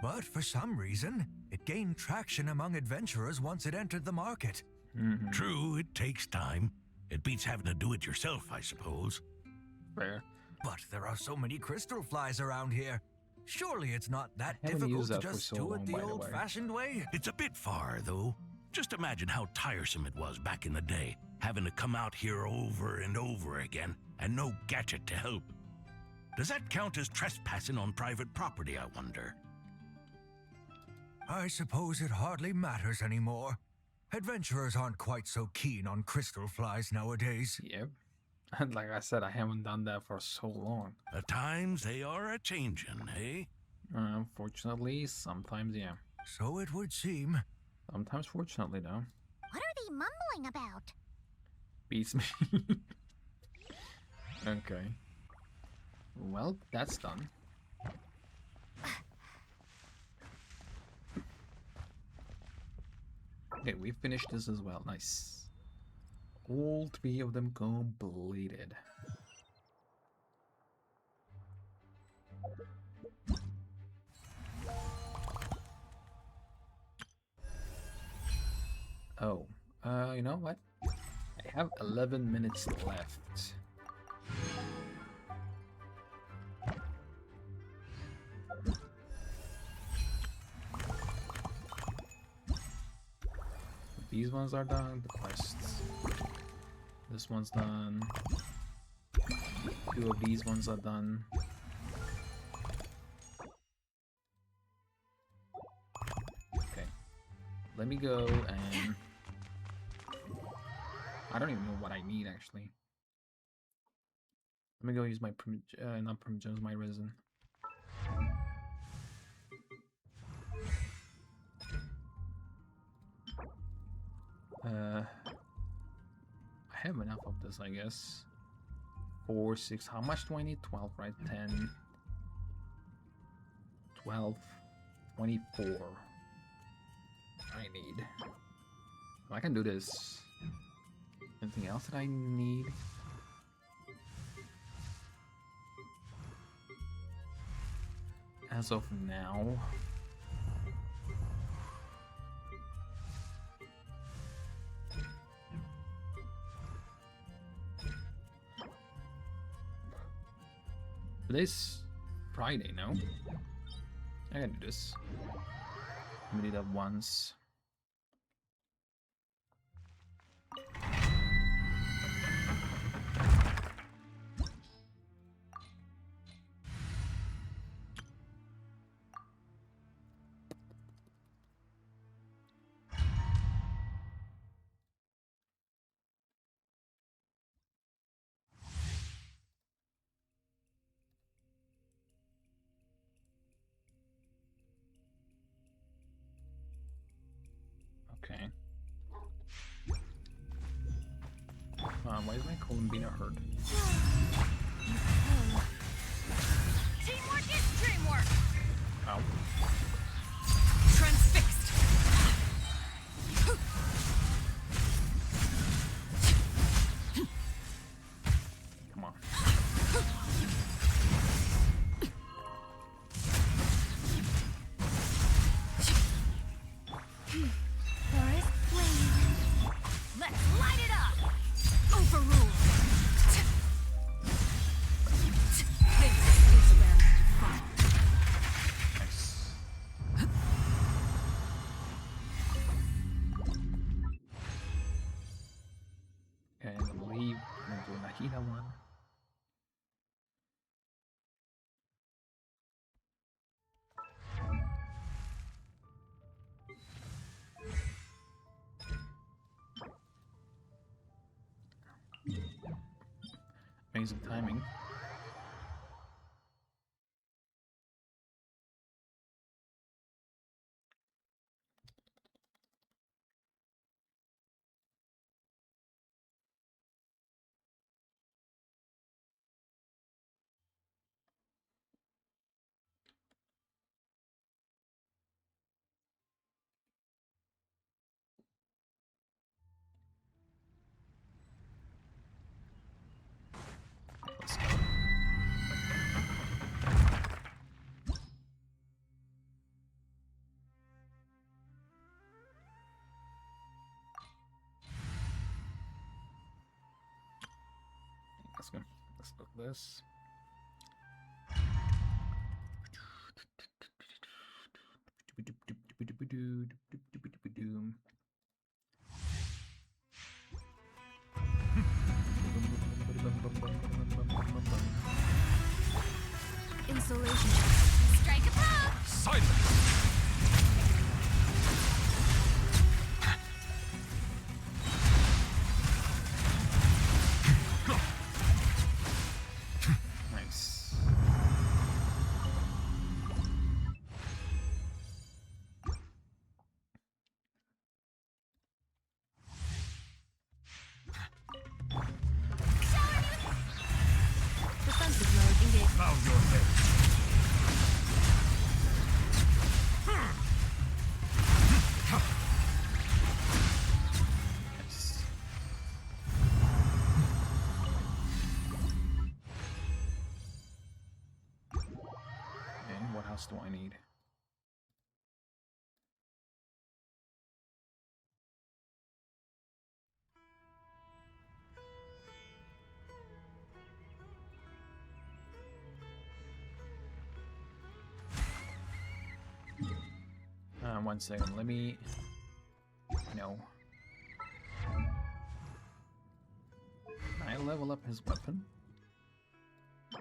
[SPEAKER 23] But for some reason,
[SPEAKER 3] It gained traction among adventurers once it entered the market.
[SPEAKER 19] True, it takes time. It beats having to do it yourself, I suppose.
[SPEAKER 1] Fair.
[SPEAKER 3] But there are so many crystal flies around here. Surely it's not that
[SPEAKER 1] haven't
[SPEAKER 3] difficult
[SPEAKER 1] used
[SPEAKER 3] to
[SPEAKER 1] that for
[SPEAKER 3] just
[SPEAKER 1] so
[SPEAKER 3] do
[SPEAKER 1] long,
[SPEAKER 3] it the
[SPEAKER 1] by the way.
[SPEAKER 3] old-fashioned way.
[SPEAKER 19] It's a bit far, though. Just imagine how tiresome it was back in the day, having to come out here over and over again, and no gadget to help. Does that count as trespassing on private property, I wonder?
[SPEAKER 3] I suppose it hardly matters anymore. Adventurers aren't quite so keen on crystal flies nowadays.
[SPEAKER 1] Yep. And like I said, I haven't done that for so long.
[SPEAKER 19] The times, they are a-changin', eh?
[SPEAKER 1] Unfortunately, sometimes, yeah.
[SPEAKER 3] So it would seem.
[SPEAKER 1] Sometimes, fortunately, though.
[SPEAKER 2] What are they mumbling about?
[SPEAKER 1] Beats me. Okay. Well, that's done. Okay, we finished this as well. Nice. All 3 of them completed. Oh, you know what? I have 11 minutes left. These ones are done, the quests. This one's done. 2 of these ones are done. Okay. Let me go and... I don't even know what I need, actually. Let me go use my not Primogems, my resin. I have enough of this, I guess. 4, 6. How much do I need? 12, right? 10, 12, 24. I need. I can do this. Anything else that I need? As of now. Today's Friday, no? I can do this. We did that once. Okay. Why is my Columbina hurt?
[SPEAKER 16] Teamwork is dreamwork!
[SPEAKER 1] Ow.
[SPEAKER 16] Transfixed!
[SPEAKER 1] Come on.
[SPEAKER 12] Forest flame.
[SPEAKER 16] Let's light it up! Overrule! This is where we fight.
[SPEAKER 1] Nice. Okay, I believe I'm gonna do a Nahida one. Amazing timing. Let's go. Let's go. Let's look at this.
[SPEAKER 12] Insulation. Strike a pose!
[SPEAKER 14] Silence!
[SPEAKER 1] Nice.
[SPEAKER 12] Defensive mode engaged.
[SPEAKER 14] Bow your head.
[SPEAKER 1] Nice. Okay, what else do I need? One second, let me... No. Can I level up his weapon? I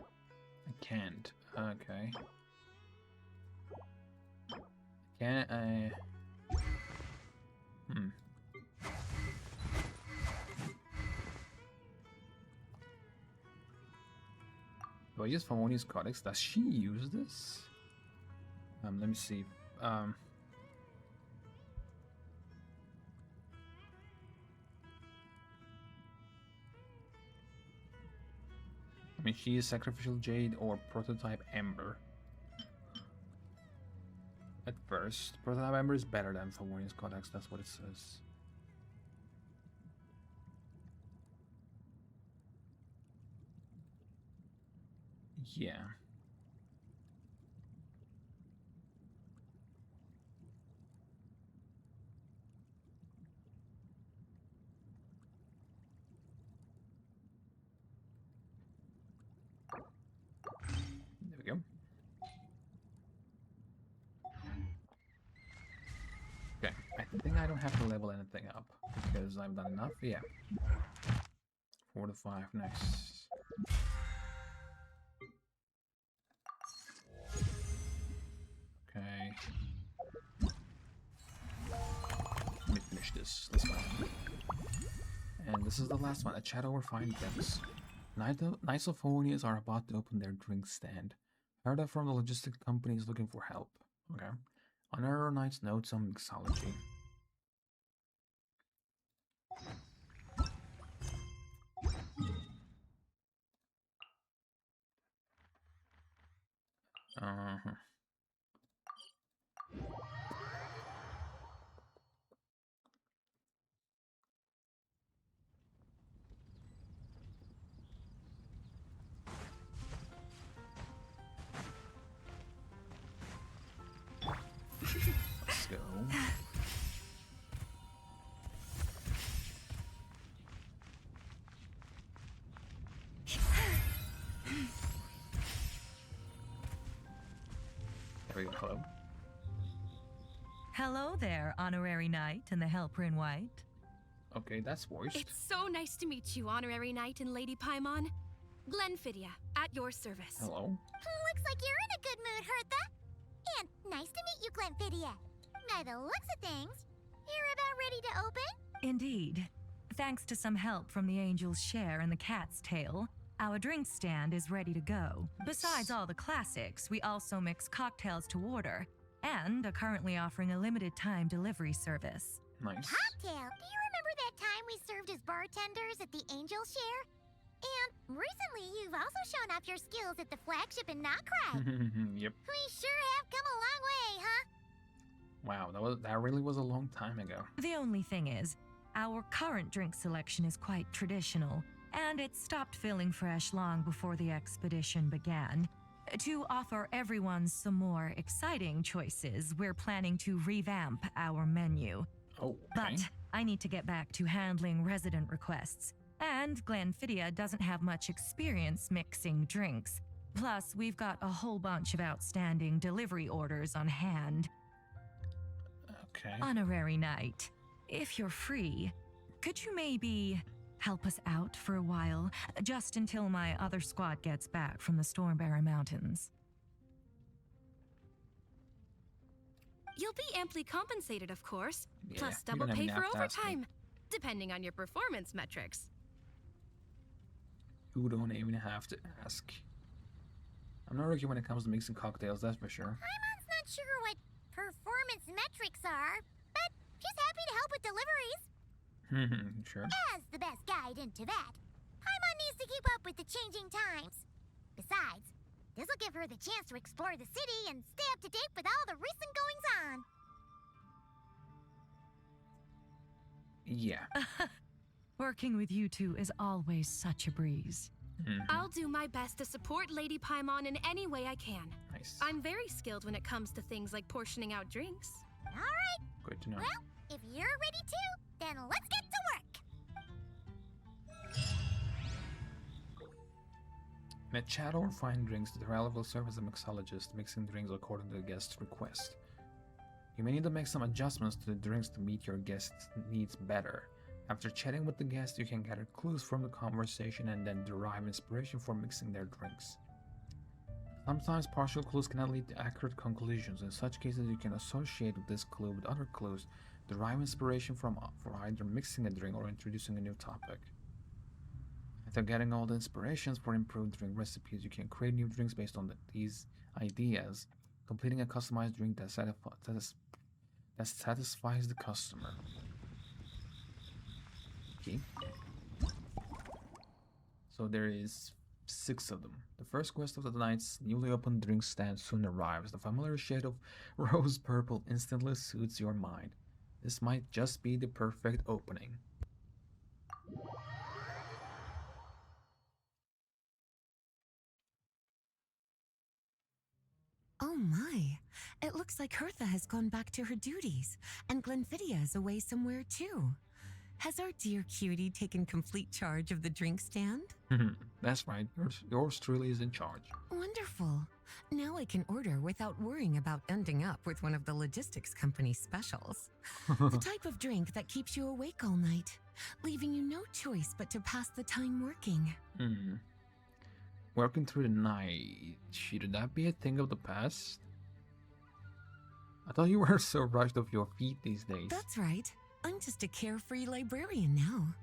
[SPEAKER 1] can't. Okay. Can I... Do I use Favonius Codex? Does she use this? Let me see. I mean, she is Sacrificial Jade or Prototype Ember. At first, Prototype Ember is better than Favonius Codex, that's what it says. Yeah. There we go. Okay, I think I don't have to level anything up because I've done enough. Yeah. 4 to 5 next. Okay. Let me finish this. Let's go. And this is the last one. A chat over fine depths. Knights of Favonius are about to open their drink stand. Heard that from the logistic companies looking for help. Okay. Honorary Knights note some mixology. Let's go. There we go. Hello.
[SPEAKER 22] Hello there, Honorary Knight and the Helper in White.
[SPEAKER 1] Okay, that's voiced.
[SPEAKER 20] It's so nice to meet you, Honorary Knight and Lady Paimon. Glenfidia, at your service.
[SPEAKER 1] Hello.
[SPEAKER 2] Looks like you're in a good mood, Hertha. And nice to meet you, Glenfidia. By the looks of things, you're about ready to open?
[SPEAKER 22] Indeed. Thanks to some help from the Angel's Share and the Cat's Tail, our drink stand is ready to go. Besides all the classics, we also mix cocktails to order and are currently offering a limited time delivery service.
[SPEAKER 1] Nice.
[SPEAKER 2] Cocktail. Do you remember that time we served as bartenders at the Angel Share? And recently, you've also shown off your skills at the flagship in Nockride.
[SPEAKER 1] Yep.
[SPEAKER 2] We sure have come a long way, huh?
[SPEAKER 1] Wow, that really was a long time ago.
[SPEAKER 22] The only thing is, our current drink selection is quite traditional, and it stopped feeling fresh long before the expedition began. To offer everyone some more exciting choices, we're planning to revamp our menu.
[SPEAKER 1] Oh, okay.
[SPEAKER 22] But I need to get back to handling resident requests, And Glenfiddich doesn't have much experience mixing drinks. Plus, we've got a whole bunch of outstanding delivery orders on hand.
[SPEAKER 1] Okay.
[SPEAKER 22] Honorary Knight, if you're free, could you maybe help us out for a while, just until my other squad gets back from the Stormbearer Mountains?
[SPEAKER 20] You'll be amply compensated, of course,
[SPEAKER 1] Yeah,
[SPEAKER 20] plus
[SPEAKER 1] you
[SPEAKER 20] double
[SPEAKER 1] don't
[SPEAKER 20] pay
[SPEAKER 1] even
[SPEAKER 20] for
[SPEAKER 1] have to ask me.
[SPEAKER 20] overtime, depending on your performance metrics.
[SPEAKER 1] You don't even have to ask. I'm not rookie when it comes to mixing cocktails, that's for sure.
[SPEAKER 2] Paimon's not sure what performance metrics are, but she's happy to help with deliveries.
[SPEAKER 1] Sure.
[SPEAKER 2] As the best guide into that, Paimon needs to keep up with the changing times. Besides, this'll give her the chance to explore the city and stay up to date with all the recent goings-on.
[SPEAKER 1] Yeah.
[SPEAKER 22] Working with you two is always such a breeze.
[SPEAKER 20] I'll do my best to support Lady Paimon in any way I can.
[SPEAKER 1] Nice.
[SPEAKER 20] I'm very skilled when it comes to things like portioning out drinks.
[SPEAKER 2] All right.
[SPEAKER 1] Good to know.
[SPEAKER 2] Well, if you're ready to, then let's get to work.
[SPEAKER 1] In a chat or fine drinks, the traveler will serve as a mixologist, mixing drinks according to the guest's request. You may need to make some adjustments to the drinks to meet your guest's needs better. After chatting with the guest, you can gather clues from the conversation and then derive inspiration for mixing their drinks. Sometimes partial clues cannot lead to accurate conclusions. In such cases, you can associate this clue with other clues, derive inspiration for either mixing a drink or introducing a new topic. After getting all the inspirations for improved drink recipes, you can create new drinks based on these ideas, completing a customized drink that satisfies the customer. Okay. So there is 6 of them. The first quest of the night's newly opened drink stand soon arrives. The familiar shade of rose purple instantly suits your mind. This might just be the perfect opening.
[SPEAKER 10] Oh my, it looks like Hertha has gone back to her duties, and Glenfiddich is away somewhere too. Has our dear cutie taken complete charge of the drink stand?
[SPEAKER 1] That's right, yours truly is in charge.
[SPEAKER 10] Wonderful. Now I can order without worrying about ending up with one of the logistics company's specials. The type of drink that keeps you awake all night, leaving you no choice but to pass the time working.
[SPEAKER 1] Working through the night, should that be a thing of the past? I thought you were so rushed off your feet these days.
[SPEAKER 10] That's right. I'm just a carefree librarian now.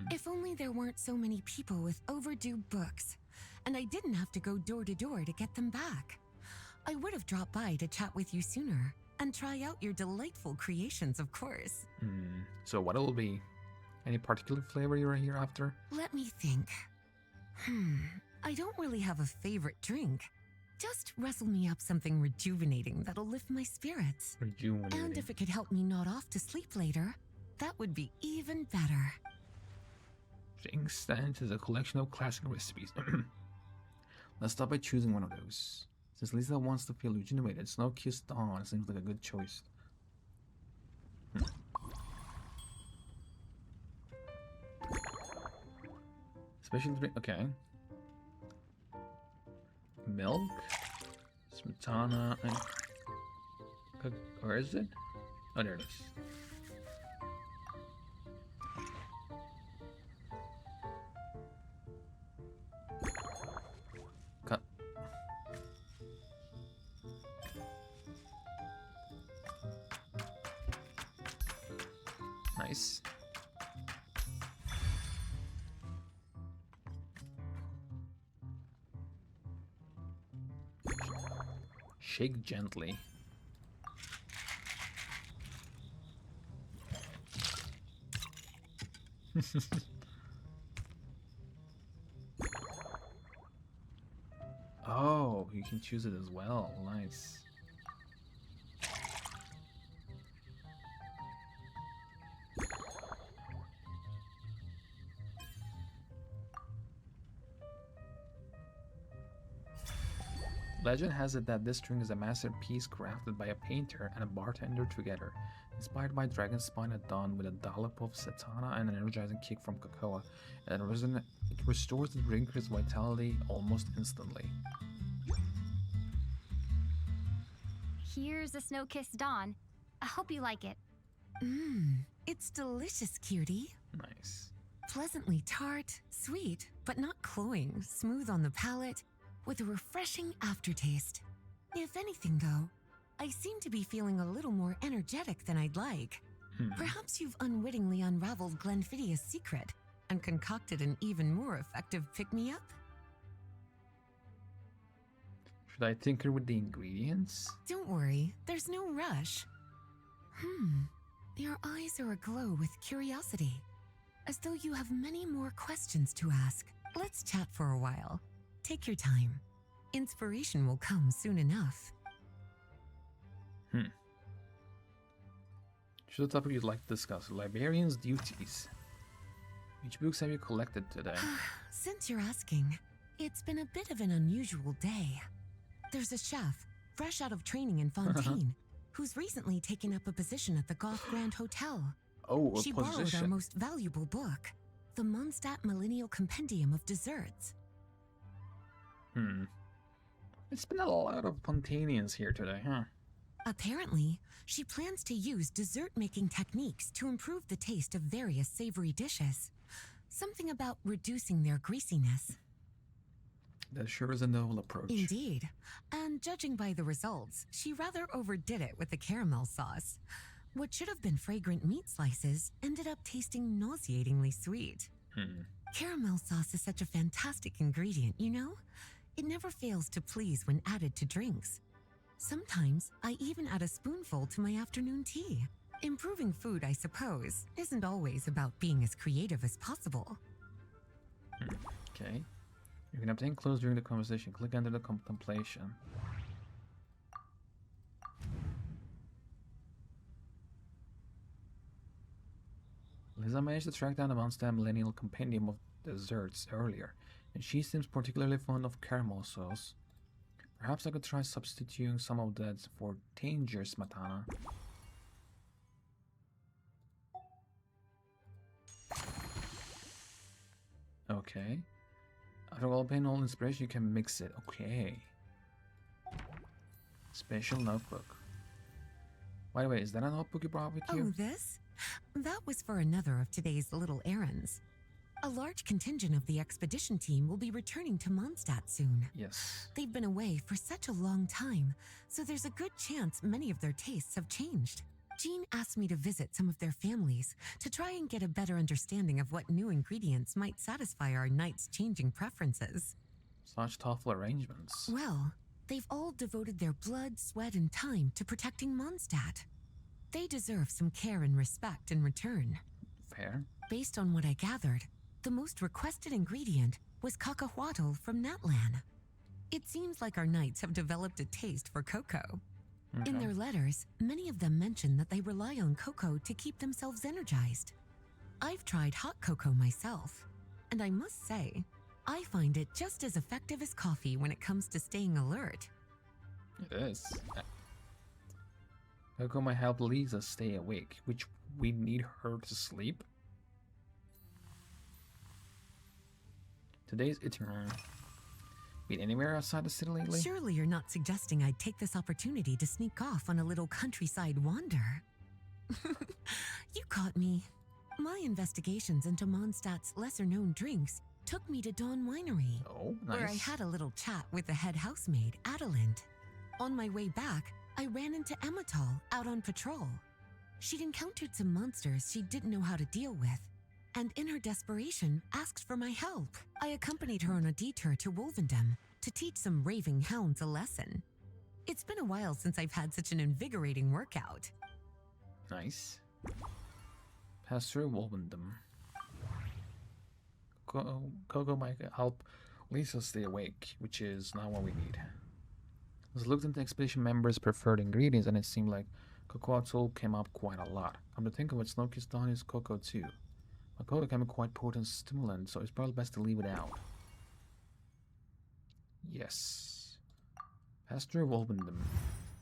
[SPEAKER 10] If only there weren't so many people with overdue books, and I didn't have to go door to door to get them back. I would have dropped by to chat with you sooner, and try out your delightful creations, of course.
[SPEAKER 1] So what will be? Any particular flavor you're here after?
[SPEAKER 10] Let me think. I don't really have a favorite drink. Just rustle me up something rejuvenating that'll lift my spirits.
[SPEAKER 1] Rejuvenating.
[SPEAKER 10] And if it could help me nod off to sleep later, that would be even better.
[SPEAKER 1] Drink stands is a collection of classic recipes. Let's start by choosing one of those. Since Lisa wants to feel rejuvenated, Snow-Kissed Dawn seems like a good choice. Special drink, okay. Milk, smetana, and where is it? Oh, there it is. Cut. Nice. Shake gently. Oh, you can choose it as well. Nice. Legend has it that this drink is a masterpiece crafted by a painter and a bartender together. Inspired by Dragon Spine at dawn with a dollop of Satana and an energizing kick from Cocoa, and it restores the drinker's vitality almost instantly.
[SPEAKER 4] Here's a snow-kissed dawn. I hope you like it.
[SPEAKER 10] It's delicious, cutie.
[SPEAKER 1] Nice.
[SPEAKER 10] Pleasantly tart, sweet, but not cloying, smooth on the palate, with a refreshing aftertaste. If anything, though, I seem to be feeling a little more energetic than I'd like. Perhaps you've unwittingly unraveled Glenfiddia's secret and concocted an even more effective pick-me-up?
[SPEAKER 1] Should I tinker with the ingredients?
[SPEAKER 10] Don't worry, there's no rush. Your eyes are aglow with curiosity, as though you have many more questions to ask. Let's chat for a while. Take your time. Inspiration will come soon enough.
[SPEAKER 1] Choose a topic you'd like to discuss. Librarian's duties. Which books have you collected today?
[SPEAKER 10] Since you're asking, it's been a bit of an unusual day. There's a chef, fresh out of training in Fontaine, who's recently taken up a position at the Goth Grand Hotel.
[SPEAKER 1] Oh, a
[SPEAKER 10] She
[SPEAKER 1] position.
[SPEAKER 10] borrowed our most valuable book, the Mondstadt Millennial Compendium of Desserts.
[SPEAKER 1] It's been a lot of Pontanians here today, huh?
[SPEAKER 10] Apparently, she plans to use dessert-making techniques to improve the taste of various savory dishes. Something about reducing their greasiness.
[SPEAKER 1] That sure is a novel approach.
[SPEAKER 10] Indeed. And judging by the results, she rather overdid it with the caramel sauce. What should have been fragrant meat slices ended up tasting nauseatingly sweet. Caramel sauce is such a fantastic ingredient, you know? It never fails to please when added to drinks. Sometimes I even add a spoonful to my afternoon tea. Improving food, I suppose, isn't always about being as creative as possible.
[SPEAKER 1] Okay. You can obtain clues during the conversation. Click under the contemplation. Lisa managed to track down the Mondstadt Millennial Compendium of Desserts earlier, and she seems particularly fond of caramel sauce. Perhaps I could try substituting some of that for Tanger Smetana. Okay. After all pain, all inspiration, you can mix it. Okay. Special notebook. By the way, is that a notebook you brought with you?
[SPEAKER 10] Oh, this? That was for another of today's little errands. A large contingent of the expedition team will be returning to Mondstadt soon.
[SPEAKER 1] Yes.
[SPEAKER 10] They've been away for such a long time, so there's a good chance many of their tastes have changed. Jean asked me to visit some of their families to try and get a better understanding of what new ingredients might satisfy our knights' changing preferences.
[SPEAKER 1] Such thoughtful arrangements.
[SPEAKER 10] Well, they've all devoted their blood, sweat, and time to protecting Mondstadt. They deserve some care and respect in return.
[SPEAKER 1] Fair.
[SPEAKER 10] Based on what I gathered, the most requested ingredient was cacahuatl from Natlan. It seems like our knights have developed a taste for cocoa.
[SPEAKER 1] Okay.
[SPEAKER 10] In their letters, many of them mention that they rely on cocoa to keep themselves energized. I've tried hot cocoa myself, and I must say, I find it just as effective as coffee when it comes to staying alert.
[SPEAKER 1] It is. Cocoa might help Lisa stay awake, which we need her to sleep. Today's itinerary. Been anywhere outside the city lately?
[SPEAKER 10] Surely you're not suggesting I'd take this opportunity to sneak off on a little countryside wander. You caught me. My investigations into Mondstadt's lesser-known drinks took me to Dawn Winery, where I had a little chat with the head housemaid, Adelind. On my way back, I ran into Emmetall out on patrol. She'd encountered some monsters she didn't know how to deal with, and in her desperation, asked for my help. I accompanied her on a detour to Wolvendom to teach some raving hounds a lesson. It's been a while since I've had such an invigorating workout.
[SPEAKER 1] Nice. Pass through Wolvendom. Cocoa might help Lisa stay awake, which is not what we need. I looked into expedition members' preferred ingredients, and it seemed like cocoa came up quite a lot. Come to think of it, Snow-Kissed Dawn is cocoa too. But cocoa can be quite potent stimulant, so it's probably best to leave it out. Yes. Pass through Wolvendom.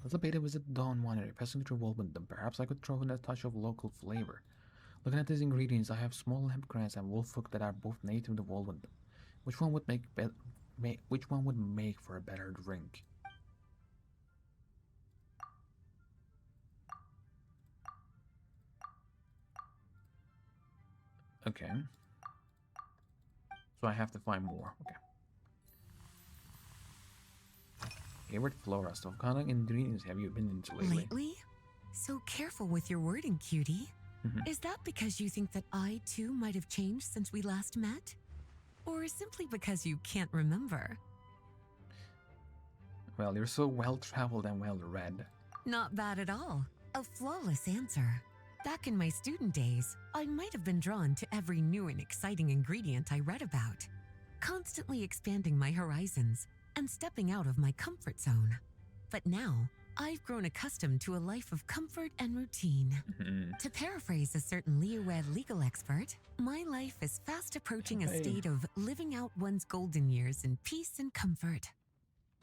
[SPEAKER 1] Let's pay a visit to Dawn Winery, passing through Wolverhampton. Perhaps I could throw in a touch of local flavor. Looking at these ingredients, I have small hemp grass and wolf hook that are both native to Wolverhampton. Which one would make for a better drink? Okay. So I have to find more. Okay. Favorite flora stuff. What kind of ingredients have you been into lately?
[SPEAKER 10] Lately? So careful with your wording, cutie. Is that because you think that I too might have changed since we last met? Or simply because you can't remember?
[SPEAKER 1] Well, you're so well-traveled and well-read.
[SPEAKER 10] Not bad at all. A flawless answer. Back in my student days, I might have been drawn to every new and exciting ingredient I read about, constantly expanding my horizons and stepping out of my comfort zone. But now, I've grown accustomed to a life of comfort and routine. To paraphrase a certain Leo-Ed legal expert, my life is fast approaching a state of living out one's golden years in peace and comfort.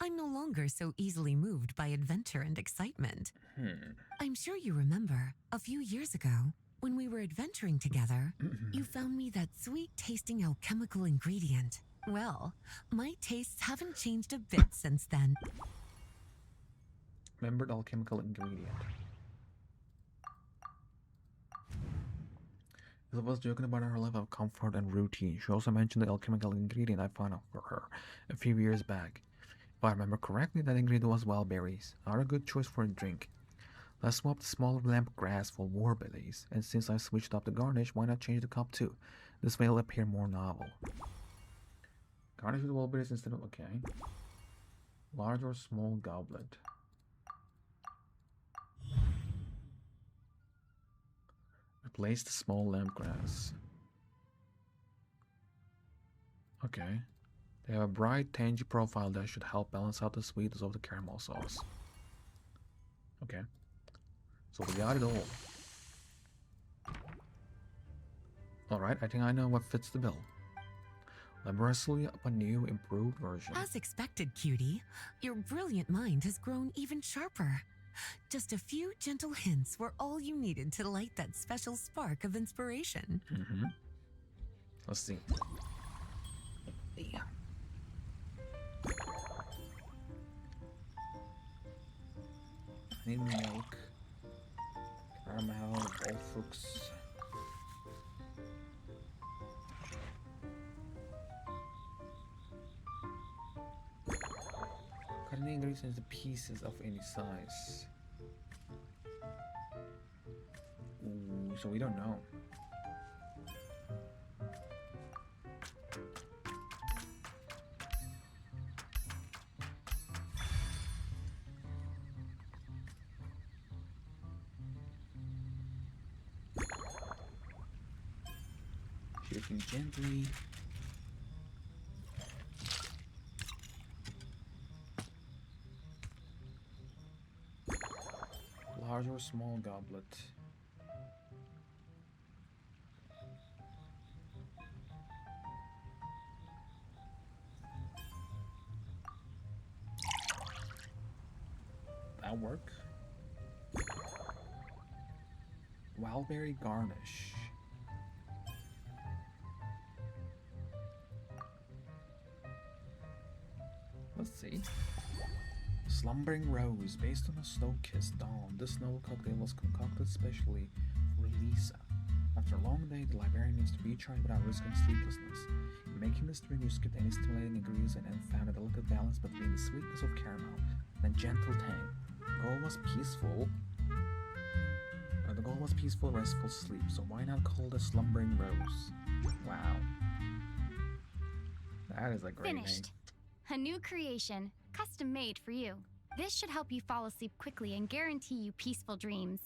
[SPEAKER 10] I'm no longer so easily moved by adventure and excitement. I'm sure you remember, a few years ago, when we were adventuring together, you found me that sweet-tasting alchemical ingredient. Well, my tastes haven't changed a bit since then.
[SPEAKER 1] Remembered alchemical ingredient. Elizabeth was joking about her life of comfort and routine. She also mentioned the alchemical ingredient I found out for her a few years back. If I remember correctly, that ingredient was wild berries. Not a good choice for a drink. Let's swap the small lamp grass for warberries, and since I switched up the garnish, why not change the cup too? This way it'll appear more novel. Garnish with warberries instead of... okay. Large or small goblet. Replace the small lamp grass. Okay. They have a bright, tangy profile that should help balance out the sweetness of the caramel sauce. Okay. So we got it all. Alright, I think I know what fits the bill. Laboriously up a new, improved version.
[SPEAKER 10] As expected, cutie, your brilliant mind has grown even sharper. Just a few gentle hints were all you needed to light that special spark of inspiration.
[SPEAKER 1] Let's see. Yeah. Honey milk, caramel, wolfhooks. Cutting the ingredients into pieces of any size. Ooh, so we don't know. Shaking gently. Large or small goblet. That work. Wildberry garnish. Let's see. Slumbering Rose, based on a snow-kissed dawn. This snow cocktail was concocted specially for Lisa. After a long day, the librarian needs to recharge without risking sleeplessness. In making this drink, you skipped any stimulating ingredients and found a delicate balance between the sweetness of caramel and a gentle tang. The goal was peaceful, restful sleep, so why not call it a Slumbering Rose? Wow. That is a great name.
[SPEAKER 13] Finished. A new creation, custom made for you. This should help you fall asleep quickly and guarantee you peaceful dreams.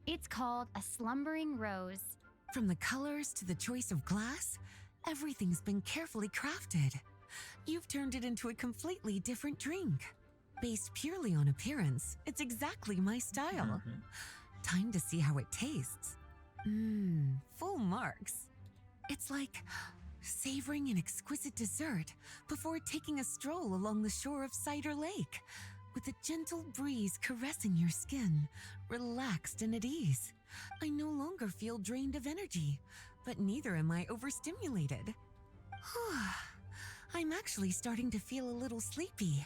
[SPEAKER 13] It's called a Slumbering Rose.
[SPEAKER 10] From the colors to the choice of glass, everything's been carefully crafted. You've turned it into a completely different drink. Based purely on appearance, it's exactly my style. Time to see how it tastes. Full marks. It's like savoring an exquisite dessert before taking a stroll along the shore of Cider Lake. with a gentle breeze caressing your skin, relaxed and at ease. I no longer feel drained of energy, but neither am I overstimulated. I'm actually starting to feel a little sleepy.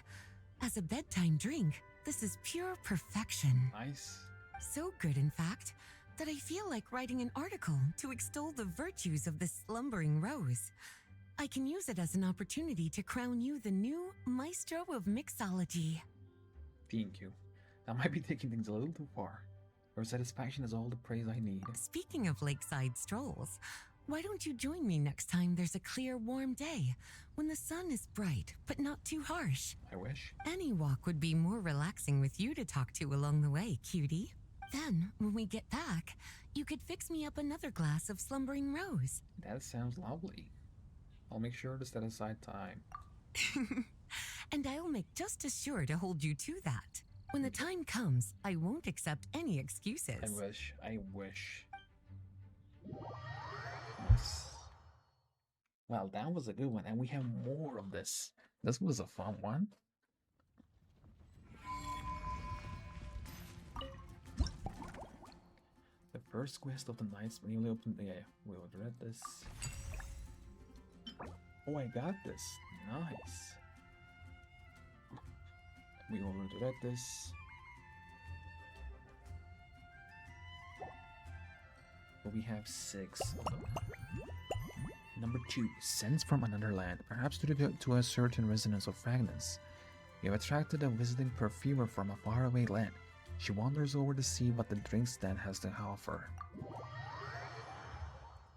[SPEAKER 10] As a bedtime drink, this is pure perfection.
[SPEAKER 1] Nice.
[SPEAKER 10] So good, in fact, that I feel like writing an article to extol the virtues of the slumbering rose. I can use it as an opportunity to crown you the new maestro of mixology.
[SPEAKER 1] Thank you. That might be taking things a little too far. Your satisfaction is all the praise I need.
[SPEAKER 10] Speaking of lakeside strolls, why don't you join me next time there's a clear, warm day, when the sun is bright but not too harsh?
[SPEAKER 1] I wish.
[SPEAKER 10] Any walk would be more relaxing with you to talk to along the way, cutie. Then, when we get back, you could fix me up another glass of slumbering rose.
[SPEAKER 1] That sounds lovely. I'll make sure to set aside time.
[SPEAKER 10] And I'll make just as sure to hold you to that. When the time comes, I won't accept any excuses.
[SPEAKER 1] I wish. Yes. Well, that was a good one, and we have more of this. This was a fun one. The first quest of the night's newly opened. Yeah, we'll read this. Oh, I got this. Nice. We will read this. But we have 6 of them. Number 2, scents from another land, perhaps due to a certain resonance of fragrance. You have attracted a visiting perfumer from a faraway land. She wanders over to see what the drink stand has to offer.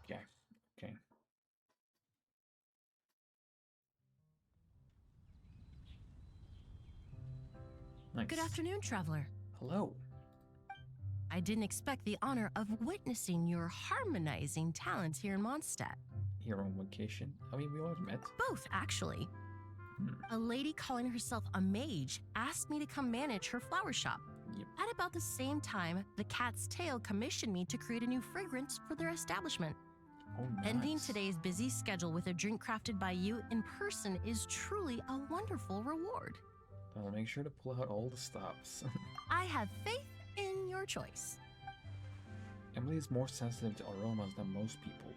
[SPEAKER 1] Okay. Nice.
[SPEAKER 15] Good afternoon, traveler.
[SPEAKER 1] Hello.
[SPEAKER 15] I didn't expect the honor of witnessing your harmonizing talents here in Mondstadt.
[SPEAKER 1] Here on vacation? I mean, we already met.
[SPEAKER 15] Both, actually. A lady calling herself a mage asked me to come manage her flower shop.
[SPEAKER 1] Yep.
[SPEAKER 15] At about the same time, the Cat's Tail commissioned me to create a new fragrance for their establishment.
[SPEAKER 1] Oh, nice.
[SPEAKER 15] Ending today's busy schedule with a drink crafted by you in person is truly a wonderful reward.
[SPEAKER 1] I'll make sure to pull out all the stops.
[SPEAKER 15] I have faith in your choice.
[SPEAKER 1] Emily is more sensitive to aromas than most people.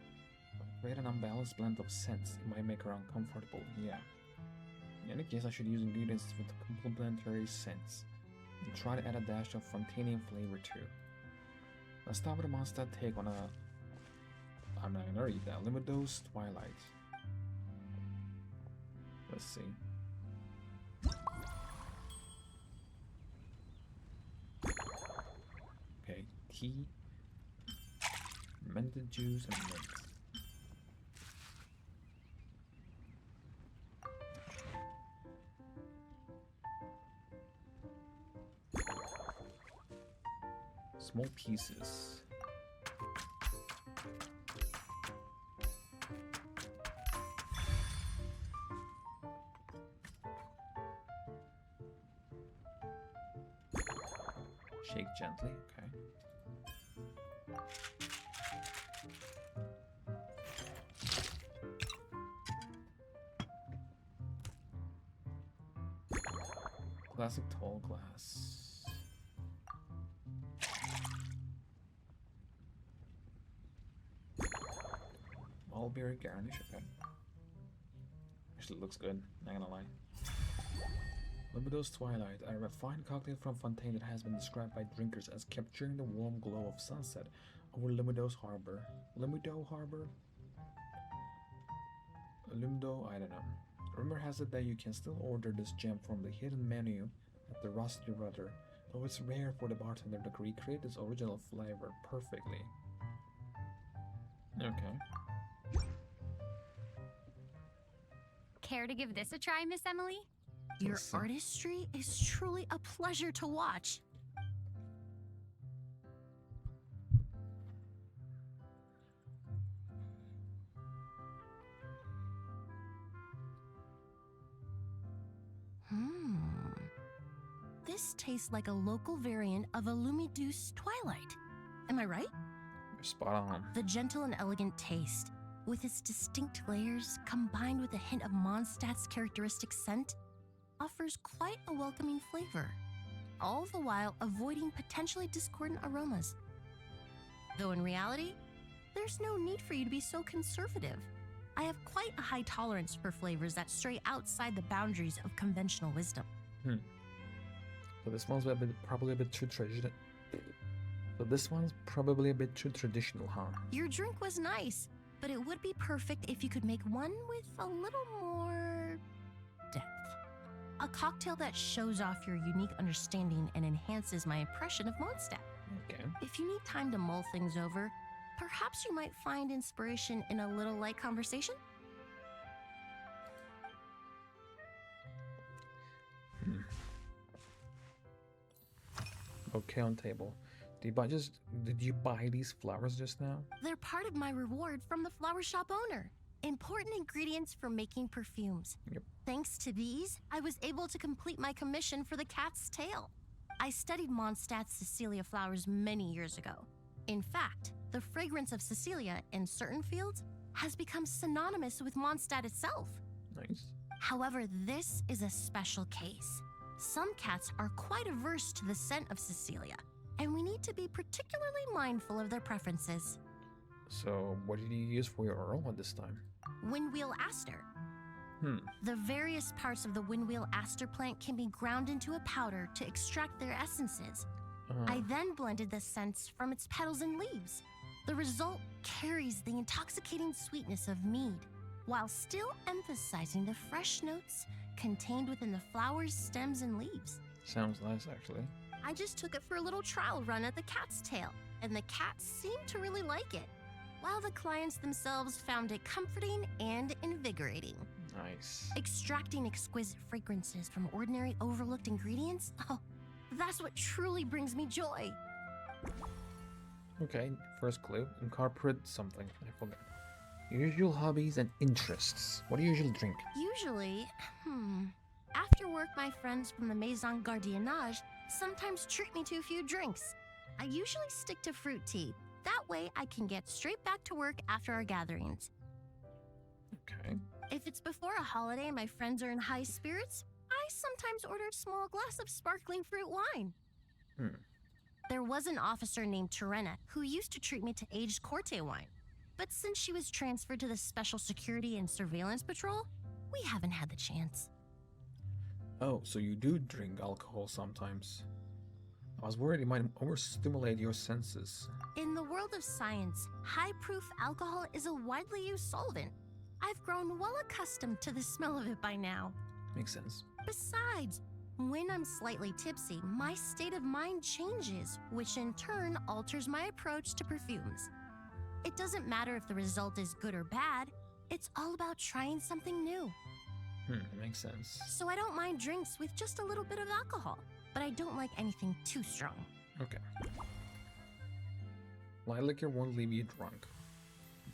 [SPEAKER 1] Create an unbalanced blend of scents, it might make her uncomfortable, yeah. In any case, I should use ingredients with complementary scents. And try to add a dash of Fontanian flavor too. Let's start with a Mondstadt take on a... I'm not gonna read that. Limidos Twilight. Let's see. Okay, tea, mented juice, and mint. Small pieces. Shake gently, okay. Classic tall glass. Mulberry garnish, okay. Actually looks good, not gonna lie. Limidos Twilight, a refined cocktail from Fontaine that has been described by drinkers as capturing the warm glow of sunset over Limidos Harbor. Limido Harbor? Limido, I don't know. Rumor has it that you can still order this gem from the hidden menu at the Rusty Rudder, though it's rare for the bartender to recreate its original flavor perfectly. Okay.
[SPEAKER 13] Care to give this a try, Miss Emily?
[SPEAKER 15] Your artistry is truly a pleasure to watch. This tastes like a local variant of a Lumideuse Twilight. Am I right?
[SPEAKER 1] You're spot on.
[SPEAKER 15] The gentle and elegant taste, with its distinct layers combined with a hint of Mondstadt's characteristic scent, offers quite a welcoming flavor, all the while avoiding potentially discordant aromas. Though in reality, there's no need for you to be so conservative. I have quite a high tolerance for flavors that stray outside the boundaries of conventional wisdom.
[SPEAKER 1] So this one's probably a bit too traditional. So this one's probably a bit too traditional, huh?
[SPEAKER 15] Your drink was nice, but it would be perfect if you could make one with a little more depth. A cocktail that shows off your unique understanding and enhances my impression of Mondstadt.
[SPEAKER 1] Okay.
[SPEAKER 15] If you need time to mull things over, perhaps you might find inspiration in a little light conversation?
[SPEAKER 1] Okay, on table. Did you buy these flowers just now?
[SPEAKER 15] They're part of my reward from the flower shop owner. Important ingredients for making perfumes.
[SPEAKER 1] Yep.
[SPEAKER 15] Thanks to these, I was able to complete my commission for the cat's tail. I studied Mondstadt's Cecilia flowers many years ago. In fact, the fragrance of Cecilia in certain fields has become synonymous with Mondstadt itself.
[SPEAKER 1] Nice.
[SPEAKER 15] However, this is a special case. Some cats are quite averse to the scent of Cecilia, and we need to be particularly mindful of their preferences.
[SPEAKER 1] So, what did you use for your Earl at this time?
[SPEAKER 15] Windwheel aster. The various parts of the windwheel aster plant can be ground into a powder to extract their essences. I then blended the scents from its petals and leaves. The result carries the intoxicating sweetness of mead, while still emphasizing the fresh notes contained within the flowers, stems, and leaves.
[SPEAKER 1] Sounds nice, actually.
[SPEAKER 15] I just took it for a little trial run at the cat's tail, and the cats seemed to really like it, while the clients themselves found it comforting and invigorating.
[SPEAKER 1] Nice.
[SPEAKER 15] Extracting exquisite fragrances from ordinary overlooked ingredients? Oh, that's what truly brings me joy.
[SPEAKER 1] Okay, first clue. Incorporate something. I forgot. Usual hobbies and interests. What do you usually drink?
[SPEAKER 15] Usually, after work, my friends from the Maison Gardiennage sometimes treat me to a few drinks. I usually stick to fruit tea. That way, I can get straight back to work after our gatherings.
[SPEAKER 1] Okay.
[SPEAKER 15] If it's before a holiday and my friends are in high spirits, I sometimes order a small glass of sparkling fruit wine. There was an officer named Terena who used to treat me to aged Corte wine. But since she was transferred to the Special Security and Surveillance Patrol, we haven't had the chance.
[SPEAKER 1] Oh, so you do drink alcohol sometimes. I was worried it might overstimulate your senses.
[SPEAKER 15] In the world of science, high-proof alcohol is a widely used solvent. I've grown well accustomed to the smell of it by now.
[SPEAKER 1] Makes sense.
[SPEAKER 15] Besides, when I'm slightly tipsy, my state of mind changes, which in turn alters my approach to perfumes. It doesn't matter if the result is good or bad, it's all about trying something new.
[SPEAKER 1] Makes sense.
[SPEAKER 15] So I don't mind drinks with just a little bit of alcohol, but I don't like anything too strong.
[SPEAKER 1] Okay. Light liquor won't leave you drunk.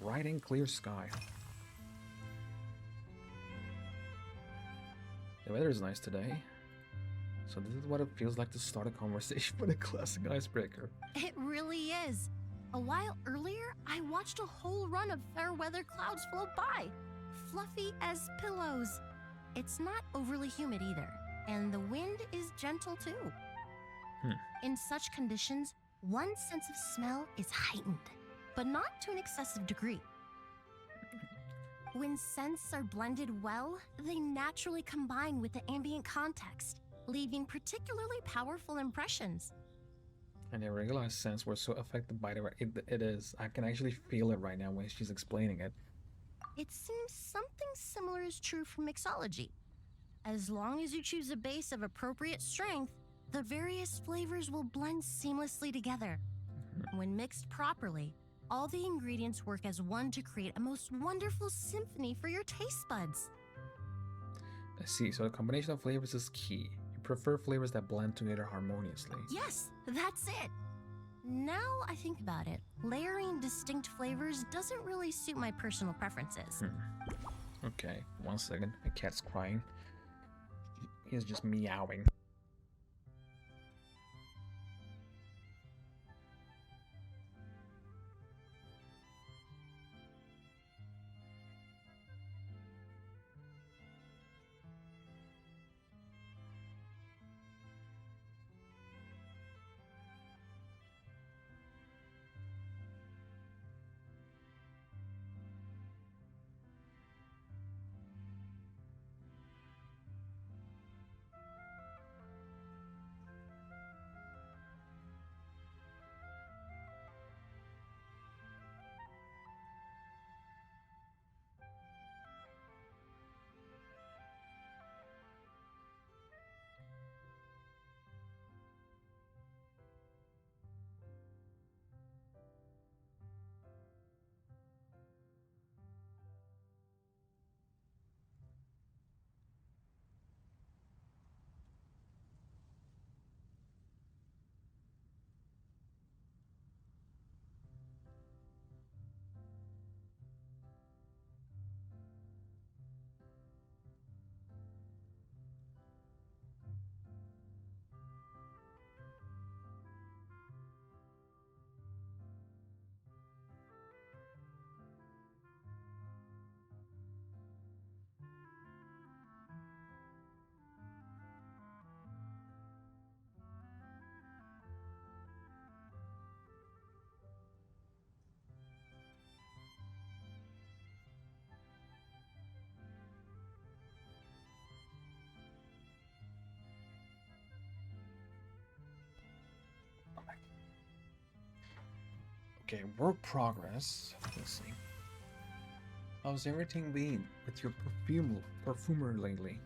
[SPEAKER 1] Bright and clear sky. The weather is nice today. So this is what it feels like to start a conversation with a classic icebreaker.
[SPEAKER 15] It really is. A while earlier, I watched a whole run of fair weather clouds float by, fluffy as pillows. It's not overly humid either, and the wind is gentle too. In such conditions, one sense of smell is heightened, but not to an excessive degree. When scents are blended well, they naturally combine with the ambient context, leaving particularly powerful impressions.
[SPEAKER 1] I never realized scents were so affected by it is. I can actually feel it right now when she's explaining it.
[SPEAKER 15] It seems something similar is true for mixology. As long as you choose a base of appropriate strength, the various flavors will blend seamlessly together. When mixed properly, all the ingredients work as one to create a most wonderful symphony for your taste buds.
[SPEAKER 1] I see, so the combination of flavors is key. You prefer flavors that blend together harmoniously.
[SPEAKER 15] Yes, that's it. Now I think about it, layering distinct flavors doesn't really suit my personal preferences.
[SPEAKER 1] Okay, 1 second. My cat's crying. He is just meowing. Okay, work progress. Let's see. How's everything been with your perfumer lately?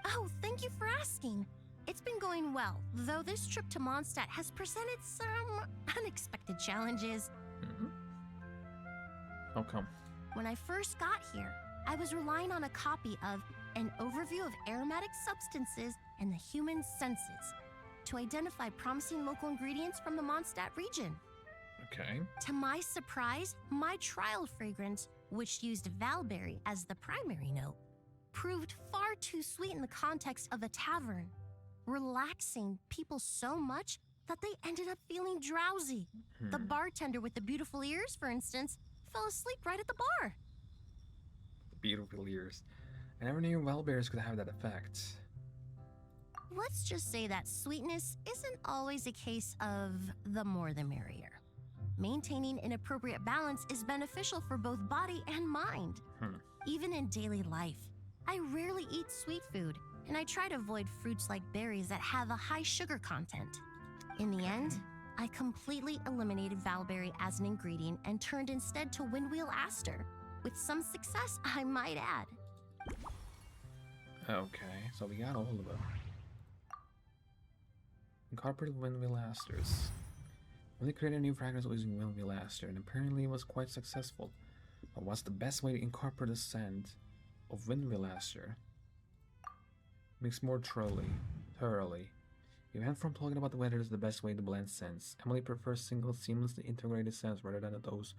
[SPEAKER 15] Oh, thank you for asking. It's been going well, though this trip to Mondstadt has presented some unexpected challenges.
[SPEAKER 1] How come?
[SPEAKER 15] When I first got here, I was relying on a copy of An Overview of Aromatic Substances and the Human Senses to identify promising local ingredients from the Mondstadt region.
[SPEAKER 1] Okay.
[SPEAKER 15] To my surprise, my trial fragrance, which used Valberry as the primary note, proved far too sweet in the context of a tavern, relaxing people so much that they ended up feeling drowsy. The bartender with the beautiful ears, for instance, fell asleep right at the bar.
[SPEAKER 1] Beautiful ears. I never knew Valberries could have that effect.
[SPEAKER 15] Let's just say that sweetness isn't always a case of the more the merrier. Maintaining an appropriate balance is beneficial for both body and mind. Even in daily life, I rarely eat sweet food, and I try to avoid fruits like berries that have a high sugar content. In the end, I completely eliminated Valberry as an ingredient and turned instead to windwheel aster, with some success, I might add.
[SPEAKER 1] Okay, so we got all of them. Incorporated windwheel asters. They created a new fragrance using windwheel aster, and apparently it was quite successful. But what's the best way to incorporate the scent of windwheel aster? Mix more thoroughly. You went from talking about whether it's the best way to blend scents. Emily prefers single, seamlessly integrated scents rather than those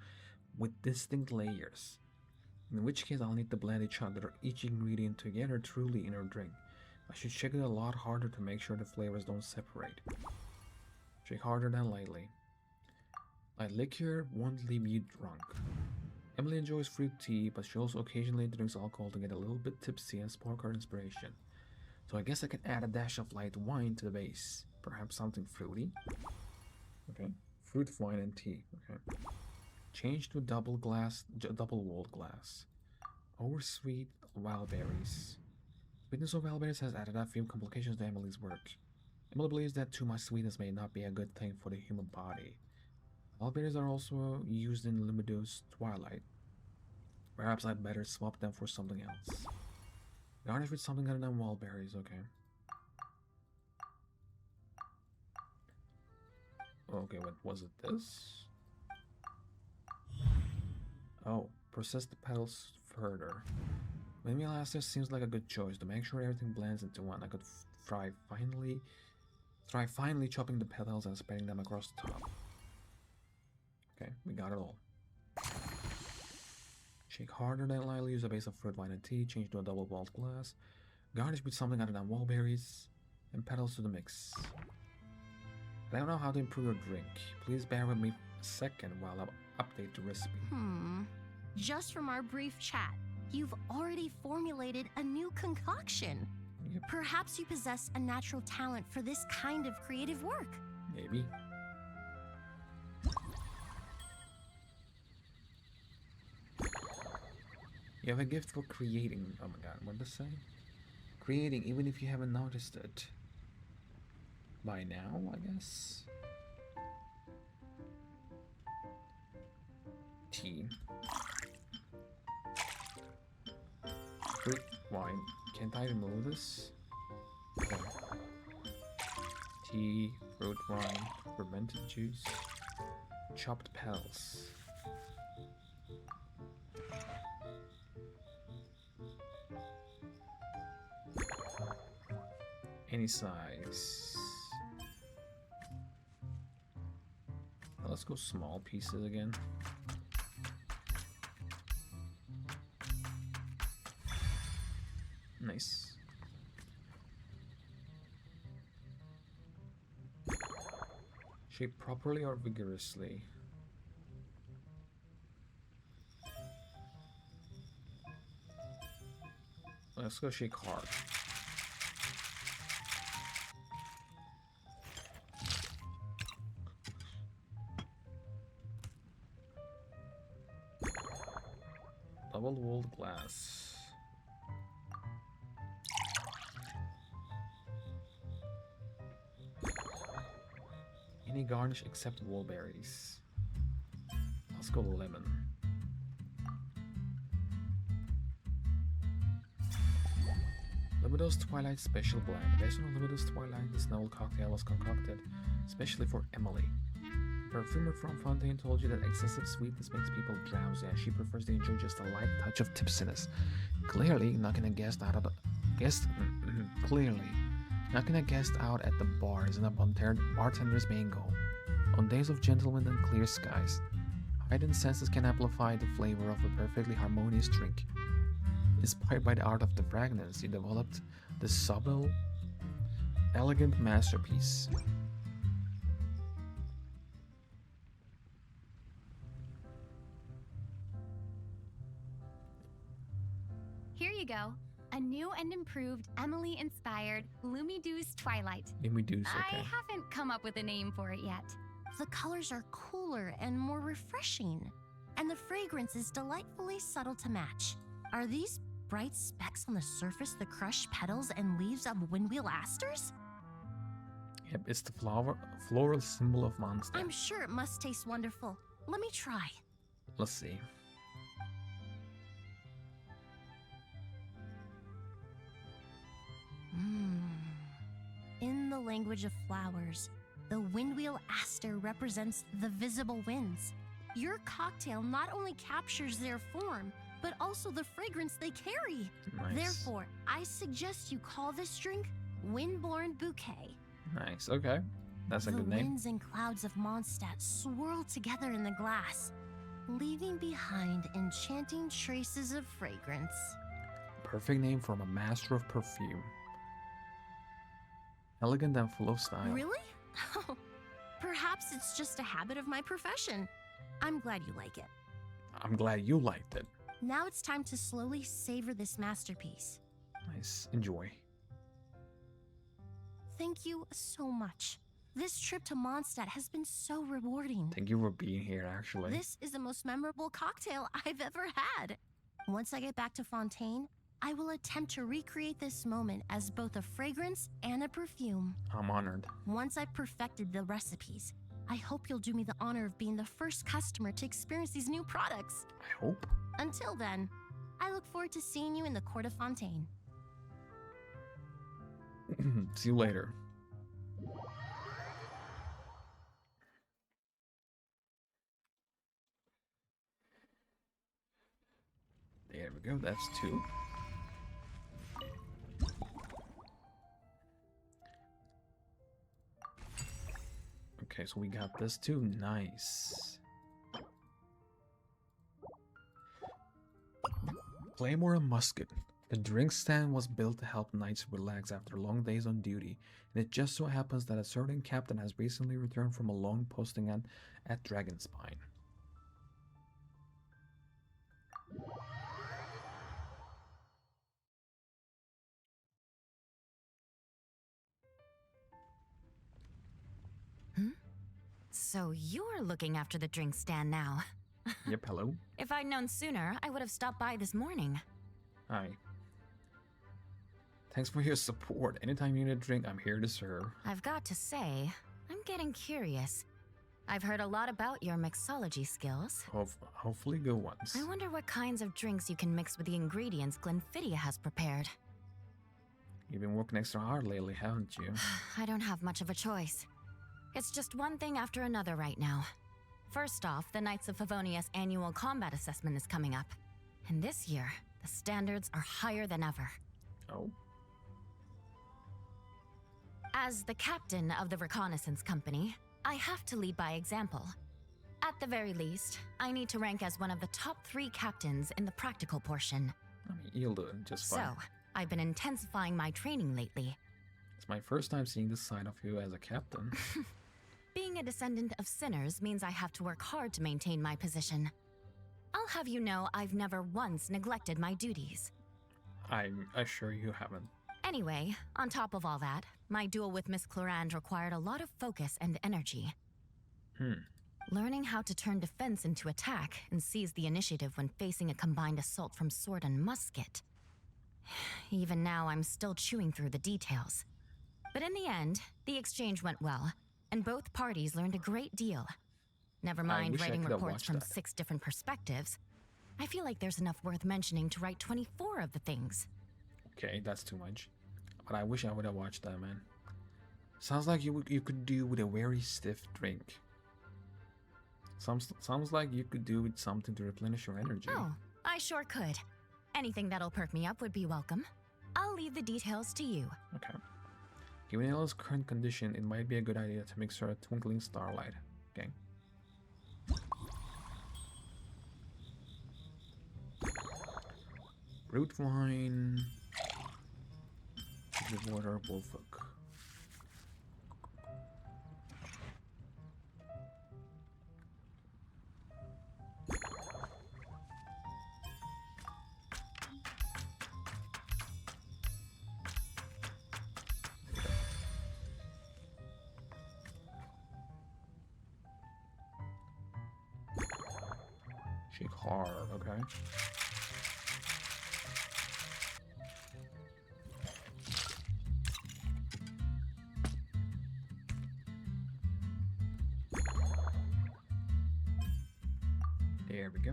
[SPEAKER 1] with distinct layers. In which case, I'll need to blend each ingredient together truly in her drink. I should shake it a lot harder to make sure the flavors don't separate. Shake harder than lightly. Light liquor won't leave you drunk. Emily enjoys fruit tea, but she also occasionally drinks alcohol to get a little bit tipsy and spark her inspiration. So I guess I can add a dash of light wine to the base. Perhaps something fruity? Okay. Fruit, wine, and tea. Okay. Change to double-walled glass. Oversweet Valberries. Sweetness of Valberries has added a few complications to Emily's work. Emily believes that too much sweetness may not be a good thing for the human body. Valberries are also used in Limido's Twilight. Perhaps I'd better swap them for something else. Garnish with something other than Valberries, okay. Okay, what was it? This? Oh, process the petals further. Windmill aster seems like a good choice. To make sure everything blends into one, I could try finely chopping the petals and spreading them across the top. Okay, we got it all. Shake harder than lightly, use a base of fruit, wine, and tea, change to a double-walled glass. Garnish with something other than Valberries, and petals to the mix. I don't know how to improve your drink. Please bear with me a second while I update the recipe.
[SPEAKER 15] Just from our brief chat, you've already formulated a new concoction.
[SPEAKER 1] Yep.
[SPEAKER 15] Perhaps you possess a natural talent for this kind of creative work.
[SPEAKER 1] Maybe. You have a gift for creating. Oh my god, what does it say? Creating, even if you haven't noticed it. By now, I guess. Tea. Fruit, wine. Can't I remove this? Okay. Tea, fruit, wine, fermented juice, chopped petals. Any size. Now let's go small pieces again. Nice. Shake properly or vigorously? Let's go shake hard. Double-walled glass. Any garnish except Valberries. go to lemon. Limitos Twilight Special Blend. Based on Limitos Twilight, this novel cocktail was concocted especially for Emily. The perfumer from Fontaine told you that excessive sweetness makes people drowsy, and she prefers to enjoy just a light touch of tipsiness. Clearly knocking a guest out at the bar isn't a bartender's main goal. On days of gentlemen and clear skies, heightened senses can amplify the flavor of a perfectly harmonious drink. Inspired by the art of the fragrance, he developed this subtle, elegant masterpiece.
[SPEAKER 13] Here you go. A new and improved Emily-inspired Lumidouce Twilight.
[SPEAKER 1] Lumidouce, okay.
[SPEAKER 13] I haven't come up with a name for it yet.
[SPEAKER 15] The colors are cooler and more refreshing, and the fragrance is delightfully subtle to match. Are these bright specks on the surface the crushed petals and leaves of windwheel asters?
[SPEAKER 1] Yep, it's the floral symbol of Mondstadt.
[SPEAKER 15] I'm sure it must taste wonderful. Let me try.
[SPEAKER 1] Let's see.
[SPEAKER 15] In the language of flowers, the windwheel aster represents the visible winds. Your cocktail not only captures their form, but also the fragrance they carry.
[SPEAKER 1] Nice.
[SPEAKER 15] Therefore, I suggest you call this drink Windborne Bouquet.
[SPEAKER 1] Nice, okay. That's a good name.
[SPEAKER 15] The winds and clouds of Mondstadt swirl together in the glass, leaving behind enchanting traces of fragrance.
[SPEAKER 1] Perfect name from a master of perfume. Elegant and full of style.
[SPEAKER 15] Really? Oh, perhaps it's just a habit of my profession. I'm glad you like it.
[SPEAKER 1] I'm glad you liked it.
[SPEAKER 15] Now it's time to slowly savor this masterpiece.
[SPEAKER 1] Nice. Enjoy.
[SPEAKER 15] Thank you so much. This trip to Mondstadt has been so rewarding.
[SPEAKER 1] Thank you for being here, actually.
[SPEAKER 15] This is the most memorable cocktail I've ever had. Once I get back to Fontaine, I will attempt to recreate this moment as both a fragrance and a perfume.
[SPEAKER 1] I'm honored.
[SPEAKER 15] Once I've perfected the recipes, I hope you'll do me the honor of being the first customer to experience these new products.
[SPEAKER 1] I hope.
[SPEAKER 15] Until then, I look forward to seeing you in the court of Fontaine.
[SPEAKER 1] See you later. There we go, that's 2. Okay, so we got this too. Nice. Claymore and musket. The drink stand was built to help knights relax after long days on duty, and it just so happens that a certain captain has recently returned from a long posting at Dragonspine.
[SPEAKER 7] So you're looking after the drink stand now.
[SPEAKER 1] Yep, hello.
[SPEAKER 7] If I'd known sooner, I would have stopped by this morning.
[SPEAKER 1] Hi. Thanks for your support. Anytime you need a drink, I'm here to serve.
[SPEAKER 7] I've got to say, I'm getting curious. I've heard a lot about your mixology skills.
[SPEAKER 1] Hopefully good ones.
[SPEAKER 7] I wonder what kinds of drinks you can mix with the ingredients Glenfiddich has prepared.
[SPEAKER 1] You've been working extra hard lately, haven't you?
[SPEAKER 7] I don't have much of a choice. It's just one thing after another right now. First off, the Knights of Favonius annual combat assessment is coming up. And this year, the standards are higher than ever.
[SPEAKER 1] Oh?
[SPEAKER 7] As the captain of the reconnaissance company, I have to lead by example. At the very least, I need to rank as one of the top 3 captains in the practical portion.
[SPEAKER 1] I mean, you'll do it just fine.
[SPEAKER 7] So, I've been intensifying my training lately.
[SPEAKER 1] It's my first time seeing this side of you as a captain.
[SPEAKER 7] Being a descendant of sinners means I have to work hard to maintain my position. I'll have you know I've never once neglected my duties.
[SPEAKER 1] I'm sure you haven't.
[SPEAKER 7] Anyway, on top of all that, my duel with Miss Clorand required a lot of focus and energy. Learning how to turn defense into attack and seize the initiative when facing a combined assault from sword and musket. Even now, I'm still chewing through the details. But in the end, the exchange went well, and both parties learned a great deal. Never mind
[SPEAKER 1] wish I
[SPEAKER 7] writing
[SPEAKER 1] could have
[SPEAKER 7] reports
[SPEAKER 1] watched
[SPEAKER 7] from
[SPEAKER 1] that.
[SPEAKER 7] 6 different perspectives. I feel like there's enough worth mentioning to write 24 of the things.
[SPEAKER 1] Okay, that's too much. But I wish I would have watched that, man. Sounds like you could do with a very stiff drink. Sounds like you could do with something to replenish your energy.
[SPEAKER 7] Oh, I sure could. Anything that'll perk me up would be welcome. I'll leave the details to you.
[SPEAKER 1] Okay. Given Ella's current condition, it might be a good idea to mix her a twinkling starlight. Okay. Root wine. The water bullfuck. Shake hard, okay. There we go.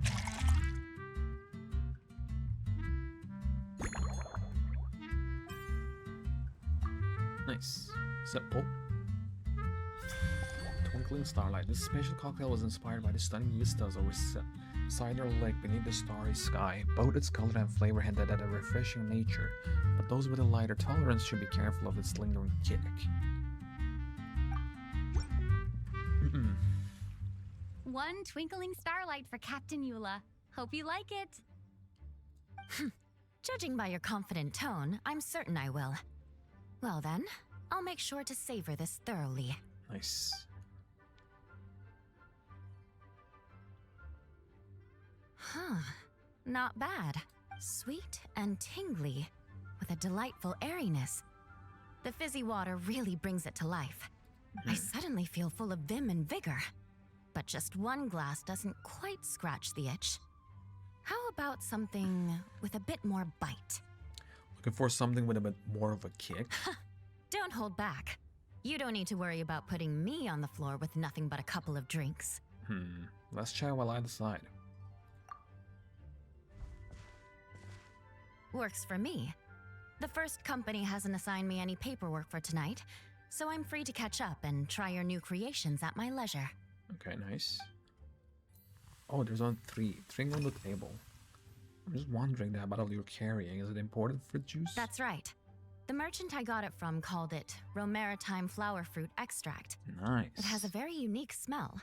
[SPEAKER 1] Nice. Simple. Twinkling Starlight. This special cocktail was inspired by the stunning vistas over Cider Lake beneath the starry sky. Both its color and flavor hinted at a refreshing nature, but those with a lighter tolerance should be careful of its lingering kick.
[SPEAKER 13] One twinkling starlight for Captain Eula. Hope you like it.
[SPEAKER 7] Judging by your confident tone, I'm certain I will. Well then, I'll make sure to savor this thoroughly.
[SPEAKER 1] Nice.
[SPEAKER 7] Huh. Not bad. Sweet and tingly, with a delightful airiness. The fizzy water really brings it to life. I suddenly feel full of vim and vigor. But just one glass doesn't quite scratch the itch. How about something with a bit more bite?
[SPEAKER 1] Looking for something with a bit more of a kick?
[SPEAKER 7] Don't hold back. You don't need to worry about putting me on the floor with nothing but a couple of drinks.
[SPEAKER 1] Let's chat while I decide.
[SPEAKER 7] Works for me. The first company hasn't assigned me any paperwork for tonight, so I'm free to catch up and try your new creations at my leisure.
[SPEAKER 1] Okay, nice. Oh, there's on three on the table. I'm just wondering, that bottle you're carrying, is it imported fruit juice?
[SPEAKER 7] That's right. The merchant I got it from called it Romaritime flower fruit extract.
[SPEAKER 1] Nice.
[SPEAKER 7] It has a very unique smell.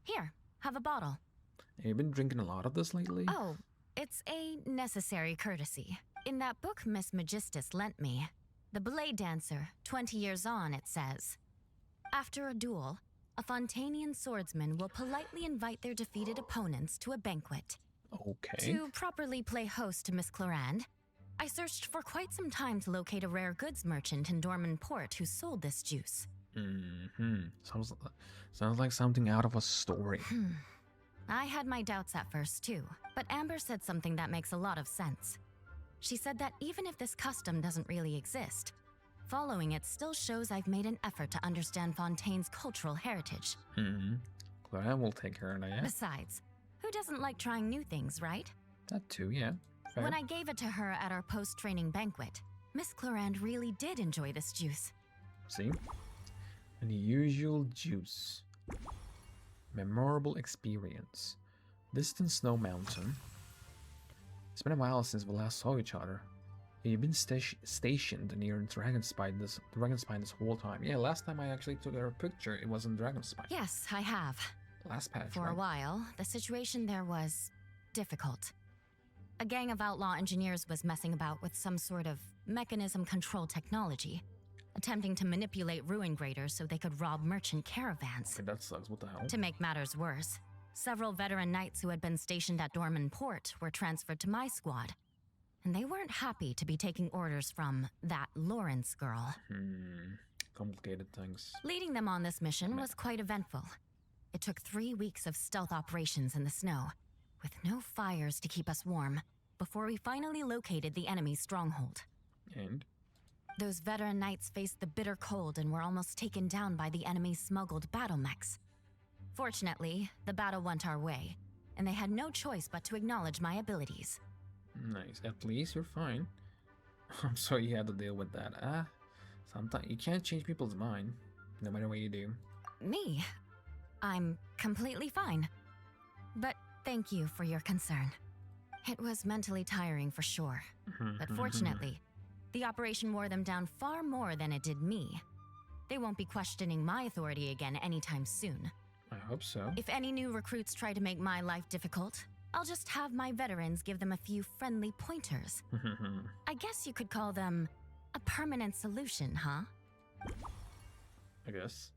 [SPEAKER 7] Here, have a bottle.
[SPEAKER 1] Have you been drinking a lot of this lately?
[SPEAKER 7] Oh, it's a necessary courtesy. In that book Miss Magistus lent me, The Blade Dancer, 20 Years On, it says, after a duel, a Fontanian swordsman will politely invite their defeated opponents to a banquet.
[SPEAKER 1] Okay.
[SPEAKER 7] To properly play host to Miss Clorand, I searched for quite some time to locate a rare goods merchant in Dorman Port who sold this juice.
[SPEAKER 1] Sounds like something out of a story.
[SPEAKER 7] I had my doubts at first too, but Amber said something that makes a lot of sense. She said that even if this custom doesn't really exist, following it still shows I've made an effort to understand Fontaine's cultural heritage.
[SPEAKER 1] Clorand will take care of that, yeah?
[SPEAKER 7] Besides, who doesn't like trying new things, right?
[SPEAKER 1] That too, yeah. Fair.
[SPEAKER 7] When I gave it to her at our post-training banquet, Miss Clorand really did enjoy this juice.
[SPEAKER 1] See? Unusual juice. Memorable experience. Distant snow mountain. It's been a while since we last saw each other. You've been stationed near Dragonspine this whole time. Yeah, last time I actually took a picture, it was in Dragonspine.
[SPEAKER 7] Yes, I have.
[SPEAKER 1] Last patch,
[SPEAKER 7] For a while, the situation there was difficult. A gang of outlaw engineers was messing about with some sort of mechanism control technology, attempting to manipulate ruin graders so they could rob merchant caravans.
[SPEAKER 1] Okay, that sucks. What the hell?
[SPEAKER 7] To make matters worse, several veteran knights who had been stationed at Dorman Port were transferred to my squad, and they weren't happy to be taking orders from that Lawrence girl.
[SPEAKER 1] Complicated things.
[SPEAKER 7] Leading them on this mission was quite eventful. It took 3 weeks of stealth operations in the snow, with no fires to keep us warm, before we finally located the enemy's stronghold.
[SPEAKER 1] And?
[SPEAKER 7] Those veteran knights faced the bitter cold and were almost taken down by the enemy's smuggled battle mechs.
[SPEAKER 6] Fortunately, the battle went our way, and they had no choice but to acknowledge my abilities.
[SPEAKER 1] Nice. At least you're fine. I'm sorry you had to deal with that. Sometimes you can't change people's mind, no matter what you do.
[SPEAKER 6] Me? I'm completely fine. But thank you for your concern. It was mentally tiring for sure. But fortunately, the operation wore them down far more than it did me. They won't be questioning my authority again anytime soon.
[SPEAKER 1] I hope so.
[SPEAKER 6] If any new recruits try to make my life difficult, I'll just have my veterans give them a few friendly pointers. I guess you could call them a permanent solution, huh?
[SPEAKER 1] I guess.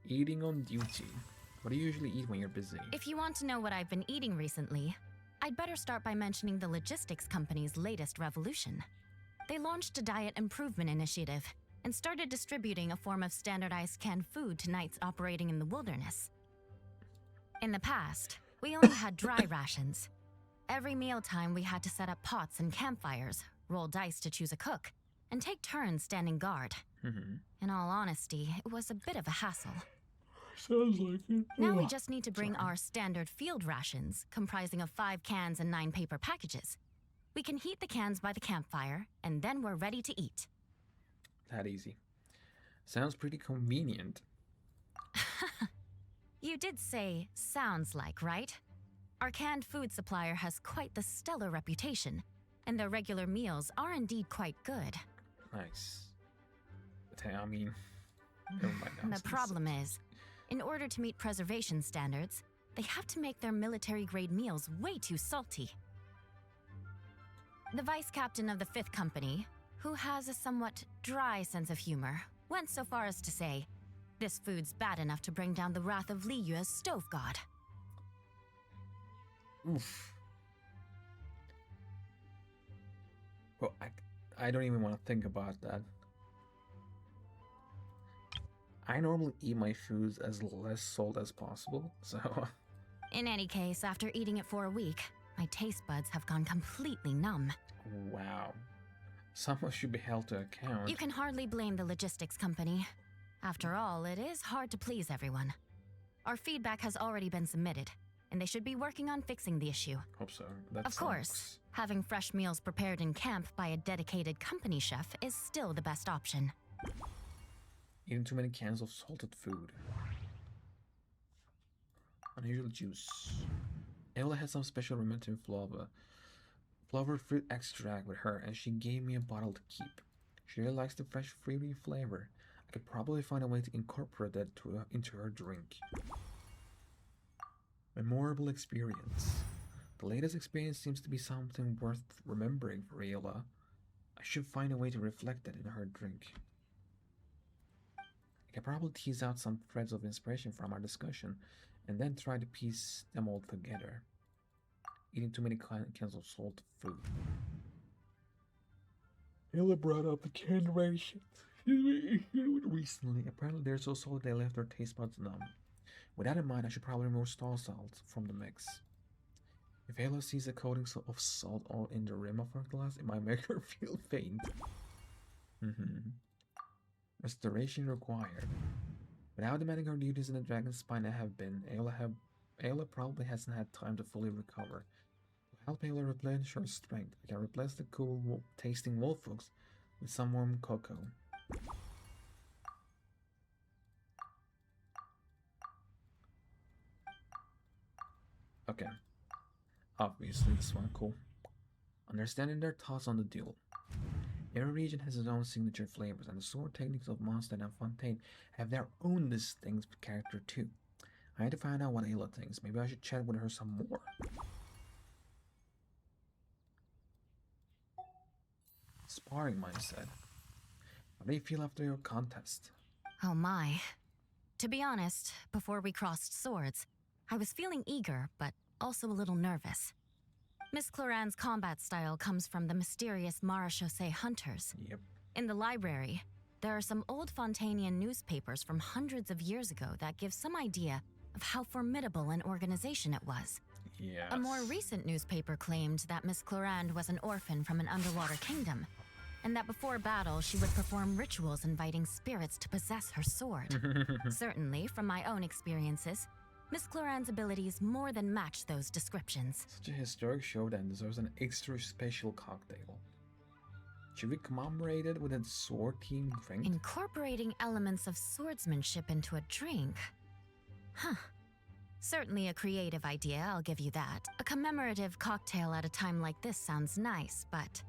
[SPEAKER 1] Eating on duty. What do you usually eat when you're busy?
[SPEAKER 6] If you want to know what I've been eating recently, I'd better start by mentioning the logistics company's latest revolution. They launched a diet improvement initiative and started distributing a form of standardized canned food to knights operating in the wilderness. In the past, we only had dry rations. Every mealtime we had to set up pots and campfires, roll dice to choose a cook, and take turns standing guard. In all honesty, it was a bit of a hassle.
[SPEAKER 1] Sounds like it.
[SPEAKER 6] Now we just need to bring our standard field rations, comprising of 5 cans and 9 paper packages. We can heat the cans by the campfire, and then we're ready to eat.
[SPEAKER 1] That easy. Sounds pretty convenient.
[SPEAKER 6] You did say sounds like, right? Our canned food supplier has quite the stellar reputation, and their regular meals are indeed quite good.
[SPEAKER 1] Nice. But I mean, never mind.
[SPEAKER 6] The problem is, in order to meet preservation standards, they have to make their military-grade meals way too salty. The vice captain of the 5th Company, who has a somewhat dry sense of humor, went so far as to say, "This food's bad enough to bring down the wrath of Li Yue's stove god."
[SPEAKER 1] Oof. Well, I don't even want to think about that. I normally eat my foods as less salt as possible, so...
[SPEAKER 6] In any case, after eating it for a week, my taste buds have gone completely numb.
[SPEAKER 1] Wow. Someone should be held to account.
[SPEAKER 6] You can hardly blame the logistics company. After all, it is hard to please everyone. Our feedback has already been submitted, and they should be working on fixing the issue.
[SPEAKER 1] Hope so.
[SPEAKER 6] Of course, having fresh meals prepared in camp by a dedicated company chef is still the best option.
[SPEAKER 1] Eating too many cans of salted food. Unusual juice. Ayla had some special romantic flower fruit extract with her, and she gave me a bottle to keep. She really likes the fresh fruity flavor. I could probably find a way to incorporate that into her drink. Memorable experience. The latest experience seems to be something worth remembering for Ayla. I should find a way to reflect that in her drink. I can probably tease out some threads of inspiration from our discussion, and then try to piece them all together. Eating too many cans of salted food. Ayla brought up the canned rations recently. Apparently they're so salty they left their taste buds numb. With that in mind, I should probably remove star salt from the mix. If Ayla sees a coating of salt all in the rim of her glass, it might make her feel faint. Restoration required. Without demanding her duties in the dragon's spine that have been, Ayla probably hasn't had time to fully recover. To help Ayla replenish her strength, I can replace the cool tasting wolf hooks with some warm cocoa. Okay. Obviously this one, cool. Understanding their thoughts on the duel. Every region has its own signature flavors, and the sword techniques of Mondstadt and Fontaine have their own distinct character too. I had to find out what Ayla thinks. Maybe I should chat with her some more. Sparring mindset. How do you feel after your contest?
[SPEAKER 6] Oh my. To be honest, before we crossed swords, I was feeling eager, but also a little nervous. Miss Cloran's combat style comes from the mysterious Marechaussee hunters.
[SPEAKER 1] Yep.
[SPEAKER 6] In the library, there are some old Fontainian newspapers from hundreds of years ago that give some idea of how formidable an organization it was.
[SPEAKER 1] Yes.
[SPEAKER 6] A more recent newspaper claimed that Miss Cloran was an orphan from an underwater kingdom, and that before battle she would perform rituals inviting spirits to possess her sword. Certainly, from my own experiences, Miss Cloran's abilities more than match those descriptions.
[SPEAKER 1] Such a historic show then deserves an extra special cocktail. Should we commemorate it with a sword-themed drink?
[SPEAKER 6] Incorporating elements of swordsmanship into a drink? Huh. Certainly a creative idea, I'll give you that. A commemorative cocktail at a time like this sounds nice, but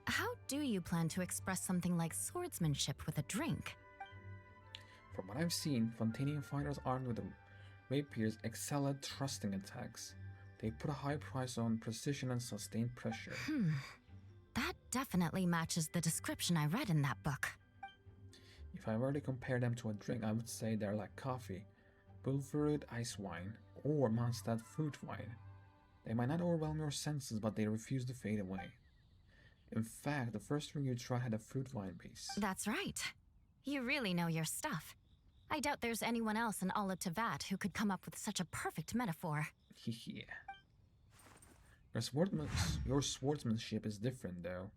[SPEAKER 6] how do you plan to express something like swordsmanship with a drink?
[SPEAKER 1] From what I've seen, Fontanian fighters armed with rapiers excel at thrusting attacks. They put a high price on precision and sustained pressure.
[SPEAKER 6] That definitely matches the description I read in that book.
[SPEAKER 1] If I were to compare them to a drink, I would say they're like coffee, Bulverud ice wine, or Mondstadt fruit wine. They might not overwhelm your senses, but they refuse to fade away. In fact, the first drink you tried had a fruit wine base.
[SPEAKER 6] That's right. You really know your stuff. I doubt there's anyone else in all of Tevat who could come up with such a perfect metaphor.
[SPEAKER 1] Yeah. Your swordsmanship is different, though.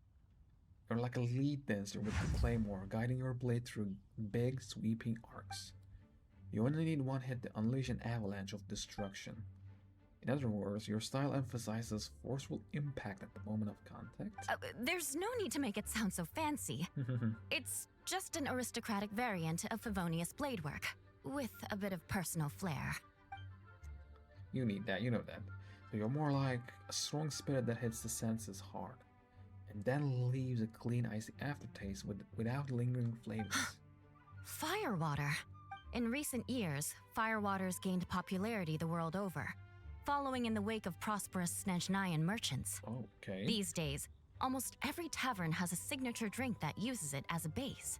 [SPEAKER 1] You're like a lead dancer with the claymore, guiding your blade through big, sweeping arcs. You only need one hit to unleash an avalanche of destruction. In other words, your style emphasizes forceful impact at the moment of contact.
[SPEAKER 6] There's no need to make it sound so fancy. It's just an aristocratic variant of Favonius blade work, with a bit of personal flair.
[SPEAKER 1] You need that, you know that. So you're more like a strong spirit that hits the senses hard, and then leaves a clean, icy aftertaste without lingering flavors.
[SPEAKER 6] Firewater. In recent years, firewaters gained popularity the world over, following in the wake of prosperous Snezhnayan merchants.
[SPEAKER 1] Okay.
[SPEAKER 6] These days, almost every tavern has a signature drink that uses it as a base.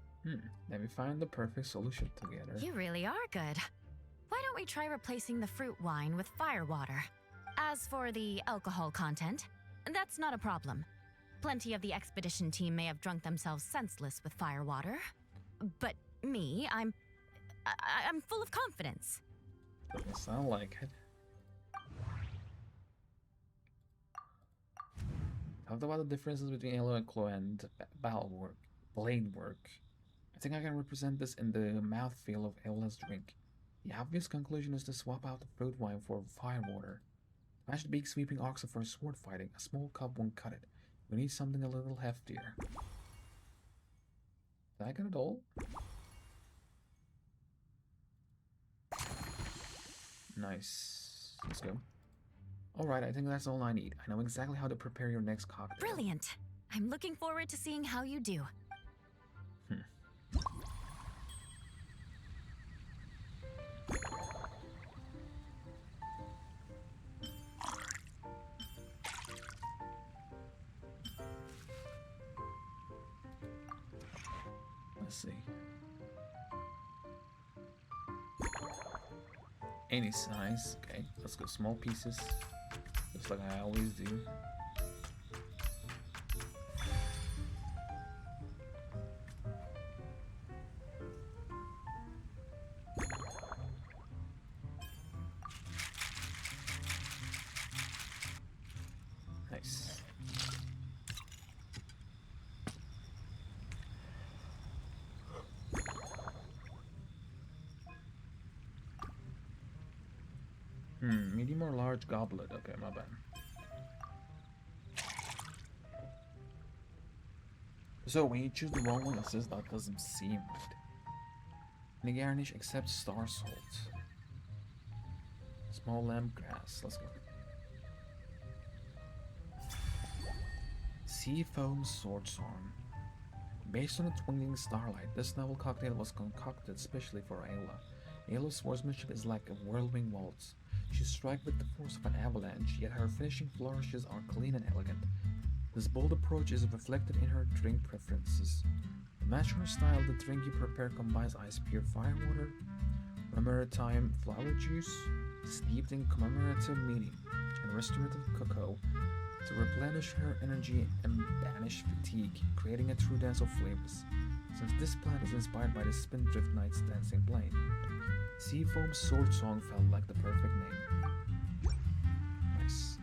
[SPEAKER 1] Let me find the perfect solution together.
[SPEAKER 6] You really are good. Why don't we try replacing the fruit wine with firewater? As for the alcohol content, that's not a problem. Plenty of the expedition team may have drunk themselves senseless with firewater. But me, I'm full of confidence.
[SPEAKER 1] Doesn't sound like it. Talked about the differences between Elo and Chloe and blade work. I think I can represent this in the mouthfeel of Ella's drink. The obvious conclusion is to swap out the fruit wine for firewater. Smash the big sweeping oxen for sword fighting. A small cup won't cut it. We need something a little heftier. Did I get it all? Nice. Let's go. Alright, I think that's all I need. I know exactly how to prepare your next cocktail.
[SPEAKER 6] Brilliant! I'm looking forward to seeing how you do.
[SPEAKER 1] Let's see. Any size. Okay, let's go small pieces. Just like I always do. Nice. Medium or large goblet? Okay, my bad. So when you choose the wrong one, it says that doesn't seem right. Any garnish except star salt. Small lamp grass. Let's go. Sea foam sword song. Based on the twinkling starlight, this novel cocktail was concocted especially for Ayla. Ayla's swordsmanship is like a whirlwind waltz. She strikes with the force of an avalanche, yet her finishing flourishes are clean and elegant. This bold approach is reflected in her drink preferences. To match her style, the drink you prepare combines ice pure firewater, maritime flower juice, steeped in commemorative meaning, and restorative cocoa to replenish her energy and banish fatigue, creating a true dance of flavors. Since this plant is inspired by the Spindrift Knight's dancing plane, Seafoam Sword Song felt like the perfect name. Nice.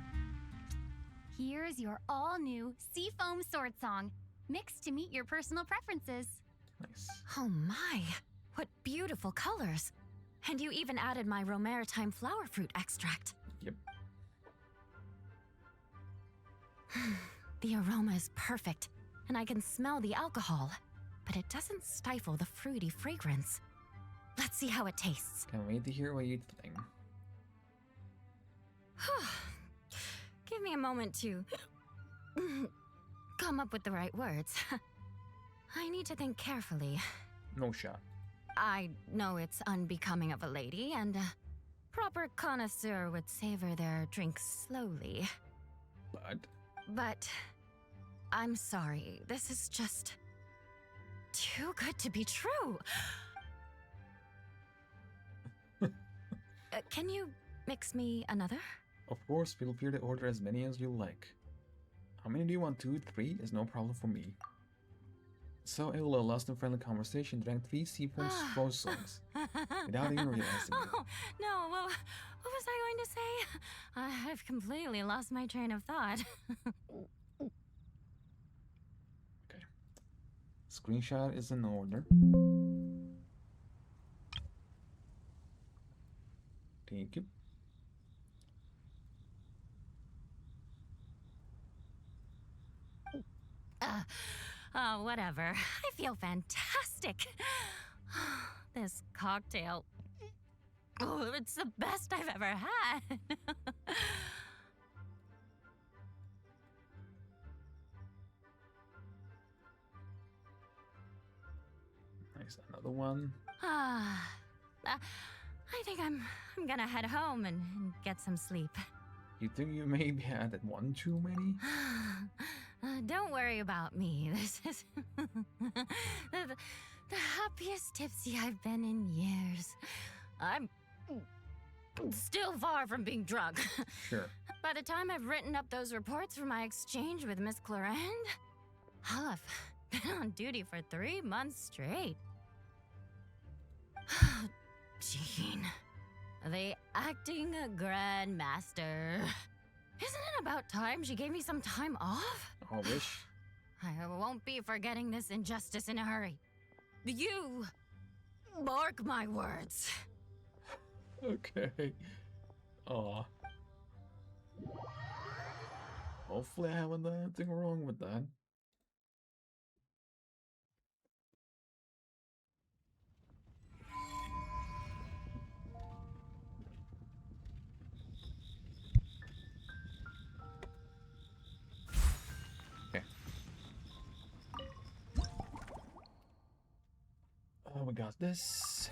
[SPEAKER 13] Here's your all-new Seafoam Sword Song, mixed to meet your personal preferences.
[SPEAKER 1] Nice.
[SPEAKER 6] Oh my, what beautiful colors. And you even added my romaritime flower fruit extract.
[SPEAKER 1] Yep.
[SPEAKER 6] The aroma is perfect, and I can smell the alcohol, but it doesn't stifle the fruity fragrance. Let's see how it tastes.
[SPEAKER 1] Can't wait to hear what you think.
[SPEAKER 6] Give me a moment to come up with the right words. I need to think carefully.
[SPEAKER 1] No shot.
[SPEAKER 6] I know it's unbecoming of a lady, and a proper connoisseur would savor their drinks slowly. But I'm sorry, this is just too good to be true. Can you mix me another?
[SPEAKER 1] Of course, feel free to order as many as you like. How many do you want? 2, 3? Is no problem for me. So it will lost in friendly conversation, drank 3 Seafoam's rose songs without even realizing it.
[SPEAKER 6] Oh, no, what was I going to say? I've completely lost my train of thought.
[SPEAKER 1] Okay. Screenshot is in order. Thank you.
[SPEAKER 6] Whatever. I feel fantastic. This cocktail. Oh, it's the best I've ever had.
[SPEAKER 1] Nice, another one.
[SPEAKER 6] I think I'm gonna head home and get some sleep.
[SPEAKER 1] You think you maybe had one too many?
[SPEAKER 6] Don't worry about me. This is the happiest tipsy I've been in years. I'm still far from being drunk.
[SPEAKER 1] Sure.
[SPEAKER 6] By the time I've written up those reports for my exchange with Miss Clarend, I'll have been on duty for 3 months straight. Jean, the acting grandmaster. Isn't it about time she gave me some time off?
[SPEAKER 1] I wish.
[SPEAKER 6] I won't be forgetting this injustice in a hurry. You mark my words.
[SPEAKER 1] Okay. Aw. Hopefully I haven't done anything wrong with that. We got this.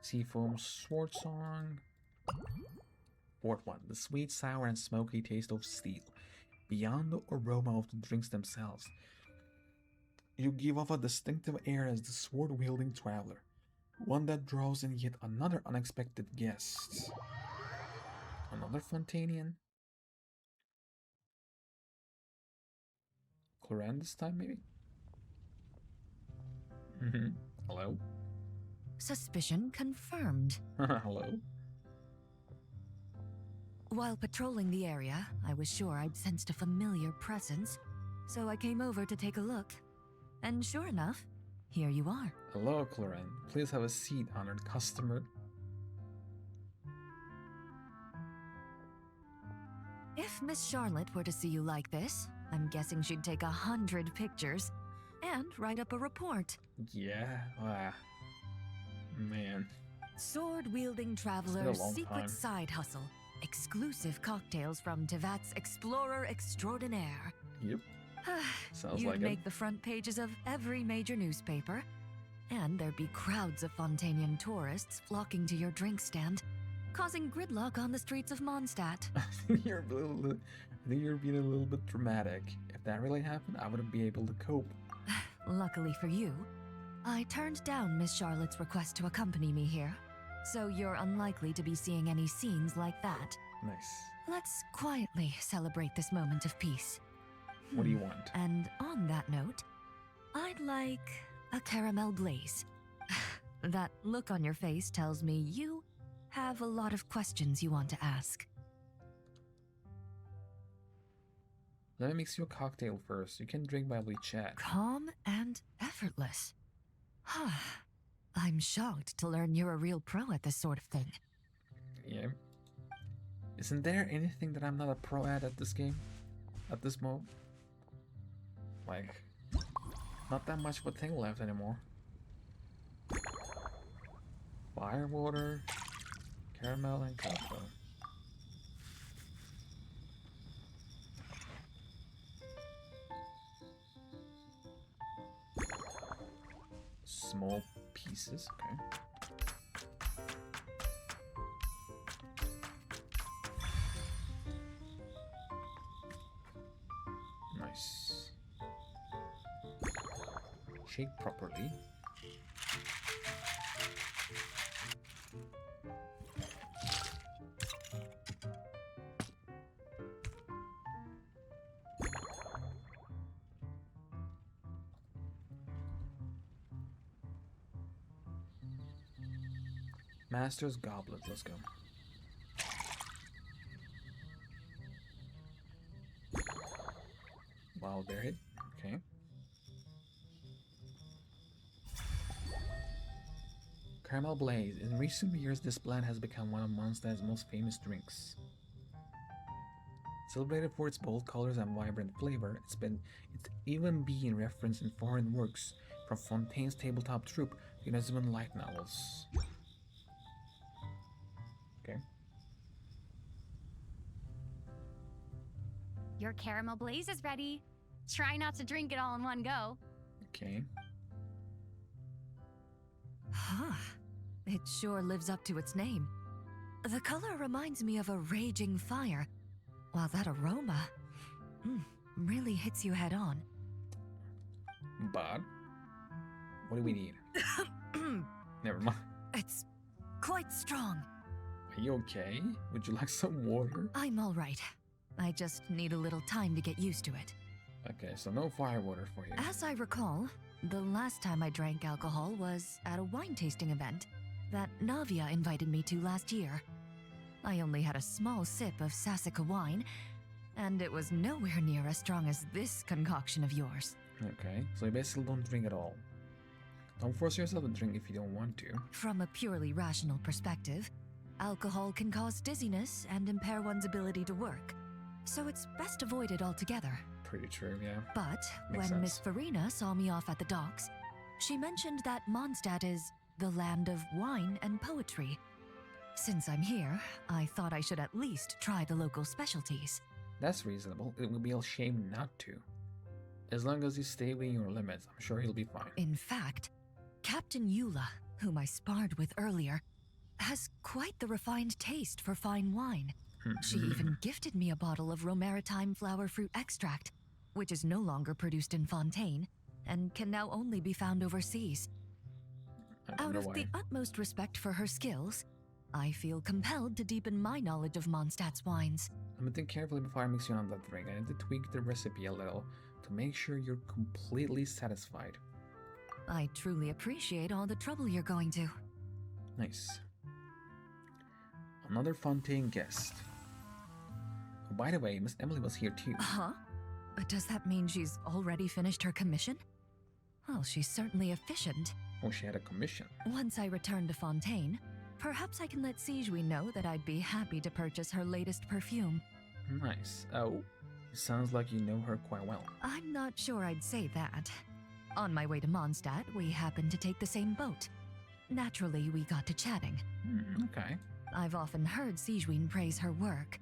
[SPEAKER 1] Seafoam Sword Song. Board 1. The sweet, sour, and smoky taste of steel. Beyond the aroma of the drinks themselves, you give off a distinctive air as the sword-wielding traveler. One that draws in yet another unexpected guest. Another Fontanian? Cloran this time, maybe? Hello?
[SPEAKER 22] Suspicion confirmed.
[SPEAKER 1] Hello?
[SPEAKER 22] While patrolling the area, I was sure I'd sensed a familiar presence, so I came over to take a look. And sure enough, here you are.
[SPEAKER 1] Hello, Cloran. Please have a seat, honored customer.
[SPEAKER 22] If Miss Charlotte were to see you like this, I'm guessing she'd take 100 pictures and write up a report.
[SPEAKER 1] Yeah, man.
[SPEAKER 22] Sword-wielding traveler's secret side hustle. Exclusive cocktails from Tevat's Explorer Extraordinaire.
[SPEAKER 1] Yep. Sounds
[SPEAKER 22] You'd
[SPEAKER 1] like
[SPEAKER 22] make
[SPEAKER 1] it.
[SPEAKER 22] the front pages of every major newspaper, and there'd be crowds of Fontanian tourists flocking to your drink stand, causing gridlock on the streets of Mondstadt.
[SPEAKER 1] I think you're being a little bit dramatic. If that really happened, I wouldn't be able to cope.
[SPEAKER 22] Luckily for you, I turned down Miss Charlotte's request to accompany me here, so you're unlikely to be seeing any scenes like that.
[SPEAKER 1] Nice.
[SPEAKER 22] Let's quietly celebrate this moment of peace.
[SPEAKER 1] What do you want?
[SPEAKER 22] And on that note, I'd like a caramel glaze. That look on your face tells me you have a lot of questions you want to ask.
[SPEAKER 1] Let me mix you a cocktail first. You can drink while we chat.
[SPEAKER 22] Calm and effortless. I'm shocked to learn you're a real pro at this sort of thing.
[SPEAKER 1] Yeah. Isn't there anything that I'm not a pro at this game? At this mode? Like, not that much of a thing left anymore. Fire, water, caramel, and cocoa. Small pieces, okay. Nice. Shake properly. Master's Goblet, let's go. Wild berry, okay. Caramel Blaze. In recent years, this blend has become one of Mondstadt's most famous drinks. Celebrated for its bold colors and vibrant flavor, it's even been referenced in foreign works, from Fontaine's tabletop troupe to Inazuma light novels. Okay.
[SPEAKER 13] Your caramel blaze is ready. Try not to drink it all in one go.
[SPEAKER 1] Okay.
[SPEAKER 22] Huh. It sure lives up to its name. The color reminds me of a raging fire, while that aroma really hits you head on.
[SPEAKER 1] But what do we need? Never mind.
[SPEAKER 22] It's quite strong.
[SPEAKER 1] Are you okay? Would you like some water?
[SPEAKER 22] I'm all right. I just need a little time to get used to it.
[SPEAKER 1] Okay, so no fire water for you.
[SPEAKER 22] As I recall, the last time I drank alcohol was at a wine tasting event that Navia invited me to last year. I only had a small sip of Sassica wine, and it was nowhere near as strong as this concoction of yours.
[SPEAKER 1] Okay, so you basically don't drink at all. Don't force yourself to drink if you don't want to.
[SPEAKER 22] From a purely rational perspective, alcohol can cause dizziness and impair one's ability to work, so it's best avoided altogether.
[SPEAKER 1] Pretty true, yeah.
[SPEAKER 22] But
[SPEAKER 1] Makes
[SPEAKER 22] when
[SPEAKER 1] sense.
[SPEAKER 22] Miss Farina saw me off at the docks, she mentioned that Mondstadt is the land of wine and poetry. Since I'm here, I thought I should at least try the local specialties.
[SPEAKER 1] That's reasonable. It would be a shame not to. As long as you stay within your limits, I'm sure you'll be fine.
[SPEAKER 22] In fact, Captain Eula, whom I sparred with earlier, has quite the refined taste for fine wine. She even gifted me a bottle of Romaritime flower fruit extract, which is no longer produced in Fontaine and can now only be found overseas. Out of the utmost respect for her skills, I feel compelled to deepen my knowledge of Mondstadt's wines.
[SPEAKER 1] I'm gonna think carefully before I mix you on that drink. I need to tweak the recipe a little to make sure you're completely satisfied.
[SPEAKER 22] I truly appreciate all the trouble you're going to.
[SPEAKER 1] Nice. Another Fontaine guest. Oh, by the way, Miss Emily was here too.
[SPEAKER 22] Huh? But does that mean she's already finished her commission? Well, she's certainly efficient.
[SPEAKER 1] Oh, she had a commission.
[SPEAKER 22] Once I return to Fontaine, perhaps I can let Sijui know that I'd be happy to purchase her latest perfume.
[SPEAKER 1] Nice. Oh, it sounds like you know her quite well.
[SPEAKER 22] I'm not sure I'd say that. On my way to Mondstadt, we happened to take the same boat. Naturally, we got to chatting.
[SPEAKER 1] Okay.
[SPEAKER 22] I've often heard Sijui praise her work.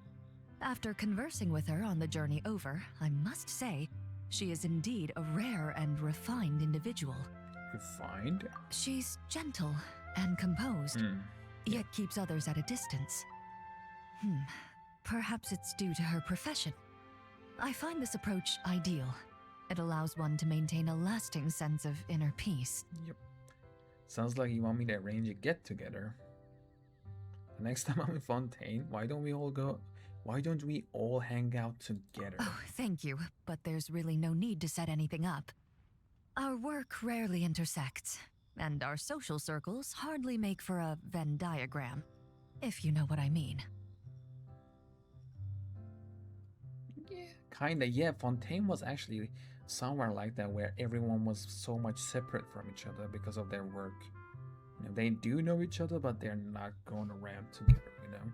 [SPEAKER 22] After conversing with her on the journey over, I must say, she is indeed a rare and refined individual.
[SPEAKER 1] Refined?
[SPEAKER 22] She's gentle and composed, yet keeps others at a distance. Perhaps it's due to her profession. I find this approach ideal. It allows one to maintain a lasting sense of inner peace.
[SPEAKER 1] Yep. Sounds like you want me to arrange a get-together. The next time I'm in Fontaine, why don't we all hang out together?
[SPEAKER 22] Oh, thank you, but there's really no need to set anything up. Our work rarely intersects, and our social circles hardly make for a Venn diagram, if you know what I mean.
[SPEAKER 1] Kinda, yeah. Fontaine was actually somewhere like that where everyone was so much separate from each other because of their work. You know, they do know each other, but they're not going around together, you know?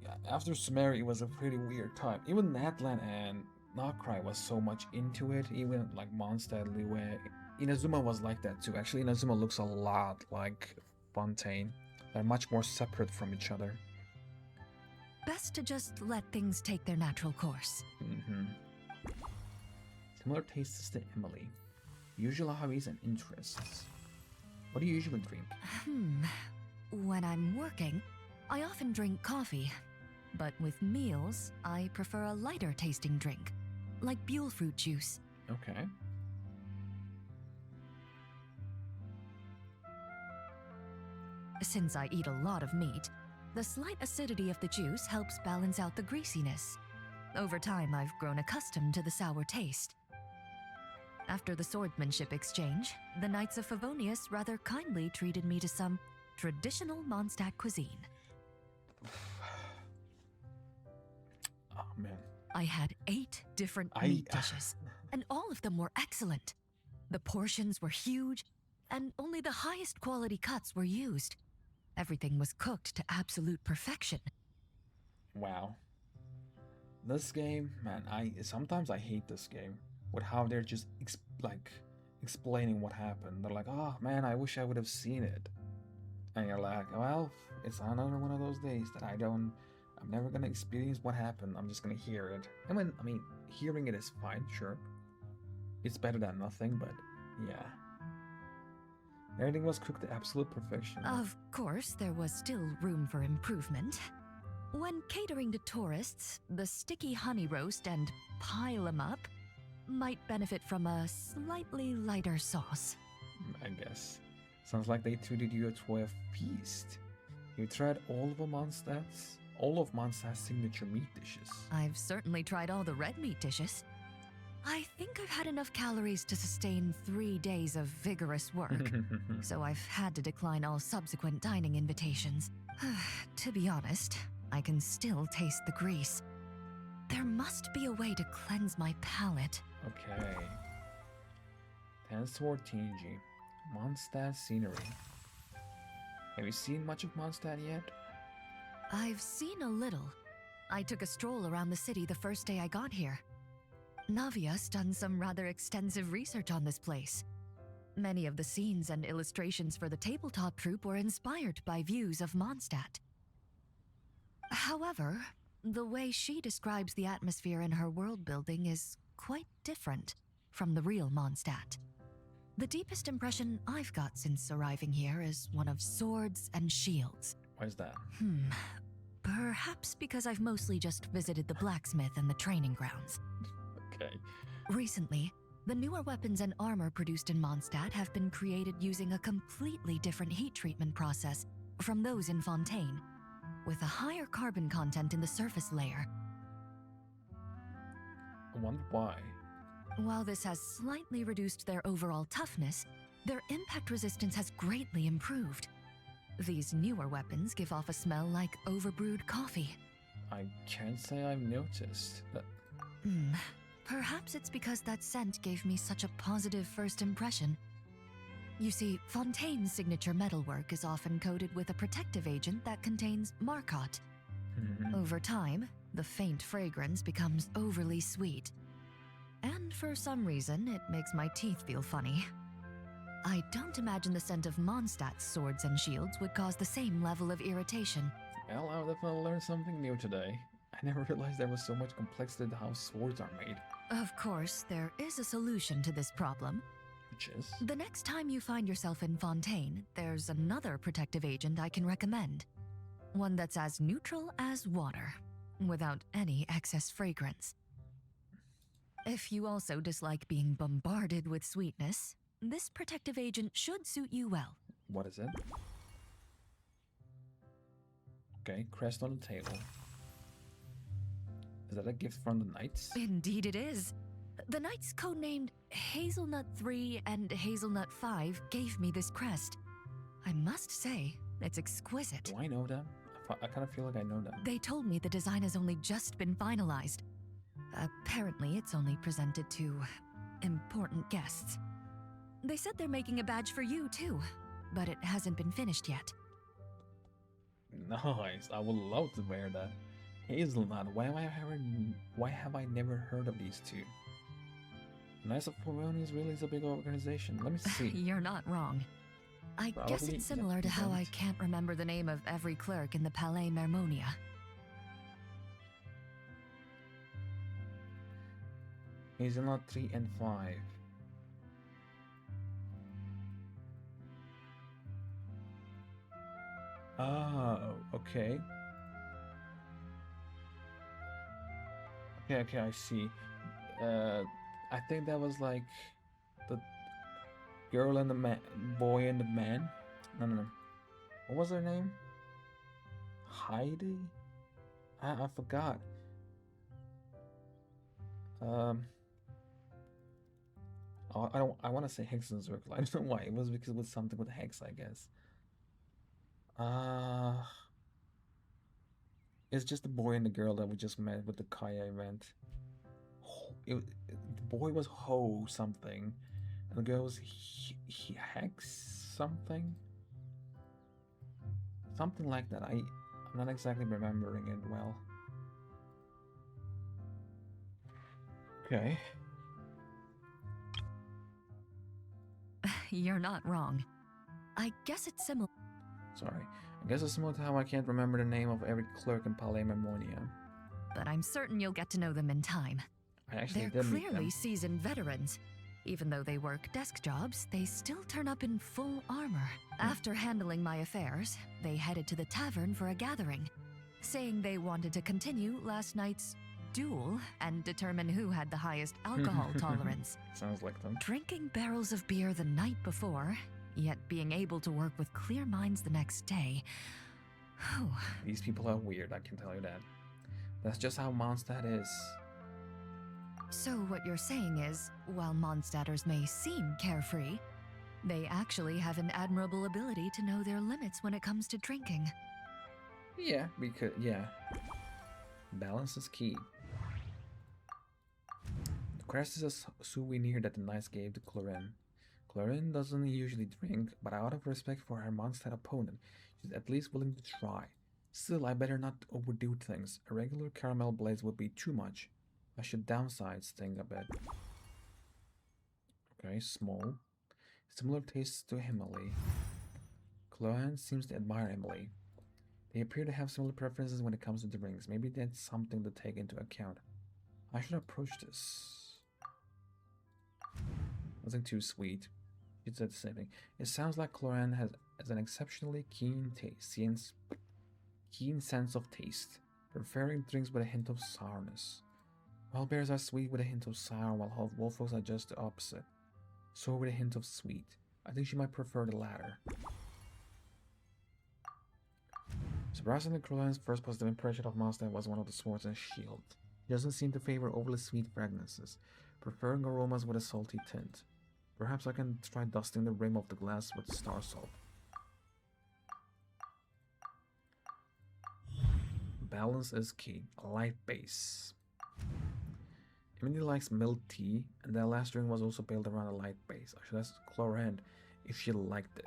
[SPEAKER 1] Yeah, after Sumeru, it was a pretty weird time. Even Natlan and Nokrai was so much into it, even like Mondstadt, Liyue. Inazuma was like that too. Actually, Inazuma looks a lot like Fontaine. They're much more separate from each other.
[SPEAKER 22] Best to just let things take their natural course.
[SPEAKER 1] Similar tastes to Emily. Usual hobbies and interests. What do you usually drink?
[SPEAKER 22] When I'm working, I often drink coffee. But with meals, I prefer a lighter tasting drink, like Buell fruit juice.
[SPEAKER 1] Okay.
[SPEAKER 22] Since I eat a lot of meat, the slight acidity of the juice helps balance out the greasiness. Over time, I've grown accustomed to the sour taste. After the swordsmanship exchange, the Knights of Favonius rather kindly treated me to some traditional Mondstadt cuisine.
[SPEAKER 1] Oh, man.
[SPEAKER 22] I had 8 different meat dishes, and all of them were excellent. The portions were huge, and only the highest quality cuts were used. Everything was cooked to absolute perfection.
[SPEAKER 1] Wow. This game, man, sometimes I hate this game with how they're just explaining what happened. They're like, oh man, I wish I would have seen it. And you're like, well, it's another one of those days that I'm never gonna experience what happened. I'm just gonna hear it. I mean, hearing it is fine, sure. It's better than nothing, but yeah. Everything was cooked to absolute perfection.
[SPEAKER 22] Of course, there was still room for improvement. When catering to tourists, the sticky honey roast and pile 'em up might benefit from a slightly lighter sauce.
[SPEAKER 1] I guess. Sounds like they treated you to a feast. You tried all of Mondstadt's signature meat dishes.
[SPEAKER 22] I've certainly tried all the red meat dishes. I think I've had enough calories to sustain 3 days of vigorous work, so I've had to decline all subsequent dining invitations. To be honest, I can still taste the grease. There must be a way to cleanse my palate.
[SPEAKER 1] Okay. Tends toward Tingy. Mondstadt scenery. Have you seen much of Mondstadt yet?
[SPEAKER 22] I've seen a little. I took a stroll around the city the first day I got here. Navia's done some rather extensive research on this place. Many of the scenes and illustrations for the tabletop troupe were inspired by views of Mondstadt. However, the way she describes the atmosphere in her world building is quite different from the real Mondstadt. The deepest impression I've got since arriving here is one of swords and shields.
[SPEAKER 1] Why is that?
[SPEAKER 22] Perhaps because I've mostly just visited the blacksmith and the training grounds.
[SPEAKER 1] Okay.
[SPEAKER 22] Recently, the newer weapons and armor produced in Mondstadt have been created using a completely different heat treatment process from those in Fontaine, with a higher carbon content in the surface layer.
[SPEAKER 1] I wonder why.
[SPEAKER 22] While this has slightly reduced their overall toughness, their impact resistance has greatly improved. These newer weapons give off a smell like overbrewed coffee.
[SPEAKER 1] I can't say I've noticed.
[SPEAKER 22] Perhaps it's because that scent gave me such a positive first impression. You see, Fontaine's signature metalwork is often coated with a protective agent that contains Marcotte. Over time, the faint fragrance becomes overly sweet. And for some reason, it makes my teeth feel funny. I don't imagine the scent of Mondstadt's swords and shields would cause the same level of irritation.
[SPEAKER 1] Well, I definitely learned something new today. I never realized there was so much complexity to how swords are made.
[SPEAKER 22] Of course, there is a solution to this problem.
[SPEAKER 1] Which is?
[SPEAKER 22] The next time you find yourself in Fontaine, there's another protective agent I can recommend. One that's as neutral as water, without any excess fragrance. If you also dislike being bombarded with sweetness, this protective agent should suit you well.
[SPEAKER 1] What is it? Okay, crest on the table. Is that a gift from the Knights?
[SPEAKER 22] Indeed it is. The Knights codenamed Hazelnut 3 and Hazelnut 5 gave me this crest. I must say, it's exquisite.
[SPEAKER 1] Do I know them? I kind of feel like I know them.
[SPEAKER 22] They told me the design has only just been finalized. Apparently, it's only presented to important guests. They said they're making a badge for you, too. But it hasn't been finished yet.
[SPEAKER 1] Nice. I would love to wear that. Hazelnut. Why have I never heard of these two? Knights of Floronius really is a big organization. Let me see.
[SPEAKER 22] You're not wrong. I guess
[SPEAKER 1] Probably,
[SPEAKER 22] it's similar to how I can't remember the name of every clerk in the Palais Mermonia.
[SPEAKER 1] Hazelnut 3 and 5. Oh, okay. Okay, I see. I think that was like the girl and the man, boy and the man. No. What was her name? Heidi? I forgot. I want to say Hexen's-Circle. I don't know why. It was because it was something with Hex, I guess. It's just the boy and the girl that we just met with the Kaya event. The boy was Ho something, and the girl was Hex something. Something like that. I'm not exactly remembering it well. Okay.
[SPEAKER 22] You're not wrong. I guess it's similar.
[SPEAKER 1] Sorry. I guess it's similar to how I can't remember the name of every clerk in Palais Mermonia.
[SPEAKER 22] But I'm certain you'll get to know them in time.
[SPEAKER 1] I actually
[SPEAKER 22] They're
[SPEAKER 1] did meet
[SPEAKER 22] clearly
[SPEAKER 1] them.
[SPEAKER 22] seasoned veterans. Even though they work desk jobs, they still turn up in full armor. After handling my affairs, they headed to the tavern for a gathering, saying they wanted to continue last night's duel and determine who had the highest alcohol tolerance.
[SPEAKER 1] Sounds like them.
[SPEAKER 22] Drinking barrels of beer the night before, yet being able to work with clear minds the next day. Whew.
[SPEAKER 1] These people are weird, I can tell you that. That's just how Mondstadt is.
[SPEAKER 22] So what you're saying is, while Mondstadters may seem carefree, they actually have an admirable ability to know their limits when it comes to drinking.
[SPEAKER 1] Yeah, because, yeah. Balance is key. The crest is a souvenir that the knights gave to Clorin. Clorin doesn't usually drink, but out of respect for her Mondstadt opponent, she's at least willing to try. Still, I better not overdo things. A regular caramel blaze would be too much. I should downsize things a bit. Okay, small. Similar tastes to Emily. Clorin seems to admire Emily. They appear to have similar preferences when it comes to drinks. Maybe that's something to take into account. I should approach this. Nothing too sweet. She said the same thing. It sounds like Clorin has an exceptionally keen sense of taste, preferring drinks with a hint of sourness. Wild bears are sweet with a hint of sour, while wolf folks are just the opposite. Sour with a hint of sweet. I think she might prefer the latter. Surprisingly, Clorin's first positive impression of Mondstadt was one of the swords and shield. She doesn't seem to favor overly sweet fragrances, preferring aromas with a salty tint. Perhaps I can try dusting the rim of the glass with star salt. Balance is key. A light base. Emily likes milk tea, and their last drink was also built around a light base. I should ask Clorin if she liked it.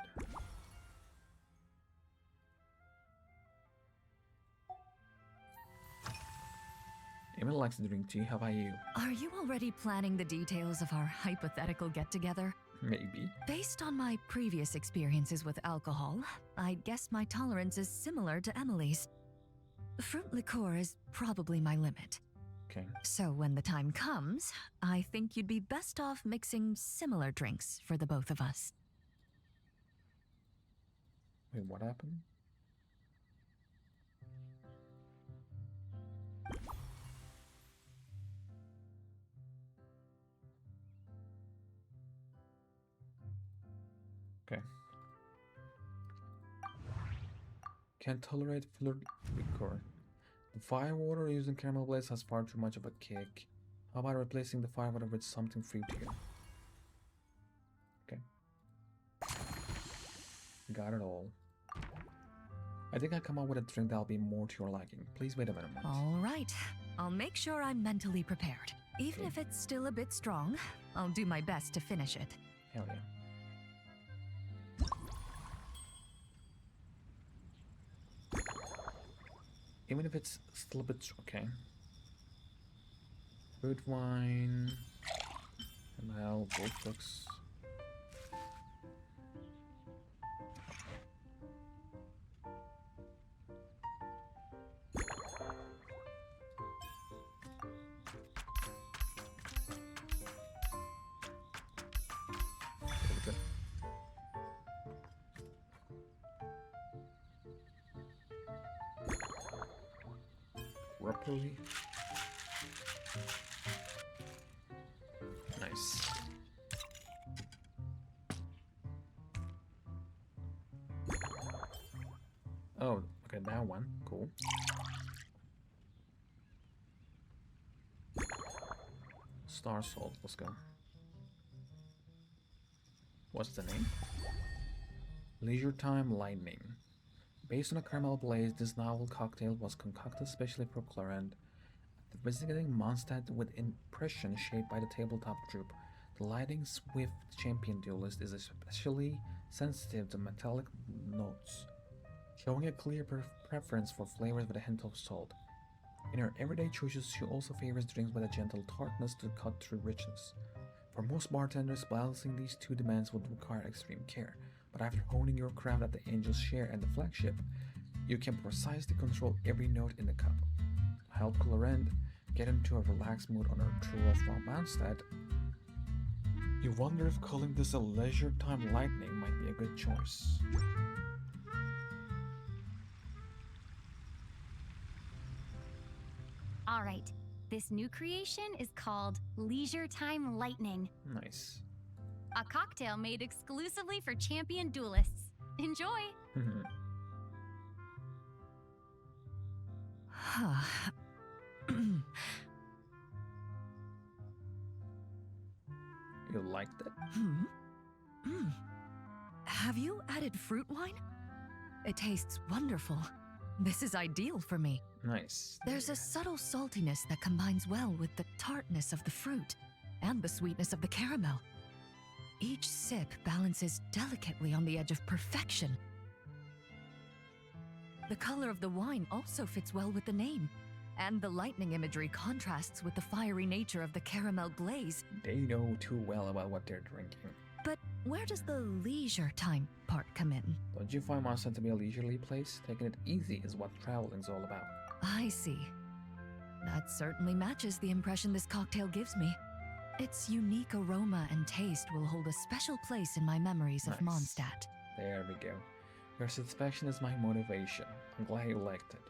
[SPEAKER 1] Emily likes to drink tea. How about you?
[SPEAKER 22] Are you already planning the details of our hypothetical get-together?
[SPEAKER 1] Maybe.
[SPEAKER 22] Based on my previous experiences with alcohol, I'd guess my tolerance is similar to Emily's. Fruit liqueur is probably my limit.
[SPEAKER 1] Okay.
[SPEAKER 22] So when the time comes, I think you'd be best off mixing similar drinks for the both of us.
[SPEAKER 1] Wait, what happened? Okay. Can't tolerate fruit liqueur. The firewater using caramel blaze has far too much of a kick. How about replacing the firewater with something fruitier? Okay. Got it all. I think I'll come up with a drink that'll be more to your liking. Please wait a minute.
[SPEAKER 22] All right. I'll make sure I'm mentally prepared. Even if it's still a bit strong, I'll do my best to finish it.
[SPEAKER 1] Hell yeah. Even if it's still a bit okay. Fruit wine. ML, gold books. Properly. Nice. Oh, okay, that one. Cool. Star Salt, let's go. What's the name? Leisure Time Lightning. Based on a caramel blaze, this novel cocktail was concocted specially for Clarent. The visiting Mondstadt with impression shaped by the tabletop troop. The lightning swift champion duelist is especially sensitive to metallic notes, showing a clear preference for flavors with a hint of salt. In her everyday choices, she also favors drinks with a gentle tartness to cut through richness. For most bartenders, balancing these two demands would require extreme care, but after honing your craft at the Angel's Share and the flagship, you can precisely control every note in the cup. To help Clarent get into a relaxed mood on her tour of Mondstadt, you wonder if calling this a Leisure Time Lightning might be a good choice.
[SPEAKER 13] All right, this new creation is called Leisure Time Lightning.
[SPEAKER 1] Nice.
[SPEAKER 13] A cocktail made exclusively for champion duelists. Enjoy! You liked it?
[SPEAKER 22] Have you added fruit wine? It tastes wonderful. This is ideal for me.
[SPEAKER 1] Nice.
[SPEAKER 22] There's a subtle saltiness that combines well with the tartness of the fruit and the sweetness of the caramel. Each sip balances delicately on the edge of perfection. The color of the wine also fits well with the name, and the lightning imagery contrasts with the fiery nature of the caramel glaze.
[SPEAKER 1] They know too well about what they're drinking.
[SPEAKER 22] But where does the leisure time part come in?
[SPEAKER 1] Don't you find Mondstadt to be a leisurely place? Taking it easy is what traveling's all about.
[SPEAKER 22] I see. That certainly matches the impression this cocktail gives me. Its unique aroma and taste will hold a special place in my memories of Mondstadt.
[SPEAKER 1] There we go. Your satisfaction is my motivation. I'm glad you liked it.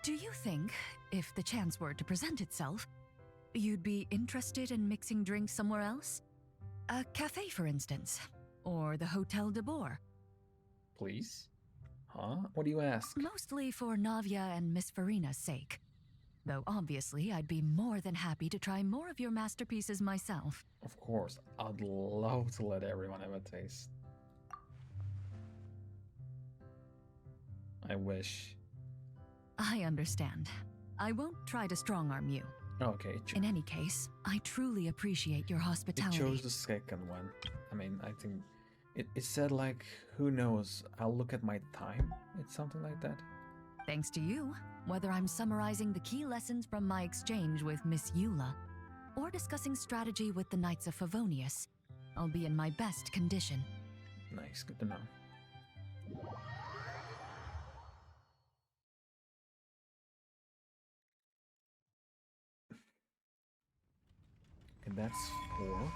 [SPEAKER 22] Do you think, if the chance were to present itself, you'd be interested in mixing drinks somewhere else? A cafe, for instance, or the Hotel de Boer.
[SPEAKER 1] Please? Huh? What do you ask?
[SPEAKER 22] Mostly for Navia and Miss Farina's sake. Though obviously I'd be more than happy to try more of your masterpieces myself.
[SPEAKER 1] Of course, I'd love to let everyone have a taste. I wish.
[SPEAKER 22] I understand. I won't try to strong-arm you.
[SPEAKER 1] Okay.
[SPEAKER 22] In any case, I truly appreciate your hospitality.
[SPEAKER 1] It chose the second one. I mean, I think it said like, who knows, I'll look at my time. It's something like that.
[SPEAKER 22] Thanks to you, whether I'm summarizing the key lessons from my exchange with Miss Eula, or discussing strategy with the Knights of Favonius, I'll be in my best condition.
[SPEAKER 1] Nice, good to know. And that's 4.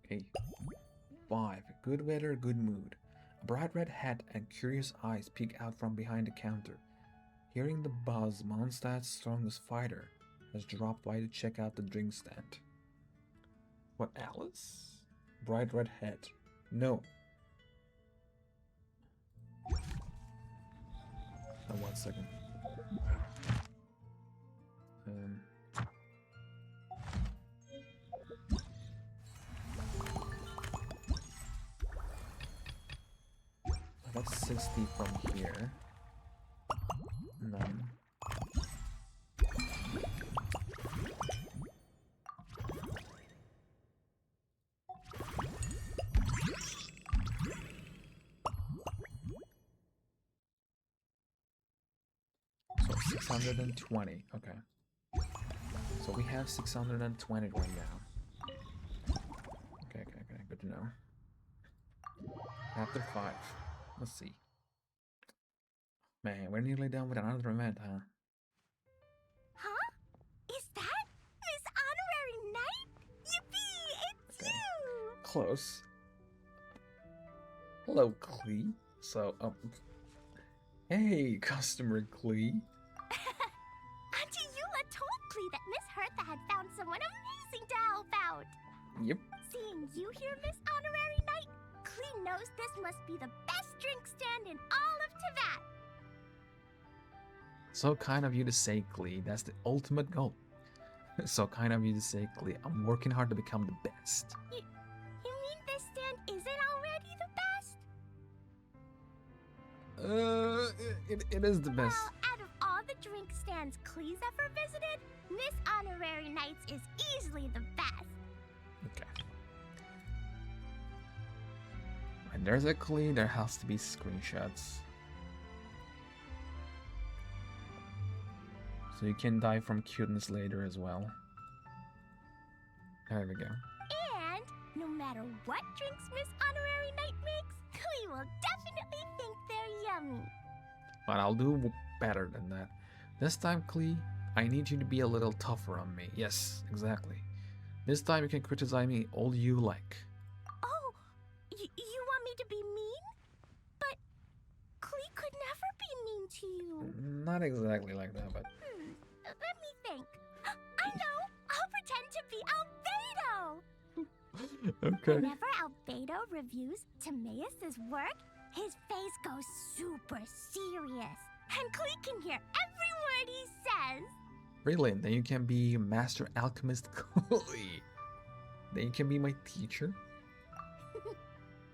[SPEAKER 1] Okay. 5. Good weather, good mood. A bright red hat and curious eyes peek out from behind the counter. Hearing the buzz, Mondstadt's strongest fighter has dropped by to check out the drink stand. What, Alice? Bright red hat. No. Oh, 1 second. That's 60 from here. And then 620. Okay. So we have 620 right now. Okay. Good to know. Chapter 5. Let's see. Man, we're nearly done with another event, huh?
[SPEAKER 2] Huh? Is that Miss Honorary Knight? Yippee! It's you!
[SPEAKER 1] Close. Hello, Klee. So, hey, customer Klee.
[SPEAKER 2] Auntie Eula told Klee that Miss Hertha had found someone amazing to help out.
[SPEAKER 1] Yep.
[SPEAKER 2] Seeing you here, Miss Honorary Knight, Klee knows this must be the best drink stand in all of Teyvat.
[SPEAKER 1] So kind of you to say, Klee. That's the ultimate goal. So kind of you to say, Klee. I'm working hard to become the best.
[SPEAKER 2] You mean this stand isn't already the best?
[SPEAKER 1] It is the best.
[SPEAKER 2] Well, out of all the drink stands Klee's ever visited, Miss Honorary Knight's is easily the best.
[SPEAKER 1] Okay. When there's a Klee, there has to be screenshots. So you can die from cuteness later as well. There we go.
[SPEAKER 2] And no matter what drinks Miss Honorary Knight makes, Klee will definitely think they're yummy.
[SPEAKER 1] But I'll do better than that. This time, Klee, I need you to be a little tougher on me. Yes, exactly. This time you can criticize me all you like.
[SPEAKER 2] Oh, you want me to be mean? But Klee could never be mean to you.
[SPEAKER 1] Not exactly like that, but...
[SPEAKER 2] Let me think. I know! I'll pretend to be Albedo!
[SPEAKER 1] Okay.
[SPEAKER 2] Whenever Albedo reviews Timaeus' work, his face goes super serious. And Klee can hear every word he says.
[SPEAKER 1] Brilliant. Then you can be Master Alchemist Klee. Then you can be my teacher.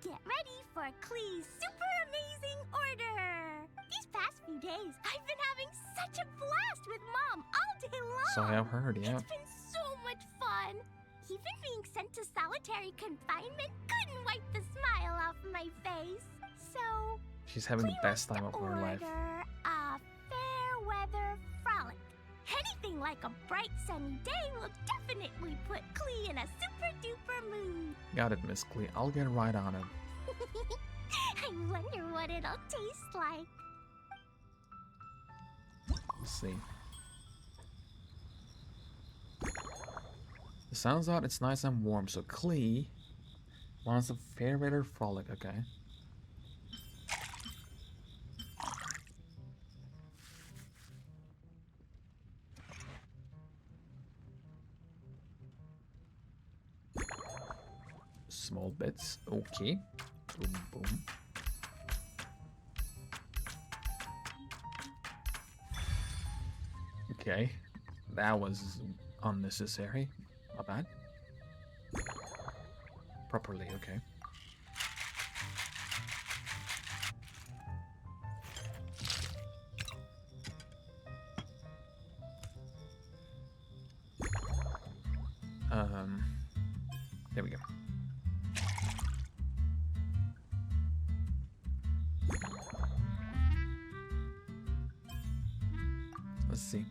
[SPEAKER 2] Get ready for Klee's super amazing order! These past few days, I've been having such a blast with Mom all day long!
[SPEAKER 1] So I've heard, yeah.
[SPEAKER 2] It's been so much fun! Even being sent to solitary confinement couldn't wipe the smile off my face. So,
[SPEAKER 1] She's having the best time of her life.
[SPEAKER 2] order a fair weather frolic. Anything like a bright sunny day will definitely put Klee in a super duper mood.
[SPEAKER 1] Got it, Miss Klee. I'll get right on it.
[SPEAKER 2] I wonder what it'll taste like.
[SPEAKER 1] Let's see. It sounds out it's nice and warm, so Klee wants a fair weather frolic, okay. Small bits, okay. Boom, boom. Okay, that was unnecessary. Not bad. Properly, okay. There we go. Let's see.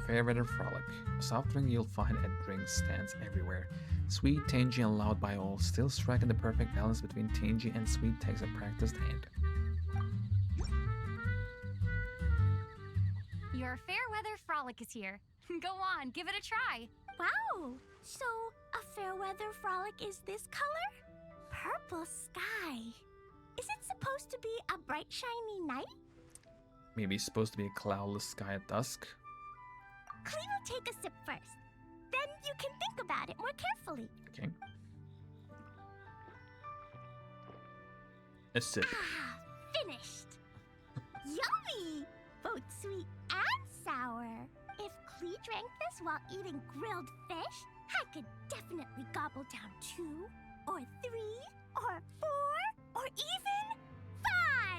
[SPEAKER 1] Fair weather frolic. A soft drink you'll find at drink stands everywhere. Sweet, tangy, and loud by all, still striking the perfect balance between tangy and sweet takes a practiced hand.
[SPEAKER 13] Your fair weather frolic is here. Go on, give it a try.
[SPEAKER 2] Wow! So, a fair weather frolic is this color? Purple sky. Is it supposed to be a bright, shiny night?
[SPEAKER 1] Maybe it's supposed to be a cloudless sky at dusk.
[SPEAKER 2] Klee will take a sip first. Then you can think about it more carefully.
[SPEAKER 1] Okay. A sip.
[SPEAKER 2] Ah, finished! Yummy! Both sweet and sour. If Klee drank this while eating grilled fish, I could definitely gobble down 2, or 3, or 4, or even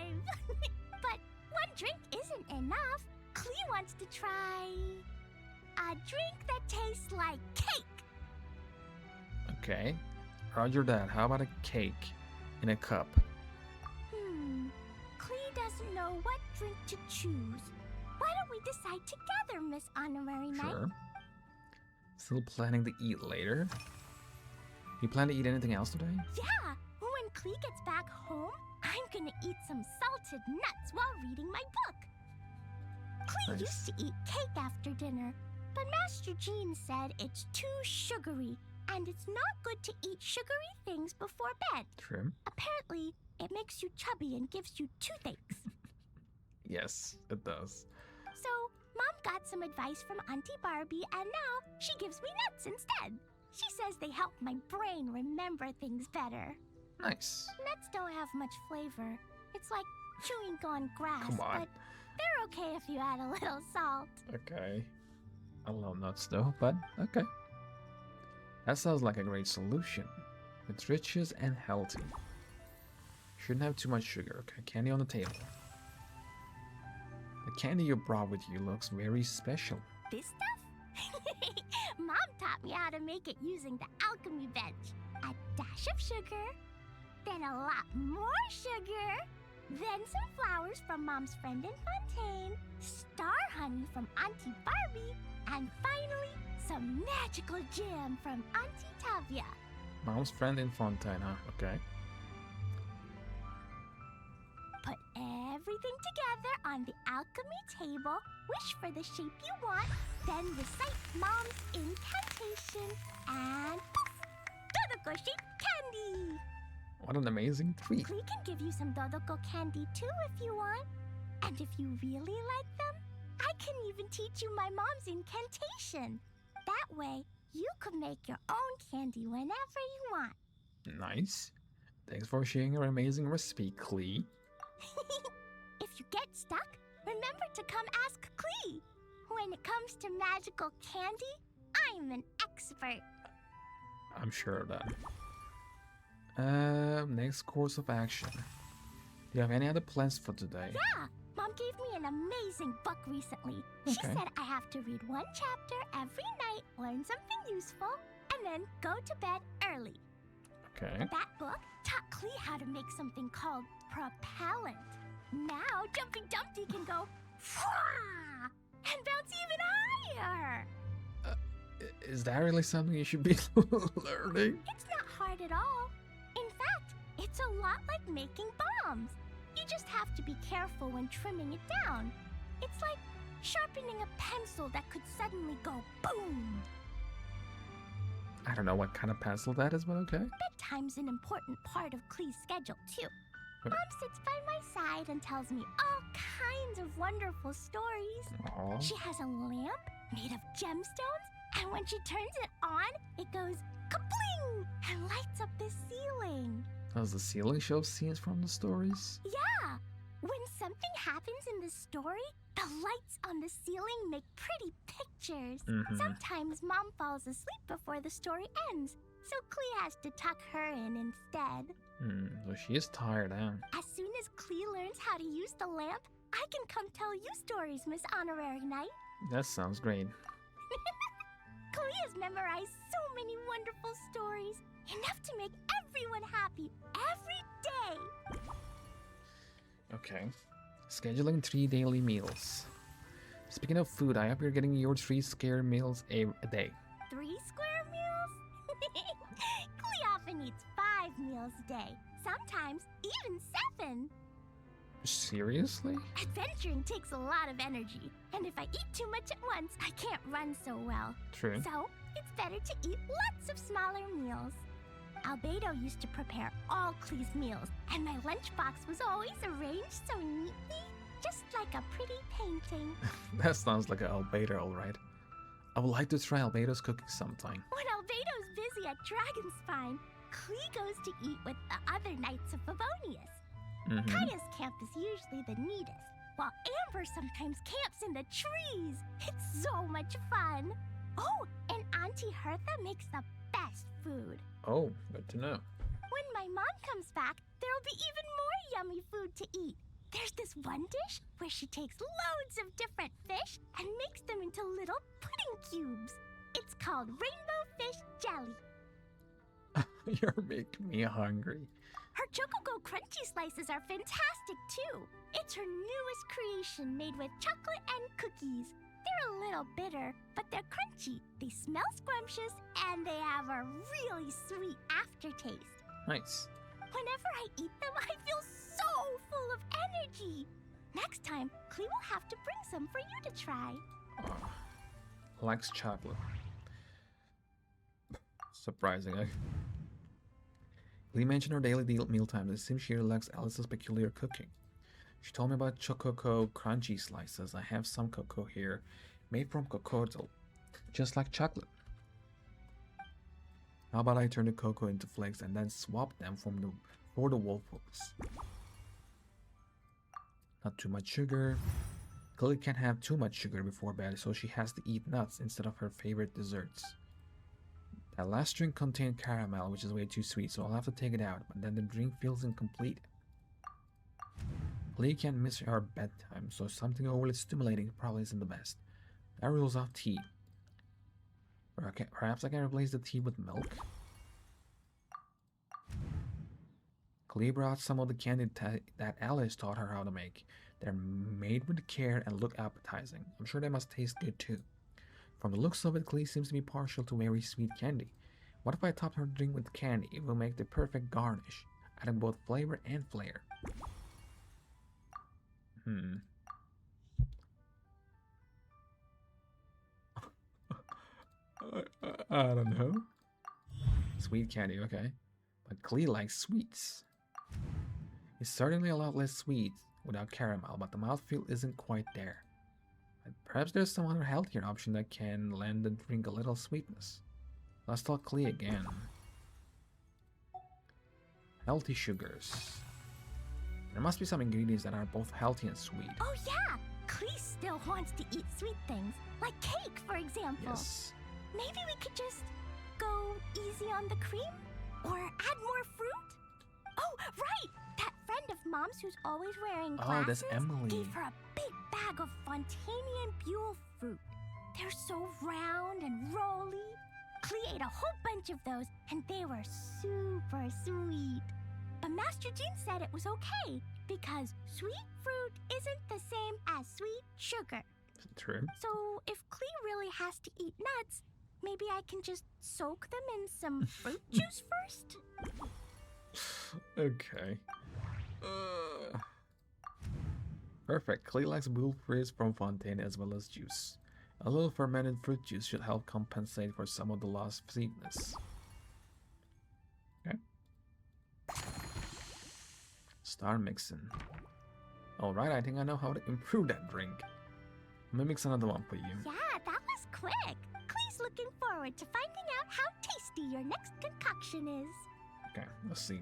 [SPEAKER 2] 5! But one drink isn't enough. Klee wants to try a drink that tastes like cake.
[SPEAKER 1] Okay. Roger that. How about a cake in a cup?
[SPEAKER 2] Klee doesn't know what drink to choose. Why don't we decide together, Miss Honorary Knight?
[SPEAKER 1] Sure. Still planning to eat later? You plan to eat anything else today?
[SPEAKER 2] Yeah, when Klee gets back home, I'm gonna eat some salted nuts while reading my book. Klee used to eat cake after dinner, but Master Jean said it's too sugary, and it's not good to eat sugary things before bed.
[SPEAKER 1] True.
[SPEAKER 2] Apparently, it makes you chubby and gives you toothaches.
[SPEAKER 1] Yes, it does.
[SPEAKER 2] So, Mom got some advice from Auntie Barbie, and now she gives me nuts instead. She says they help my brain remember things better.
[SPEAKER 1] Nice.
[SPEAKER 2] Nuts don't have much flavor. It's like chewing on grass,
[SPEAKER 1] Come on.
[SPEAKER 2] but they're okay if you add a little salt.
[SPEAKER 1] Okay. I love nuts though, but okay. That sounds like a great solution. It's riches and healthy. Shouldn't have too much sugar. Okay, candy on the table. The candy you brought with you looks very special.
[SPEAKER 2] This stuff? Mom taught me how to make it using the alchemy bench. A dash of sugar, then a lot more sugar, then some flowers from Mom's friend in Fontaine, star honey from Auntie Barbie, and finally, some magical jam from Auntie Tavia.
[SPEAKER 1] Mom's friend in Fontaine, huh? Okay.
[SPEAKER 2] Put everything together on the alchemy table, wish for the shape you want, then recite Mom's incantation, and poof! Dodoko-shaped candy!
[SPEAKER 1] What an amazing treat.
[SPEAKER 2] Klee can give you some Dodoko candy too if you want. And if you really like them, I can even teach you my mom's incantation. That way, you could make your own candy whenever you want.
[SPEAKER 1] Nice. Thanks for sharing your amazing recipe, Klee.
[SPEAKER 2] If you get stuck, remember to come ask Klee. When it comes to magical candy, I'm an expert.
[SPEAKER 1] I'm sure of that. Next course of action. Do you have any other plans for today?
[SPEAKER 2] Yeah, Mom gave me an amazing book recently. She
[SPEAKER 1] Okay.
[SPEAKER 2] said I have to read one chapter every night, learn something useful, and then go to bed early.
[SPEAKER 1] Okay.
[SPEAKER 2] That book taught Klee how to make something called propellant. Now Jumping Dumpty can go "Fwah!" and bounce even higher.
[SPEAKER 1] Is that really something you should be learning?
[SPEAKER 2] It's not hard at all. In fact, it's a lot like making bombs. You just have to be careful when trimming it down. It's like sharpening a pencil that could suddenly go boom.
[SPEAKER 1] I don't know what kind of pencil that is, but okay.
[SPEAKER 2] Bedtime's an important part of Klee's schedule, too.
[SPEAKER 1] Okay.
[SPEAKER 2] Mom sits by my side and tells me all kinds of wonderful stories.
[SPEAKER 1] Aw.
[SPEAKER 2] She has a lamp made of gemstones, and when she turns it on, it goes kabling and lights up the ceiling.
[SPEAKER 1] Does the ceiling show scenes from the stories?
[SPEAKER 2] Yeah! When something happens in the story, the lights on the ceiling make pretty pictures.
[SPEAKER 1] Mhm.
[SPEAKER 2] Sometimes Mom falls asleep before the story ends, so Klee has to tuck her in instead.
[SPEAKER 1] So she is tired, huh?
[SPEAKER 2] As soon as Klee learns how to use the lamp, I can come tell you stories, Miss Honorary Knight.
[SPEAKER 1] That sounds great.
[SPEAKER 2] Klee has memorized so many wonderful stories, enough to make everyone happy every day.
[SPEAKER 1] Okay. Scheduling 3 daily meals. Speaking of food, I hope you're getting your 3 square meals a day.
[SPEAKER 2] 3 square meals? Klee often eats 5 meals a day, sometimes even 7.
[SPEAKER 1] Seriously?
[SPEAKER 2] Adventuring takes a lot of energy, and if I eat too much at once, I can't run so well.
[SPEAKER 1] True.
[SPEAKER 2] So, it's better to eat lots of smaller meals. Albedo used to prepare all Klee's meals, and my lunchbox was always arranged so neatly, just like a pretty painting.
[SPEAKER 1] That sounds like an Albedo, alright. I would like to try Albedo's cooking sometime.
[SPEAKER 2] When Albedo's busy at Dragonspine, Klee goes to eat with the other Knights of Favonius. Kaya's camp is usually the neatest, while Amber sometimes camps in the trees. It's so much fun. Oh, and Auntie Hertha makes the best food.
[SPEAKER 1] Oh, good to know.
[SPEAKER 2] When my mom comes back, there'll be even more yummy food to eat. There's this one dish where she takes loads of different fish and makes them into little pudding cubes. It's called rainbow fish jelly.
[SPEAKER 1] You're making me hungry.
[SPEAKER 2] Her Chococo Crunchy Slices are fantastic too. It's her newest creation made with chocolate and cookies. They're a little bitter, but they're crunchy. They smell scrumptious, and they have a really sweet aftertaste.
[SPEAKER 1] Nice.
[SPEAKER 2] Whenever I eat them, I feel so full of energy. Next time, Klee will have to bring some for you to try.
[SPEAKER 1] Likes chocolate. Surprising, eh? Klee mentioned her daily mealtime. It seems she likes Alice's peculiar cooking. She told me about Chococo Crunchy Slices. I have some cocoa here, made from cocodle, just like chocolate. How about I turn the cocoa into flakes and then swap them for the waffles? Not too much sugar. Klee can't have too much sugar before bed, so she has to eat nuts instead of her favorite desserts. That last drink contained caramel, which is way too sweet, so I'll have to take it out, but then the drink feels incomplete. Klee can't miss her bedtime, so something overly stimulating probably isn't the best. That rules out tea. Or perhaps I can replace the tea with milk. Klee brought some of the candy that Alice taught her how to make. They're made with care and look appetizing. I'm sure they must taste good too. From the looks of it, Klee seems to be partial to very sweet candy. What if I top her drink with candy? It will make the perfect garnish, adding both flavor and flair. I don't know. Sweet candy, okay. But Klee likes sweets. It's certainly a lot less sweet without caramel, but the mouthfeel isn't quite there. Perhaps there's some other healthier option that can lend the drink a little sweetness. Let's talk Klee again. Healthy sugars. There must be some ingredients that are both healthy and sweet.
[SPEAKER 2] Oh yeah! Klee still wants to eat sweet things, like cake, for example.
[SPEAKER 1] Yes.
[SPEAKER 2] Maybe we could just go easy on the cream? Or add more fruit? Oh, right! That friend of Mom's who's always wearing glasses
[SPEAKER 1] that's Emily.
[SPEAKER 2] gave her a big bag of Fontanian Buell fruit. They're so round and rolly. Klee ate a whole bunch of those, and they were super sweet. But Master Jean said it was okay, because sweet fruit isn't the same as sweet sugar.
[SPEAKER 1] True.
[SPEAKER 2] So if Klee really has to eat nuts, maybe I can just soak them in some fruit juice first?
[SPEAKER 1] Okay. Perfect. Klee likes Buell fruits from Fontaine as well as juice. A little fermented fruit juice should help compensate for some of the lost sweetness. Okay. Start mixing. Alright, I think I know how to improve that drink. Let me mix another one for you.
[SPEAKER 2] Yeah, that was quick. Klee's looking forward to finding out how tasty your next concoction is.
[SPEAKER 1] Okay, let's see.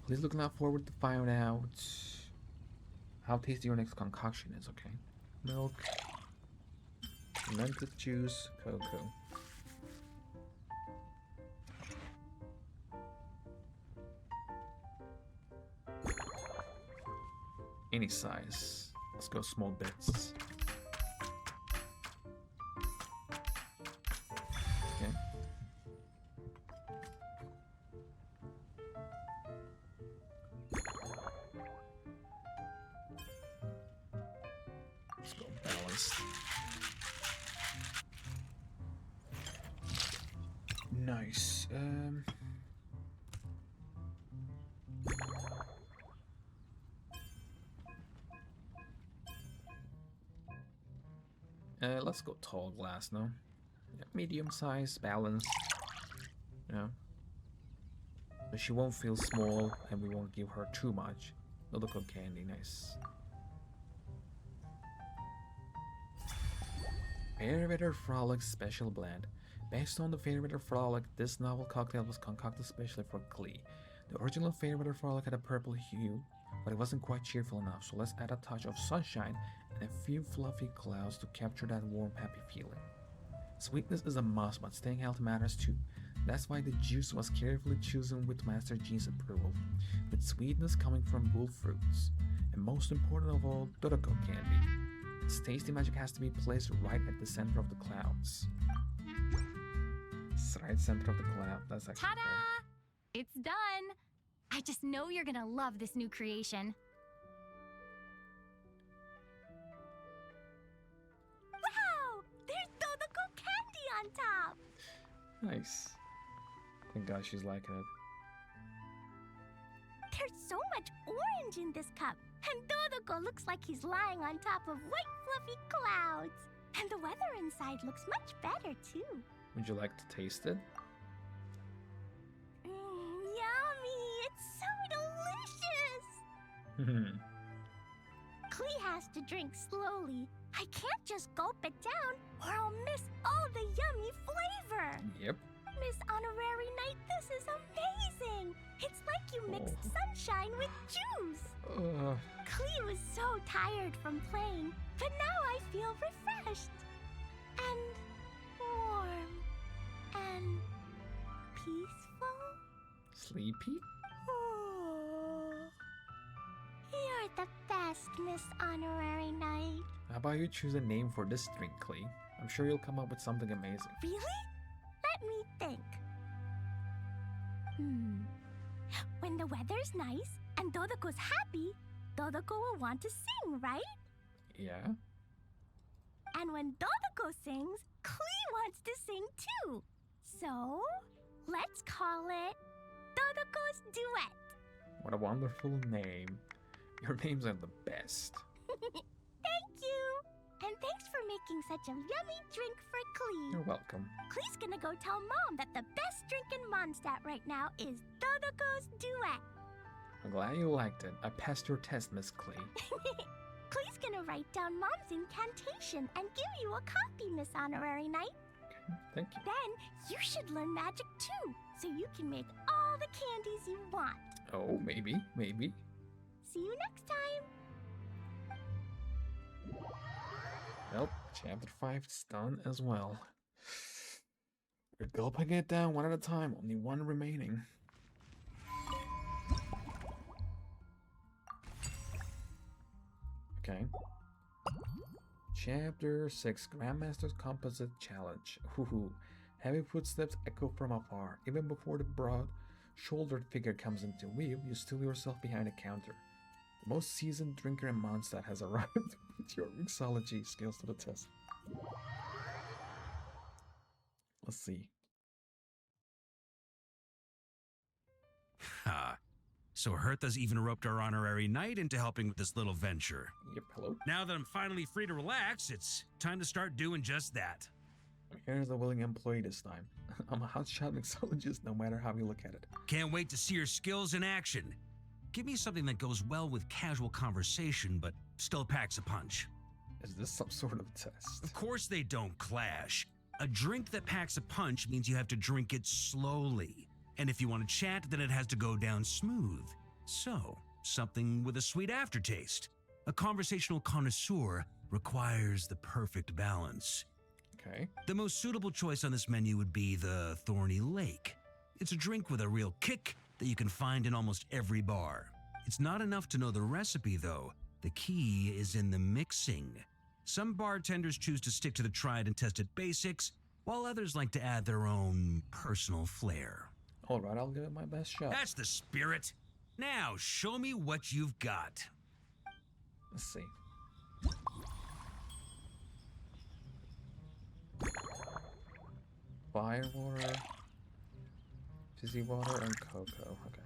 [SPEAKER 1] Please looking forward to find out how tasty your next concoction is, okay? Milk, fermented juice, cocoa. Any size. Let's go small bits. Okay. Let's go balanced. Nice. Let's go tall glass now. Yeah, medium size, balanced. You know, so she won't feel small, and we won't give her too much. No look of candy, nice. Fairweather Frolic Special Blend. Based on the Fairweather Frolic, this novel cocktail was concocted specially for Klee. The original Fairweather Frolic had a purple hue, but it wasn't quite cheerful enough, so let's add a touch of sunshine and a few fluffy clouds to capture that warm, happy feeling. Sweetness is a must, but staying healthy matters too. That's why the juice was carefully chosen with Master Jean's approval, with sweetness coming from Buell fruits, and most important of all, Doroko candy. Its tasty magic has to be placed right at the center of the clouds. Yes, right center of the cloud. That's actually
[SPEAKER 13] Ta-da! It's done! I just know you're gonna love this new creation.
[SPEAKER 9] Wow! There's Dodoko candy on top!
[SPEAKER 1] Nice. Thank God she's liking it.
[SPEAKER 9] There's so much orange in this cup, and Dodoko looks like he's lying on top of white fluffy clouds. And the weather inside looks much better, too.
[SPEAKER 1] Would you like to taste it?
[SPEAKER 9] Yummy! It's so delicious! Klee has to drink slowly. I can't just gulp it down, or I'll miss all the yummy flavor.
[SPEAKER 1] Yep.
[SPEAKER 9] Miss Honorary Knight, this is amazing! It's like you mixed sunshine with juice! Klee was so tired from playing, but now I feel refreshed. And warm. And peaceful.
[SPEAKER 1] Sleepy?
[SPEAKER 9] You're the best, Miss Honorary Knight.
[SPEAKER 1] How about you choose a name for this drink, Klee? I'm sure you'll come up with something amazing.
[SPEAKER 9] Really? Let me think. When the weather's nice and Dodoko's happy, Dodoko will want to sing, right?
[SPEAKER 1] Yeah?
[SPEAKER 9] And when Dodoko sings, Klee wants to sing too. So, let's call it Dodoko's Duet.
[SPEAKER 1] What a wonderful name. Your names are the best.
[SPEAKER 9] Thank you! And thanks for making such a yummy drink for Klee.
[SPEAKER 1] You're welcome.
[SPEAKER 9] Klee's gonna go tell Mom that the best drink in Mondstadt right now is Dodoko's Duet.
[SPEAKER 1] I'm glad you liked it. I passed your test, Miss Klee.
[SPEAKER 9] Klee's gonna write down Mom's incantation and give you a copy, Miss Honorary Knight.
[SPEAKER 1] Okay, thank you.
[SPEAKER 9] Then you should learn magic too, so you can make all the candies you want.
[SPEAKER 1] Oh, maybe.
[SPEAKER 9] See you next time.
[SPEAKER 1] Well, chapter 5 is done as well. We're gulping it down one at a time, only one remaining. Okay. Chapter 6, Grandmaster's Composite Challenge. Hoo-hoo. Heavy footsteps echo from afar. Even before the broad-shouldered figure comes into view, you still yourself behind a counter. The most seasoned drinker in Mondstadt has arrived. Put your mixology skills to the test. Let's see.
[SPEAKER 5] Ha. So Hertha's even roped our honorary knight into helping with this little venture.
[SPEAKER 1] Yep, hello.
[SPEAKER 5] Now that I'm finally free to relax, it's time to start doing just that.
[SPEAKER 1] Here's a willing employee this time. I'm a hotshot mixologist no matter how you look at it.
[SPEAKER 5] Can't wait to see your skills in action. Give me something that goes well with casual conversation, but still packs a punch.
[SPEAKER 1] Is this some sort of test?
[SPEAKER 5] Of course they don't clash. A drink that packs a punch means you have to drink it slowly. And if you want to chat, then it has to go down smooth. So, something with a sweet aftertaste. A conversational connoisseur requires the perfect balance.
[SPEAKER 1] Okay.
[SPEAKER 5] The most suitable choice on this menu would be the Thorny Lake. It's a drink with a real kick that you can find in almost every bar. It's not enough to know the recipe, though. The key is in the mixing. Some bartenders choose to stick to the tried and tested basics, while others like to add their own personal flair.
[SPEAKER 1] All right, I'll give it my best shot.
[SPEAKER 5] That's the spirit. Now, show me what you've got.
[SPEAKER 1] Let's see. Fire water, fizzy water, and cocoa. Okay.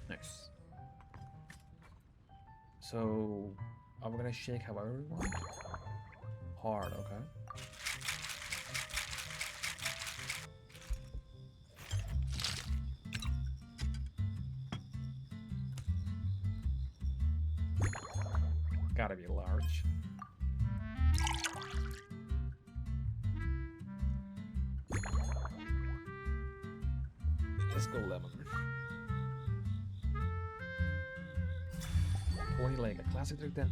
[SPEAKER 1] Nice. So, are we gonna shake however we want? Hard, okay. Gotta be large. Let's go lemon. Thorny Lake, a classic drink that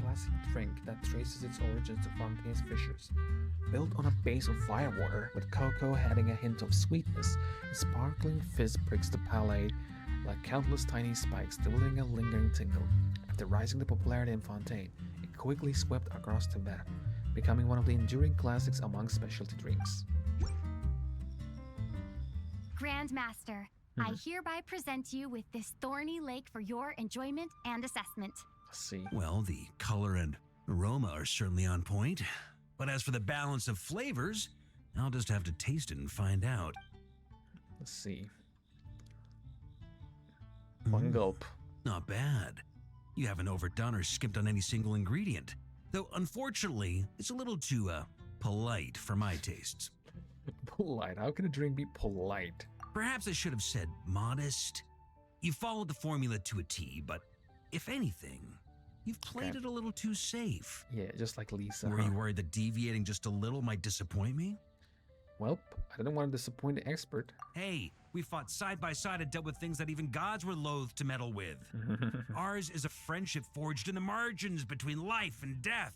[SPEAKER 1] classic drink that traces its origins to Fontaine's fissures. Built on a base of firewater, with cocoa adding a hint of sweetness, its sparkling fizz pricks the palate like countless tiny spikes, delivering a lingering tingle. After rising to popularity in Fontaine, it quickly swept across Tibet, becoming one of the enduring classics among specialty drinks.
[SPEAKER 13] Grandmaster, I hereby present you with this thorny lake for your enjoyment and assessment.
[SPEAKER 1] Let's see.
[SPEAKER 19] Well, the color and aroma are certainly on point. But as for the balance of flavors, I'll just have to taste it and find out.
[SPEAKER 1] Let's see. One gulp.
[SPEAKER 19] Not bad. You haven't overdone or skimped on any single ingredient. Though, unfortunately, it's a little too, polite for my tastes.
[SPEAKER 1] Polite? How can a drink be polite?
[SPEAKER 19] Perhaps I should have said modest. You followed the formula to a T, but if anything, you've played it a little too safe.
[SPEAKER 1] Yeah, just like Lisa.
[SPEAKER 19] Were you worried that deviating just a little might disappoint me?
[SPEAKER 1] Well, I didn't want to disappoint the expert.
[SPEAKER 19] Hey, we fought side by side and dealt with things that even gods were loath to meddle with. Ours is a friendship forged in the margins between life and death.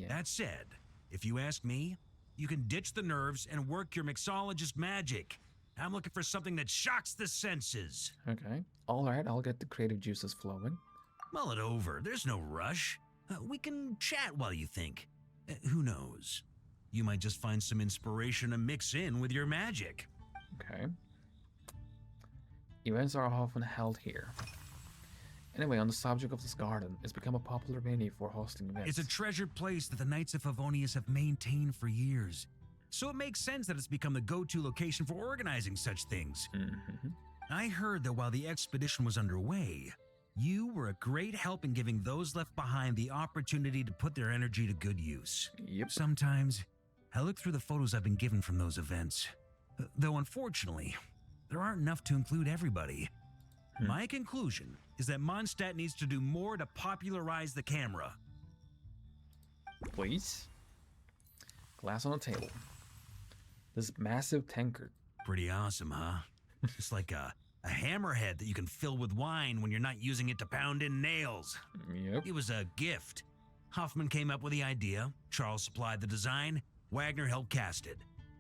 [SPEAKER 19] That said, if you ask me, you can ditch the nerves and work your mixologist magic. I'm looking for something that shocks the senses.
[SPEAKER 1] Okay. Alright, I'll get the creative juices flowing.
[SPEAKER 19] Mull it over. There's no rush. We can chat while you think. Who knows? You might just find some inspiration to mix in with your magic.
[SPEAKER 1] Okay. Events are often held here. Anyway, on the subject of this garden, it's become a popular venue for hosting events.
[SPEAKER 19] It's a treasured place that the Knights of Favonius have maintained for years. So it makes sense that it's become the go-to location for organizing such things. I heard that while the expedition was underway, you were a great help in giving those left behind the opportunity to put their energy to good use.
[SPEAKER 1] Yep.
[SPEAKER 19] Sometimes, I look through the photos I've been given from those events. Though unfortunately, there aren't enough to include everybody. My conclusion is that Mondstadt needs to do more to popularize the camera.
[SPEAKER 1] Please? Glass on the table. This massive tankard.
[SPEAKER 19] Pretty awesome, huh? It's like a hammerhead that you can fill with wine when you're not using it to pound in nails.
[SPEAKER 1] Yep.
[SPEAKER 19] It was a gift. Hoffman came up with the idea, Charles supplied the design, Wagner helped cast it.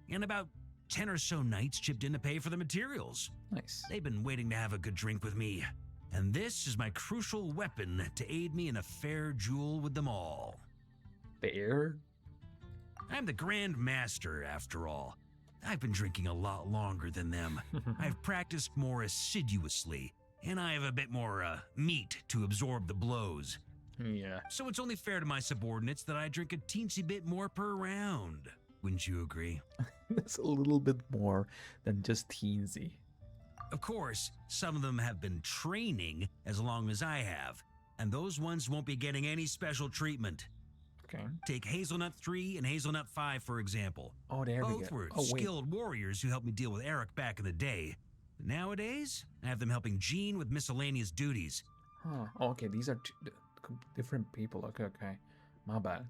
[SPEAKER 19] And about 10 or so knights chipped in to pay for the materials.
[SPEAKER 1] Nice.
[SPEAKER 19] They've been waiting to have a good drink with me. And this is my crucial weapon to aid me in a fair duel with them all.
[SPEAKER 1] Fair?
[SPEAKER 19] I'm the Grand Master, after all. I've been drinking a lot longer than them. I've practiced more assiduously, and I have a bit more, meat to absorb the blows.
[SPEAKER 1] Yeah.
[SPEAKER 19] So it's only fair to my subordinates that I drink a teensy bit more per round. Wouldn't you agree?
[SPEAKER 1] That's a little bit more than just teensy.
[SPEAKER 19] Of course, some of them have been training as long as I have, and those ones won't be getting any special treatment.
[SPEAKER 1] Okay.
[SPEAKER 19] Take Hazelnut 3 and Hazelnut 5, for example.
[SPEAKER 1] Oh, there we go.
[SPEAKER 19] Both were
[SPEAKER 1] Oh, wait.
[SPEAKER 19] skilled warriors who helped me deal with Eric back in the day. Nowadays, I have them helping Jean with miscellaneous duties.
[SPEAKER 1] Huh. Okay, these are different people. Okay. My bad.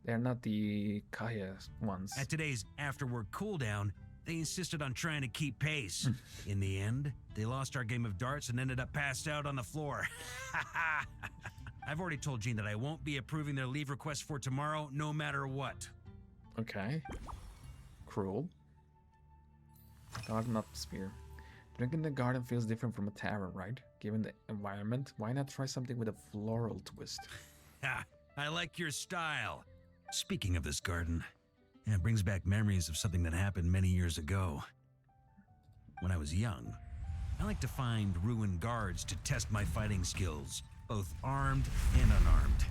[SPEAKER 1] They're not the Kaya ones.
[SPEAKER 19] At today's after-work cooldown, they insisted on trying to keep pace. In the end, they lost our game of darts and ended up passed out on the floor. I've already told Jean that I won't be approving their leave request for tomorrow, no matter what.
[SPEAKER 1] Okay. Cruel. Garden atmosphere. Drinking in the garden feels different from a tavern, right? Given the environment, why not try something with a floral twist?
[SPEAKER 19] I like your style. Speaking of this garden, it brings back memories of something that happened many years ago. When I was young, I liked to find ruined guards to test my fighting skills, both armed and unarmed.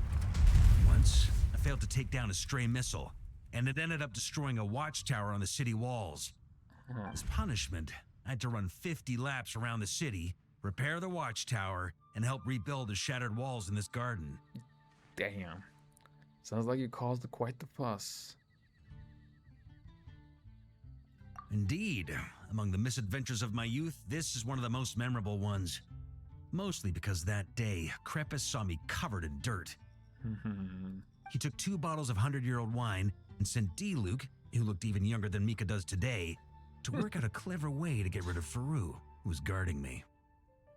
[SPEAKER 19] Once, I failed to take down a stray missile, and it ended up destroying a watchtower on the city walls. As punishment, I had to run 50 laps around the city, repair the watchtower, and help rebuild the shattered walls in this garden.
[SPEAKER 1] Damn. Sounds like you caused quite the fuss.
[SPEAKER 19] Indeed, among the misadventures of my youth, this is one of the most memorable ones. Mostly because that day, Crepus saw me covered in dirt. He took 2 bottles of 100-year-old wine and sent D-Luke, who looked even younger than Mika does today, to work out a clever way to get rid of Faru, who was guarding me.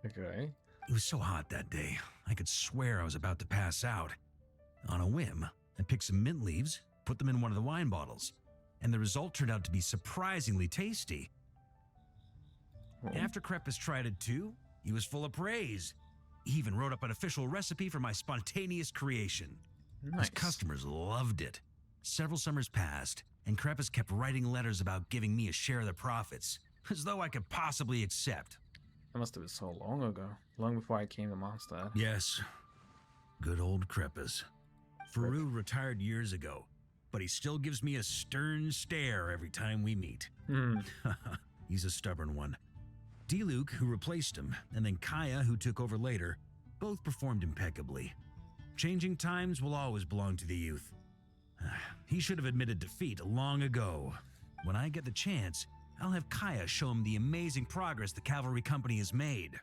[SPEAKER 1] Okay.
[SPEAKER 19] It was so hot that day, I could swear I was about to pass out. On a whim, I picked some mint leaves, put them in one of the wine bottles, and the result turned out to be surprisingly tasty. After Krepis tried it too, he was full of praise. He even wrote up an official recipe for my spontaneous creation. His customers loved it. Several summers passed, and Krepis kept writing letters about giving me a share of the profits, as though I could possibly accept.
[SPEAKER 1] That must have been so long ago, long before I came to Mondstadt.
[SPEAKER 19] Yes, good old Krepis. Faru retired years ago, but he still gives me a stern stare every time we meet. He's a stubborn one. Diluc, who replaced him, and then Kaya, who took over later, both performed impeccably. Changing times will always belong to the youth. He should have admitted defeat long ago. When I get the chance, I'll have Kaya show him the amazing progress the cavalry company has made.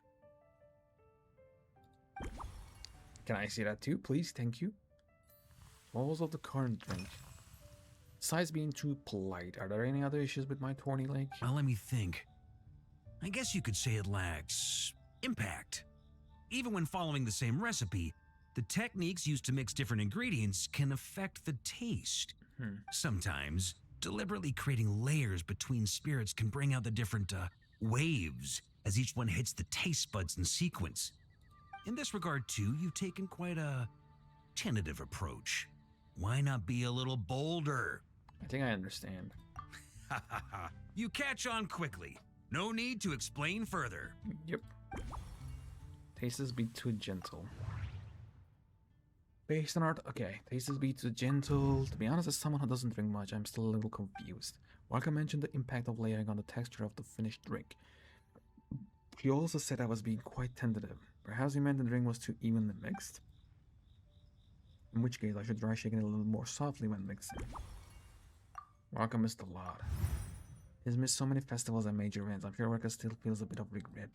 [SPEAKER 1] Can I see that too, please? Thank you. Levels of the current drink. Besides being too polite, are there any other issues with my thorny leg?
[SPEAKER 19] Well, let me think. I guess you could say it lacks impact. Even when following the same recipe, the techniques used to mix different ingredients can affect the taste. Sometimes, deliberately creating layers between spirits can bring out the different waves as each one hits the taste buds in sequence. In this regard, too, you've taken quite a tentative approach. Why not be a little bolder?
[SPEAKER 1] I think I understand.
[SPEAKER 19] You catch on quickly. No need to explain further.
[SPEAKER 1] Yep. Tastes be too gentle. Based on art, okay. Tastes be too gentle. To be honest, as someone who doesn't drink much, I'm still a little confused. Walker mentioned the impact of layering on the texture of the finished drink. He also said I was being quite tentative. Perhaps he meant the drink was too evenly mixed. In which case, I should try shaking it a little more softly when mixing. Walker missed a lot. He's missed so many festivals and major events. I'm sure Walker still feels a bit of regret.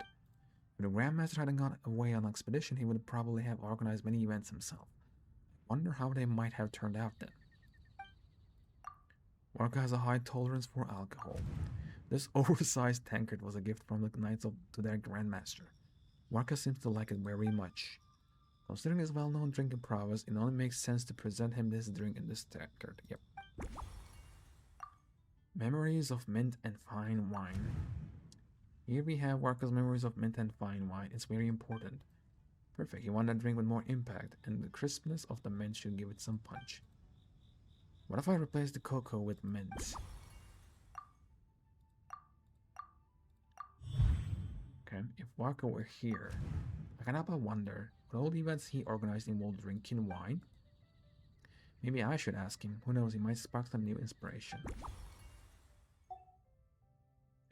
[SPEAKER 1] If the Grandmaster hadn't gone away on an expedition, he would probably have organized many events himself. I wonder how they might have turned out then. Walker has a high tolerance for alcohol. This oversized tankard was a gift from the knights to their Grandmaster. Walker seems to like it very much. Considering his well-known drinking prowess, it only makes sense to present him this drink in this tankard. Yep. Memories of mint and fine wine. Here we have Walker's memories of mint and fine wine. It's very important. Perfect. You want a drink with more impact, and the crispness of the mint should give it some punch. What if I replace the cocoa with mint? Okay, if Walker were here, I can help but wonder, would all the events he organized involve drinking wine? Maybe I should ask him. Who knows, he might spark some new inspiration.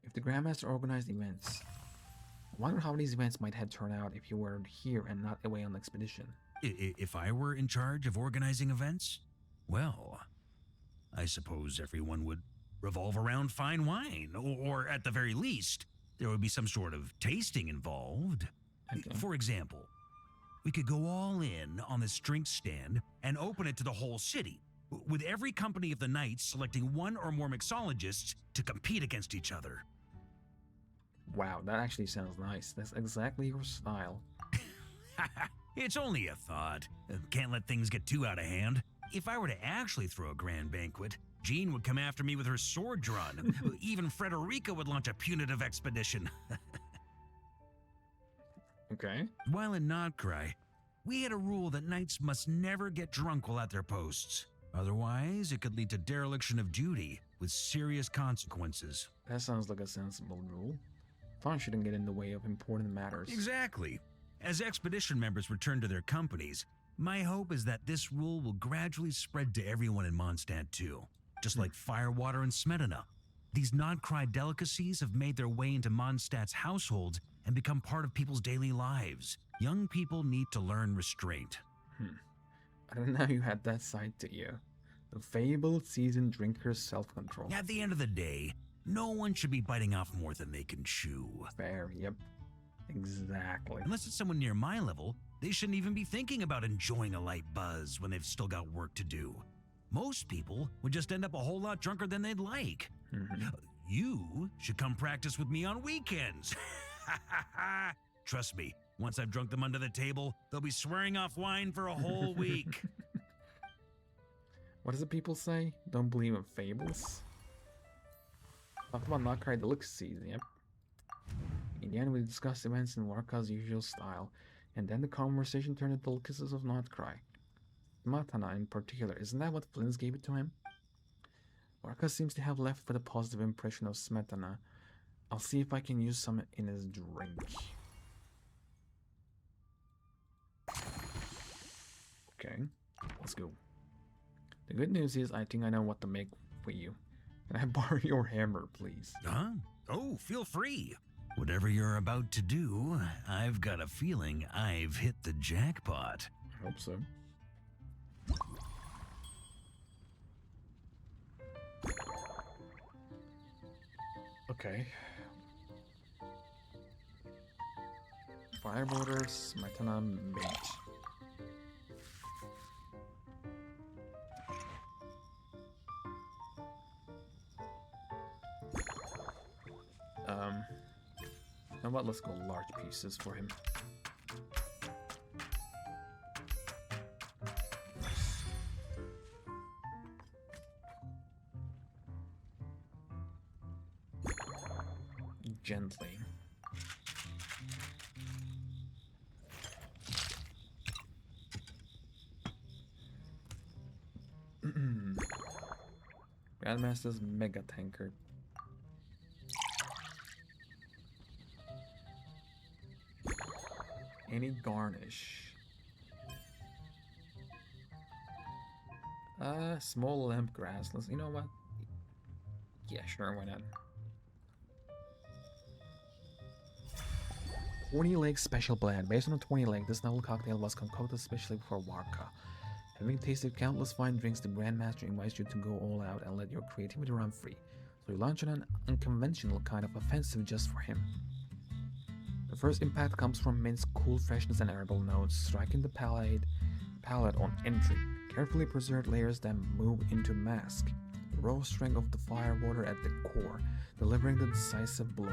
[SPEAKER 1] If the Grandmaster organized events, I wonder how these events might have turned out if he were here and not away on the expedition.
[SPEAKER 19] If I were in charge of organizing events? Well, I suppose everyone would revolve around fine wine, or at the very least, there would be some sort of tasting involved. Okay. For example, we could go all in on this drink stand and open it to the whole city, with every company of the Knights selecting one or more mixologists to compete against each other.
[SPEAKER 1] Wow, that actually sounds nice. That's exactly your style.
[SPEAKER 19] It's only a thought. Can't let things get too out of hand. If I were to actually throw a grand banquet, Jean would come after me with her sword drawn. Even Frederica would launch a punitive expedition.
[SPEAKER 1] Okay.
[SPEAKER 19] While in Notcry, we had a rule that knights must never get drunk while at their posts. Otherwise, it could lead to dereliction of duty with serious consequences.
[SPEAKER 1] That sounds like a sensible rule. Fun shouldn't get in the way of important matters.
[SPEAKER 19] Exactly. As expedition members return to their companies, my hope is that this rule will gradually spread to everyone in Mondstadt too. Just like Firewater and Smedina. These Notcry delicacies have made their way into Mondstadt's households and become part of people's daily lives. Young people need to learn restraint.
[SPEAKER 1] I didn't know you had that side to you. The fabled seasoned drinker's self-control.
[SPEAKER 19] At the end of the day, no one should be biting off more than they can chew.
[SPEAKER 1] Fair, yep. Exactly.
[SPEAKER 19] Unless it's someone near my level, they shouldn't even be thinking about enjoying a light buzz when they've still got work to do. Most people would just end up a whole lot drunker than they'd like. You should come practice with me on weekends. Trust me, Once I've drunk them under the table, they'll be swearing off wine for a whole week.
[SPEAKER 1] What does the people say? Don't believe in fables? Talk about Notcry Deluxe season, yep. In the end, we discussed events in Warka's usual style, and then the conversation turned to delicacies of Notcry. Matana in particular, isn't that what Flint gave it to him? Warka seems to have left with a positive impression of Smetana. I'll see if I can use some in his drink. Okay, let's go. The good news is I think I know what to make for you. Can I borrow your hammer, please?
[SPEAKER 19] Huh? Oh, feel free. Whatever you're about to do, I've got a feeling I've hit the jackpot.
[SPEAKER 1] I hope so. Okay. Firewater, Smetana, Mage. How about let's go large pieces for him. Gently. Grandmaster's Mega Tankard. Any garnish? Small lamp grass. You know what? Yeah, sure, why not? 20 Lake Special Blend. Based on a 20 Lake, this novel cocktail was concocted especially for Warka. Having tasted countless fine drinks, the Grandmaster invites you to go all out and let your creativity run free. So you launch on an unconventional kind of offensive just for him. The first impact comes from mint's cool freshness and herbal notes, striking the palate on entry. Carefully preserved layers then move into mask. The raw strength of the firewater at the core, delivering the decisive blow.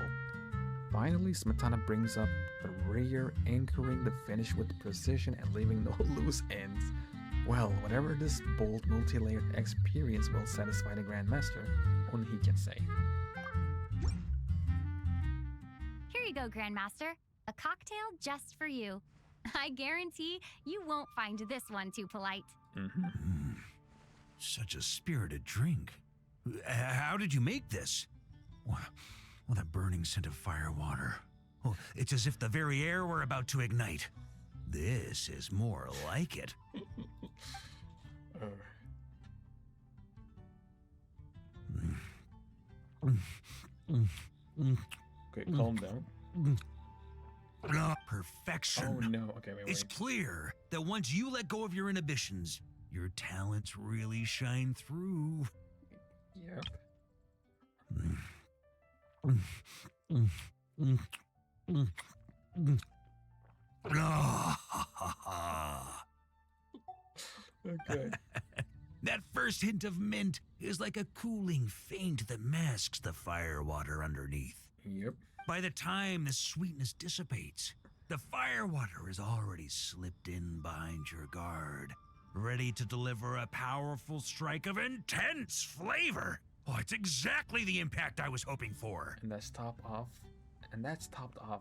[SPEAKER 1] Finally, Smetana brings up the rear, anchoring the finish with precision and leaving no loose ends. Well, whatever this bold, multi-layered experience will satisfy the Grandmaster, only he can say.
[SPEAKER 13] Here you go, Grandmaster. A cocktail just for you. I guarantee you won't find this one too polite.
[SPEAKER 19] Such a spirited drink. How did you make this? Well, that burning scent of firewater. Oh, it's as if the very air were about to ignite. This is more like it.
[SPEAKER 1] Okay, calm down.
[SPEAKER 19] Perfection.
[SPEAKER 1] Oh no, okay, wait.
[SPEAKER 19] It's clear that once you let go of your inhibitions, your talents really shine through.
[SPEAKER 1] Yep. Okay.
[SPEAKER 19] That first hint of mint is like a cooling feint that masks the firewater underneath.
[SPEAKER 1] Yep.
[SPEAKER 19] By the time the sweetness dissipates, the firewater is already slipped in behind your guard, ready to deliver a powerful strike of intense flavor. Oh, it's exactly the impact I was hoping for.
[SPEAKER 1] And that's topped off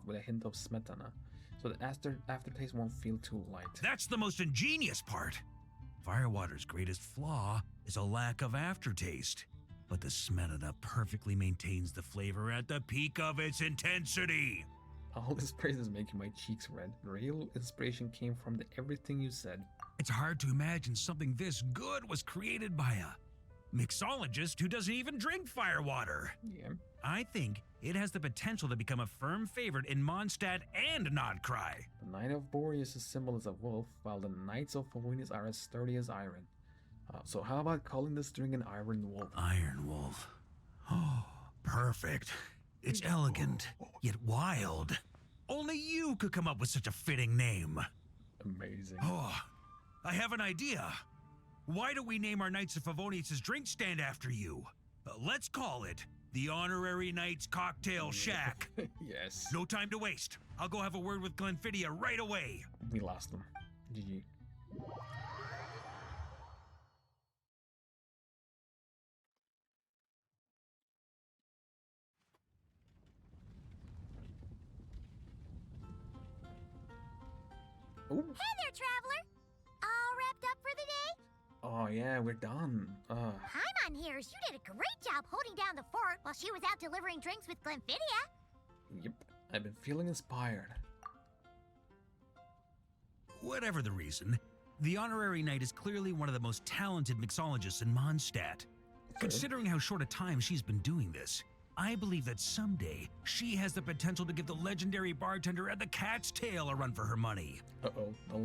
[SPEAKER 1] with a hint of Smetana, so the aftertaste won't feel too light.
[SPEAKER 19] That's the most ingenious part. Firewater's greatest flaw is a lack of aftertaste, but the Smetana perfectly maintains the flavor at the peak of its intensity.
[SPEAKER 1] All this praise is making my cheeks red. The real inspiration came from everything you said.
[SPEAKER 19] It's hard to imagine something this good was created by a mixologist who doesn't even drink firewater.
[SPEAKER 1] Yeah.
[SPEAKER 19] I think it has the potential to become a firm favorite in Mondstadt and Notcry.
[SPEAKER 1] The Knight of Boreas is symbol as a wolf, while the Knights of Favonius are as sturdy as iron. So how about calling this drink an Iron Wolf?
[SPEAKER 19] Iron Wolf. Oh, perfect. It's elegant, yet wild. Only you could come up with such a fitting name.
[SPEAKER 1] Amazing.
[SPEAKER 19] Oh, I have an idea. Why don't we name our Knights of Favonius' drink stand after you? Let's call it the Honorary Knight's Cocktail Shack.
[SPEAKER 1] Yes.
[SPEAKER 19] No time to waste. I'll go have a word with Glenfidia right away.
[SPEAKER 1] We lost them. GG. Ooh.
[SPEAKER 2] Hey there, traveler! All wrapped up for the day?
[SPEAKER 1] Oh yeah, we're done.
[SPEAKER 2] Paimon hears you did a great job holding down the fort while she was out delivering drinks with Glenfidia.
[SPEAKER 1] Yep, I've been feeling inspired.
[SPEAKER 19] Whatever the reason, the Honorary Knight is clearly one of the most talented mixologists in Mondstadt. Considering how short a time she's been doing this, I believe that someday she has the potential to give the legendary bartender at the Cat's Tail a run for her money.
[SPEAKER 1] Uh-oh, I'll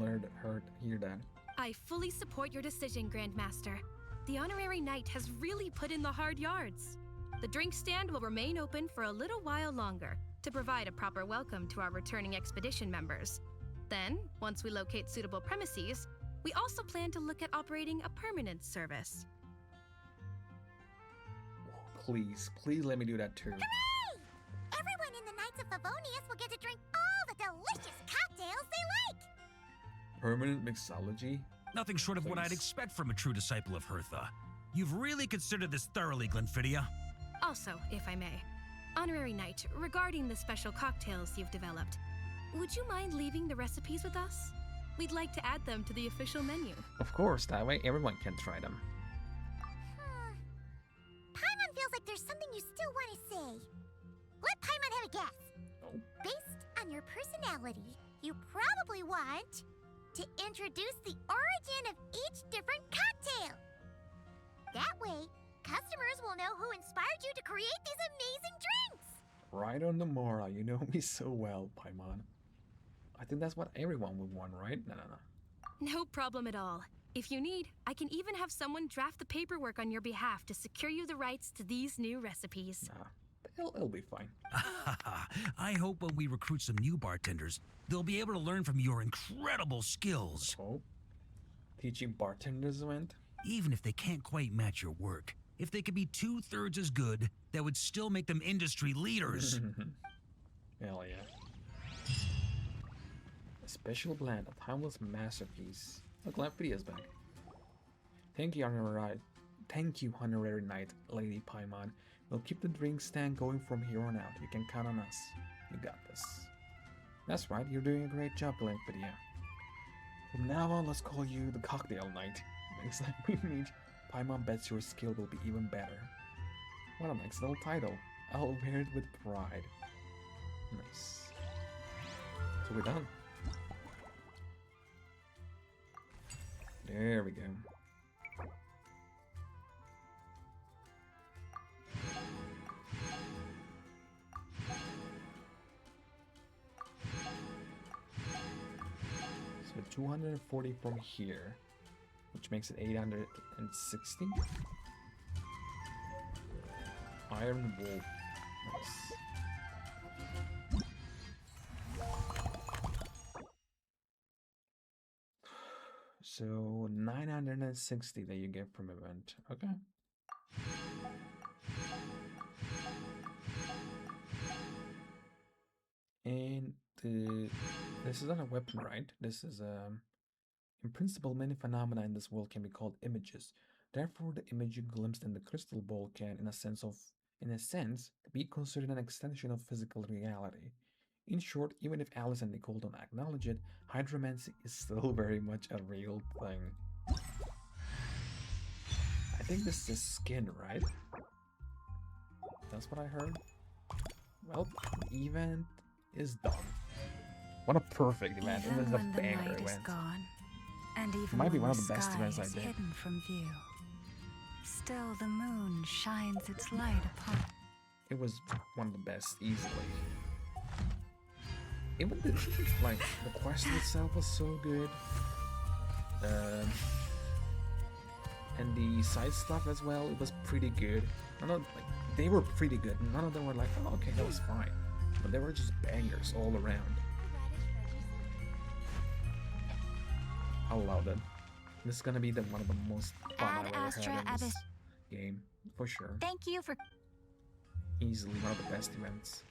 [SPEAKER 1] hear that.
[SPEAKER 20] I fully support your decision, Grandmaster. The Honorary Knight has really put in the hard yards. The drink stand will remain open for a little while longer to provide a proper welcome to our returning expedition members. Then, once we locate suitable premises, we also plan to look at operating a permanent service.
[SPEAKER 1] Please, please let me do that too.
[SPEAKER 2] Hooray! Everyone in the Knights of Favonius will get to drink all the delicious cocktails they like!
[SPEAKER 1] Permanent mixology?
[SPEAKER 19] Nothing short of what I'd expect from a true disciple of Hertha. You've really considered this thoroughly, Glenfidia.
[SPEAKER 20] Also, if I may, Honorary Knight, regarding the special cocktails you've developed, would you mind leaving the recipes with us? We'd like to add them to the official menu.
[SPEAKER 1] Of course, that way everyone can try them.
[SPEAKER 2] Paimon feels like there's something you still want to say. Let Paimon have a guess.
[SPEAKER 1] Oh.
[SPEAKER 2] Based on your personality, you probably want to introduce the origin of each different cocktail. That way, customers will know who inspired you to create these amazing drinks.
[SPEAKER 1] Right on the Mora, you know me so well, Paimon. I think that's what everyone would want, right? No.
[SPEAKER 20] No problem at all. If you need, I can even have someone draft the paperwork on your behalf to secure you the rights to these new recipes.
[SPEAKER 1] Nah, it'll be fine.
[SPEAKER 19] I hope when we recruit some new bartenders, they'll be able to learn from your incredible skills.
[SPEAKER 1] Oh, teaching bartenders went?
[SPEAKER 19] Even if they can't quite match your work, if they could be 2/3 as good, that would still make them industry leaders.
[SPEAKER 1] Hell yeah. A special blend, a timeless masterpiece. Oh, Glenfidia's back. Thank you, Honorary Knight, Lady Paimon. We'll keep the drink stand going from here on out. You can count on us. You got this. That's right, you're doing a great job, Glenfidia. From now on, let's call you the Cocktail Knight. Next time we meet, Paimon bets your skill will be even better. What a nice little title. I'll wear it with pride. Nice. So we're done. There we go. So 240 from here, which makes it 860. Iron Wolf. Nice. So 960 that you get from event. Okay. And this is not a weapon, right? This is in principle, many phenomena in this world can be called images. Therefore, the image you glimpsed in the crystal ball can, in a sense, be considered an extension of physical reality. In short, even if Alice and Nicole don't acknowledge it, hydromancy is still very much a real thing. I think this is skin, right? That's what I heard. Well, the event is done. What a perfect event. It was a banger event.
[SPEAKER 22] Gone, and even
[SPEAKER 1] might be
[SPEAKER 22] when
[SPEAKER 1] one of the best
[SPEAKER 22] sky
[SPEAKER 1] events I
[SPEAKER 22] is
[SPEAKER 1] did.
[SPEAKER 22] hidden from view, still the moon shines its light upon.
[SPEAKER 1] It was one of the best, easily. Even the the quest itself was so good, and the side stuff as well. It was pretty good. They were pretty good. None of them were like, oh, okay, that was fine, but they were just bangers all around. I loved it. This is gonna be one of the most fun I've ever had in this game, for sure.
[SPEAKER 13] Thank you for...
[SPEAKER 17] easily one of the best events.